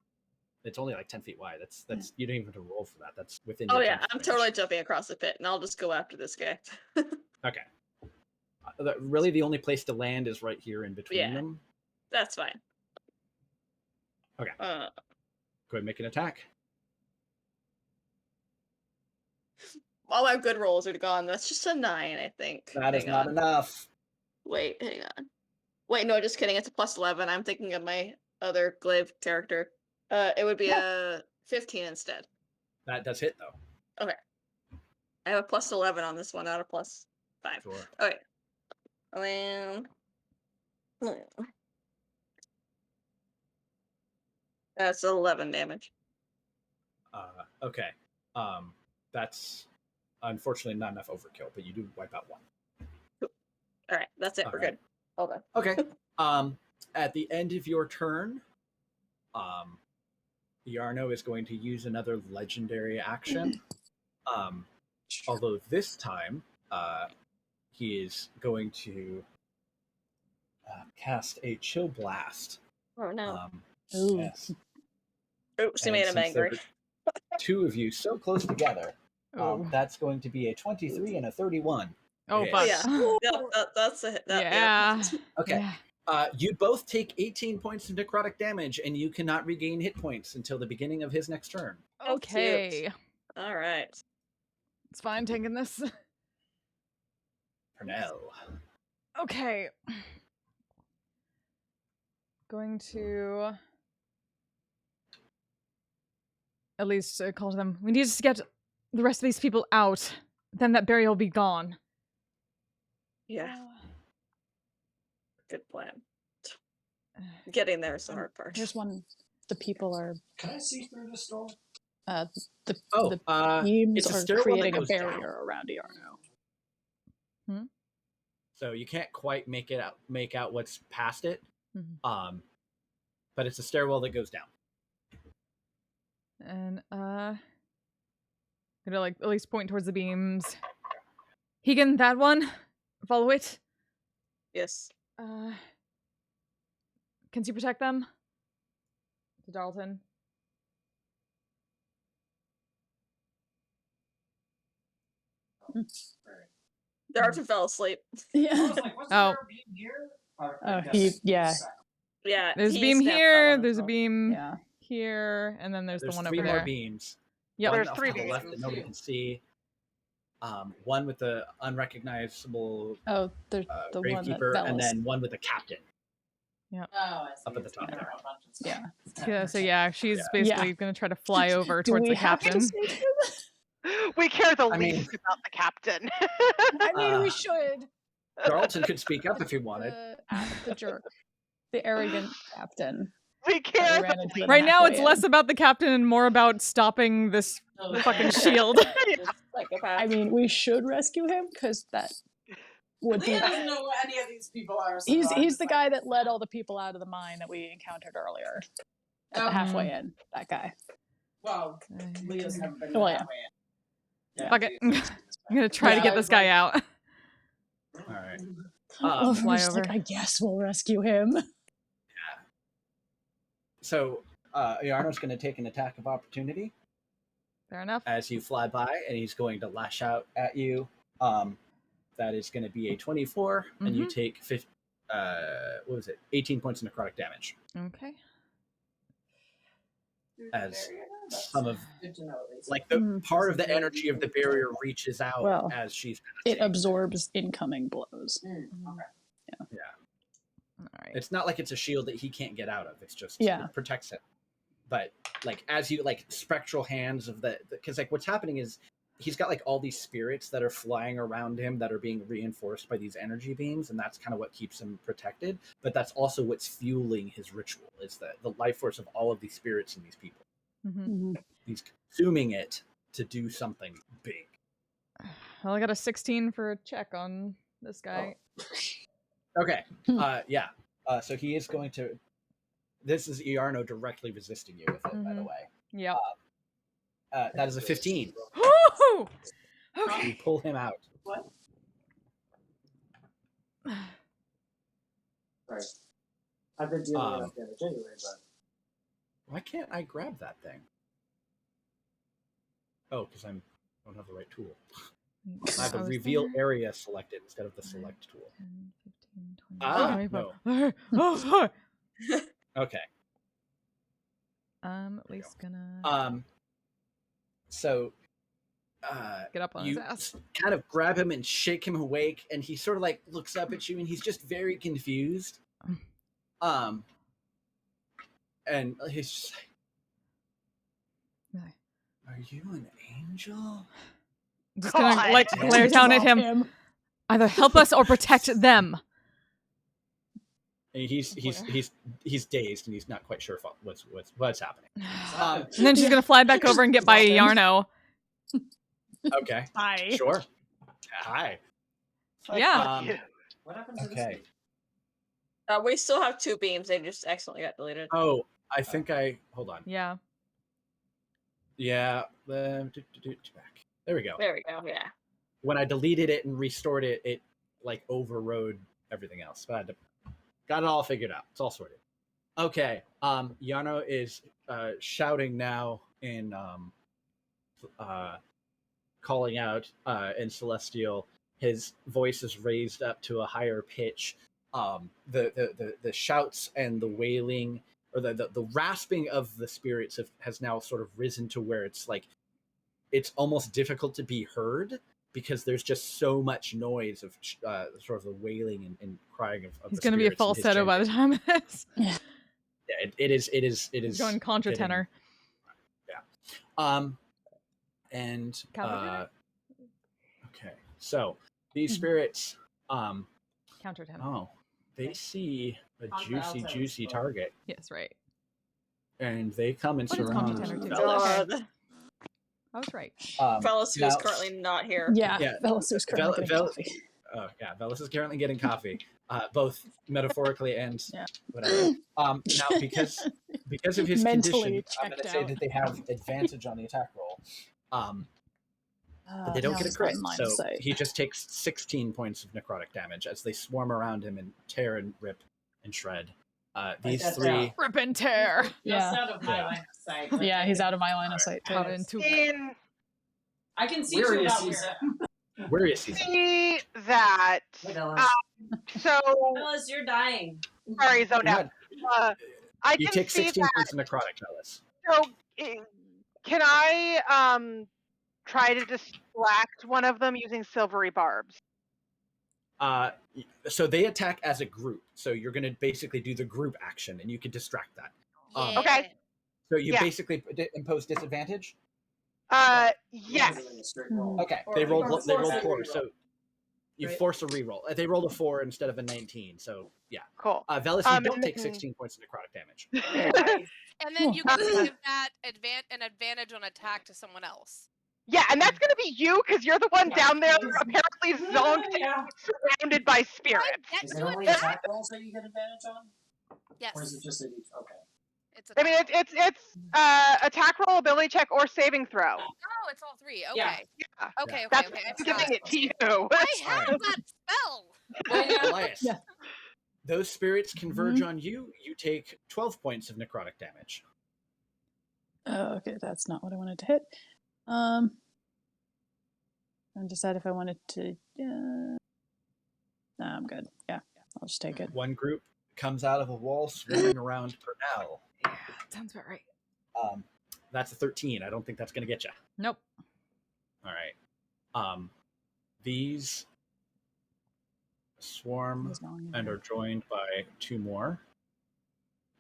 Speaker 6: It's only like 10 feet wide. That's you don't even have to roll for that. That's within.
Speaker 2: Oh
Speaker 6: your
Speaker 2: yeah,
Speaker 6: jump
Speaker 2: I'm
Speaker 6: range.
Speaker 2: totally jumping across the pit, and I'll just go after this guy.
Speaker 6: Okay. Really, the only place to land is right here in between them.
Speaker 2: That's fine.
Speaker 6: Okay. Go ahead and make an attack.
Speaker 2: All my good rolls are gone. That's just a 9, I think.
Speaker 6: That is not enough.
Speaker 2: Wait, hang on. Wait, no, just kidding. It's a +11. I'm thinking of my other glaive character. It would be a 15 instead.
Speaker 6: That does hit though.
Speaker 2: Okay. I have a +11 on this one, not a +5.
Speaker 6: Sure.
Speaker 2: Okay. And that's 11 damage.
Speaker 6: Okay. That's unfortunately not enough overkill, but you do wipe out one.
Speaker 2: Cool. All right, that's it. We're good. Hold on.
Speaker 6: Okay. At the end of your turn, Yarno is going to use another legendary action. Although this time, he is going to cast a chill blast.
Speaker 2: Oh no.
Speaker 4: Ooh.
Speaker 6: Yes.
Speaker 2: Oops, he
Speaker 6: And
Speaker 2: made him
Speaker 6: since there
Speaker 2: angry.
Speaker 6: are two of you so close together,
Speaker 1: Oh.
Speaker 6: that's going to be a 23 and a 31.
Speaker 1: Oh,
Speaker 6: Hit.
Speaker 1: fuck.
Speaker 2: Yeah. Yep, that's a hit.
Speaker 1: Yeah.
Speaker 6: Okay.
Speaker 1: Yeah.
Speaker 6: You both take 18 points of necrotic damage, and you cannot regain hit points until the beginning of his next turn.
Speaker 2: Oh, cute.
Speaker 1: Okay.
Speaker 2: All right.
Speaker 1: It's fine taking this.
Speaker 6: Pernell.
Speaker 1: Okay. Going to at least call to them. We need to get the rest of these people out. Then that barrier will be gone.
Speaker 2: Yeah. Good plan. Getting there is the hard part.
Speaker 4: Here's one. The people are.
Speaker 5: Can I see through this door?
Speaker 4: The
Speaker 6: it's
Speaker 4: beams
Speaker 6: a
Speaker 4: are
Speaker 6: stairwell that
Speaker 4: creating a
Speaker 6: goes down.
Speaker 4: barrier around Iarno.
Speaker 6: So you can't quite make out what's past it.
Speaker 1: Mhm.
Speaker 6: But it's a stairwell that goes down.
Speaker 1: And gonna like at least point towards the beams. Hegan, that one. Follow it.
Speaker 2: Yes.
Speaker 1: Can you protect them? To Dalton.
Speaker 2: Darton fell asleep.
Speaker 5: I
Speaker 4: Yeah.
Speaker 5: was like, what's
Speaker 1: Oh.
Speaker 5: there a beam here?
Speaker 4: Oh, yeah.
Speaker 2: Yeah.
Speaker 1: There's a
Speaker 2: he
Speaker 1: beam
Speaker 2: snapped that
Speaker 1: here,
Speaker 2: one as
Speaker 1: there's a
Speaker 2: well.
Speaker 1: beam
Speaker 4: Yeah.
Speaker 1: here, and then there's the one
Speaker 6: three
Speaker 1: over
Speaker 6: more
Speaker 1: there.
Speaker 6: beams.
Speaker 1: Yep.
Speaker 6: One
Speaker 8: There's
Speaker 6: off
Speaker 8: three
Speaker 6: to the left that
Speaker 8: beams.
Speaker 6: nobody can see. One with the unrecognizable
Speaker 4: Oh, the one that
Speaker 6: gravekeeper, and
Speaker 4: Velas.
Speaker 6: then one with the captain
Speaker 9: Oh, I see.
Speaker 6: up at the top there.
Speaker 4: Yeah.
Speaker 1: Yeah, so yeah, she's
Speaker 6: Yeah.
Speaker 1: basically gonna try to fly over
Speaker 4: Do
Speaker 1: towards
Speaker 4: we
Speaker 1: the
Speaker 4: have to
Speaker 1: captain.
Speaker 4: save him?
Speaker 8: We care the
Speaker 6: I mean-
Speaker 8: least about the captain.
Speaker 4: I mean, we
Speaker 6: Uh,
Speaker 4: should.
Speaker 6: Darlton could speak up if he wanted.
Speaker 4: The jerk, the arrogant captain.
Speaker 8: We
Speaker 4: that
Speaker 8: care
Speaker 4: we
Speaker 8: the
Speaker 4: ran into
Speaker 1: Right now, it's
Speaker 4: halfway
Speaker 1: less
Speaker 4: in.
Speaker 1: about the captain and more about stopping this fucking shield.
Speaker 2: Psychopath.
Speaker 4: I mean, we should rescue him because that would be.
Speaker 9: Leah doesn't know who any of these people are. So
Speaker 4: He's
Speaker 9: I'm
Speaker 4: the
Speaker 9: just like,
Speaker 4: guy that led all the people out of the mine that we encountered earlier. At the
Speaker 9: Oh.
Speaker 4: halfway in, that guy.
Speaker 9: Well, Leah's never been
Speaker 4: Well, yeah.
Speaker 9: that way.
Speaker 5: Yeah,
Speaker 1: Fuck it.
Speaker 5: Leah's-
Speaker 1: I'm gonna try to
Speaker 4: Yeah,
Speaker 1: get
Speaker 4: I
Speaker 1: this
Speaker 4: was
Speaker 1: guy out.
Speaker 6: All right.
Speaker 4: Oliver's just
Speaker 1: Fly
Speaker 4: like,
Speaker 1: over.
Speaker 4: I guess we'll rescue him.
Speaker 6: So Iarno's going to take an attack of opportunity
Speaker 1: Fair enough.
Speaker 6: as you fly by, and he's going to lash out at you. That is going to be a 24, and you take 18 points of necrotic damage.
Speaker 1: Okay.
Speaker 6: As some of
Speaker 9: Good to know at least.
Speaker 6: like the part of the energy of the barrier reaches out
Speaker 4: Well,
Speaker 6: as she's
Speaker 4: It absorbs incoming blows.
Speaker 9: Okay.
Speaker 1: Alright.
Speaker 6: It's not like it's a shield that he can't get out of. It's just
Speaker 4: Yeah.
Speaker 6: it protects him. But like as you like spectral hands of the because like what's happening is he's got like all these spirits that are flying around him that are being reinforced by these energy beams, and that's kind of what keeps him protected. But that's also what's fueling his ritual is the life force of all of these spirits and these people.
Speaker 1: Mm-hmm.
Speaker 6: He's consuming it to do something big.
Speaker 1: Well, I got a 16 for a check on this guy.
Speaker 6: Okay. Yeah. So he is going to. This is Iarno directly resisting you with it, by the way.
Speaker 1: Yep.
Speaker 6: That is a 15.
Speaker 1: Woo!
Speaker 6: You
Speaker 1: Okay.
Speaker 6: pull him out.
Speaker 9: What?
Speaker 5: Right. I've been dealing
Speaker 6: Um,
Speaker 5: with damage anyway, but
Speaker 6: Why can't I grab that thing? Oh, because I don't have the right tool. I have the reveal area selected instead of the select tool.
Speaker 1: 10, 15, 20.
Speaker 6: Ah,
Speaker 1: 25.
Speaker 6: no.
Speaker 1: Oh,
Speaker 6: Okay.
Speaker 1: at least gonna
Speaker 6: So
Speaker 1: get up on
Speaker 6: you
Speaker 1: his ass.
Speaker 6: kind of grab him and shake him awake, and he sort of like looks up at you, and he's just very confused. And he's just like, "Are you an angel?"
Speaker 1: Just gonna
Speaker 8: God.
Speaker 1: like glare down at him. Either help us or protect them.
Speaker 6: And he's dazed, and he's not quite sure what's happening.
Speaker 1: And then she's gonna fly back over and get by Iarno.
Speaker 6: Okay,
Speaker 4: Hi.
Speaker 6: sure. Hi.
Speaker 1: Yeah.
Speaker 5: what happens to this
Speaker 6: Okay.
Speaker 5: beam?
Speaker 2: We still have two beams. They just accidentally got deleted.
Speaker 6: Oh, I think hold on.
Speaker 1: Yeah.
Speaker 6: Yeah. Back. There we go.
Speaker 2: There we go. Yeah.
Speaker 6: When I deleted it and restored it, it like overrode everything else. But I got it all figured out. It's all sorted. Okay. Yano is shouting now in calling out in Celestial. His voice is raised up to a higher pitch. The shouts and the wailing, or the rasping of the spirits has now sort of risen to where it's like it's almost difficult to be heard because there's just so much noise of sort of the wailing and crying of
Speaker 1: He's
Speaker 6: going
Speaker 1: to be a falsetto by the time it is.
Speaker 4: Yeah.
Speaker 6: Yeah, it is.
Speaker 1: He's going contratenor.
Speaker 6: Yeah. And okay, so these spirits
Speaker 1: Countertenor.
Speaker 6: oh, they see a
Speaker 9: On the outside
Speaker 6: juicy
Speaker 9: as well.
Speaker 6: target,
Speaker 1: Yes, right.
Speaker 6: and they come and
Speaker 1: What is
Speaker 6: surround
Speaker 1: contratenor too?
Speaker 6: Velas.
Speaker 1: Okay. I was right.
Speaker 2: Velas, who is
Speaker 6: now-
Speaker 2: currently not here.
Speaker 4: Yeah,
Speaker 6: Yeah,
Speaker 4: Velas is currently getting coffee.
Speaker 6: Oh yeah, Velas is currently getting coffee, both metaphorically and
Speaker 4: Yeah.
Speaker 6: whatever. Now because of his
Speaker 4: Mentally
Speaker 6: condition, I'm going to
Speaker 4: checked
Speaker 6: say
Speaker 4: out.
Speaker 6: that they have advantage on the attack roll. But they don't
Speaker 4: no,
Speaker 6: get a
Speaker 4: he's not
Speaker 6: crit,
Speaker 4: in line
Speaker 6: so
Speaker 4: of sight.
Speaker 6: he just takes 16 points of necrotic damage as they swarm around him and tear and rip and shred. These
Speaker 9: that
Speaker 6: three,
Speaker 9: down.
Speaker 1: Rip and tear.
Speaker 4: Yeah.
Speaker 9: Just out of my
Speaker 6: Yeah.
Speaker 9: line of sight. Like,
Speaker 4: Yeah, he's out of my line of sight too.
Speaker 1: Cut into
Speaker 8: In
Speaker 9: I can see
Speaker 5: Where
Speaker 9: you
Speaker 5: is
Speaker 9: out
Speaker 5: he?
Speaker 9: here.
Speaker 6: where is he?
Speaker 8: see that.
Speaker 9: Hey, Velas.
Speaker 8: So
Speaker 9: Velas, you're dying.
Speaker 8: sorry, zoned
Speaker 6: You're
Speaker 8: out.
Speaker 6: not-
Speaker 8: I
Speaker 6: you
Speaker 8: can
Speaker 6: take
Speaker 8: see
Speaker 6: 16
Speaker 8: that.
Speaker 6: points of necrotic, Velas.
Speaker 8: So can I try to distract one of them using silvery barbs?
Speaker 6: So they attack as a group. So you're going to basically do the group action, and you can distract that.
Speaker 3: Yeah.
Speaker 8: Okay.
Speaker 6: So you
Speaker 8: Yeah.
Speaker 6: basically impose disadvantage.
Speaker 8: Yes.
Speaker 5: In a straight roll.
Speaker 6: Okay,
Speaker 9: Or-
Speaker 6: they
Speaker 9: or
Speaker 6: rolled
Speaker 9: force a
Speaker 6: four,
Speaker 9: reroll.
Speaker 6: so you
Speaker 9: Right.
Speaker 6: force a reroll. They rolled a 4 instead of a 19, so yeah.
Speaker 8: Cool.
Speaker 6: Velas, you
Speaker 8: And
Speaker 6: don't take
Speaker 8: then-
Speaker 6: 16 points of necrotic damage.
Speaker 9: Nice.
Speaker 3: And then you get to give that an advantage on attack to someone else.
Speaker 8: Yeah, and that's gonna be you because you're the one down there
Speaker 9: Yes.
Speaker 8: apparently zonked
Speaker 9: Yeah.
Speaker 8: surrounded by spirits.
Speaker 3: Get
Speaker 5: Is
Speaker 3: to
Speaker 5: it only
Speaker 3: attack.
Speaker 5: attack rolls that you get advantage on?
Speaker 3: Yes.
Speaker 5: Or is it just at each? Okay.
Speaker 3: It's
Speaker 8: I mean,
Speaker 3: attack.
Speaker 8: it's attack roll, ability check, or saving throw.
Speaker 3: Oh, it's all three. Okay.
Speaker 9: Yeah.
Speaker 8: Yeah.
Speaker 3: Okay. Okay.
Speaker 8: That's
Speaker 3: Okay. I
Speaker 8: I'm
Speaker 3: forgot.
Speaker 8: giving it to you.
Speaker 3: I have that spell.
Speaker 6: Elias,
Speaker 4: Yeah.
Speaker 6: those spirits converge on you. You take 12 points of necrotic damage.
Speaker 4: Oh, okay, that's not what I wanted to hit. And decide if I wanted to. Nah, I'm good. Yeah, I'll just take it.
Speaker 6: One group comes out of a wall swarming around Purnell.
Speaker 1: Sounds about right.
Speaker 6: That's a 13. I don't think that's going to get you.
Speaker 1: Nope.
Speaker 6: All right. These swarm
Speaker 4: He's not
Speaker 6: and are joined by 2 more.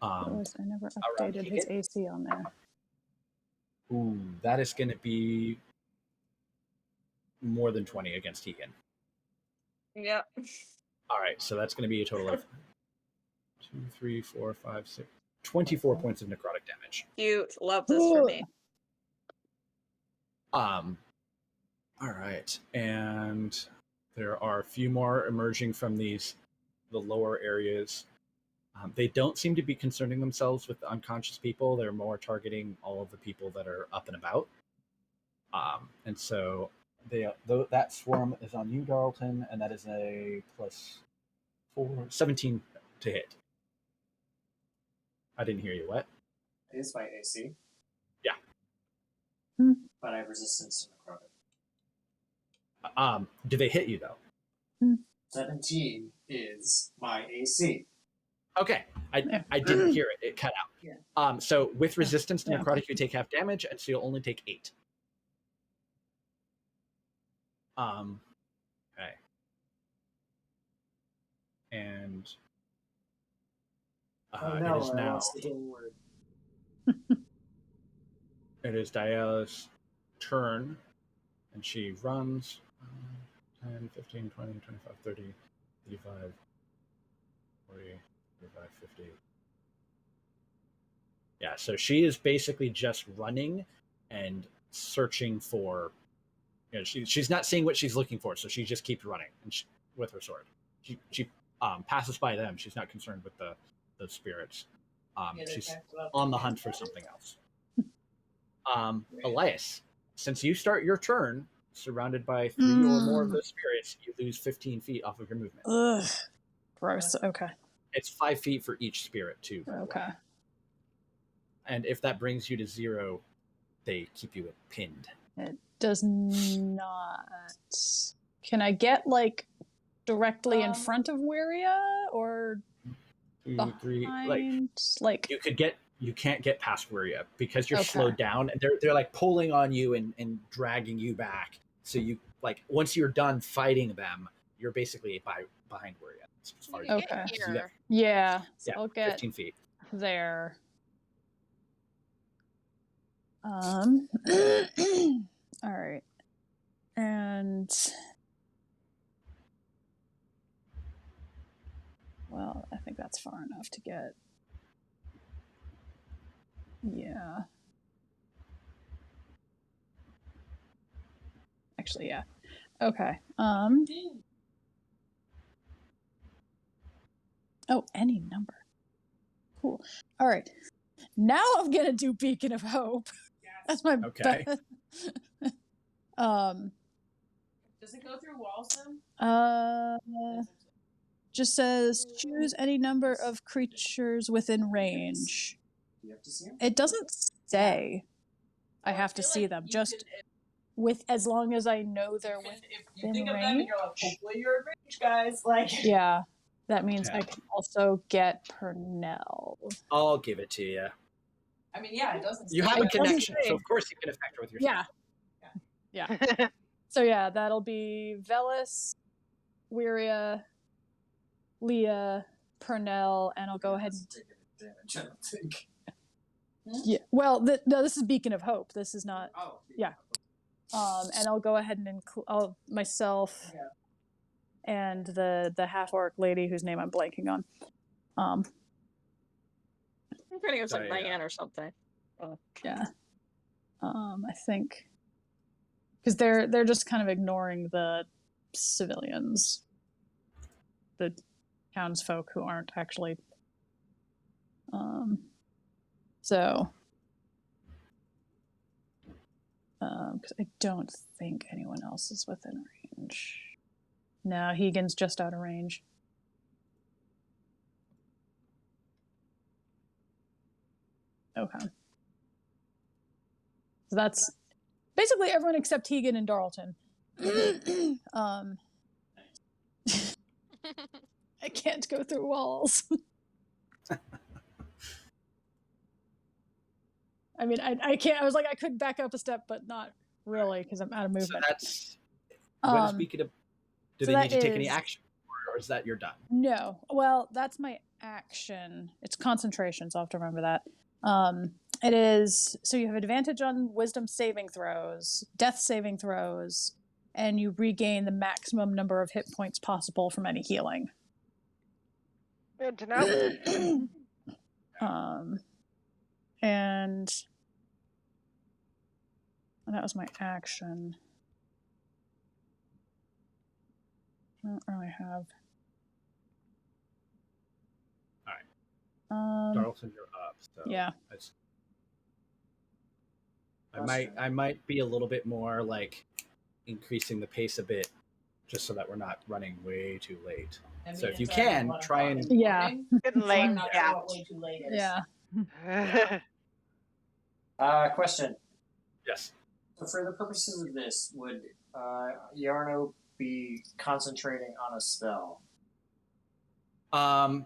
Speaker 4: I never
Speaker 6: around
Speaker 4: updated his
Speaker 6: Keegan.
Speaker 4: AC on there.
Speaker 6: Ooh, that is going to be more than 20 against Tegan.
Speaker 2: Yep.
Speaker 6: All right, so that's going to be a total of 2, 3, 4, 5, 6, 24 points of necrotic damage.
Speaker 2: Cute. Love this for me.
Speaker 6: All right, and there are a few more emerging from the lower areas. They don't seem to be concerning themselves with the unconscious people. They're more targeting all of the people that are up and about. And so that swarm is on you, Darlton, and that is a +4, 17 to hit. I didn't hear you. What?
Speaker 5: It is my AC.
Speaker 6: Yeah.
Speaker 5: But I have resistance to necrotic.
Speaker 6: Do they hit you though?
Speaker 5: 17 is my AC.
Speaker 6: Okay, I didn't hear it. It cut out.
Speaker 9: Yeah.
Speaker 6: So with resistance to
Speaker 4: Yeah.
Speaker 6: necrotic, you take half damage, and so you'll only take 8. Okay. And it is
Speaker 5: I
Speaker 6: now.
Speaker 5: lost the hidden word.
Speaker 6: It is Diala's turn, and she runs 10, 15, 20, 25, 30, 35, 40, 45, 50. Yeah, so she is basically just running and searching for. You know, she's not seeing what she's looking for, so she just keeps running and with her sword. She passes by them. She's not concerned with those spirits. She's on the hunt for something else. Elias, since you start your turn, surrounded by 3 or more of those spirits, you lose 15 feet off of your movement.
Speaker 4: Ugh. Gross. Okay.
Speaker 6: It's 5 feet for each spirit, too. By the way.
Speaker 4: Okay.
Speaker 6: And if that brings you to 0, they keep you pinned.
Speaker 4: It does not. Can I get like directly in front of Wiria or
Speaker 6: 2, 3,
Speaker 4: behind? Like
Speaker 6: you can't get past Wiria because you're
Speaker 4: Okay.
Speaker 6: slowed down, and they're like pulling on you and dragging you back. So you like once you're done fighting them, you're basically behind Wiria. As far as
Speaker 3: You
Speaker 6: you
Speaker 3: get
Speaker 4: Okay.
Speaker 6: can. So you
Speaker 3: here.
Speaker 4: yeah, so
Speaker 6: yeah,
Speaker 4: I'll get
Speaker 6: 15 feet.
Speaker 4: there. All right. And well, I think that's far enough to get. Yeah. Actually, yeah. Okay. Oh, any number. Cool. All right. Now I'm gonna do Beacon of Hope. That's my
Speaker 6: Okay.
Speaker 4: best.
Speaker 9: Does it go through walls then?
Speaker 4: Just says choose any number of creatures within range.
Speaker 5: You have to see him?
Speaker 4: It doesn't say I have to
Speaker 9: feel
Speaker 4: see
Speaker 9: like
Speaker 4: them.
Speaker 9: you
Speaker 4: Just
Speaker 9: could-
Speaker 4: with as long as I know they're
Speaker 9: If you
Speaker 4: within
Speaker 9: think of them
Speaker 4: range.
Speaker 9: and you're like, hopefully you're in range, guys. Like,
Speaker 4: Yeah, that means I
Speaker 6: Okay.
Speaker 4: can also get Pernell.
Speaker 6: I'll give it to you.
Speaker 9: I mean, yeah, it doesn't.
Speaker 6: You
Speaker 9: say
Speaker 6: have
Speaker 4: It
Speaker 6: a
Speaker 9: that.
Speaker 4: doesn't
Speaker 6: connection,
Speaker 4: say.
Speaker 6: so of course you can affect her with your
Speaker 4: Yeah.
Speaker 6: spell.
Speaker 4: Yeah. So yeah, that'll be Velis, Wiria, Leah, Pernell, and I'll go ahead and
Speaker 5: Taking advantage, I don't think.
Speaker 4: yeah. Well, no, this is Beacon of Hope. This is not.
Speaker 5: Oh,
Speaker 4: Yeah. And I'll go ahead and include myself
Speaker 9: Yeah.
Speaker 4: and the half orc lady whose name I'm blanking on.
Speaker 2: I'm pretty it's like
Speaker 6: Diana.
Speaker 2: Diane or something.
Speaker 4: Yeah. I think because they're just kind of ignoring the civilians, the townsfolk who aren't actually. So. Because I don't think anyone else is within range. No, Hegan's just out of range. Okay. So that's basically everyone except Hegan and Darlton. I can't go through walls. I mean, I can't. I was like, I could back up a step, but not really because I'm out of
Speaker 6: So
Speaker 4: movement.
Speaker 6: that's what is
Speaker 4: Um,
Speaker 6: Beacon of. Do
Speaker 4: so
Speaker 6: they
Speaker 4: that
Speaker 6: need to take any
Speaker 4: is-
Speaker 6: action, or is that you're done?
Speaker 4: No. Well, that's my action. It's concentration, so I have to remember that. It is so you have advantage on wisdom saving throws, death saving throws, and you regain the maximum number of hit points possible from any healing.
Speaker 8: Good to know.
Speaker 4: And that was my action. I don't really have.
Speaker 6: Alright. Darlton, you're up. So
Speaker 4: yeah.
Speaker 6: that's- I might be a little bit more like increasing the pace a bit, just so that we're not running way too late.
Speaker 9: I mean,
Speaker 6: So if you
Speaker 9: it's already
Speaker 6: can
Speaker 9: 1
Speaker 6: try
Speaker 9: o'clock
Speaker 6: and
Speaker 9: in the
Speaker 4: Yeah.
Speaker 9: morning,
Speaker 8: Getting
Speaker 9: so
Speaker 8: late.
Speaker 9: I'm not sure
Speaker 8: Yeah.
Speaker 9: what way too late is.
Speaker 4: Yeah.
Speaker 5: Question.
Speaker 6: yes.
Speaker 5: So for the purposes of this, would Yarno be concentrating on a spell? Or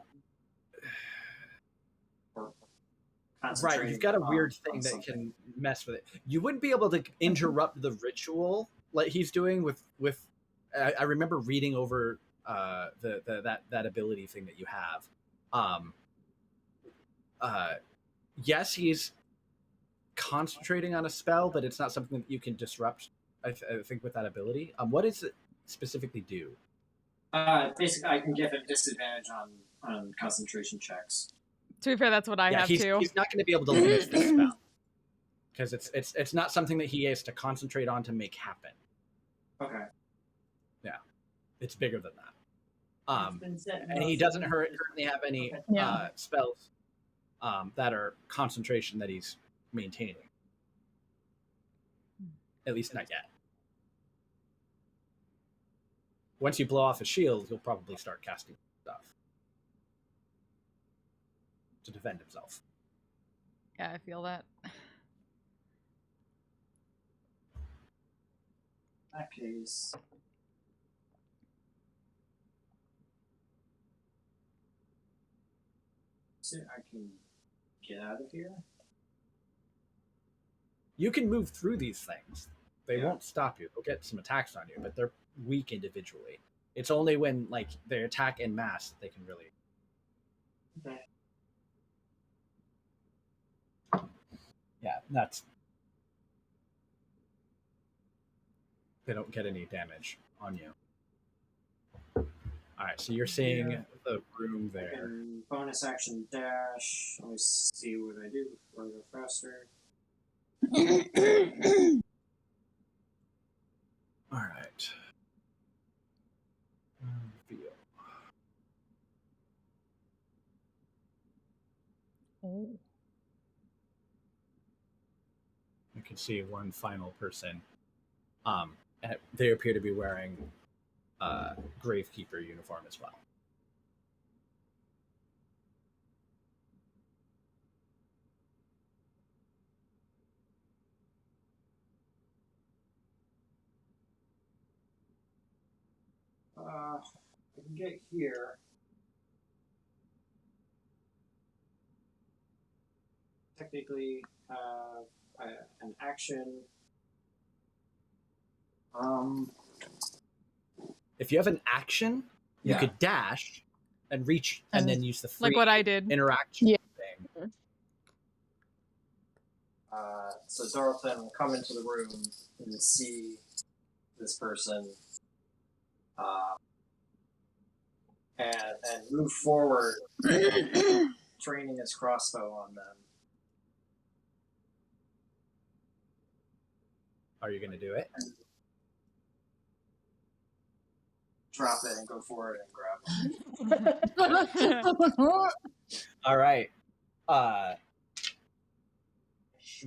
Speaker 6: Right, you've got a
Speaker 5: on-
Speaker 6: weird
Speaker 5: on
Speaker 6: thing that
Speaker 5: something?
Speaker 6: can mess with it. You wouldn't be able to interrupt the ritual like he's doing with. I remember reading over that ability thing that you have. Yes, he's concentrating on a spell, but it's not something that you can disrupt. I think with that ability. What does it specifically do?
Speaker 5: Basically, I can give him disadvantage on concentration checks.
Speaker 1: To be fair, that's what I have
Speaker 6: he's,
Speaker 1: too.
Speaker 6: he's not going to be able to limit this spell because it's not something that he has to concentrate on to make happen.
Speaker 5: Okay.
Speaker 6: It's bigger than that.
Speaker 9: It's been set
Speaker 6: And he doesn't currently have any
Speaker 4: Yeah.
Speaker 6: spells that are concentration that he's maintaining. At least not yet. Once you blow off his shield, he'll probably start casting stuff to defend himself.
Speaker 1: Yeah, I feel that.
Speaker 5: In that case, so I can get out of here.
Speaker 6: You can move through these things. They
Speaker 5: Yeah.
Speaker 6: won't stop you. They'll get some attacks on you, but they're weak individually. It's only when like they attack en masse that they can really.
Speaker 5: Okay.
Speaker 6: Yeah, that's. They don't get any damage on you. All right, so you're seeing
Speaker 5: Yeah.
Speaker 6: the room
Speaker 5: I
Speaker 6: there.
Speaker 5: can bonus action dash. Let me see what I do before I go faster.
Speaker 6: All right. Feel.
Speaker 1: Oh.
Speaker 6: You can see one final person. And they appear to be wearing Gravekeeper uniform as well.
Speaker 5: I can get here. Technically, an action.
Speaker 6: If you have an action, you
Speaker 5: Yeah.
Speaker 6: could dash and reach, and then use the free
Speaker 1: Like what I did.
Speaker 6: interaction
Speaker 4: Yeah.
Speaker 6: thing.
Speaker 5: So Dorothy will come into the room and see this person, and move forward, training his crossbow on them.
Speaker 6: Are you going to do it?
Speaker 5: Drop it and go forward and grab him.
Speaker 6: All right.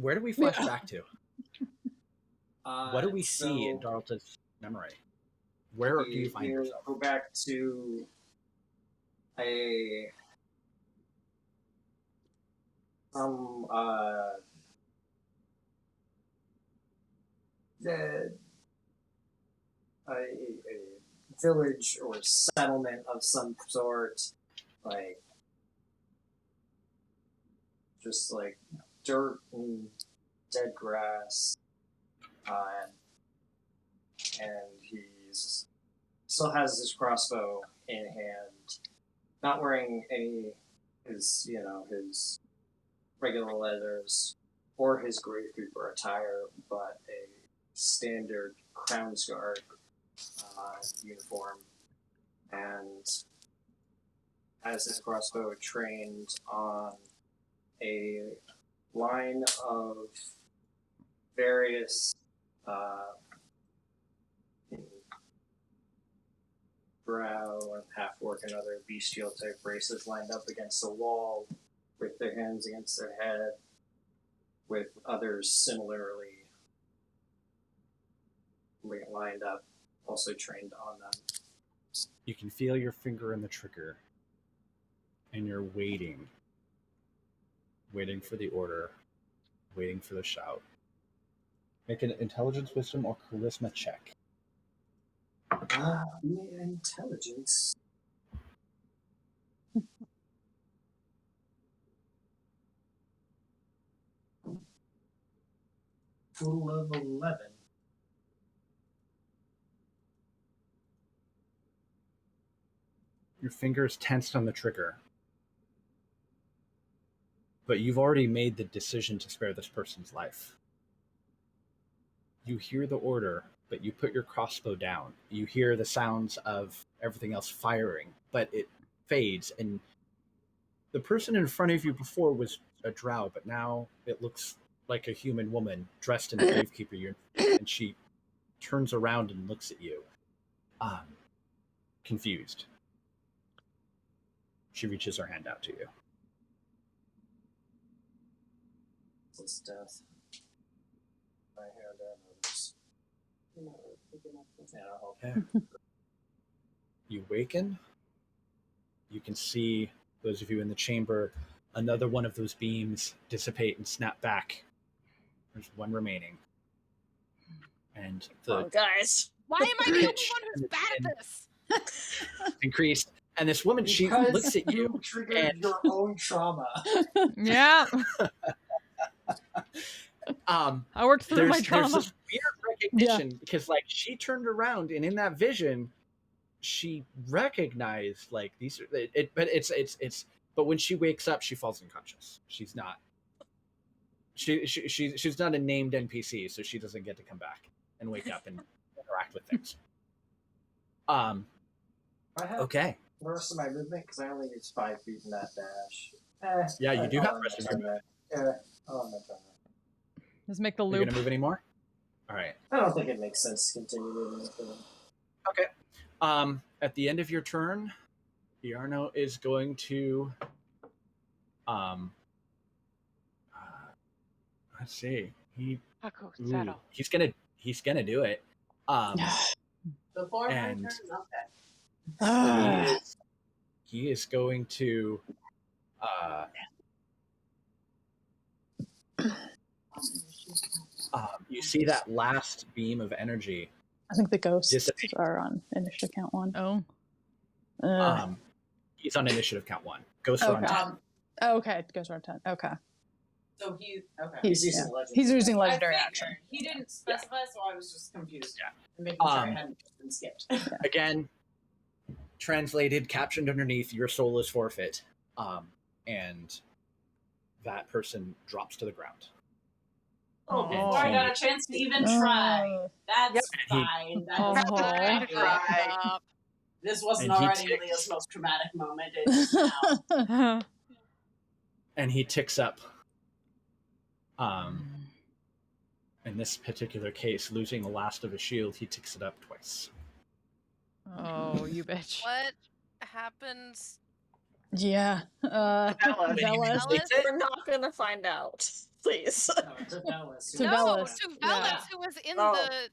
Speaker 6: Where do we flash back to? What do we see in Darlton's memory? Where do you find yourself?
Speaker 5: Go back to a village or settlement of some sort, like just like dirt and dead grass, and he's still has his crossbow in hand, not wearing any his regular leathers or his Gravekeeper attire, but a standard Crown's Guard uniform, and has his crossbow trained on a line of various drow and half-orc and other bestial type races lined up against the wall with their hands against their head, with others similarly lined up, also trained on them.
Speaker 6: You can feel your finger in the trigger, and you're waiting for the order, waiting for the shout. Make an intelligence, wisdom, or charisma check.
Speaker 5: Intelligence. Total of 11.
Speaker 6: Your finger's tensed on the trigger, but you've already made the decision to spare this person's life. You hear the order, but you put your crossbow down. You hear the sounds of everything else firing, but it fades, and the person in front of you before was a drow, but now it looks like a human woman dressed in a Gravekeeper uniform, and she turns around and looks at you, confused. She reaches her hand out to you.
Speaker 5: It's death. My hand and others. Yeah, I'll help.
Speaker 6: Yeah. You waken. You can see, those of you in the chamber, another one of those beams dissipate and snap back. There's one remaining. And the
Speaker 2: guys.
Speaker 3: Why am I the only
Speaker 6: pitch
Speaker 3: one who's
Speaker 6: and
Speaker 3: bad
Speaker 6: the
Speaker 3: at this?
Speaker 6: increased. And this woman, she
Speaker 5: Because
Speaker 6: looks at you.
Speaker 5: triggered
Speaker 6: and-
Speaker 5: your own trauma.
Speaker 1: Yeah. I worked through my
Speaker 6: There's
Speaker 1: trauma.
Speaker 6: this weird recognition because, like, she turned around and in that vision, she recognized like these. But when she wakes up, she falls unconscious. She's not. She's not a named NPC, so she doesn't get to come back and wake up and interact with things.
Speaker 5: I have
Speaker 6: Okay.
Speaker 5: the rest of my movement because I only use 5 feet in that dash.
Speaker 6: Yeah, you do
Speaker 5: I'll
Speaker 6: have
Speaker 5: end
Speaker 6: rest of
Speaker 5: my
Speaker 6: your
Speaker 5: turn there. Yeah, I'll end my turn there.
Speaker 1: Just make the
Speaker 6: You're
Speaker 1: loop.
Speaker 6: gonna move anymore? All right.
Speaker 5: I don't think it makes sense to continue moving with them.
Speaker 6: Okay. At the end of your turn, Yarno is going to let's see. He's gonna do it.
Speaker 9: Before my
Speaker 6: And-
Speaker 9: turn, okay.
Speaker 6: He is going to you see that last beam of energy.
Speaker 4: I think the ghosts
Speaker 6: Dissipate.
Speaker 4: are on initiative count 1.
Speaker 1: Oh.
Speaker 6: He's on initiative count 1. Ghosts are on
Speaker 4: Okay.
Speaker 6: 10.
Speaker 4: Okay, goes around 10. Okay.
Speaker 9: So he okay.
Speaker 5: He's using legendary.
Speaker 4: He's using
Speaker 9: I
Speaker 4: legendary
Speaker 9: figured.
Speaker 4: action.
Speaker 9: He didn't specify, so I was just confused.
Speaker 6: Yeah.
Speaker 9: And making sure I hadn't just been skipped.
Speaker 6: Again, translated, captioned underneath, your soul is forfeit. And that person drops to the ground.
Speaker 9: Oh,
Speaker 1: Oh.
Speaker 9: before I got a chance to even try.
Speaker 4: Oh.
Speaker 9: That's
Speaker 6: Yep.
Speaker 9: fine. That
Speaker 1: Oh.
Speaker 9: doesn't
Speaker 1: Oh.
Speaker 9: matter.
Speaker 3: Try.
Speaker 9: This wasn't
Speaker 6: And he
Speaker 9: already
Speaker 6: ticks.
Speaker 9: Leah's most traumatic moment. It is now.
Speaker 6: And he ticks up. In this particular case, losing the last of his shield, he ticks it up twice.
Speaker 1: Oh, you bitch.
Speaker 3: What happens?
Speaker 4: Yeah.
Speaker 8: Velas.
Speaker 6: When he
Speaker 4: Velas.
Speaker 6: translates it,
Speaker 2: We're not gonna find out. Please.
Speaker 5: No, it's a Velas.
Speaker 4: To
Speaker 3: No,
Speaker 4: Velas.
Speaker 3: to Velas,
Speaker 4: Yeah.
Speaker 3: who was in
Speaker 2: Oh.
Speaker 3: the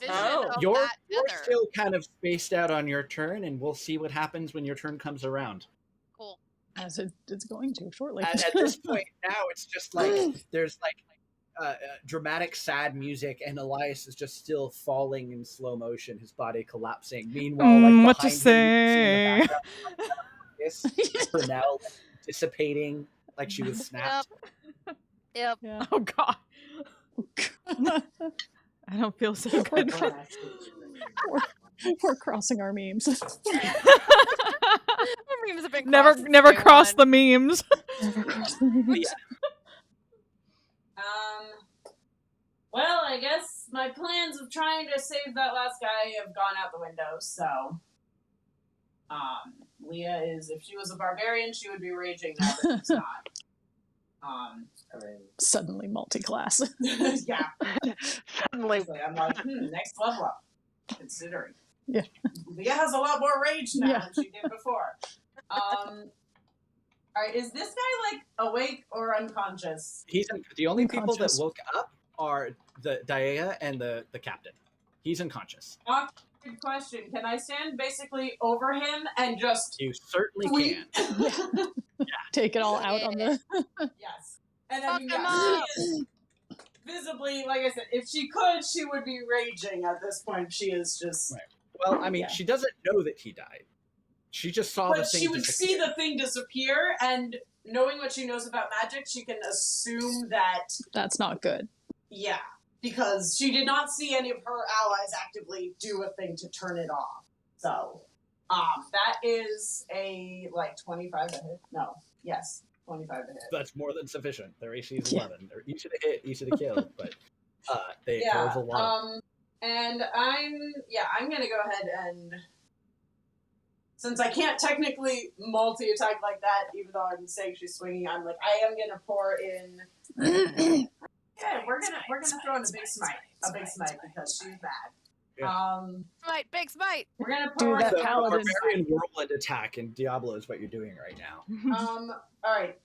Speaker 3: vision
Speaker 2: Oh.
Speaker 3: of
Speaker 6: you're
Speaker 3: that
Speaker 6: you're
Speaker 3: tether.
Speaker 6: still kind of spaced out on your turn, and we'll see what happens when your turn comes around.
Speaker 3: Cool.
Speaker 4: As it's going to shortly.
Speaker 6: At this point now, it's just like there's like dramatic, sad music, and Elias is just still falling in slow motion, his body collapsing. Meanwhile, like
Speaker 1: What to
Speaker 6: behind him, you
Speaker 1: say?
Speaker 6: can see in the background, Pernell dissipating like she was snapped.
Speaker 3: Yep.
Speaker 4: Yeah.
Speaker 1: Oh god. I don't feel so good.
Speaker 4: We're crossing our memes.
Speaker 3: Memes have been
Speaker 1: never
Speaker 3: crossed
Speaker 1: never
Speaker 3: day
Speaker 1: cross
Speaker 3: one.
Speaker 1: the memes.
Speaker 9: Well, I guess my plans of trying to save that last guy have gone out the window, so. Leah is, if she was a barbarian, she would be raging now, but she's not.
Speaker 5: I mean,
Speaker 4: Suddenly multi-class.
Speaker 9: Yeah.
Speaker 8: Suddenly.
Speaker 9: I'm like, next level up, considering.
Speaker 4: Yeah.
Speaker 9: Leah has a lot more rage now
Speaker 4: Yeah.
Speaker 9: than she did before. Alright, is this guy, like, awake or unconscious?
Speaker 6: He's the only people that
Speaker 4: Unconscious.
Speaker 6: woke up are the Daea and the captain. He's unconscious.
Speaker 9: Good question. Can I stand basically over him and just
Speaker 6: You certainly
Speaker 9: Sweet.
Speaker 6: can.
Speaker 4: Take it all out on the.
Speaker 9: yes. And
Speaker 3: Fuck
Speaker 9: I mean,
Speaker 3: him
Speaker 9: yeah,
Speaker 3: up.
Speaker 9: she is visibly, like I said, if she could, she would be raging at this point. She is just.
Speaker 6: Right. Well, I mean,
Speaker 9: Yeah.
Speaker 6: she doesn't know that he died. She just saw the
Speaker 9: But
Speaker 6: thing.
Speaker 9: she would
Speaker 6: disappear.
Speaker 9: see the thing disappear, and knowing what she knows about magic, she can assume that,
Speaker 4: That's not good.
Speaker 9: yeah, because she did not see any of her allies actively do a thing to turn it off. So, that is a, 25 to hit. No, yes, 25 to hit.
Speaker 6: That's more than sufficient. Their AC is
Speaker 4: Yeah.
Speaker 6: 11. They're easy to hit, easy to kill, but there's
Speaker 9: Yeah,
Speaker 6: a lot.
Speaker 9: and I'm gonna go ahead and, since I can't technically multi-attack like that, even though I'm saying she's swinging, I am gonna pour in. Yeah, we're gonna throw in a big smite because she's mad.
Speaker 6: Yeah.
Speaker 3: Smite, big smite.
Speaker 9: We're gonna
Speaker 4: Do
Speaker 9: pour
Speaker 4: that
Speaker 6: The
Speaker 9: in
Speaker 4: paladin.
Speaker 6: barbarian whirlwind attack in Diablo is what you're doing right now.
Speaker 9: all right,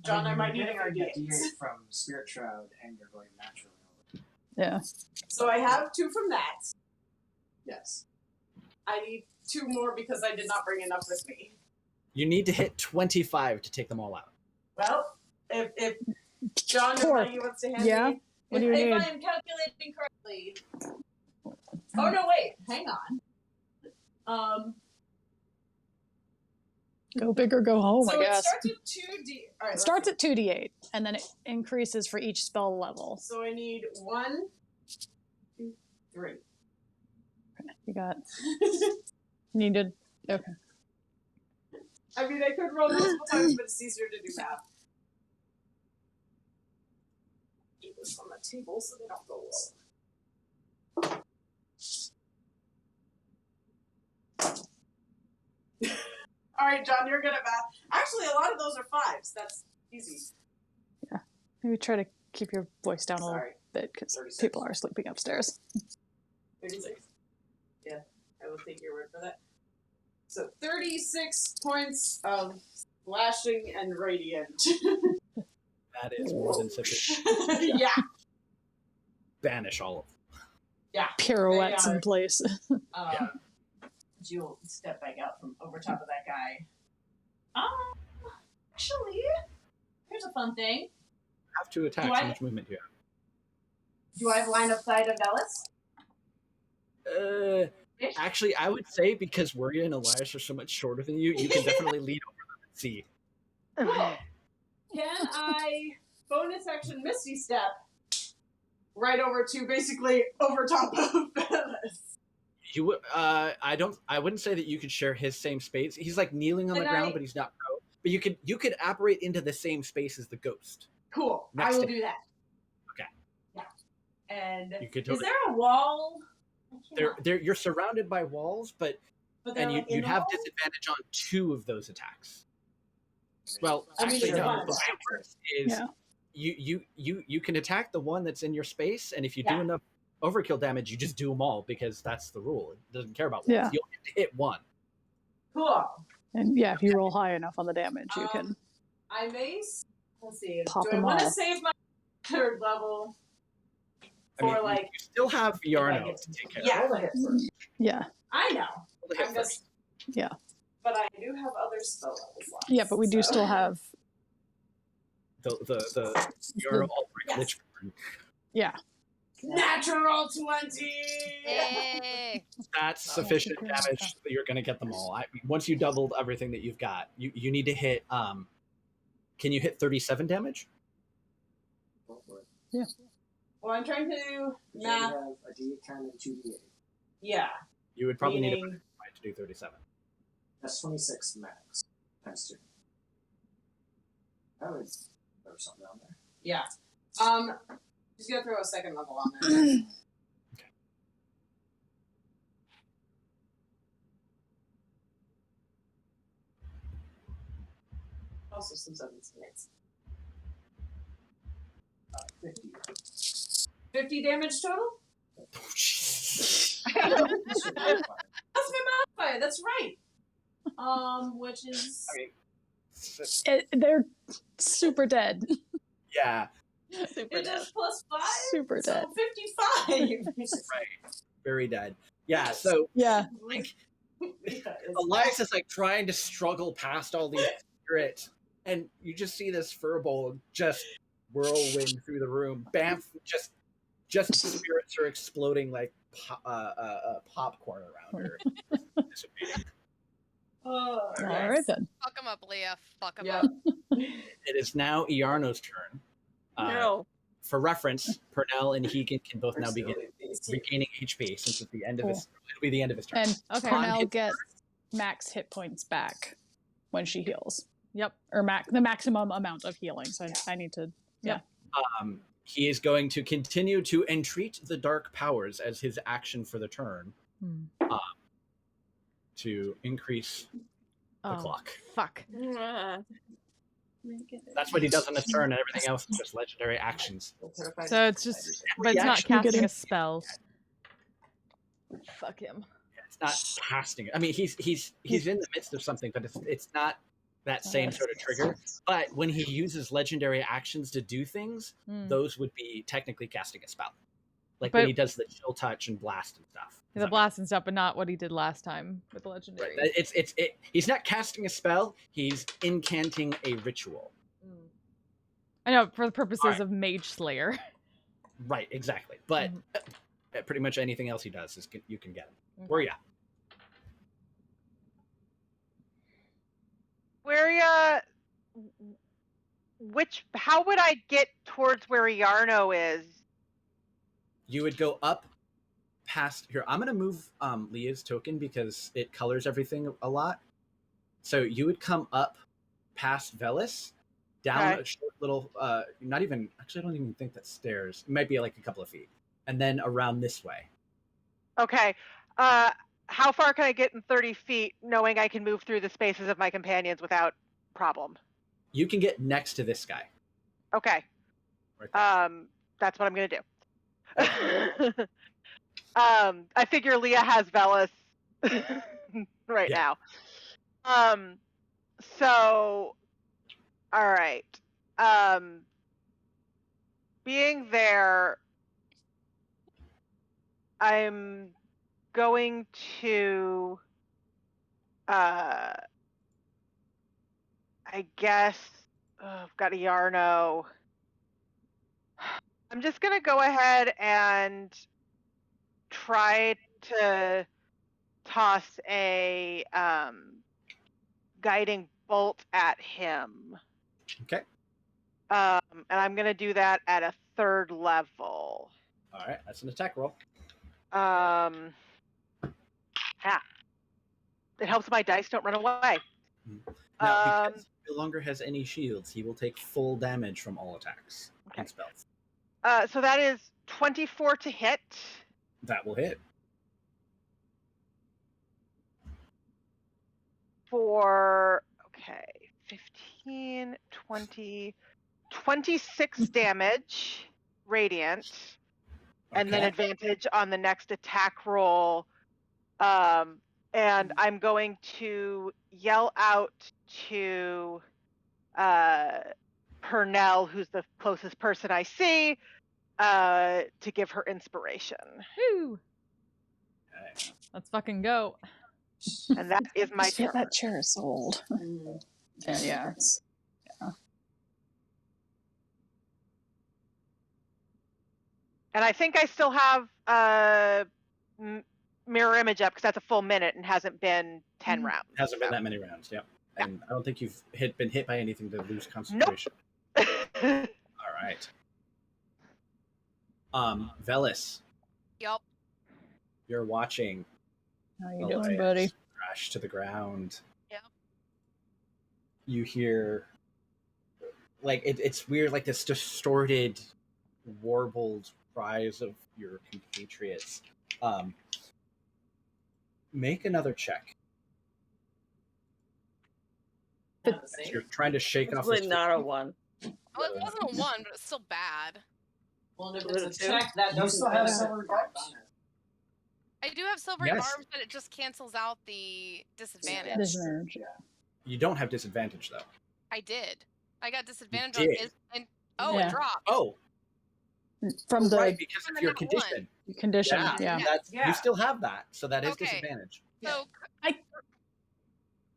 Speaker 9: John, I might need
Speaker 5: getting
Speaker 9: our
Speaker 5: our
Speaker 9: D8s.
Speaker 5: D8 from Spirit Shroud, and you're going naturally.
Speaker 4: Yeah.
Speaker 9: So I have 2 from that.
Speaker 5: Yes.
Speaker 9: I need 2 more because I did not bring enough with me.
Speaker 6: You need to hit 25 to take them all out.
Speaker 9: Well, if John or Maggie wants to hand
Speaker 4: Yeah.
Speaker 9: me,
Speaker 4: What do you need?
Speaker 9: if I am calculating correctly. Oh no, wait, hang on.
Speaker 4: Go big or go home,
Speaker 9: So
Speaker 4: I
Speaker 9: it
Speaker 4: guess.
Speaker 9: starts with 2D. All right,
Speaker 4: It starts at 2d8, and then it increases for each spell level.
Speaker 9: So I need 1, 2, 3.
Speaker 4: You got. Needed. Okay.
Speaker 9: I mean, I could roll multiple times, but it's easier to do math. Do this on the table so they don't go low. All right, John, you're good at math. Actually, a lot of those are 5s. That's easy.
Speaker 4: Yeah. Maybe try to keep your voice down a little
Speaker 9: Sorry.
Speaker 4: bit because
Speaker 9: 36.
Speaker 4: people are sleeping upstairs.
Speaker 9: 36. Yeah, I will take your word for that. So 36 points of slashing and radiant.
Speaker 6: That is more than sufficient.
Speaker 9: Yeah.
Speaker 6: Banish all of them.
Speaker 9: Yeah.
Speaker 4: Pirouettes
Speaker 9: They are.
Speaker 4: in place.
Speaker 6: Yeah.
Speaker 9: Jewel, step back out from over top of that guy. Actually, here's a fun thing.
Speaker 6: You have to attack.
Speaker 9: Do
Speaker 6: How
Speaker 9: I-
Speaker 6: much movement do you
Speaker 9: Do I have line of sight of Ellis?
Speaker 6: have? Actually, I would say because Worgia and Elias are so much shorter than you, you can definitely lead over them and see.
Speaker 9: Can I bonus action Misty Step right over to basically over top of Ellis?
Speaker 6: You would. I wouldn't say that you could share his same space. He's like kneeling on the
Speaker 9: Can
Speaker 6: ground,
Speaker 9: I-
Speaker 6: but he's not. But you could operate into the same space as the ghost.
Speaker 9: Cool.
Speaker 6: Next
Speaker 9: I will
Speaker 6: to-
Speaker 9: do that.
Speaker 6: Okay.
Speaker 9: Yeah. And
Speaker 6: You could
Speaker 9: is
Speaker 6: totally-
Speaker 9: there a wall?
Speaker 6: You're surrounded by walls, but
Speaker 9: they're
Speaker 6: and
Speaker 9: like in
Speaker 6: you'd
Speaker 9: the
Speaker 6: have
Speaker 9: wall?
Speaker 6: disadvantage on 2 of those attacks. Well,
Speaker 9: I mean,
Speaker 6: actually,
Speaker 9: sure,
Speaker 6: no.
Speaker 9: fine.
Speaker 6: The way it works is you can attack the one that's in your space, and if you do
Speaker 9: Yeah.
Speaker 6: enough overkill damage, you just do them all because that's the rule. It doesn't care about walls.
Speaker 4: Yeah.
Speaker 6: You only have to hit 1.
Speaker 9: Cool.
Speaker 4: And yeah, if you roll high enough on the damage, you can.
Speaker 9: I may. Let's see.
Speaker 4: Pop
Speaker 9: do I
Speaker 4: them
Speaker 9: want to
Speaker 4: all.
Speaker 9: save my 3rd level
Speaker 6: I mean,
Speaker 9: for like?
Speaker 6: you still have Yarno
Speaker 9: get-
Speaker 6: to take care
Speaker 9: Yeah.
Speaker 6: of.
Speaker 4: Yeah.
Speaker 9: I know.
Speaker 6: Roll the hit
Speaker 9: I'm
Speaker 6: first.
Speaker 9: just.
Speaker 4: Yeah.
Speaker 9: But I do have other spell levels left.
Speaker 4: Yeah, but we do
Speaker 9: so-
Speaker 4: still have.
Speaker 6: The Yarno Ulbrich
Speaker 9: Yes.
Speaker 6: Lich.
Speaker 4: Yeah.
Speaker 9: Natural 20.
Speaker 3: Yay!
Speaker 6: That's sufficient damage that you're going to get them all. Once you doubled everything that you've got, you need to hit. Can you hit 37 damage?
Speaker 4: Yeah.
Speaker 9: Well, I'm trying to do
Speaker 5: You
Speaker 9: math.
Speaker 5: have a D10 and 2D8.
Speaker 9: Yeah.
Speaker 6: You would probably need a
Speaker 9: Meaning-
Speaker 6: to do 37.
Speaker 5: That's 26 max times 2. I would throw something down there.
Speaker 9: Yeah. Just gonna throw a 2nd level on there. Also some 7s and 8s.
Speaker 5: 50.
Speaker 9: 50 damage total?
Speaker 6: Oh, jeez.
Speaker 9: That's my modifier. That's right. Which is
Speaker 6: I mean,
Speaker 4: They're super dead.
Speaker 6: yeah,
Speaker 2: Super
Speaker 9: it
Speaker 2: dead.
Speaker 9: is plus 5.
Speaker 4: Super
Speaker 9: so
Speaker 4: dead.
Speaker 9: 55.
Speaker 6: very dead. Yeah, so
Speaker 4: Yeah.
Speaker 6: like
Speaker 9: It's
Speaker 6: Elias is like trying to struggle past all these spirits, and you just see this furball just whirlwind through the room. Bam! Just spirits are exploding like popcorn around her. Dissipating.
Speaker 4: All right then.
Speaker 3: Fuck him up, Leah. Fuck him
Speaker 9: Yeah.
Speaker 3: up.
Speaker 6: It is now Iarno's turn.
Speaker 2: No.
Speaker 6: For reference, Pernell and Hegan can both now begin
Speaker 5: These-
Speaker 6: regaining HP since it's the end of
Speaker 4: Cool.
Speaker 6: his. It'll be the end of his turn.
Speaker 4: And
Speaker 1: Okay.
Speaker 4: Cornell
Speaker 6: hit
Speaker 4: gets max hit points back when she heals,
Speaker 1: Yep.
Speaker 4: or the maximum amount of healing. So I need to.
Speaker 6: He is going to continue to entreat the dark powers as his action for the turn
Speaker 1: Hmm.
Speaker 6: to increase the
Speaker 1: Oh,
Speaker 6: clock.
Speaker 1: fuck.
Speaker 6: That's what he does on his turn, and everything else is just legendary actions.
Speaker 1: So it's just, but it's not
Speaker 6: Reaction.
Speaker 1: casting a spell. Fuck him.
Speaker 6: It's not casting. I mean, he's in the midst of something, but it's not that same sort of trigger. But when he uses legendary actions to do things,
Speaker 1: Hmm.
Speaker 6: those would be technically casting a spell. Like
Speaker 1: But-
Speaker 6: when he does the chill touch and blast and stuff. Does
Speaker 1: The
Speaker 6: that make-
Speaker 1: blast and stuff, but not what he did last time with the legendary.
Speaker 6: Right. He's not casting a spell. He's incanting a ritual.
Speaker 1: I know, for the purposes
Speaker 6: Alright.
Speaker 1: of Mage Slayer.
Speaker 6: Right, exactly. But pretty much anything else he does is you can get him. Where ya?
Speaker 8: Where ya? How would I get towards where Yarno is?
Speaker 6: You would go up past here. I'm gonna move Leah's token because it colors everything a lot. So you would come up past Velis, down a short little not even actually I don't even think that's stairs. It might be like a couple of feet. And then around this way.
Speaker 8: Okay. How far can I get in 30 feet, knowing I can move through the spaces of my companions without problem?
Speaker 6: You can get next to this guy.
Speaker 8: Okay.
Speaker 6: Right there.
Speaker 8: That's what I'm gonna do. I figure Leah has Velis right now. So, all right. Being there, I'm going to, I guess, I've got a Yarno. I'm just going to go ahead and try to toss a guiding bolt at him.
Speaker 6: Okay.
Speaker 8: And I'm going to do that at a 3rd level.
Speaker 6: All right, that's an attack roll.
Speaker 8: It helps my dice don't run away.
Speaker 6: Now, because he no longer has any shields, he will take full damage from all attacks and spells.
Speaker 8: So that is 24 to hit.
Speaker 6: That will hit.
Speaker 8: For, 15, 20, 26 damage, radiant, and then advantage on the next attack roll. And I'm going to yell out to Pernell, who's the closest person I see, to give her inspiration.
Speaker 1: Woo! Let's fucking go.
Speaker 8: And that is my
Speaker 4: Shit,
Speaker 8: turn.
Speaker 4: that chair is old. Yeah.
Speaker 8: And I think I still have mirror image up because that's a full minute and hasn't been 10 rounds.
Speaker 6: Hasn't been that many rounds, yeah. And I don't think you've been hit by anything to lose concentration.
Speaker 8: Nope.
Speaker 6: All right. Velis,
Speaker 3: Yup.
Speaker 6: you're watching
Speaker 4: How you
Speaker 6: Elias
Speaker 4: doing, buddy?
Speaker 6: crash to the ground.
Speaker 3: Yep.
Speaker 6: You hear, like, it's weird, like this distorted, warbled cries of your compatriots. Make another check. You're trying to shake off
Speaker 2: Probably
Speaker 6: this.
Speaker 2: not a 1.
Speaker 3: Well, it wasn't a 1, but it's still bad.
Speaker 9: Well, if
Speaker 2: Was
Speaker 9: it's
Speaker 2: it
Speaker 9: a
Speaker 2: two?
Speaker 9: check, that
Speaker 5: You
Speaker 9: doesn't
Speaker 5: still have
Speaker 9: count.
Speaker 5: silver barbs?
Speaker 3: I do have silvery
Speaker 6: Yes.
Speaker 3: barbs, but it just cancels out the disadvantage.
Speaker 4: Disadvantage.
Speaker 6: You don't have disadvantage though.
Speaker 3: I did. I got disadvantage
Speaker 6: did?
Speaker 3: on and
Speaker 4: Yeah.
Speaker 3: it dropped.
Speaker 6: Oh,
Speaker 4: From the
Speaker 6: right, because
Speaker 3: From
Speaker 6: of your
Speaker 3: another
Speaker 6: condition.
Speaker 4: condition,
Speaker 6: Yeah,
Speaker 4: yeah.
Speaker 6: That's,
Speaker 9: Yeah.
Speaker 6: You still have that, so that is
Speaker 3: Okay.
Speaker 6: disadvantage.
Speaker 3: So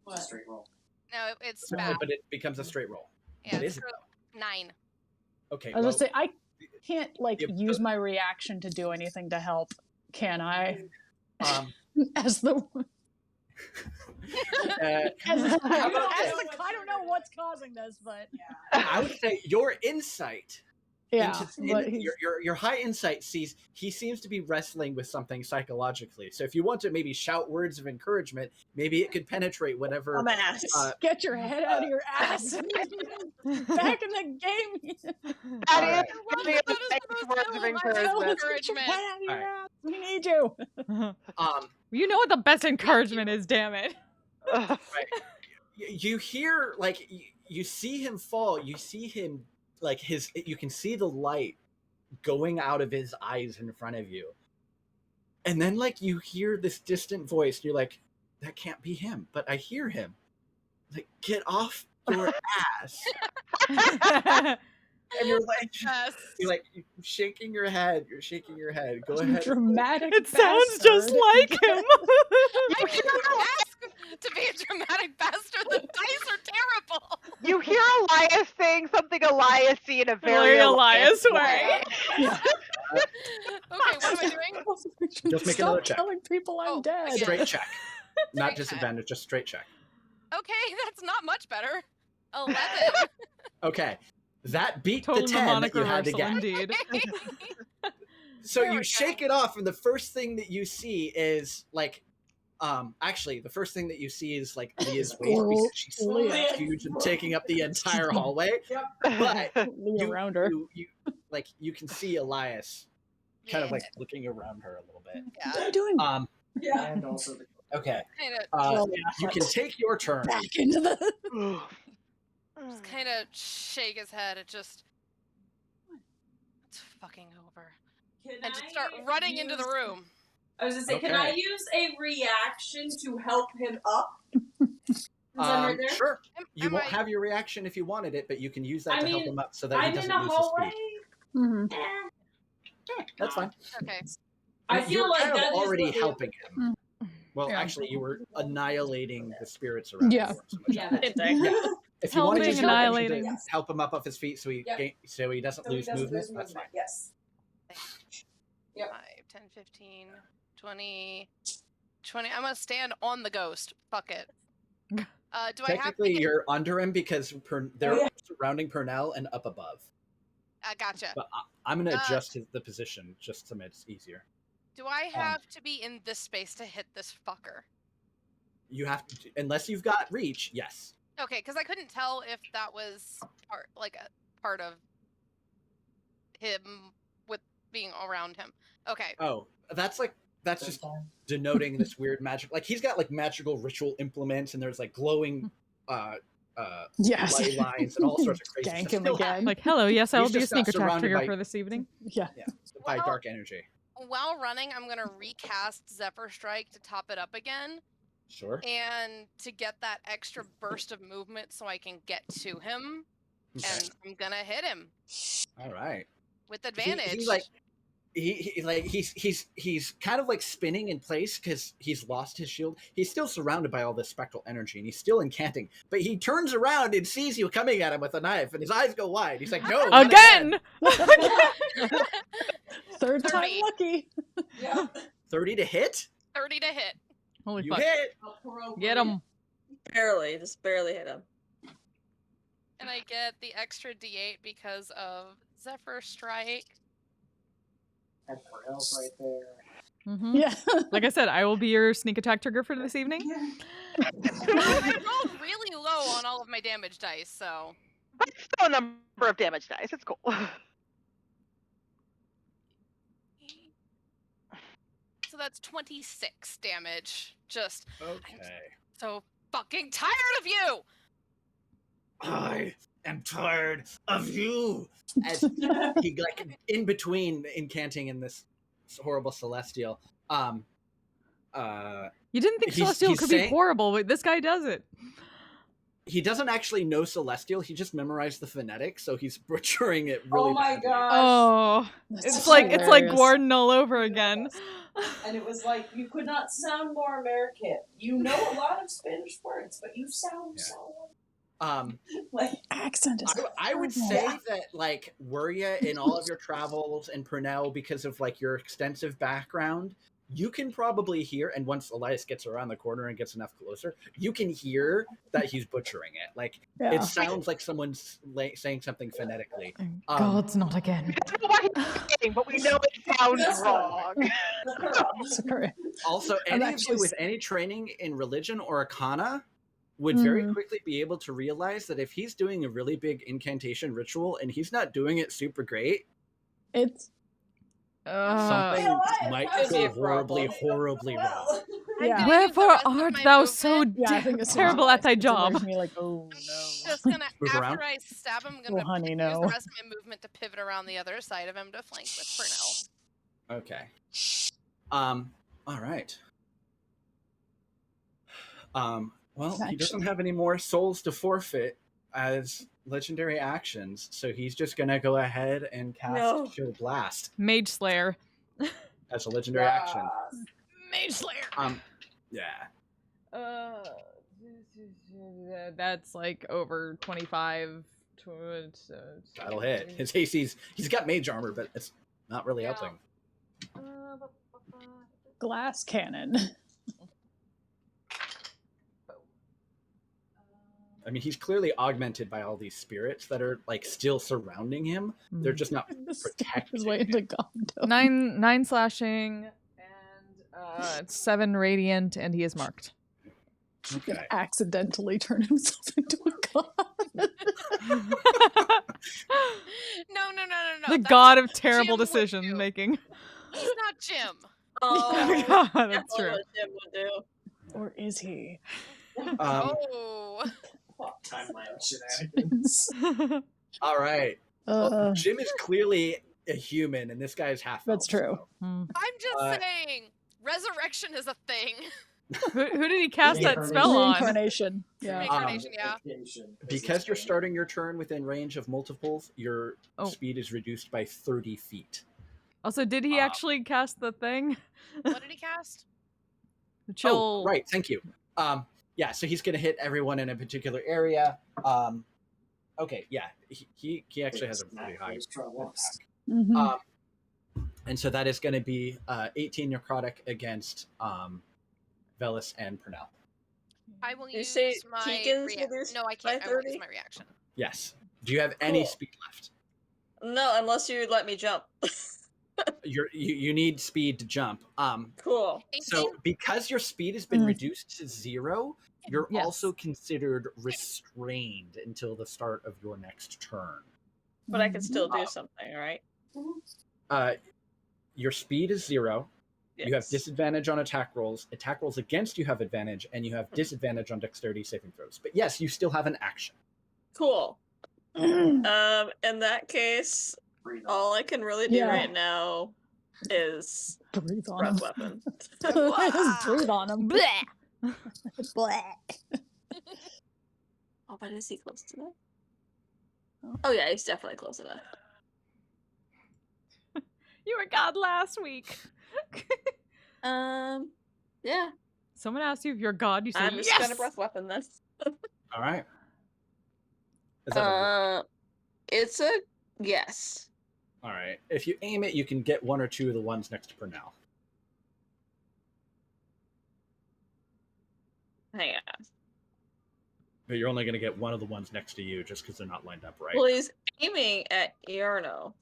Speaker 9: What?
Speaker 5: Straight roll.
Speaker 3: no, it's
Speaker 6: So-
Speaker 3: bad.
Speaker 6: but it becomes a straight roll.
Speaker 3: Yeah,
Speaker 6: What
Speaker 3: it's
Speaker 6: is it though?
Speaker 3: 9.
Speaker 6: Okay,
Speaker 4: I was
Speaker 6: well,
Speaker 4: gonna say I can't like
Speaker 6: Yeah,
Speaker 4: use my reaction to do anything to help, can I? As the
Speaker 6: uh,
Speaker 4: as the,
Speaker 6: How about
Speaker 4: as
Speaker 6: this?
Speaker 4: the I don't know what's causing this, but
Speaker 6: I would say your insight
Speaker 4: yeah. But he's-
Speaker 6: your high insight he seems to be wrestling with something psychologically. So if you want to maybe shout words of encouragement, maybe it could penetrate whatever.
Speaker 4: get your head out of your ass. Back in the game.
Speaker 8: That
Speaker 6: Alright.
Speaker 8: is
Speaker 3: Love
Speaker 8: the
Speaker 3: that
Speaker 8: other
Speaker 3: is
Speaker 8: thing
Speaker 3: the most
Speaker 8: words of
Speaker 3: civilized
Speaker 8: encouragement.
Speaker 4: Get your
Speaker 3: encouragement.
Speaker 4: head out of your
Speaker 6: Alright.
Speaker 4: ass. We need you.
Speaker 1: You know what the best encouragement is, damn it.
Speaker 6: You hear like you see him fall. You see him like you can see the light going out of his eyes in front of you, and then like you hear this distant voice. And you're like, that can't be him, but I hear him. Like, get off your ass. And you're like,
Speaker 3: Yes.
Speaker 6: you're shaking your head. You're shaking your head. Go ahead.
Speaker 4: Dramatic.
Speaker 1: It sounds just
Speaker 4: bastard.
Speaker 1: like him.
Speaker 3: I didn't ask to be a dramatic bastard. The dice are terrible.
Speaker 8: You hear Elias saying something Elias-y in a
Speaker 1: Very
Speaker 8: very
Speaker 1: Elias way.
Speaker 4: Yeah.
Speaker 3: Okay, what am I doing?
Speaker 6: Just make
Speaker 4: Stop
Speaker 6: another check.
Speaker 4: telling people I'm
Speaker 3: Oh,
Speaker 4: dead.
Speaker 3: again.
Speaker 6: Straight check. Not
Speaker 3: Straight check.
Speaker 6: disadvantage, just straight check.
Speaker 3: Okay, that's not much better. 11.
Speaker 6: Okay. That beat
Speaker 1: Total
Speaker 6: the 10
Speaker 1: mnemonic
Speaker 6: that you had to
Speaker 1: reversal,
Speaker 6: get.
Speaker 1: indeed.
Speaker 6: So
Speaker 3: There we
Speaker 6: you
Speaker 3: go.
Speaker 6: shake it off, and the first thing that you see is like, actually, the first thing that you see is like Leah's waist because she's
Speaker 4: Leah.
Speaker 6: huge and taking up the entire hallway. But
Speaker 4: Leah around her.
Speaker 6: you can see Elias kind of like looking around her a little bit.
Speaker 4: What are you doing?
Speaker 9: Yeah.
Speaker 5: And also the
Speaker 6: Okay.
Speaker 3: Kind
Speaker 6: You can take your turn.
Speaker 4: Back into the.
Speaker 3: just kind of shake his head. It's fucking over. And just start running into the room.
Speaker 9: I was gonna say, can I
Speaker 6: Okay.
Speaker 9: use a reaction to help him up? Is that right there?
Speaker 6: Sure. You
Speaker 3: Am
Speaker 6: won't
Speaker 3: I-
Speaker 6: have your reaction if you wanted it, but you can use that
Speaker 9: I
Speaker 6: to help
Speaker 9: mean,
Speaker 6: him up so that he
Speaker 9: I'm in
Speaker 6: doesn't
Speaker 9: a
Speaker 6: lose his
Speaker 9: hallway.
Speaker 6: speed.
Speaker 4: Mm-hmm.
Speaker 9: Eh.
Speaker 6: Yeah, that's fine.
Speaker 3: Okay.
Speaker 9: I
Speaker 6: You're
Speaker 9: feel like
Speaker 6: kind of
Speaker 9: that is
Speaker 6: already
Speaker 9: what we-
Speaker 6: helping him. Well,
Speaker 4: Yeah.
Speaker 6: actually, you were annihilating the spirits around
Speaker 4: Yeah.
Speaker 6: him. So much.
Speaker 9: Yeah, that's
Speaker 6: Yeah. If you want to
Speaker 1: Helping,
Speaker 6: use your action
Speaker 1: annihilating.
Speaker 6: to help him up off his feet so he
Speaker 9: Yep.
Speaker 6: so he doesn't
Speaker 9: so he
Speaker 6: lose
Speaker 9: doesn't
Speaker 6: movement,
Speaker 9: lose
Speaker 6: that's fine.
Speaker 9: Yes. Yep.
Speaker 3: 5, 10, 15, 20, 20. I'm gonna stand on the ghost. Fuck it. Do I have to
Speaker 6: Technically,
Speaker 3: hit?
Speaker 6: you're under him because they're
Speaker 9: Oh, yeah.
Speaker 6: surrounding Purnell and up above.
Speaker 3: I gotcha.
Speaker 6: But I'm going to
Speaker 3: Uh,
Speaker 6: adjust the position just to make it easier.
Speaker 3: Do I have to be in this space to hit this fucker?
Speaker 6: You have to, unless you've got reach, yes.
Speaker 3: Okay, because I couldn't tell if that was part of him with being around him. Okay.
Speaker 6: Oh, that's just denoting this weird magic. Like he's got like magical ritual implements, and there's like glowing
Speaker 4: Yes.
Speaker 6: light lines and all sorts of crazy
Speaker 4: Gank
Speaker 6: stuff.
Speaker 4: him
Speaker 6: Still
Speaker 4: again.
Speaker 1: Like, hello, yes, I will
Speaker 6: He's
Speaker 1: be a
Speaker 6: just got
Speaker 1: sneak attack
Speaker 6: surrounded
Speaker 1: trigger
Speaker 6: by-
Speaker 1: for this evening.
Speaker 4: Yeah.
Speaker 6: by
Speaker 3: Well-
Speaker 6: dark energy.
Speaker 3: While running, I'm gonna recast Zephyr Strike to top it up again,
Speaker 6: Sure.
Speaker 3: and to get that extra burst of movement so I can get to him,
Speaker 6: Okay.
Speaker 3: and I'm gonna hit him
Speaker 6: All right.
Speaker 3: with advantage.
Speaker 6: He's kind of like spinning in place because he's lost his shield. He's still surrounded by all this spectral energy, and he's still incanting. But he turns around and sees you coming at him with a knife, and his eyes go wide. He's like, "No, not
Speaker 1: Again!
Speaker 4: Third time
Speaker 3: 30.
Speaker 4: lucky.
Speaker 9: Yeah.
Speaker 6: 30 to hit.
Speaker 3: 30 to hit.
Speaker 1: Holy
Speaker 6: You
Speaker 1: fuck.
Speaker 6: hit.
Speaker 1: Get him.
Speaker 2: Barely, just barely hit him.
Speaker 3: And I get the extra D8 because of Zephyr Strike.
Speaker 5: And Purnell's right there.
Speaker 1: Hmm.
Speaker 4: Yeah.
Speaker 1: Like I said, I will be your sneak attack trigger for this evening.
Speaker 3: I rolled really low on all of my damage dice, so.
Speaker 8: But still a number of damage dice. It's cool.
Speaker 3: So that's 26 damage. Just
Speaker 6: Okay.
Speaker 3: so fucking tired of you!
Speaker 6: I am tired of you. As he like in between incanting in this horrible celestial.
Speaker 1: You didn't think
Speaker 6: He's-
Speaker 1: Celestial
Speaker 6: he's
Speaker 1: could be
Speaker 6: saying-
Speaker 1: horrible, but this guy does it.
Speaker 6: He doesn't actually know celestial. He just memorized the phonetics, so he's butchering it really
Speaker 9: Oh my
Speaker 6: badly.
Speaker 9: gosh.
Speaker 1: Oh,
Speaker 4: That's
Speaker 1: it's like
Speaker 4: hilarious.
Speaker 1: Gordon all over again.
Speaker 9: And it was like, you could not sound more American. You know a lot of Spanish words, but you sound
Speaker 6: Yeah.
Speaker 9: so
Speaker 6: Like
Speaker 4: Accent is.
Speaker 6: I would
Speaker 4: horrible.
Speaker 6: say that like were you in all of your travels in Purnell because of like your extensive background, you can probably hear, and once Elias gets around the corner and gets enough closer, you can hear that he's butchering it. Like
Speaker 4: Yeah.
Speaker 6: it sounds like someone's saying something phonetically.
Speaker 1: God's not again.
Speaker 8: We don't know what he's saying, but we know it sounds
Speaker 9: That's
Speaker 8: wrong.
Speaker 4: Sorry.
Speaker 6: Also,
Speaker 4: I'm
Speaker 6: any of
Speaker 4: actually
Speaker 6: you with any training in religion or arcana would very quickly be able to realize that if he's doing a really big incantation ritual and he's not doing it super great,
Speaker 4: It's
Speaker 6: something might
Speaker 9: Could be
Speaker 6: go
Speaker 9: a
Speaker 6: horribly,
Speaker 9: problem.
Speaker 6: horribly wrong.
Speaker 3: I'm
Speaker 4: Yeah.
Speaker 3: gonna use the
Speaker 1: Wherefore
Speaker 3: rest of
Speaker 1: art
Speaker 3: my
Speaker 1: thou
Speaker 3: movement.
Speaker 1: so
Speaker 4: yeah. I think it's
Speaker 1: terrible at thy job?
Speaker 4: Me like, oh
Speaker 3: I'm
Speaker 4: no.
Speaker 3: just gonna,
Speaker 6: Move
Speaker 3: after
Speaker 6: around?
Speaker 3: I stab him, I'm
Speaker 4: Oh,
Speaker 3: gonna
Speaker 4: honey,
Speaker 3: use
Speaker 4: no.
Speaker 3: the rest of my movement to pivot around the other side of him to flank with Purnell.
Speaker 6: Okay. All right. Well, he doesn't have any more souls to forfeit, as legendary actions, so he's just gonna go ahead and cast Chill Blast
Speaker 1: Mage Slayer.
Speaker 6: as a legendary action.
Speaker 4: Mage Slayer.
Speaker 6: Yeah.
Speaker 1: That's like over 25.
Speaker 6: That'll hit. His AC's, he's got mage armor, but it's not really helping.
Speaker 4: Glass cannon.
Speaker 6: I mean, he's clearly augmented by all these spirits that are like still surrounding him. They're just not protecting
Speaker 4: waiting to go.
Speaker 1: 9 slashing and 7 radiant, and he is marked.
Speaker 4: He can accidentally turn himself into a god.
Speaker 3: No.
Speaker 1: The god of terrible decision making.
Speaker 3: He's not Jim.
Speaker 2: Oh,
Speaker 1: God, that's true.
Speaker 2: What Jim would do.
Speaker 4: Or is he?
Speaker 3: Oh.
Speaker 5: Timeline shenanigans.
Speaker 6: All right. Jim is clearly a human, and this guy's half.
Speaker 4: That's true.
Speaker 3: I'm just saying, resurrection is a thing.
Speaker 1: Who did he cast that spell on?
Speaker 4: Reincarnation. Yeah.
Speaker 3: Reincarnation, yeah.
Speaker 6: Because you're starting your turn within range of multiples, your speed is reduced by 30 feet.
Speaker 1: Also, did he actually cast the thing?
Speaker 3: What did he cast?
Speaker 1: The chill.
Speaker 6: Oh, right. Thank you. Yeah, so he's going to hit everyone in a particular area. Okay, yeah. He actually has a pretty high attack. And so that is going to be 18 necrotic against Velis and Pernell.
Speaker 3: I will
Speaker 2: You
Speaker 3: use
Speaker 2: say
Speaker 3: my
Speaker 2: Keegan's
Speaker 3: No, I can't. I won't use my reaction.
Speaker 6: Yes. Do you have any speed left?
Speaker 2: No, unless you let me jump.
Speaker 6: You need speed to jump.
Speaker 2: Cool.
Speaker 6: So because your speed has been reduced to 0, you're also considered restrained until the start of your next turn.
Speaker 2: But I can still do something, right?
Speaker 6: Your speed is 0.
Speaker 2: Yes.
Speaker 6: You have disadvantage on attack rolls. Attack rolls against you have advantage, and you have disadvantage on dexterity saving throws. But yes, you still have an action.
Speaker 2: Cool. In that case, all I can really do right now is
Speaker 4: breathe on
Speaker 2: breath
Speaker 4: him.
Speaker 2: weapon.
Speaker 4: Just breathe on him.
Speaker 3: Bleh.
Speaker 4: Bleh.
Speaker 2: Oh, but is he close to that? Oh yeah, he's definitely close enough.
Speaker 1: You were god last week.
Speaker 2: Yeah.
Speaker 1: Someone asked you if you're god. You said
Speaker 2: I'm just gonna breath weapon this.
Speaker 6: All right. Is that
Speaker 2: it's a yes.
Speaker 6: all right. If you aim it, you can get 1 or 2 of the ones next to Pernell.
Speaker 2: Hang on.
Speaker 6: But you're only going to get 1 of the ones next to you just because they're not lined up right.
Speaker 2: Well, he's aiming at Yarno.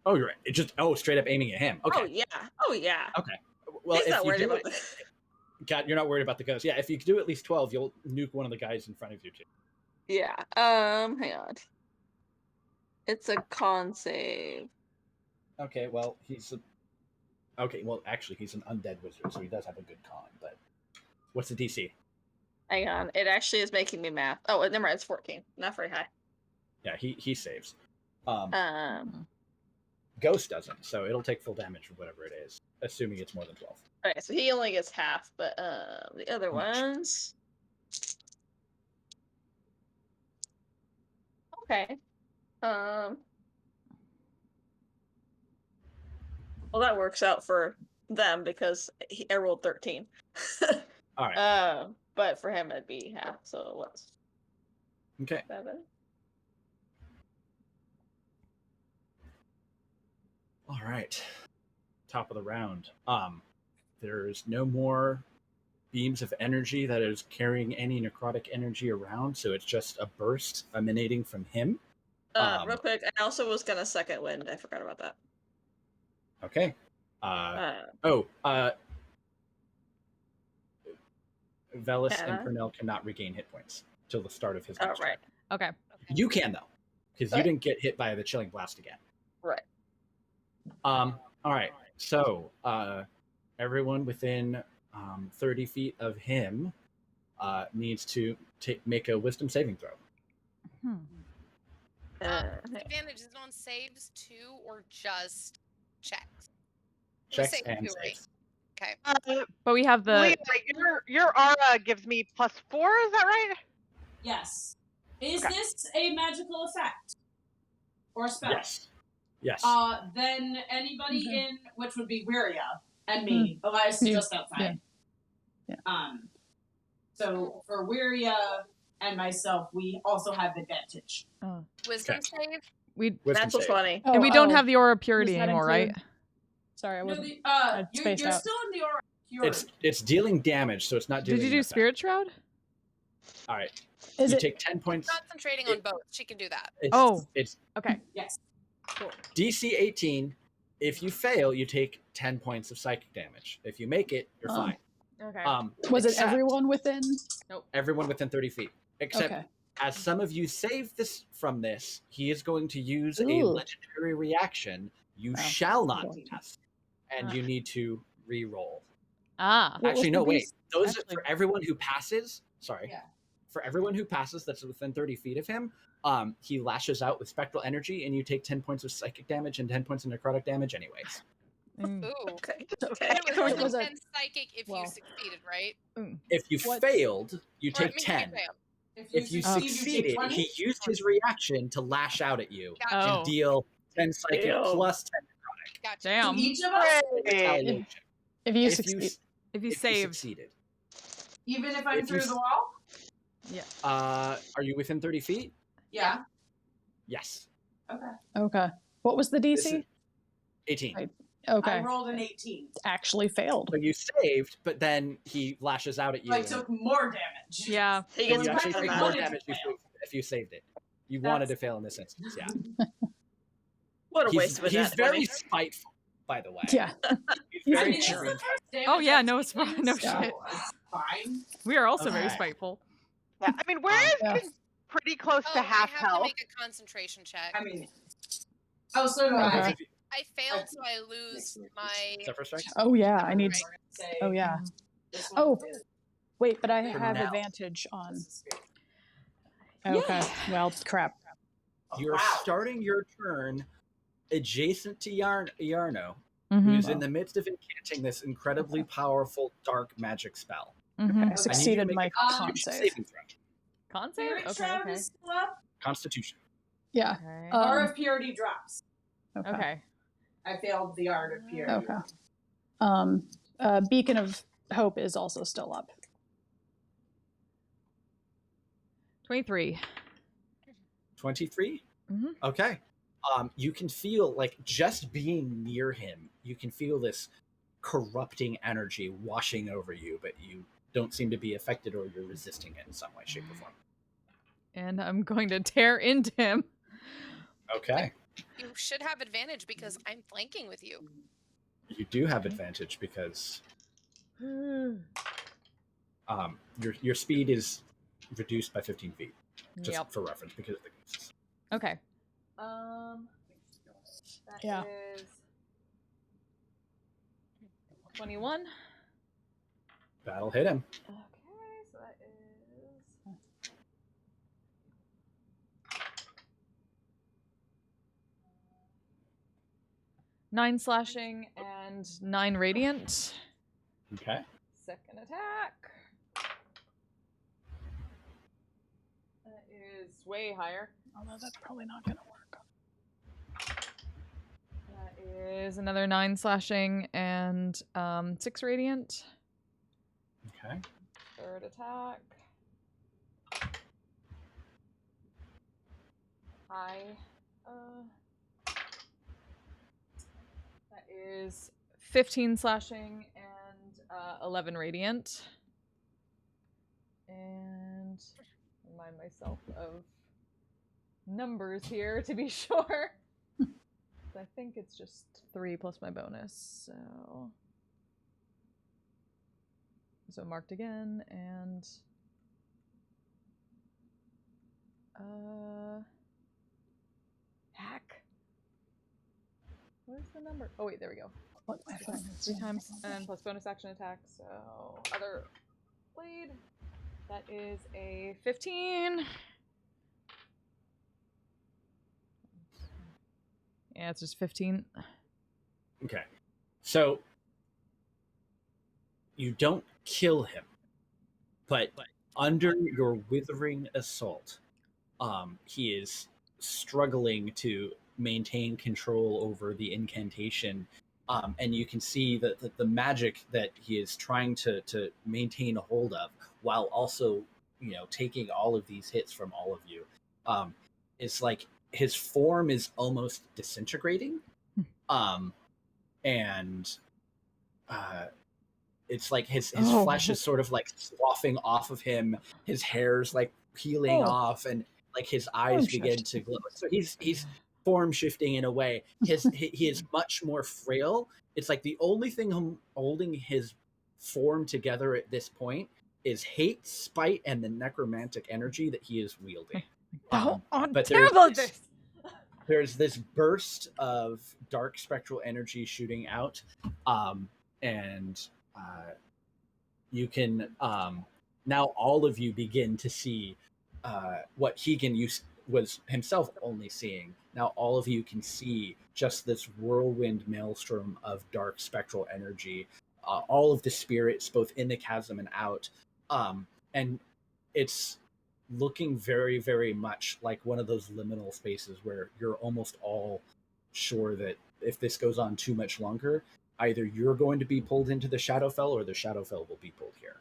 Speaker 6: Oh, you're right. It just straight up aiming at him. Okay.
Speaker 2: Oh yeah. Oh yeah.
Speaker 6: Okay. Well,
Speaker 2: he's
Speaker 6: if
Speaker 2: not
Speaker 6: you
Speaker 2: worried
Speaker 6: do
Speaker 2: about
Speaker 6: it,
Speaker 2: this.
Speaker 6: God, you're not worried about the ghost. Yeah, if you do at least 12, you'll nuke one of the guys in front of you too.
Speaker 2: Yeah. Hang on. It's a con save.
Speaker 6: Okay. Well, actually, he's an undead wizard, so he does have a good con. But what's the DC?
Speaker 2: Hang on. It actually is making me math. Oh, never mind. It's 14. Not very high.
Speaker 6: Yeah, he saves. Ghost doesn't, so it'll take full damage from whatever it is, assuming it's more than 12.
Speaker 2: Okay, so he only gets half, but the other ones. Okay. Well, that works out for them because I rolled 13.
Speaker 6: All right.
Speaker 2: But for him it'd be half, so what's
Speaker 6: Okay.
Speaker 2: 7?
Speaker 6: All right. Top of the round. There's no more beams of energy that is carrying any necrotic energy around, so it's just a burst emanating from him.
Speaker 2: Real quick, I also was gonna second wind. I forgot about that.
Speaker 6: Okay. Velis and Pernell cannot regain hit points till the start of his next turn.
Speaker 1: Okay.
Speaker 6: You can, though, because you didn't get hit by the chilling blast again.
Speaker 2: Right.
Speaker 6: All right. So, everyone within 30 feet of him needs to make a wisdom saving throw.
Speaker 3: Advantage is it on saves too, or just checks?
Speaker 6: Checks and saves.
Speaker 3: Okay.
Speaker 1: But we have the.
Speaker 8: Leah, your aura gives me +4. Is that right?
Speaker 9: Yes. Is this a magical effect or a spell?
Speaker 6: Yes. Yes.
Speaker 9: Then anybody in, which would be Wiria and
Speaker 4: Mm-hmm.
Speaker 9: me. Elias is
Speaker 4: You-
Speaker 9: just outside.
Speaker 4: Yeah.
Speaker 9: So for Wiria and myself, we also have advantage.
Speaker 3: Wisdom save?
Speaker 6: Wisdom
Speaker 2: Natural
Speaker 6: save.
Speaker 2: 20.
Speaker 1: And we don't have the aura of
Speaker 4: Does
Speaker 1: purity
Speaker 4: that
Speaker 1: anymore, right?
Speaker 4: include- Sorry, I
Speaker 9: No,
Speaker 4: wasn't.
Speaker 9: you're
Speaker 4: spaced out.
Speaker 9: still in the aura. Pure.
Speaker 6: It's dealing damage, so it's not dealing.
Speaker 1: Did you do
Speaker 6: an effect.
Speaker 1: Spirit Shroud?
Speaker 6: All right.
Speaker 4: Is
Speaker 6: you
Speaker 4: it
Speaker 6: take 10 points.
Speaker 3: Concentrating on both. She can do that.
Speaker 6: It's
Speaker 1: Okay.
Speaker 9: Yes.
Speaker 1: Cool.
Speaker 6: DC 18. If you fail, you take 10 points of psychic damage. If you make it, you're fine.
Speaker 1: Okay.
Speaker 4: Was it
Speaker 6: except
Speaker 4: everyone within?
Speaker 6: Everyone within 30 feet. Except
Speaker 4: Okay.
Speaker 6: as some of you save this from this, he is going to use a
Speaker 4: Ooh.
Speaker 6: legendary reaction. You
Speaker 4: Oh.
Speaker 6: shall not
Speaker 4: Cool.
Speaker 6: pass, and you need to re-roll.
Speaker 1: Ah.
Speaker 4: What was
Speaker 6: Actually,
Speaker 4: the
Speaker 6: no, wait.
Speaker 4: beast?
Speaker 6: Those
Speaker 1: Actually-
Speaker 6: for everyone who passes. Sorry.
Speaker 9: Yeah.
Speaker 6: For everyone who passes, that's within 30 feet of him. He lashes out with spectral energy, and you take 10 points of psychic damage and 10 points of necrotic damage, anyways.
Speaker 1: Mm.
Speaker 3: Ooh.
Speaker 2: Okay.
Speaker 3: And it was
Speaker 4: So
Speaker 3: only
Speaker 4: it was a-
Speaker 3: 10 psychic if you succeeded, right?
Speaker 6: If you
Speaker 4: What-
Speaker 6: failed, you
Speaker 3: Or, I
Speaker 6: take
Speaker 3: mean,
Speaker 6: 10.
Speaker 3: bam.
Speaker 6: If you
Speaker 9: succeed,
Speaker 6: succeeded,
Speaker 9: take 20?
Speaker 6: he used his reaction to lash out at you
Speaker 3: Gotcha.
Speaker 1: Oh.
Speaker 6: and deal 10 psychic
Speaker 2: Ew.
Speaker 6: plus 10 necrotic.
Speaker 3: Gotcha.
Speaker 9: To
Speaker 1: Damn.
Speaker 9: each of us,
Speaker 6: Retaliation.
Speaker 4: If you
Speaker 6: If
Speaker 4: succeed.
Speaker 6: you,
Speaker 1: If you
Speaker 6: if you
Speaker 1: saved.
Speaker 6: succeeded.
Speaker 9: even if I'm
Speaker 6: If you
Speaker 9: through the
Speaker 6: s-
Speaker 9: wall.
Speaker 6: Are you within 30 feet?
Speaker 9: Yeah.
Speaker 6: Yes.
Speaker 9: Okay.
Speaker 4: Okay. What was the
Speaker 6: This
Speaker 4: DC?
Speaker 6: is 18.
Speaker 4: Right.
Speaker 9: I
Speaker 4: Okay.
Speaker 9: rolled an 18.
Speaker 4: Actually failed.
Speaker 6: So you saved, but then he lashes out at you.
Speaker 9: I
Speaker 6: and-
Speaker 9: took more damage.
Speaker 1: Yeah.
Speaker 2: He
Speaker 6: and
Speaker 2: gets
Speaker 6: you actually
Speaker 2: mad
Speaker 6: take
Speaker 2: about
Speaker 6: more
Speaker 2: it.
Speaker 6: damage if you saved it. You wanted to fail in this instance, yeah.
Speaker 2: What a waste of a
Speaker 6: He's
Speaker 2: nat
Speaker 6: very
Speaker 2: 20.
Speaker 6: spiteful, by the way.
Speaker 4: Yeah.
Speaker 6: He's
Speaker 9: I
Speaker 6: very
Speaker 9: mean, this is the
Speaker 6: angry.
Speaker 9: first damage
Speaker 1: Oh yeah,
Speaker 9: I've
Speaker 1: no,
Speaker 9: taken,
Speaker 1: no
Speaker 9: so
Speaker 1: shit.
Speaker 9: it's fine.
Speaker 1: We are also very
Speaker 6: Okay.
Speaker 1: spiteful.
Speaker 8: Yeah, I mean, where is
Speaker 4: Yeah.
Speaker 8: pretty close
Speaker 3: Oh,
Speaker 8: to
Speaker 3: I
Speaker 8: half
Speaker 3: have to
Speaker 8: health.
Speaker 3: make a concentration check.
Speaker 9: I mean, so do
Speaker 4: Okay.
Speaker 9: I.
Speaker 3: I failed, so I lose my.
Speaker 6: Zephyr Strike?
Speaker 4: Oh yeah, I need.
Speaker 3: Right.
Speaker 9: Say,
Speaker 4: Oh yeah.
Speaker 9: this one
Speaker 4: Oh.
Speaker 9: is-
Speaker 4: Wait, but I
Speaker 6: For
Speaker 4: have
Speaker 6: now.
Speaker 4: advantage on.
Speaker 9: this is great.
Speaker 4: Okay. Well, crap.
Speaker 6: You're
Speaker 9: Wow.
Speaker 6: starting your turn adjacent to Yarno,
Speaker 1: Mm-hmm.
Speaker 6: who's in the midst of incanting this incredibly powerful dark magic spell.
Speaker 1: Mm-hmm.
Speaker 4: I
Speaker 6: I need you
Speaker 4: succeeded
Speaker 6: to
Speaker 4: my
Speaker 6: make a
Speaker 4: con
Speaker 6: Constitution
Speaker 4: save.
Speaker 6: saving throw.
Speaker 1: Con save?
Speaker 9: Spirit
Speaker 1: Okay,
Speaker 9: Shroud
Speaker 1: okay.
Speaker 9: is still up.
Speaker 6: Constitution.
Speaker 4: Yeah.
Speaker 1: Okay.
Speaker 9: Art of Purity drops.
Speaker 4: Okay.
Speaker 1: Okay.
Speaker 9: I failed the Art of Purity.
Speaker 4: Okay. Beacon of Hope is also still up.
Speaker 1: 23.
Speaker 6: 23?
Speaker 1: Mhm.
Speaker 6: Okay. You can feel, like, just being near him, you can feel this corrupting energy washing over you, but you don't seem to be affected or you're resisting it in some way, shape, or form.
Speaker 1: And I'm going to tear into him.
Speaker 6: Okay.
Speaker 3: You should have advantage because I'm flanking with you.
Speaker 6: You do have advantage because your speed is reduced by 15 feet, just
Speaker 1: Yep.
Speaker 6: for reference, because of the ghosts.
Speaker 1: Okay. That
Speaker 4: Yeah.
Speaker 1: is 21.
Speaker 6: That'll hit him.
Speaker 1: Okay, so that is 9 slashing and 9 radiant.
Speaker 6: Okay.
Speaker 1: Second attack. That is way higher.
Speaker 4: Although that's probably not going to work.
Speaker 1: That is another 9 slashing and 6 radiant.
Speaker 6: Okay.
Speaker 1: Third attack. High. That is 15 slashing and 11 radiant. And remind myself of numbers here to be sure. I think it's just 3 plus my bonus, so marked again, and hack. What is the number? Oh wait, there we go.
Speaker 4: What my
Speaker 1: Okay,
Speaker 4: phone is.
Speaker 1: 3 times and plus bonus action attack. So other blade. That is a 15. Yeah, it's just 15.
Speaker 6: Okay. So you don't kill him, but under your withering assault, he is struggling to maintain control over the incantation. And you can see that the magic that he is trying to maintain a hold of, while also, taking all of these hits from all of you, is like his form is almost disintegrating, and it's like his flesh is sort of like sloughing off of him. His hair's like peeling off, and like his eyes begin to glow. So he's form shifting in a way. He is much more frail. It's like the only thing holding his form together at this point is hate, spite, and the necromantic energy that he is wielding. But
Speaker 1: terrible at this.
Speaker 6: There's this burst of dark spectral energy shooting out, and you can now all of you begin to see what Keegan was himself only seeing. Now all of you can see just this whirlwind maelstrom of dark spectral energy, all of the spirits both in the chasm and out, and it's looking very, very much like one of those liminal spaces where you're almost all sure that if this goes on too much longer, either you're going to be pulled into the Shadowfell or the Shadowfell will be pulled here.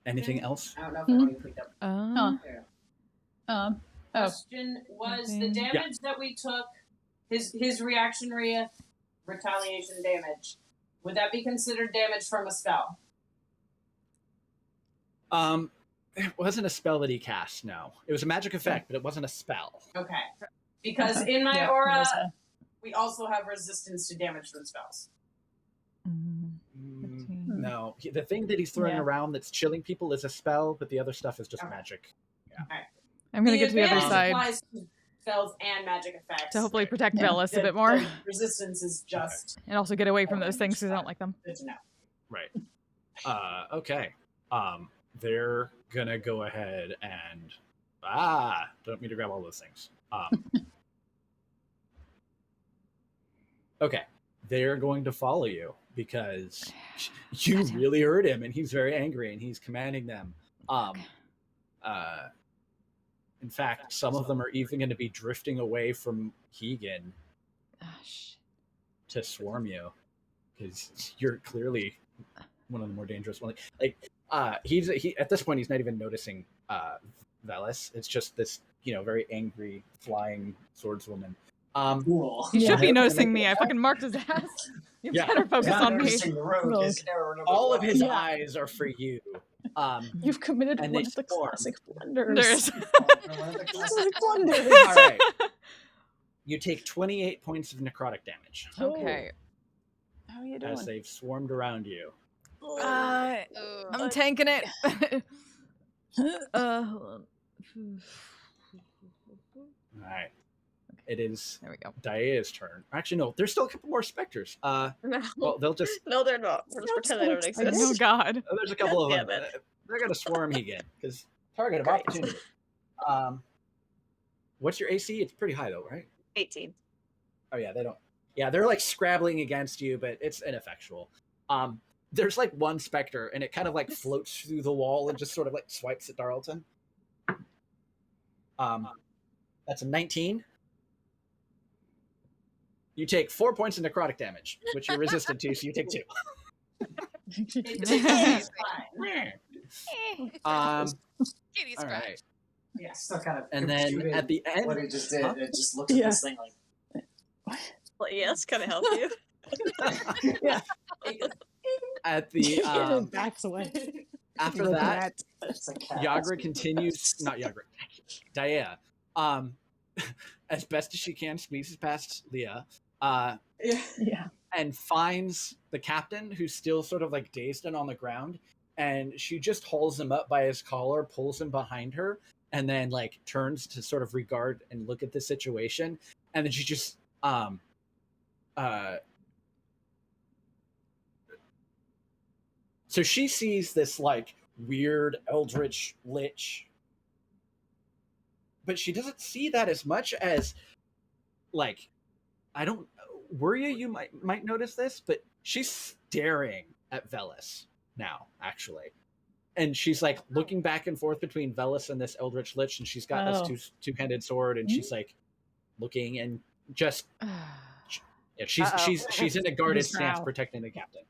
Speaker 6: Anything else?
Speaker 9: I don't know if anybody picked up.
Speaker 1: Oh,
Speaker 9: Question was the damage that we took, his reactionary retaliation damage, would that be considered damage from a spell?
Speaker 6: It wasn't a spell that he cast, no. It was a magic effect, but it wasn't a spell.
Speaker 9: Okay. Because in my aura, we also have resistance to damage from spells.
Speaker 6: No. The thing that he's throwing around that's chilling people is a spell, but the other stuff is just magic. Yeah.
Speaker 9: Right.
Speaker 1: I'm going to get to the other side.
Speaker 9: Applies to spells and magic effects.
Speaker 1: To hopefully protect Velis a bit more.
Speaker 9: The resistance is just...
Speaker 1: And also get away from those things because I don't like them.
Speaker 9: Good to know.
Speaker 6: Right. Okay. They're gonna go ahead and don't mean to grab all those things. Okay, they're going to follow you because you really hurt him, and he's very angry, and he's commanding them. In fact, some of them are even going to be drifting away from Keegan to swarm you because you're clearly one of the more dangerous ones. He at this point he's not even noticing Velis. It's just this very angry flying swordswoman.
Speaker 5: Cool.
Speaker 1: You should be noticing me. I fucking marked his ass. You better focus on me.
Speaker 6: All of his eyes are for you.
Speaker 4: You've committed
Speaker 6: and
Speaker 4: one of the classic blunders. Classic blunders.
Speaker 6: All right. You take 28 points of necrotic damage.
Speaker 1: Okay.
Speaker 4: How are you doing?
Speaker 6: As they've swarmed around you.
Speaker 1: I'm tanking it. Hold on.
Speaker 6: All right. It is
Speaker 1: there we go.
Speaker 6: Daia's turn. Actually, no. There's still a couple more specters.
Speaker 2: No.
Speaker 6: Well, they'll just...
Speaker 2: No, they're not. We'll just pretend they don't exist.
Speaker 1: Oh, God.
Speaker 6: There's a couple of them.
Speaker 2: Damn it.
Speaker 6: They're going to swarm again, because target of opportunity. What's your AC? It's pretty high, though, right?
Speaker 2: 18.
Speaker 6: Oh, yeah, they don't... Yeah, they're, like, scrabbling against you, but it's ineffectual. There's, like, one specter, and it kind of, like, floats through the wall and just sort of, like, swipes at Darlton. That's a 19. You take 4 points of necrotic damage, which you're resistant to, so you take 2. All right.
Speaker 5: Yeah, still kind of.
Speaker 6: And then at the end,
Speaker 5: what he just did, it just looks at this thing like.
Speaker 2: Well, yes, can I help you?
Speaker 4: Yeah.
Speaker 6: At the
Speaker 4: backs away.
Speaker 6: After that, Yagra continues. Not Yagra. Daia. As best as she can, squeezes past Leah. And finds the captain, who's still sort of like dazed and on the ground, and she just hauls him up by his collar, pulls him behind her, and then like turns to sort of regard and look at the situation, and then she just so she sees this like weird eldritch lich, but she doesn't see that as much as like, I don't worry you might notice this, but she's staring at Velis now, actually. and she's like looking back and forth between Velis and this Eldritch Lich, and she's got this two-handed sword, and she's like looking and just yeah, she's in a guarded
Speaker 4: Just
Speaker 6: stance
Speaker 4: now.
Speaker 6: protecting the captain.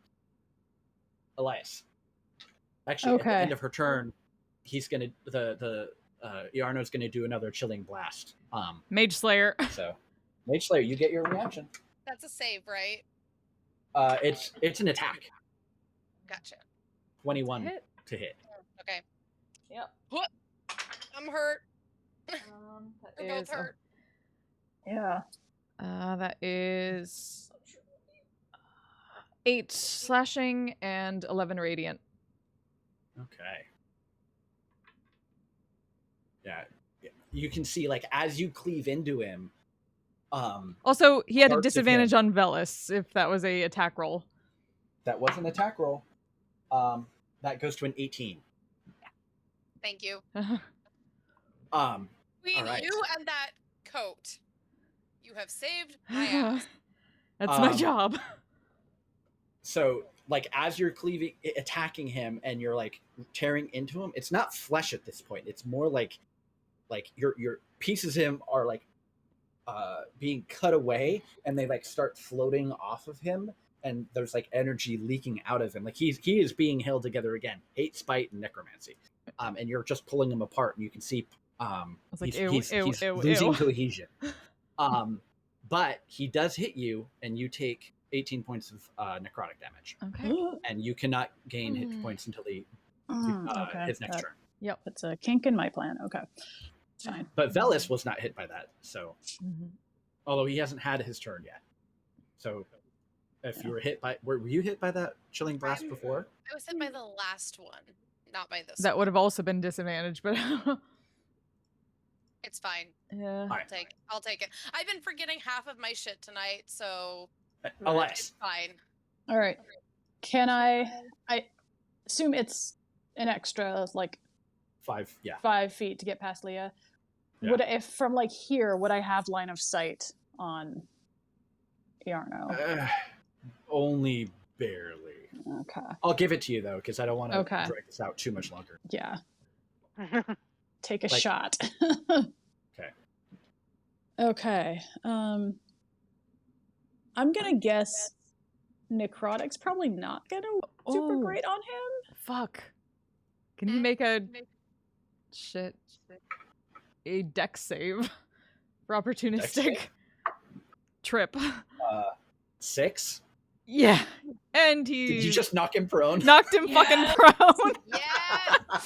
Speaker 6: Elias. Actually, at the end of her turn, he's gonna Iarno's gonna do another chilling blast.
Speaker 1: Mage Slayer.
Speaker 6: So Mage Slayer, you get your reaction.
Speaker 3: That's a save, right?
Speaker 6: It's an attack.
Speaker 3: Gotcha.
Speaker 6: 21 to hit.
Speaker 3: Okay.
Speaker 1: Yep.
Speaker 3: I'm hurt. We're both
Speaker 1: is
Speaker 3: hurt.
Speaker 4: Yeah.
Speaker 1: That is 8 slashing and 11 radiant.
Speaker 6: Okay. Yeah. You can see, like, as you cleave into him.
Speaker 1: Also, he had a
Speaker 6: parts of
Speaker 1: disadvantage
Speaker 6: him-
Speaker 1: on Velis if that was a attack roll.
Speaker 6: That was an attack roll. That goes to an 18.
Speaker 3: Thank you.
Speaker 6: Between
Speaker 3: Between you and that coat, you have saved my ass.
Speaker 1: That's my job.
Speaker 6: So, like, as you're attacking him, and you're like tearing into him, it's not flesh at this point. It's more like your pieces of him are like being cut away, and they like start floating off of him, and there's like energy leaking out of him. Like he is being held together again. Hate, spite, and necromancy. And you're just pulling him apart, and you can see he's losing cohesion. But he does hit you, and you take 18 points of necrotic damage.
Speaker 1: Okay.
Speaker 6: And you cannot gain hit points until his next turn.
Speaker 4: Yep, it's a kink in my plan. Okay, it's fine.
Speaker 6: But Velis was not hit by that, so although he hasn't had his turn yet. So if you were hit by, were you hit by that chilling blast before?
Speaker 3: I was hit by the last one, not by this.
Speaker 1: That would have also been disadvantage, but
Speaker 3: It's fine.
Speaker 1: yeah.
Speaker 3: I'll take it. I've been forgetting half of my shit tonight, so
Speaker 6: Elias.
Speaker 3: it's fine.
Speaker 4: All right. Can I assume it's an extra like
Speaker 6: 5, yeah.
Speaker 4: 5 feet to get past Leah?
Speaker 6: Yeah.
Speaker 4: Would if from like here, would I have line of sight on Iarno?
Speaker 6: Only barely.
Speaker 4: Okay.
Speaker 6: I'll give it to you though, because I don't want to
Speaker 4: Okay.
Speaker 6: drag this out too much longer.
Speaker 4: Yeah. Take a
Speaker 6: Like-
Speaker 4: shot.
Speaker 6: Okay.
Speaker 4: Okay. I'm gonna guess necrotic's probably not gonna super
Speaker 1: Oh.
Speaker 4: great on him.
Speaker 1: Fuck. Can you make a a dex save for opportunistic trip?
Speaker 6: 6?
Speaker 1: Yeah. And he
Speaker 6: Did you just knock him prone?
Speaker 1: knocked him fucking prone.
Speaker 3: Yeah.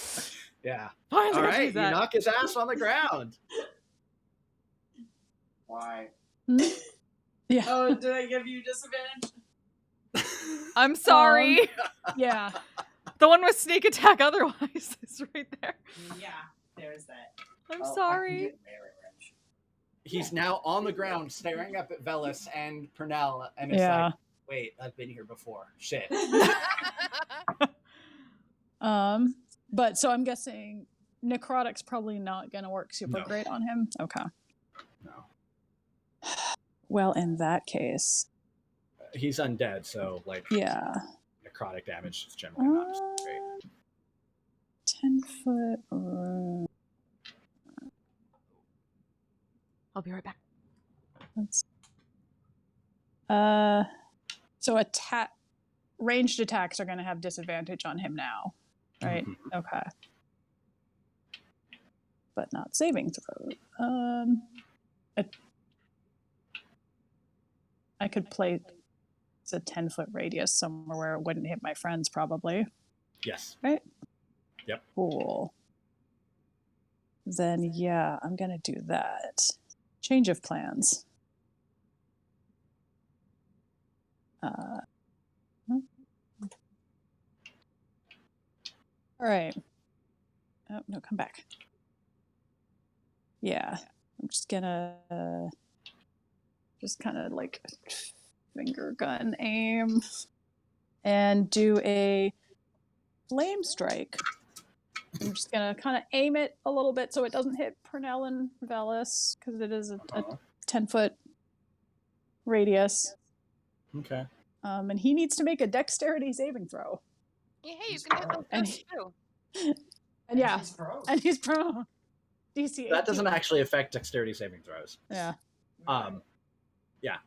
Speaker 6: Yeah.
Speaker 1: Finally
Speaker 6: All
Speaker 1: got to
Speaker 6: right,
Speaker 1: use
Speaker 6: you
Speaker 1: that.
Speaker 6: knock his ass on the ground.
Speaker 5: Why?
Speaker 4: Yeah.
Speaker 9: Oh, did I give you disadvantage?
Speaker 1: I'm sorry.
Speaker 4: Yeah.
Speaker 1: The one with sneak attack otherwise is right there.
Speaker 9: Yeah, there's that.
Speaker 1: I'm
Speaker 5: Oh, I can
Speaker 1: sorry.
Speaker 5: get melee range.
Speaker 6: He's now on the ground, staring up at Velis and Pernell, and it's
Speaker 4: Yeah.
Speaker 6: like, wait, I've been here before. Shit.
Speaker 4: But so I'm guessing necrotic's probably not gonna work super
Speaker 6: No.
Speaker 4: great on him. Okay.
Speaker 6: No.
Speaker 4: Well, in that case,
Speaker 6: He's undead, so like
Speaker 4: yeah.
Speaker 6: necrotic damage is generally not great.
Speaker 4: 10-foot.
Speaker 1: I'll be right back.
Speaker 4: So ranged attacks are going to have disadvantage on him now, right?
Speaker 6: Mhm.
Speaker 4: Okay. But not saving throws. I could place a 10-foot radius somewhere where it wouldn't hit my friends, probably.
Speaker 6: Yes.
Speaker 4: Right?
Speaker 6: Yep.
Speaker 4: Cool. Then, yeah, I'm going to do that. Change of plans. All right. Oh, no, come back. Yeah, I'm just gonna just kind of like finger gun aim and do a flame strike. I'm just gonna kind of aim it a little bit so it doesn't hit Pernell and Velis because it is a 10-foot radius.
Speaker 6: Okay.
Speaker 4: And he needs to make a dexterity saving throw.
Speaker 3: Yeah, hey, you can do those
Speaker 4: And
Speaker 3: ghosts too.
Speaker 4: And yeah,
Speaker 5: He's prone.
Speaker 4: and he's prone. DC 18.
Speaker 6: That doesn't actually affect dexterity saving throws.
Speaker 4: Yeah.
Speaker 6: Yeah.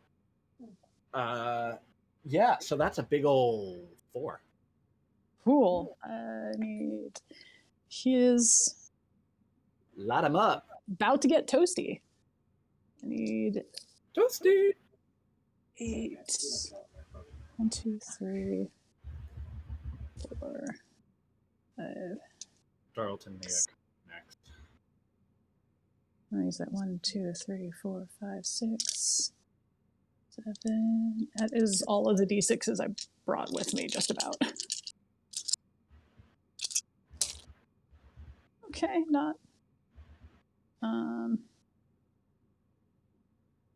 Speaker 6: Yeah, so that's a big old 4.
Speaker 4: Cool. I need. He is
Speaker 6: Light him up.
Speaker 4: about to get toasty. I need
Speaker 6: Toasty!
Speaker 4: 8. 1, 2, 3, 4, 5.
Speaker 6: Darlton next.
Speaker 4: I'll use that 1, 2, 3, 4, 5, 6, 7. That is all of the D6s I brought with me, just about. Okay, not.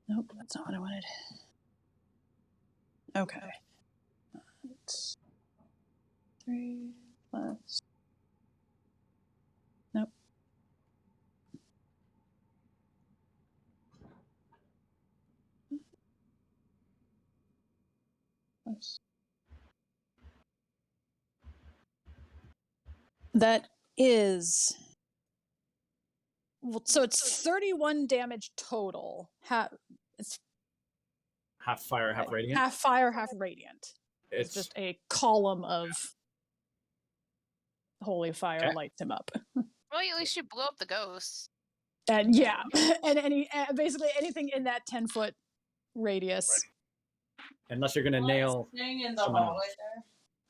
Speaker 4: Nope, that's not what I wanted. Okay. 3 plus. Nope. Plus. That is. Well, so it's 31 damage total. It's
Speaker 6: Half fire, half radiant.
Speaker 4: half fire, half radiant. It's just a column of holy fire lights him up.
Speaker 3: Well, at least you blew up the ghosts.
Speaker 4: And yeah, and basically anything in that 10-foot radius.
Speaker 6: Unless you're gonna nail
Speaker 9: Staying in the
Speaker 6: someone
Speaker 9: hallway
Speaker 6: else.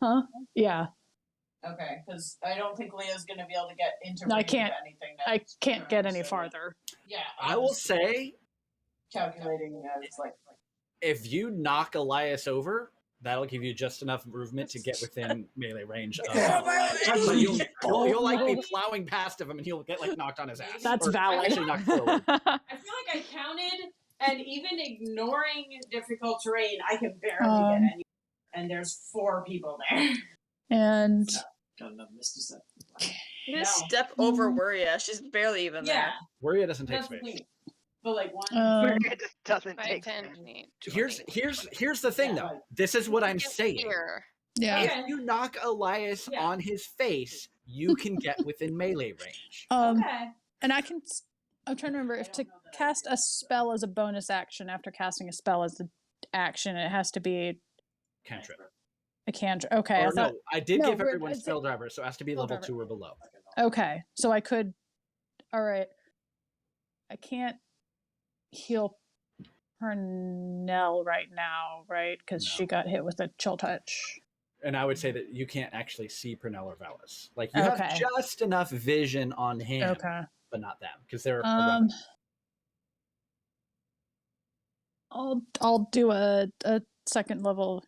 Speaker 9: there.
Speaker 4: Huh? Yeah.
Speaker 9: Okay, because I don't think Leah's going to be able to get into
Speaker 4: No, I
Speaker 9: range of
Speaker 4: can't.
Speaker 9: anything.
Speaker 4: I
Speaker 9: that's
Speaker 4: can't get any
Speaker 9: so,
Speaker 4: farther.
Speaker 9: Yeah,
Speaker 6: I will say,
Speaker 9: calculating as like
Speaker 6: if you knock Elias over, that'll give you just enough movement to get within melee range. But you'll like be plowing past of him, and he'll get like knocked on his ass.
Speaker 4: That's
Speaker 6: Or
Speaker 4: valid.
Speaker 6: Actually, knocked forward.
Speaker 9: I feel like I counted, and even ignoring difficult terrain, I can barely get any. And there's 4 people there.
Speaker 4: And
Speaker 5: Got enough Misty Step.
Speaker 2: You just step over Wuria. She's barely even there.
Speaker 6: Wuria doesn't take
Speaker 9: That's the
Speaker 6: space.
Speaker 9: thing. But like one.
Speaker 8: It just doesn't
Speaker 3: 5,
Speaker 8: take
Speaker 3: 10,
Speaker 8: space.
Speaker 3: 20,
Speaker 6: Here's the thing though. This is what I'm saying.
Speaker 3: Here.
Speaker 4: yeah.
Speaker 6: If you knock Elias on his face, you can get within melee range.
Speaker 9: Okay.
Speaker 4: And I'm trying to remember if to cast a spell as a bonus action after casting a spell as the action, it has to be
Speaker 6: Cantrip.
Speaker 4: a cantrip. Okay.
Speaker 6: Or no, I did
Speaker 4: no,
Speaker 6: give
Speaker 4: we're-
Speaker 6: everyone
Speaker 4: it's-
Speaker 6: spell driver, so it has to be
Speaker 4: spell
Speaker 6: level
Speaker 4: driver.
Speaker 6: 2 or below.
Speaker 4: Okay. So I could. All right. I can't heal Pernell right now, right? Because
Speaker 6: No.
Speaker 4: she got hit with a chill touch.
Speaker 6: And I would say that you can't actually see Pernell or Valis. Like you have
Speaker 4: Okay.
Speaker 6: just enough vision on him,
Speaker 4: Okay.
Speaker 6: but not them because they're around.
Speaker 4: I'll do a second level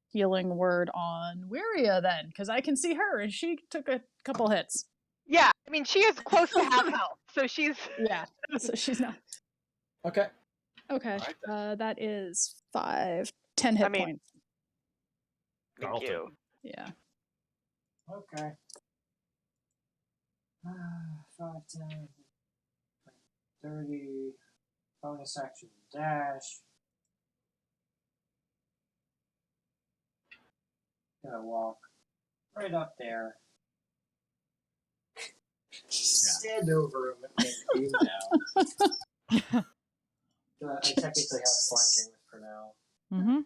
Speaker 4: healing word on Wiria then, because I can see her and she took a couple hits.
Speaker 8: Yeah, I mean, she is close to half health, so she's.
Speaker 4: Yeah, so she's not.
Speaker 6: Okay.
Speaker 4: Okay,
Speaker 6: Alright
Speaker 4: that is 10 hit
Speaker 8: I mean-
Speaker 4: points.
Speaker 8: Thank
Speaker 6: Dalton.
Speaker 8: you.
Speaker 4: Yeah.
Speaker 5: Okay. 5, 10, 30. Bonus action dash. Gonna walk right up there. Stand over him and aim down. I technically have flanking for now.
Speaker 1: Mm-hmm.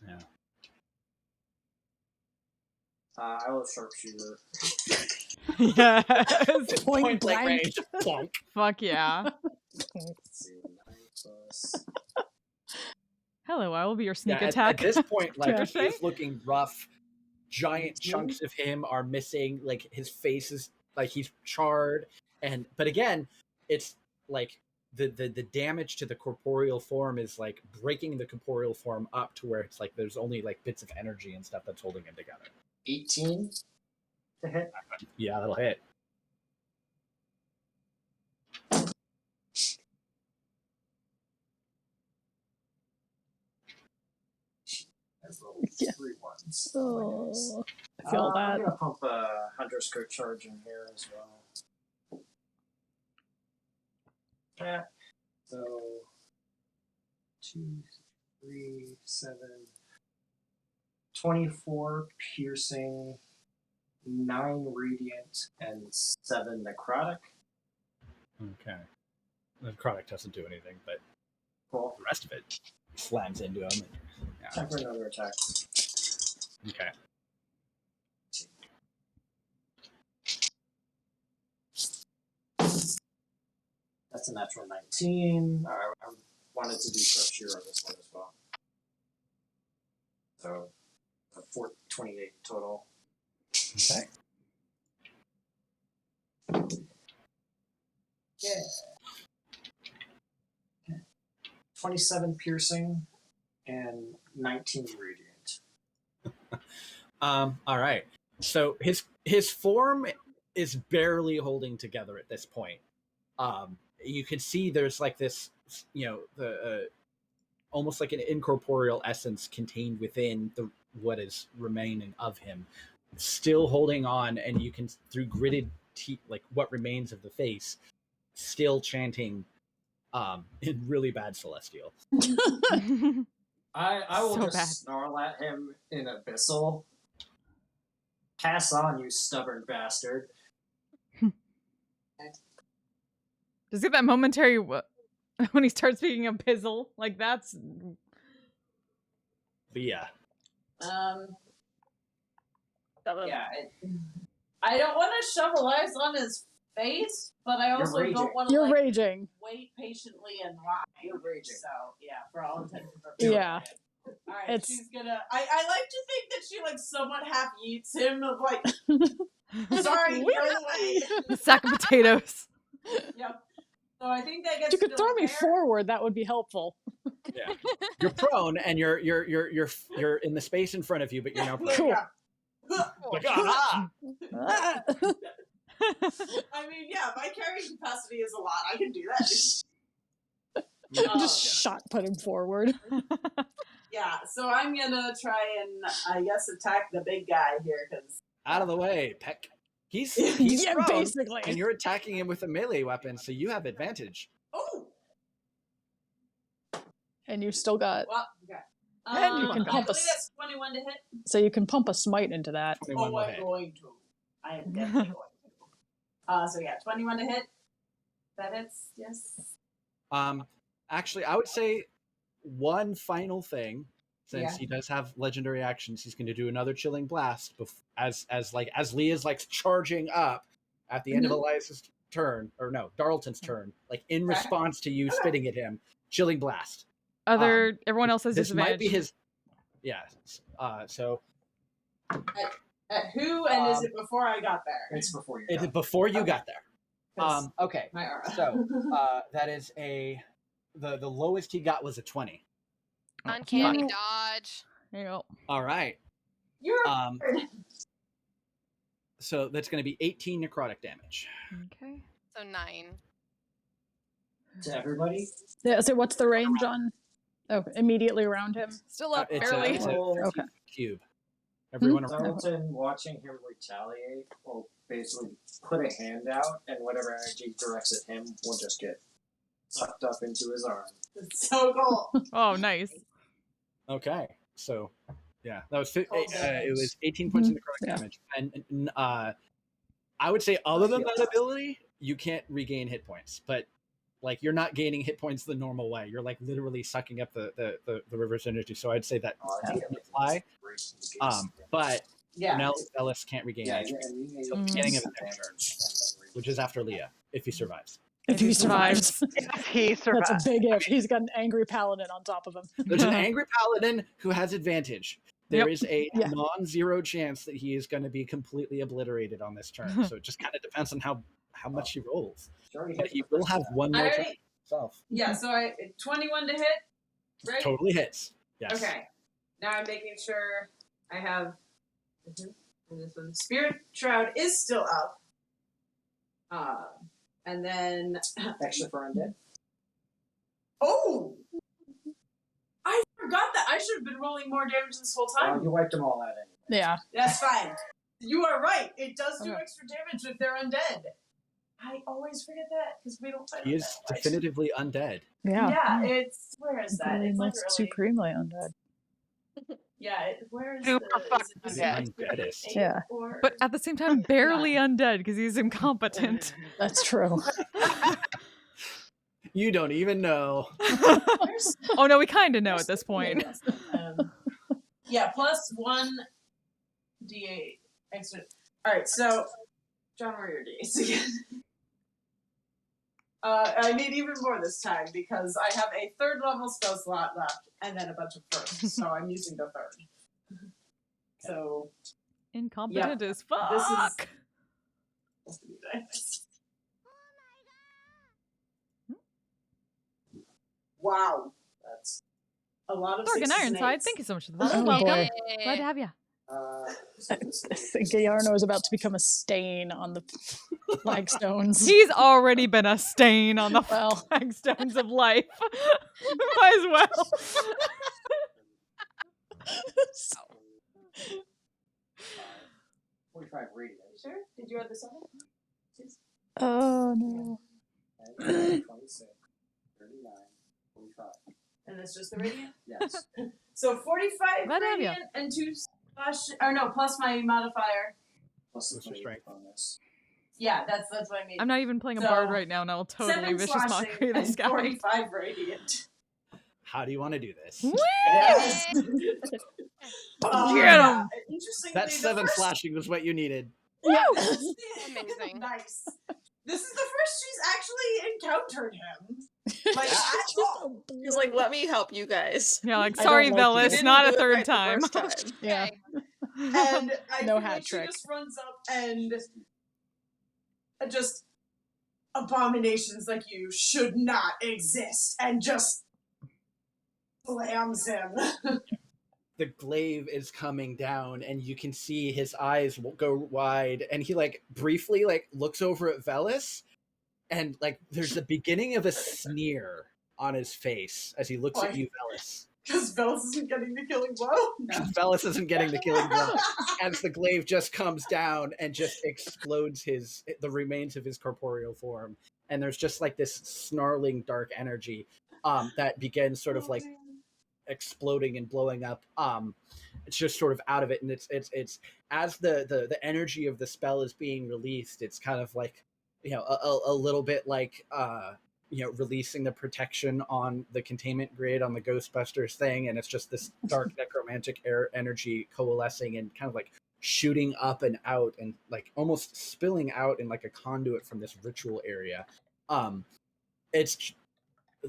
Speaker 6: Yeah.
Speaker 5: I will sharpshooter.
Speaker 1: Yes.
Speaker 4: Point
Speaker 6: blank
Speaker 4: blank.
Speaker 6: range. Plonk.
Speaker 1: Fuck yeah.
Speaker 5: Let's see, 9 plus.
Speaker 1: Hello, I will be your sneak
Speaker 6: Yeah,
Speaker 1: attack.
Speaker 6: At this point, like
Speaker 1: Touche.
Speaker 6: he's looking rough. Giant chunks of him are missing. Like his face is like he's charred. But again, it's like the damage to the corporeal form is like breaking the corporeal form up to where it's like there's only like bits of energy and stuff that's holding him together.
Speaker 5: 18 to hit.
Speaker 6: Yeah, that'll hit.
Speaker 5: I rolled
Speaker 4: Yeah.
Speaker 5: 3 ones.
Speaker 4: Oh, I feel that.
Speaker 5: I'm gonna pump a Hunter's Coat Charge in here as well. Yeah. So 2, 3, 7, 24 piercing 9 radiant and 7 necrotic.
Speaker 6: Okay. The necrotic doesn't do anything, but
Speaker 5: Cool.
Speaker 6: the rest of it slams into him. Yeah.
Speaker 5: Time for another attack.
Speaker 6: Okay.
Speaker 5: That's a natural 19. I wanted to do Crusher on this one as well. So, 28 total.
Speaker 6: Okay.
Speaker 5: Yeah. 27 piercing and 19 radiant.
Speaker 6: All right. So his form is barely holding together at this point. You can see there's like this, the almost like an incorporeal essence contained within the what is remaining of him, still holding on, and you can through gritted teeth, like what remains of the face, still chanting, in really bad Celestial.
Speaker 5: I will
Speaker 1: So
Speaker 5: just
Speaker 1: bad.
Speaker 5: snarl at him in Abyssal. Pass on, you stubborn bastard.
Speaker 1: Just get that momentary when he starts speaking Abyssal. Like, that's...
Speaker 6: Leah.
Speaker 9: Yeah. I don't want to shovel ice on his face, but I also don't want to.
Speaker 4: You're raging.
Speaker 9: Wait patiently and watch.
Speaker 5: You're raging.
Speaker 9: So yeah, for all intents and purposes.
Speaker 4: Yeah.
Speaker 9: All right, she's gonna. I like to think that she like somewhat half eats him of like. Sorry, by the way.
Speaker 1: Sack of potatoes.
Speaker 9: Yep. So I think that gets.
Speaker 4: You could throw me forward. That would be helpful.
Speaker 6: Yeah. You're prone, and you're in the space in front of you, but you're now prone.
Speaker 4: Cool.
Speaker 6: Like, ah!
Speaker 9: I mean, yeah, my carrying capacity is a lot. I can do that.
Speaker 4: Just shot put him forward.
Speaker 9: Yeah, so I'm gonna try and I guess attack the big guy here because
Speaker 6: Out of the way, Peck. He's
Speaker 4: yeah,
Speaker 6: prone,
Speaker 4: basically.
Speaker 6: and you're attacking him with a melee weapon, so you have advantage.
Speaker 9: oh
Speaker 4: And you still got,
Speaker 9: well okay.
Speaker 4: And you can
Speaker 9: I
Speaker 4: pump
Speaker 9: believe
Speaker 4: us.
Speaker 9: that's 21 to hit.
Speaker 4: so you can pump a smite into that.
Speaker 6: 21
Speaker 9: Oh,
Speaker 6: will
Speaker 9: I'm
Speaker 6: hit.
Speaker 9: going to. I am definitely going to. So yeah, 21 to hit. That hits. Yes.
Speaker 6: Actually, I would say one final thing, since
Speaker 9: Yeah.
Speaker 6: he does have legendary actions. He's going to do another chilling blast as Leah's like charging up at the end of Elias's turn, or no, Darlton's turn, like in response to you spitting at him. Chilling blast.
Speaker 1: Everyone else has
Speaker 6: This
Speaker 1: disadvantage.
Speaker 6: might be his. Yeah. So
Speaker 9: At who and is it before I got there?
Speaker 5: It's before you.
Speaker 6: it's before you got there.
Speaker 9: 'Cause
Speaker 6: Okay.
Speaker 9: my aura.
Speaker 6: So that is the lowest he got was a 20.
Speaker 3: Uncanny
Speaker 1: fuck.
Speaker 3: dodge.
Speaker 1: There you go.
Speaker 6: All right.
Speaker 9: You're
Speaker 6: So that's going to be 18 necrotic damage.
Speaker 1: Okay.
Speaker 3: So 9.
Speaker 5: To everybody.
Speaker 4: Yeah, so what's the range on? Oh, immediately around him.
Speaker 1: Still up,
Speaker 6: It's
Speaker 1: barely.
Speaker 6: a 30
Speaker 4: Okay.
Speaker 6: cube. Everyone around.
Speaker 5: Darlton, watching him retaliate, will basically put a hand out, and whatever energy directs at him will just get sucked up into his arm.
Speaker 9: It's so cool.
Speaker 1: Oh, nice.
Speaker 6: Okay. So, yeah, that was
Speaker 9: Cold
Speaker 6: it
Speaker 9: damage.
Speaker 6: was 18 points of necrotic
Speaker 4: Yeah.
Speaker 6: damage, and I would say other than that ability, you can't regain hit points, but like you're not gaining hit points the normal way. You're like literally sucking up the reverse energy. So I'd say that doesn't apply. But
Speaker 9: Yeah.
Speaker 6: now Ellis can't regain
Speaker 5: Yeah,
Speaker 6: HP
Speaker 5: until
Speaker 6: the beginning of the next turn, which is after Leah, if he survives.
Speaker 4: If he survives.
Speaker 8: He
Speaker 4: That's
Speaker 8: survived.
Speaker 4: a big if. He's got an angry paladin on top of him.
Speaker 6: There's an angry paladin who has advantage. There
Speaker 1: Yep.
Speaker 6: is a
Speaker 4: Yeah.
Speaker 6: non-zero chance that he is going to be completely obliterated on this turn. So it just kind of depends on how much he rolls. But he will have one more turn himself.
Speaker 9: Yeah, so 21 to hit, right?
Speaker 6: Totally hits. Yes.
Speaker 9: Okay. Now I'm making sure I have and this one. Spirit Shroud is still up. And then
Speaker 5: Extra for undead.
Speaker 9: oh, I forgot that I should have been rolling more damage this whole time.
Speaker 5: You wiped them all out anyway.
Speaker 4: Yeah.
Speaker 9: That's fine. You are right. It does do
Speaker 4: Okay.
Speaker 9: extra damage if they're undead. I always forget that because we don't fight
Speaker 6: He
Speaker 9: with
Speaker 6: is
Speaker 9: that, right?
Speaker 6: definitively undead.
Speaker 4: Yeah.
Speaker 9: Yeah, it's where is that?
Speaker 4: Really
Speaker 9: It's
Speaker 4: most
Speaker 9: literally
Speaker 4: supremely undead.
Speaker 9: Yeah, where is
Speaker 8: Super
Speaker 9: the...
Speaker 8: fucked
Speaker 9: is it
Speaker 8: undead.
Speaker 6: Undeadest.
Speaker 4: Yeah.
Speaker 9: Or...
Speaker 1: But at the same time, barely undead because he's incompetent.
Speaker 4: That's true.
Speaker 6: You don't even know.
Speaker 9: Where's...
Speaker 1: Oh no, we kind of know
Speaker 9: where's
Speaker 1: at this
Speaker 9: the
Speaker 1: point.
Speaker 9: lesson? Yeah, plus 1 d8 extra. Alright, so... John, where are your d8s again? I need even more this time because I have a 3rd level spell slot left and then a bunch of firsts, so I'm using the 3rd. So...
Speaker 1: Incompetent as fuck.
Speaker 9: This is... supposed to be nice. Wow. That's a lot of
Speaker 1: Thorgan
Speaker 9: 6s and
Speaker 1: Ironside,
Speaker 9: 8s.
Speaker 1: thank you so much for the
Speaker 4: Oh,
Speaker 1: follow.
Speaker 4: boy.
Speaker 1: Welcome. Glad to have you.
Speaker 4: I think Yarno is about to become a stain on the flagstones.
Speaker 1: He's already been a stain on the
Speaker 4: Well.
Speaker 1: flagstones of life. Might as well.
Speaker 5: 45 radius.
Speaker 9: Sure? Did you add this on?
Speaker 4: Oh no.
Speaker 5: 26, 39, 45.
Speaker 9: And that's just the radiant?
Speaker 5: Yes.
Speaker 9: So 45
Speaker 1: Glad to have ya.
Speaker 9: radiant and 2 slash... Or no, plus my modifier.
Speaker 5: Plus the
Speaker 6: Plus
Speaker 5: strength
Speaker 6: strength.
Speaker 5: bonus.
Speaker 9: Yeah, that's what I mean.
Speaker 1: I'm not even playing a
Speaker 9: So,
Speaker 1: bard right now, and I'll totally
Speaker 9: 7
Speaker 1: vicious
Speaker 9: slashing
Speaker 1: mockery this
Speaker 9: and
Speaker 1: guy.
Speaker 9: 45 radiant.
Speaker 6: How do you want to do this?
Speaker 9: Yes.
Speaker 1: Get
Speaker 9: Yeah.
Speaker 1: him!
Speaker 9: Interestingly,
Speaker 6: That
Speaker 9: the
Speaker 6: 7
Speaker 9: first-
Speaker 6: slashing was what you needed.
Speaker 3: Amazing.
Speaker 9: Nice. This is the first she's actually encountered him. Like,
Speaker 4: It's
Speaker 9: at
Speaker 4: just
Speaker 9: all.
Speaker 4: a
Speaker 2: He's like, let me help you guys.
Speaker 1: Yeah, like,
Speaker 4: I
Speaker 1: sorry,
Speaker 4: don't like
Speaker 1: Velis,
Speaker 4: you.
Speaker 1: not a
Speaker 2: Didn't do it
Speaker 1: third
Speaker 2: right the
Speaker 1: time.
Speaker 2: first time.
Speaker 4: Yeah.
Speaker 3: Okay.
Speaker 9: And I
Speaker 4: No
Speaker 9: feel
Speaker 4: hat
Speaker 9: like
Speaker 4: trick.
Speaker 9: she just runs up and just abominations like you should not exist and just slams him.
Speaker 6: The glaive is coming down, and you can see his eyes go wide, and he like briefly like looks over at Velis, and like there's the beginning of a sneer on his face as he looks at
Speaker 9: Why?
Speaker 6: you, Velis.
Speaker 9: Because Velis isn't getting the killing blow.
Speaker 6: Velis isn't getting the killing blow as the glaive just comes down and just explodes the remains of his corporeal form, and there's just like this snarling dark energy that begins sort of like exploding and blowing up. It's just sort of out of it, and it's as the energy of the spell is being released, it's kind of like, you know, a little bit like you know, releasing the protection on the containment grid on the Ghostbusters thing, and it's just this dark necromantic energy coalescing and kind of like shooting up and out and like almost spilling out in like a conduit from this ritual area. It's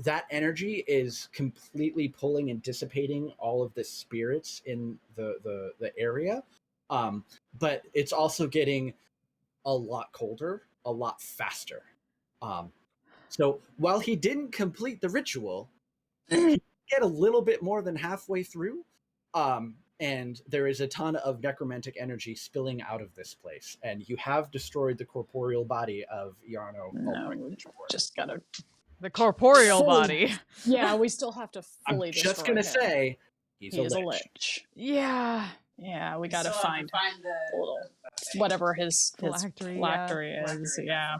Speaker 6: that energy is completely pulling and dissipating all of the spirits in the area, but it's also getting a lot colder, a lot faster. So while he didn't complete the ritual, he get a little bit more than halfway through, and there is a ton of necromantic energy spilling out of this place, and you have destroyed the corporeal body of Yarno.
Speaker 4: No, just gotta.
Speaker 1: The corporeal
Speaker 4: Fully-
Speaker 1: body.
Speaker 4: Yeah, we still have to
Speaker 6: I'm
Speaker 4: fully
Speaker 6: just
Speaker 4: destroy
Speaker 6: gonna
Speaker 4: him.
Speaker 6: say he's
Speaker 4: He
Speaker 6: a
Speaker 4: is a
Speaker 6: lich.
Speaker 4: lich.
Speaker 1: Yeah.
Speaker 4: Yeah, we gotta
Speaker 9: Still have to
Speaker 4: find
Speaker 9: the
Speaker 4: little whatever his
Speaker 1: Phylactery, yeah.
Speaker 4: phylactery is. Yeah.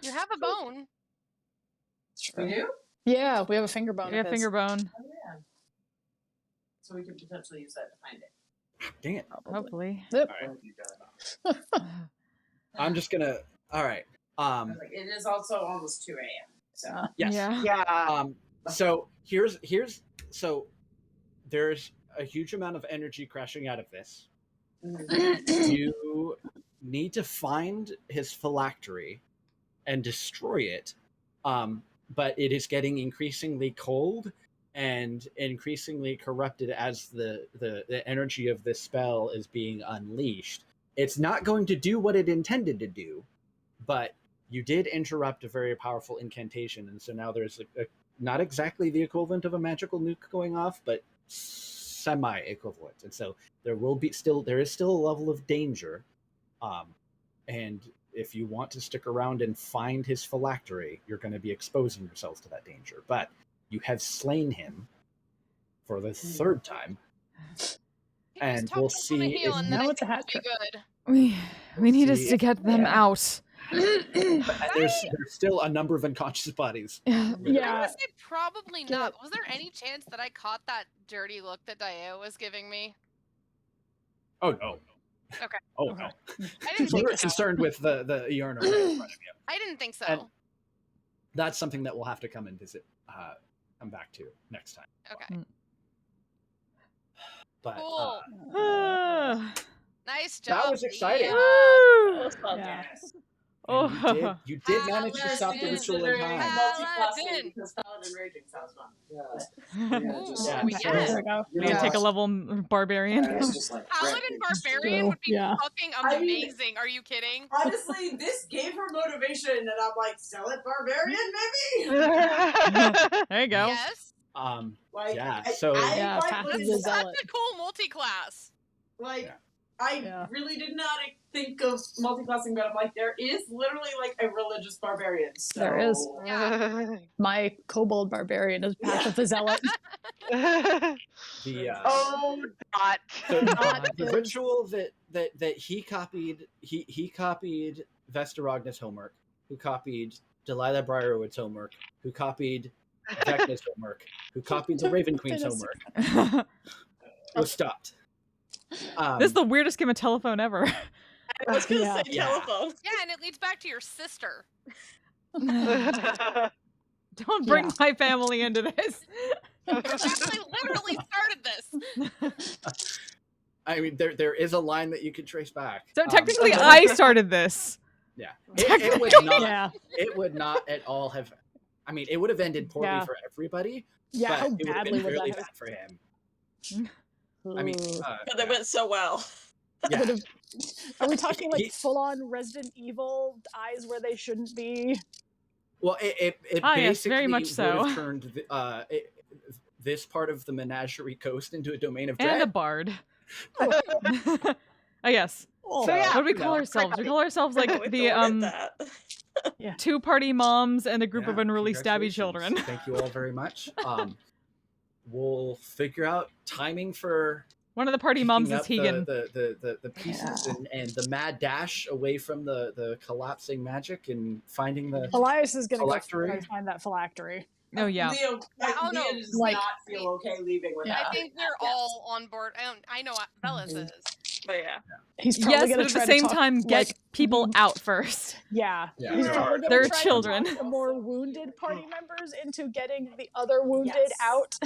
Speaker 3: You have a bone.
Speaker 9: We do?
Speaker 4: Yeah, we have a finger bone.
Speaker 1: Yeah,
Speaker 4: of his.
Speaker 1: finger bone.
Speaker 9: Oh, yeah. So we could potentially use that to find it.
Speaker 6: Dang it.
Speaker 1: Hopefully.
Speaker 4: Yep.
Speaker 6: All right. I'm just gonna. All right.
Speaker 9: I was like, it is also almost 2 a.m. So
Speaker 6: Yes.
Speaker 1: Yeah.
Speaker 8: Yeah.
Speaker 6: So so there's a huge amount of energy crashing out of this. You need to find his phylactery and destroy it, but it is getting increasingly cold and increasingly corrupted as the energy of this spell is being unleashed. It's not going to do what it intended to do, but you did interrupt a very powerful incantation, and so now there's a not exactly the equivalent of a magical nuke going off, but semi-equivalent. And so there is still a level of danger, and if you want to stick around and find his phylactery, you're going to be exposing yourselves to that danger. But you have slain him for the 3rd time, and we'll see.
Speaker 3: Heal, and then
Speaker 4: Now
Speaker 3: I
Speaker 4: it's a
Speaker 3: think
Speaker 4: hat
Speaker 3: we'll be
Speaker 4: trick.
Speaker 3: good.
Speaker 1: We need us
Speaker 6: See,
Speaker 1: to get them
Speaker 4: yeah.
Speaker 1: out.
Speaker 6: And there's still a number of unconscious bodies.
Speaker 1: Yeah.
Speaker 3: I
Speaker 4: Yeah.
Speaker 3: would say probably not. Was there any chance that I caught that dirty look that Daya was giving me?
Speaker 6: Oh no.
Speaker 3: Okay.
Speaker 6: Oh
Speaker 4: Okay.
Speaker 6: no.
Speaker 3: I didn't
Speaker 6: You
Speaker 3: think
Speaker 6: were
Speaker 3: so.
Speaker 6: concerned with the Iarno right in front of you.
Speaker 3: I didn't think so.
Speaker 6: And that's something that we'll have to come and visit, come back to next time.
Speaker 3: Okay.
Speaker 6: But
Speaker 3: Cool. Nice job.
Speaker 6: that was exciting.
Speaker 3: Leah.
Speaker 2: That was fun.
Speaker 4: Yeah.
Speaker 6: and you did manage to
Speaker 3: Paladin.
Speaker 6: stop the ritual in time.
Speaker 3: Paladin.
Speaker 9: Because Paladin Raging sounds fun.
Speaker 3: Ooh,
Speaker 6: Yeah.
Speaker 3: yes.
Speaker 4: There we go.
Speaker 1: We can take a level barbarian.
Speaker 3: Paladin Barbarian would be
Speaker 4: Yeah.
Speaker 3: fucking
Speaker 9: I mean-
Speaker 3: amazing. Are you kidding?
Speaker 9: Honestly, this gave her motivation, and I'm like, sell it Barbarian, maybe?
Speaker 1: There you go.
Speaker 3: Yes.
Speaker 9: Like,
Speaker 6: Yeah,
Speaker 9: I-
Speaker 6: so-
Speaker 9: I
Speaker 4: Yeah,
Speaker 9: like
Speaker 4: Path of
Speaker 9: this-
Speaker 4: the
Speaker 3: That's
Speaker 4: Zealot.
Speaker 3: a cool multi-class.
Speaker 9: Like,
Speaker 6: Yeah.
Speaker 9: I
Speaker 4: Yeah.
Speaker 9: really did not think of multiclassing, but I'm like, there is literally like a religious barbarian. So.
Speaker 4: There is.
Speaker 3: Yeah.
Speaker 4: My kobold barbarian is Path of the Zealot.
Speaker 6: The
Speaker 8: Oh, dot.
Speaker 6: so
Speaker 4: Dot
Speaker 6: the
Speaker 4: is-
Speaker 6: ritual that he copied Vestarogna's homework, who copied Delilah Briarwood's homework, who copied Vecna's homework, who copied the Raven Queen's homework, was stopped.
Speaker 1: This is the weirdest game of telephone ever.
Speaker 2: I was gonna
Speaker 4: Yeah.
Speaker 2: say
Speaker 6: Yeah.
Speaker 2: telephone.
Speaker 3: Yeah, and it leads back to your sister.
Speaker 1: Don't bring my family into this.
Speaker 3: Who actually literally started this.
Speaker 6: I mean, there is a line that you could trace back.
Speaker 1: So technically, I started this.
Speaker 6: Yeah, it would not.
Speaker 4: Yeah.
Speaker 6: It would not at all have. I mean, it would have ended poorly
Speaker 4: Yeah.
Speaker 6: for everybody.
Speaker 4: Yeah,
Speaker 6: but
Speaker 4: how
Speaker 6: it would have
Speaker 4: badly
Speaker 6: been
Speaker 4: would
Speaker 6: really
Speaker 4: that
Speaker 6: bad
Speaker 4: have?
Speaker 6: for him. I mean,
Speaker 4: Ooh.
Speaker 2: But it went so well.
Speaker 6: yeah.
Speaker 4: Would have- Are we talking like
Speaker 6: He-
Speaker 4: full-on Resident Evil eyes where they shouldn't be?
Speaker 6: Well, it
Speaker 1: Ah,
Speaker 6: basically
Speaker 1: yes, very much
Speaker 6: would
Speaker 1: so.
Speaker 6: have turned this part of the Menagerie Coast into a domain of
Speaker 1: And a
Speaker 6: dread.
Speaker 1: bard. Oh, yes.
Speaker 4: Oh,
Speaker 2: So, yeah.
Speaker 1: What do we
Speaker 6: you
Speaker 1: call
Speaker 6: know.
Speaker 1: ourselves? We call ourselves like
Speaker 2: We
Speaker 1: the
Speaker 2: thought of that.
Speaker 1: two-party moms and a group of
Speaker 6: Yeah,
Speaker 1: unreleased stabby
Speaker 6: congratulations.
Speaker 1: children.
Speaker 6: Thank you all very much. We'll figure out timing for
Speaker 1: One of the party moms
Speaker 6: picking
Speaker 1: is
Speaker 6: up
Speaker 1: Tegan.
Speaker 6: the pieces and the mad dash away from the collapsing magic and finding the
Speaker 4: Elias is gonna go
Speaker 6: Phylactery?
Speaker 4: try to find that phylactery.
Speaker 1: Oh yeah.
Speaker 9: Leo,
Speaker 3: Oh, no.
Speaker 9: Leo does
Speaker 4: Like-
Speaker 9: not feel okay leaving without.
Speaker 4: Yeah.
Speaker 3: I think we're all on board. I know Bella's is.
Speaker 2: But yeah.
Speaker 4: He's probably
Speaker 1: Yes,
Speaker 4: gonna
Speaker 1: but at
Speaker 4: try
Speaker 1: the
Speaker 4: to
Speaker 1: same
Speaker 4: talk,
Speaker 1: time, get
Speaker 4: like,
Speaker 1: people out first.
Speaker 4: Yeah,
Speaker 6: Yeah.
Speaker 4: he's
Speaker 6: Yeah.
Speaker 4: probably gonna
Speaker 1: They're
Speaker 4: try to
Speaker 1: children.
Speaker 4: talk the more wounded party members into getting the other wounded
Speaker 9: Yes.
Speaker 4: out.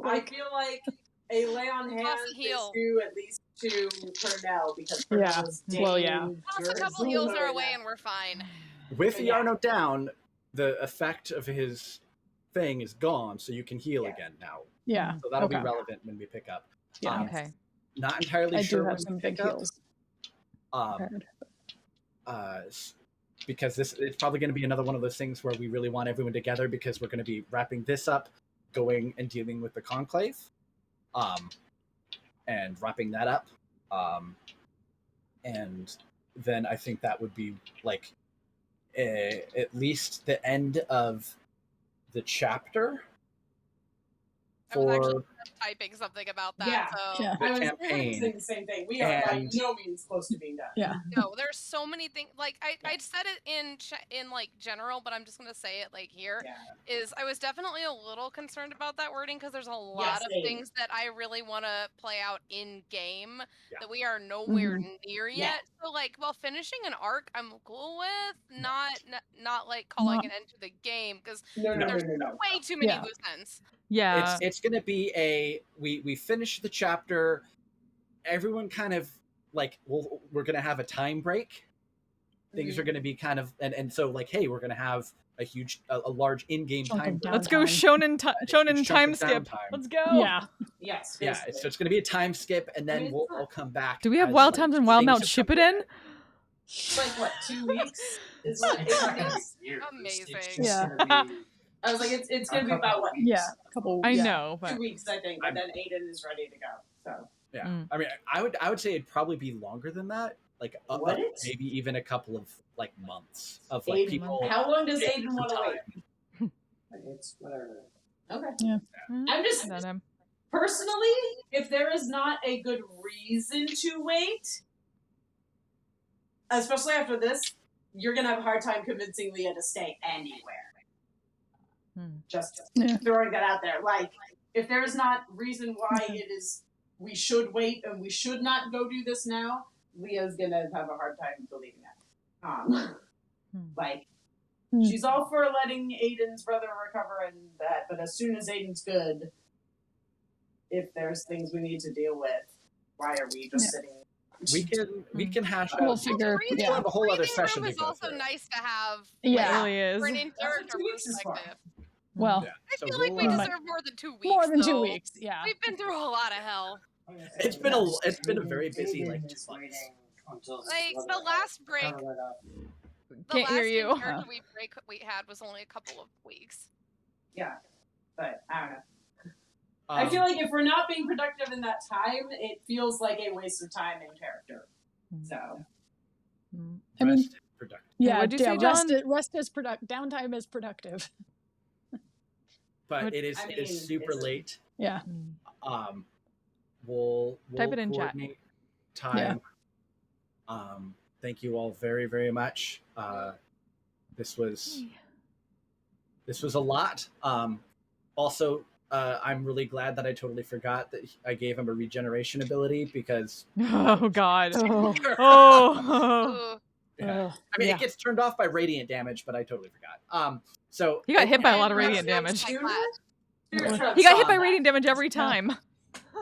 Speaker 9: I feel like a lay on hands is
Speaker 3: heal.
Speaker 9: due at least to Purnell because
Speaker 4: Yeah.
Speaker 9: Purnell is
Speaker 4: Well, yeah.
Speaker 3: Toss a couple heals are away and we're fine.
Speaker 6: with
Speaker 9: Yeah.
Speaker 6: Iarno down, the effect of his thing is gone, so you can heal
Speaker 9: Yeah.
Speaker 6: again now.
Speaker 4: Yeah,
Speaker 6: So that'll
Speaker 4: Okay.
Speaker 6: be relevant when we pick up.
Speaker 4: Yeah.
Speaker 1: Okay.
Speaker 6: Not entirely
Speaker 4: I
Speaker 6: sure
Speaker 4: do
Speaker 6: when
Speaker 4: have
Speaker 6: we
Speaker 4: some
Speaker 6: pick
Speaker 4: big
Speaker 6: up,
Speaker 4: heals.
Speaker 6: um, because it's probably going to be another one of those things where we really want everyone together because we're going to be wrapping this up, going and dealing with the conclave, and wrapping that up, and then I think that would be like at least the end of the chapter
Speaker 3: I was actually
Speaker 6: for
Speaker 3: typing something about that.
Speaker 9: Yeah.
Speaker 3: So
Speaker 4: Yeah.
Speaker 6: the
Speaker 9: I was
Speaker 6: campaign.
Speaker 9: saying the same thing. We are by
Speaker 6: And-
Speaker 9: no means close to being done.
Speaker 4: Yeah.
Speaker 3: no, there's so many things. Like I said it in like general, but I'm just gonna say it like here.
Speaker 9: Yeah.
Speaker 3: Is I was definitely a little concerned about that wording because there's a lot
Speaker 9: Yes,
Speaker 3: of
Speaker 9: same.
Speaker 3: things that I really want to play out in game
Speaker 6: Yeah.
Speaker 3: that we are nowhere
Speaker 4: Mm-hmm.
Speaker 3: near
Speaker 9: Yeah.
Speaker 3: yet. So like, while finishing an arc, I'm cool with not like calling
Speaker 4: Not-
Speaker 3: an end to the game because
Speaker 9: No, no, no,
Speaker 3: there's
Speaker 9: no, no.
Speaker 3: way too many
Speaker 4: Yeah.
Speaker 3: loose ends.
Speaker 1: Yeah.
Speaker 6: It's going to be we finish the chapter, everyone kind of like we're going to have a time break. Things
Speaker 3: Mm-hmm.
Speaker 6: are going to be kind of and so like, hey, we're going to have a large in-game
Speaker 4: Chunk of
Speaker 6: time break.
Speaker 1: Let's go
Speaker 4: downtime.
Speaker 1: shonen
Speaker 6: Huge chunk
Speaker 1: time
Speaker 6: of
Speaker 1: skip.
Speaker 6: downtime.
Speaker 1: Let's go.
Speaker 4: Yeah.
Speaker 9: Yes.
Speaker 6: Yeah,
Speaker 9: basically.
Speaker 6: so it's going to be a time skip, and then
Speaker 9: mean,
Speaker 6: we'll come back.
Speaker 1: Do we have
Speaker 6: as,
Speaker 1: Wild
Speaker 6: like,
Speaker 1: Times and
Speaker 6: things
Speaker 1: Wildemount
Speaker 6: have
Speaker 1: ship
Speaker 6: come
Speaker 1: it in?
Speaker 9: It's like what, 2 weeks? It's like 8 weeks.
Speaker 3: Amazing.
Speaker 4: Yeah.
Speaker 9: I was like, it's gonna be about what?
Speaker 4: Yeah. A couple.
Speaker 1: I
Speaker 4: yeah.
Speaker 1: know,
Speaker 9: 2
Speaker 1: but
Speaker 9: weeks, I think, and then Aiden is ready to go. So
Speaker 6: Yeah,
Speaker 1: Mm.
Speaker 6: I mean, I would say it'd probably be longer than that, like
Speaker 9: What?
Speaker 6: maybe even a couple of like months of like
Speaker 9: Aiden,
Speaker 6: people.
Speaker 9: how long does
Speaker 6: taking
Speaker 9: Aiden
Speaker 6: some
Speaker 9: want to
Speaker 6: time.
Speaker 9: wait?
Speaker 5: It's whatever.
Speaker 9: Okay.
Speaker 1: Mm,
Speaker 9: I'm just
Speaker 1: I don't know.
Speaker 9: personally, if there is not a good reason to wait, especially after this, you're gonna have a hard time convincing Leah to stay anywhere.
Speaker 1: Hmm.
Speaker 9: Just
Speaker 4: Yeah.
Speaker 9: throwing that out there. Like, if there is not reason why it is we should wait and we should not go do this now, Leah's gonna have a hard time believing that. Like, she's all for letting Aiden's brother recover and that, but as soon as Aiden's good, if there's things we need to deal with, why are we just sitting?
Speaker 6: We can hash
Speaker 4: We'll
Speaker 6: out.
Speaker 4: figure.
Speaker 6: We still have a whole other
Speaker 3: Breathing
Speaker 6: session
Speaker 3: room
Speaker 6: to
Speaker 3: is
Speaker 6: go
Speaker 3: also
Speaker 6: through.
Speaker 3: nice to have.
Speaker 4: Yeah.
Speaker 1: It really is.
Speaker 3: For an
Speaker 9: That's what
Speaker 3: in-character
Speaker 9: 2 weeks is for.
Speaker 3: perspective.
Speaker 4: Well,
Speaker 6: Yeah.
Speaker 3: I
Speaker 6: So
Speaker 3: feel like we
Speaker 6: we'll,
Speaker 3: deserve more than 2 weeks.
Speaker 4: more than 2
Speaker 3: though.
Speaker 4: weeks. Yeah.
Speaker 3: We've been through a lot of hell.
Speaker 6: It's been a very busy like 2 months.
Speaker 3: Like the last break, the
Speaker 1: Can't
Speaker 3: last
Speaker 1: hear you.
Speaker 3: in-character we had was only a couple of weeks.
Speaker 9: Yeah, but I don't know. I feel like if we're not being productive in that time, it feels like a waste of time in character. So,
Speaker 4: I mean,
Speaker 6: rest productive.
Speaker 4: yeah,
Speaker 1: What'd you say,
Speaker 4: rest is productive. Downtime is productive.
Speaker 6: But it is super late.
Speaker 4: Yeah.
Speaker 6: We'll
Speaker 1: Type it in chat.
Speaker 6: coordinate time. Thank you all very, very much. This was a lot. Also, I'm really glad that I totally forgot that I gave him a regeneration ability because
Speaker 1: Oh God.
Speaker 4: Oh.
Speaker 1: Oh.
Speaker 6: yeah. I mean, it gets turned off by radiant damage, but I totally forgot. So
Speaker 1: He got hit by a lot of radiant damage.
Speaker 9: Spirit
Speaker 1: He
Speaker 9: Shroud
Speaker 1: got hit
Speaker 9: saw
Speaker 1: by
Speaker 9: that.
Speaker 1: radiant damage every time.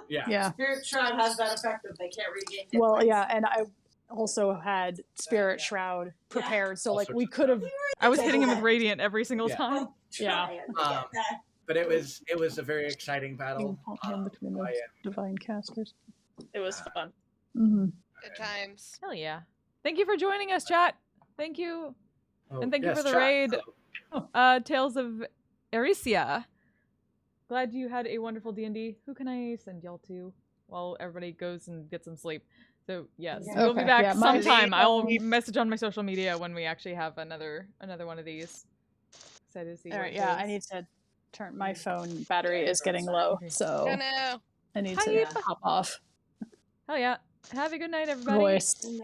Speaker 6: yeah.
Speaker 9: Spirit Shroud has that effect of they can't regain hit
Speaker 4: Well,
Speaker 9: points.
Speaker 4: yeah, and I also had Spirit Shroud prepared, so
Speaker 6: All
Speaker 4: like
Speaker 6: sorts
Speaker 4: we
Speaker 6: of
Speaker 4: could have.
Speaker 1: I was hitting him with radiant every single
Speaker 6: Yeah.
Speaker 1: time.
Speaker 4: Yeah.
Speaker 6: But it was a very exciting battle.
Speaker 4: Between the divine casters.
Speaker 2: It was fun.
Speaker 4: Mm-hmm.
Speaker 3: Good times.
Speaker 1: Hell yeah. Thank you for joining us, chat. Thank you.
Speaker 6: Oh,
Speaker 1: And thank you
Speaker 6: yes,
Speaker 1: for the
Speaker 6: chat.
Speaker 1: raid, Tales of Ericia. Glad you had a wonderful D&D. Who can I send y'all to while everybody goes and gets some sleep? So yes,
Speaker 9: Yeah.
Speaker 1: we'll be
Speaker 4: Okay,
Speaker 1: back
Speaker 4: yeah, my-
Speaker 1: sometime. I'll message on my social media when we actually have another one of these. Excited to see.
Speaker 4: All
Speaker 1: what
Speaker 4: right,
Speaker 1: it
Speaker 4: yeah,
Speaker 1: goes.
Speaker 4: I need to turn my phone battery is getting low, so
Speaker 3: Oh no.
Speaker 4: I need
Speaker 1: Hype.
Speaker 4: to hop off.
Speaker 1: Hell yeah. Have a good night, everybody.
Speaker 4: Voice.
Speaker 3: Good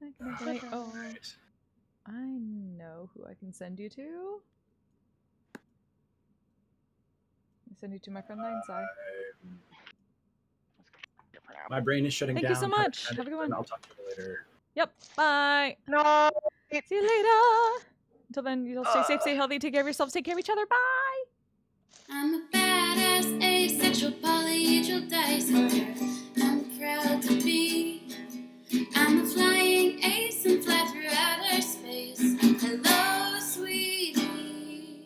Speaker 4: Good night.
Speaker 1: Oh, I know who I can send you to. I send you to my friend Lineside.
Speaker 6: My brain is shutting
Speaker 1: Thank
Speaker 6: down.
Speaker 1: you so much. Have a good one.
Speaker 6: I'll talk to you later.
Speaker 1: Yep. Bye.
Speaker 8: No.
Speaker 1: See you later. Until then, you'll stay safe, stay healthy, take care of yourselves, take care of each other. Bye.
Speaker 11: I'm a badass asexual polyhedral dice holder. I'm proud to be. I'm a flying ace and fly through outer space. Hello, sweetie.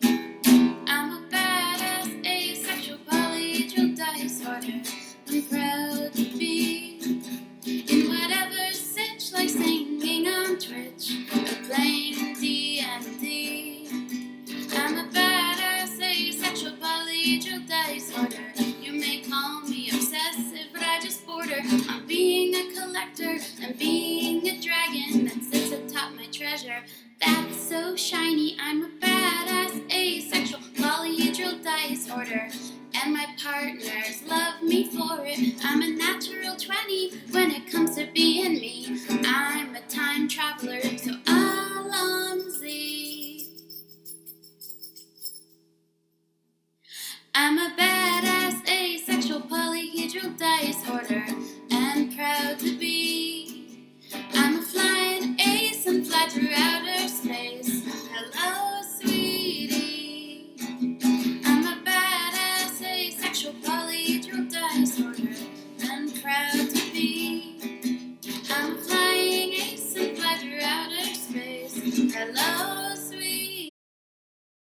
Speaker 11: I'm a badass asexual polyhedral dice holder. I'm proud to be in whatever sitch, like singing on Twitch or playing D&D. I'm a badass asexual polyhedral dice holder. You may call me obsessive, but I just border on being a collector and being a dragon that sits atop my treasure. That's so shiny. I'm a badass asexual polyhedral dice holder, and my partners love me for it. I'm a natural 20 when it comes to being me. I'm a time traveler, so Alonzi. I'm a badass asexual polyhedral dice holder.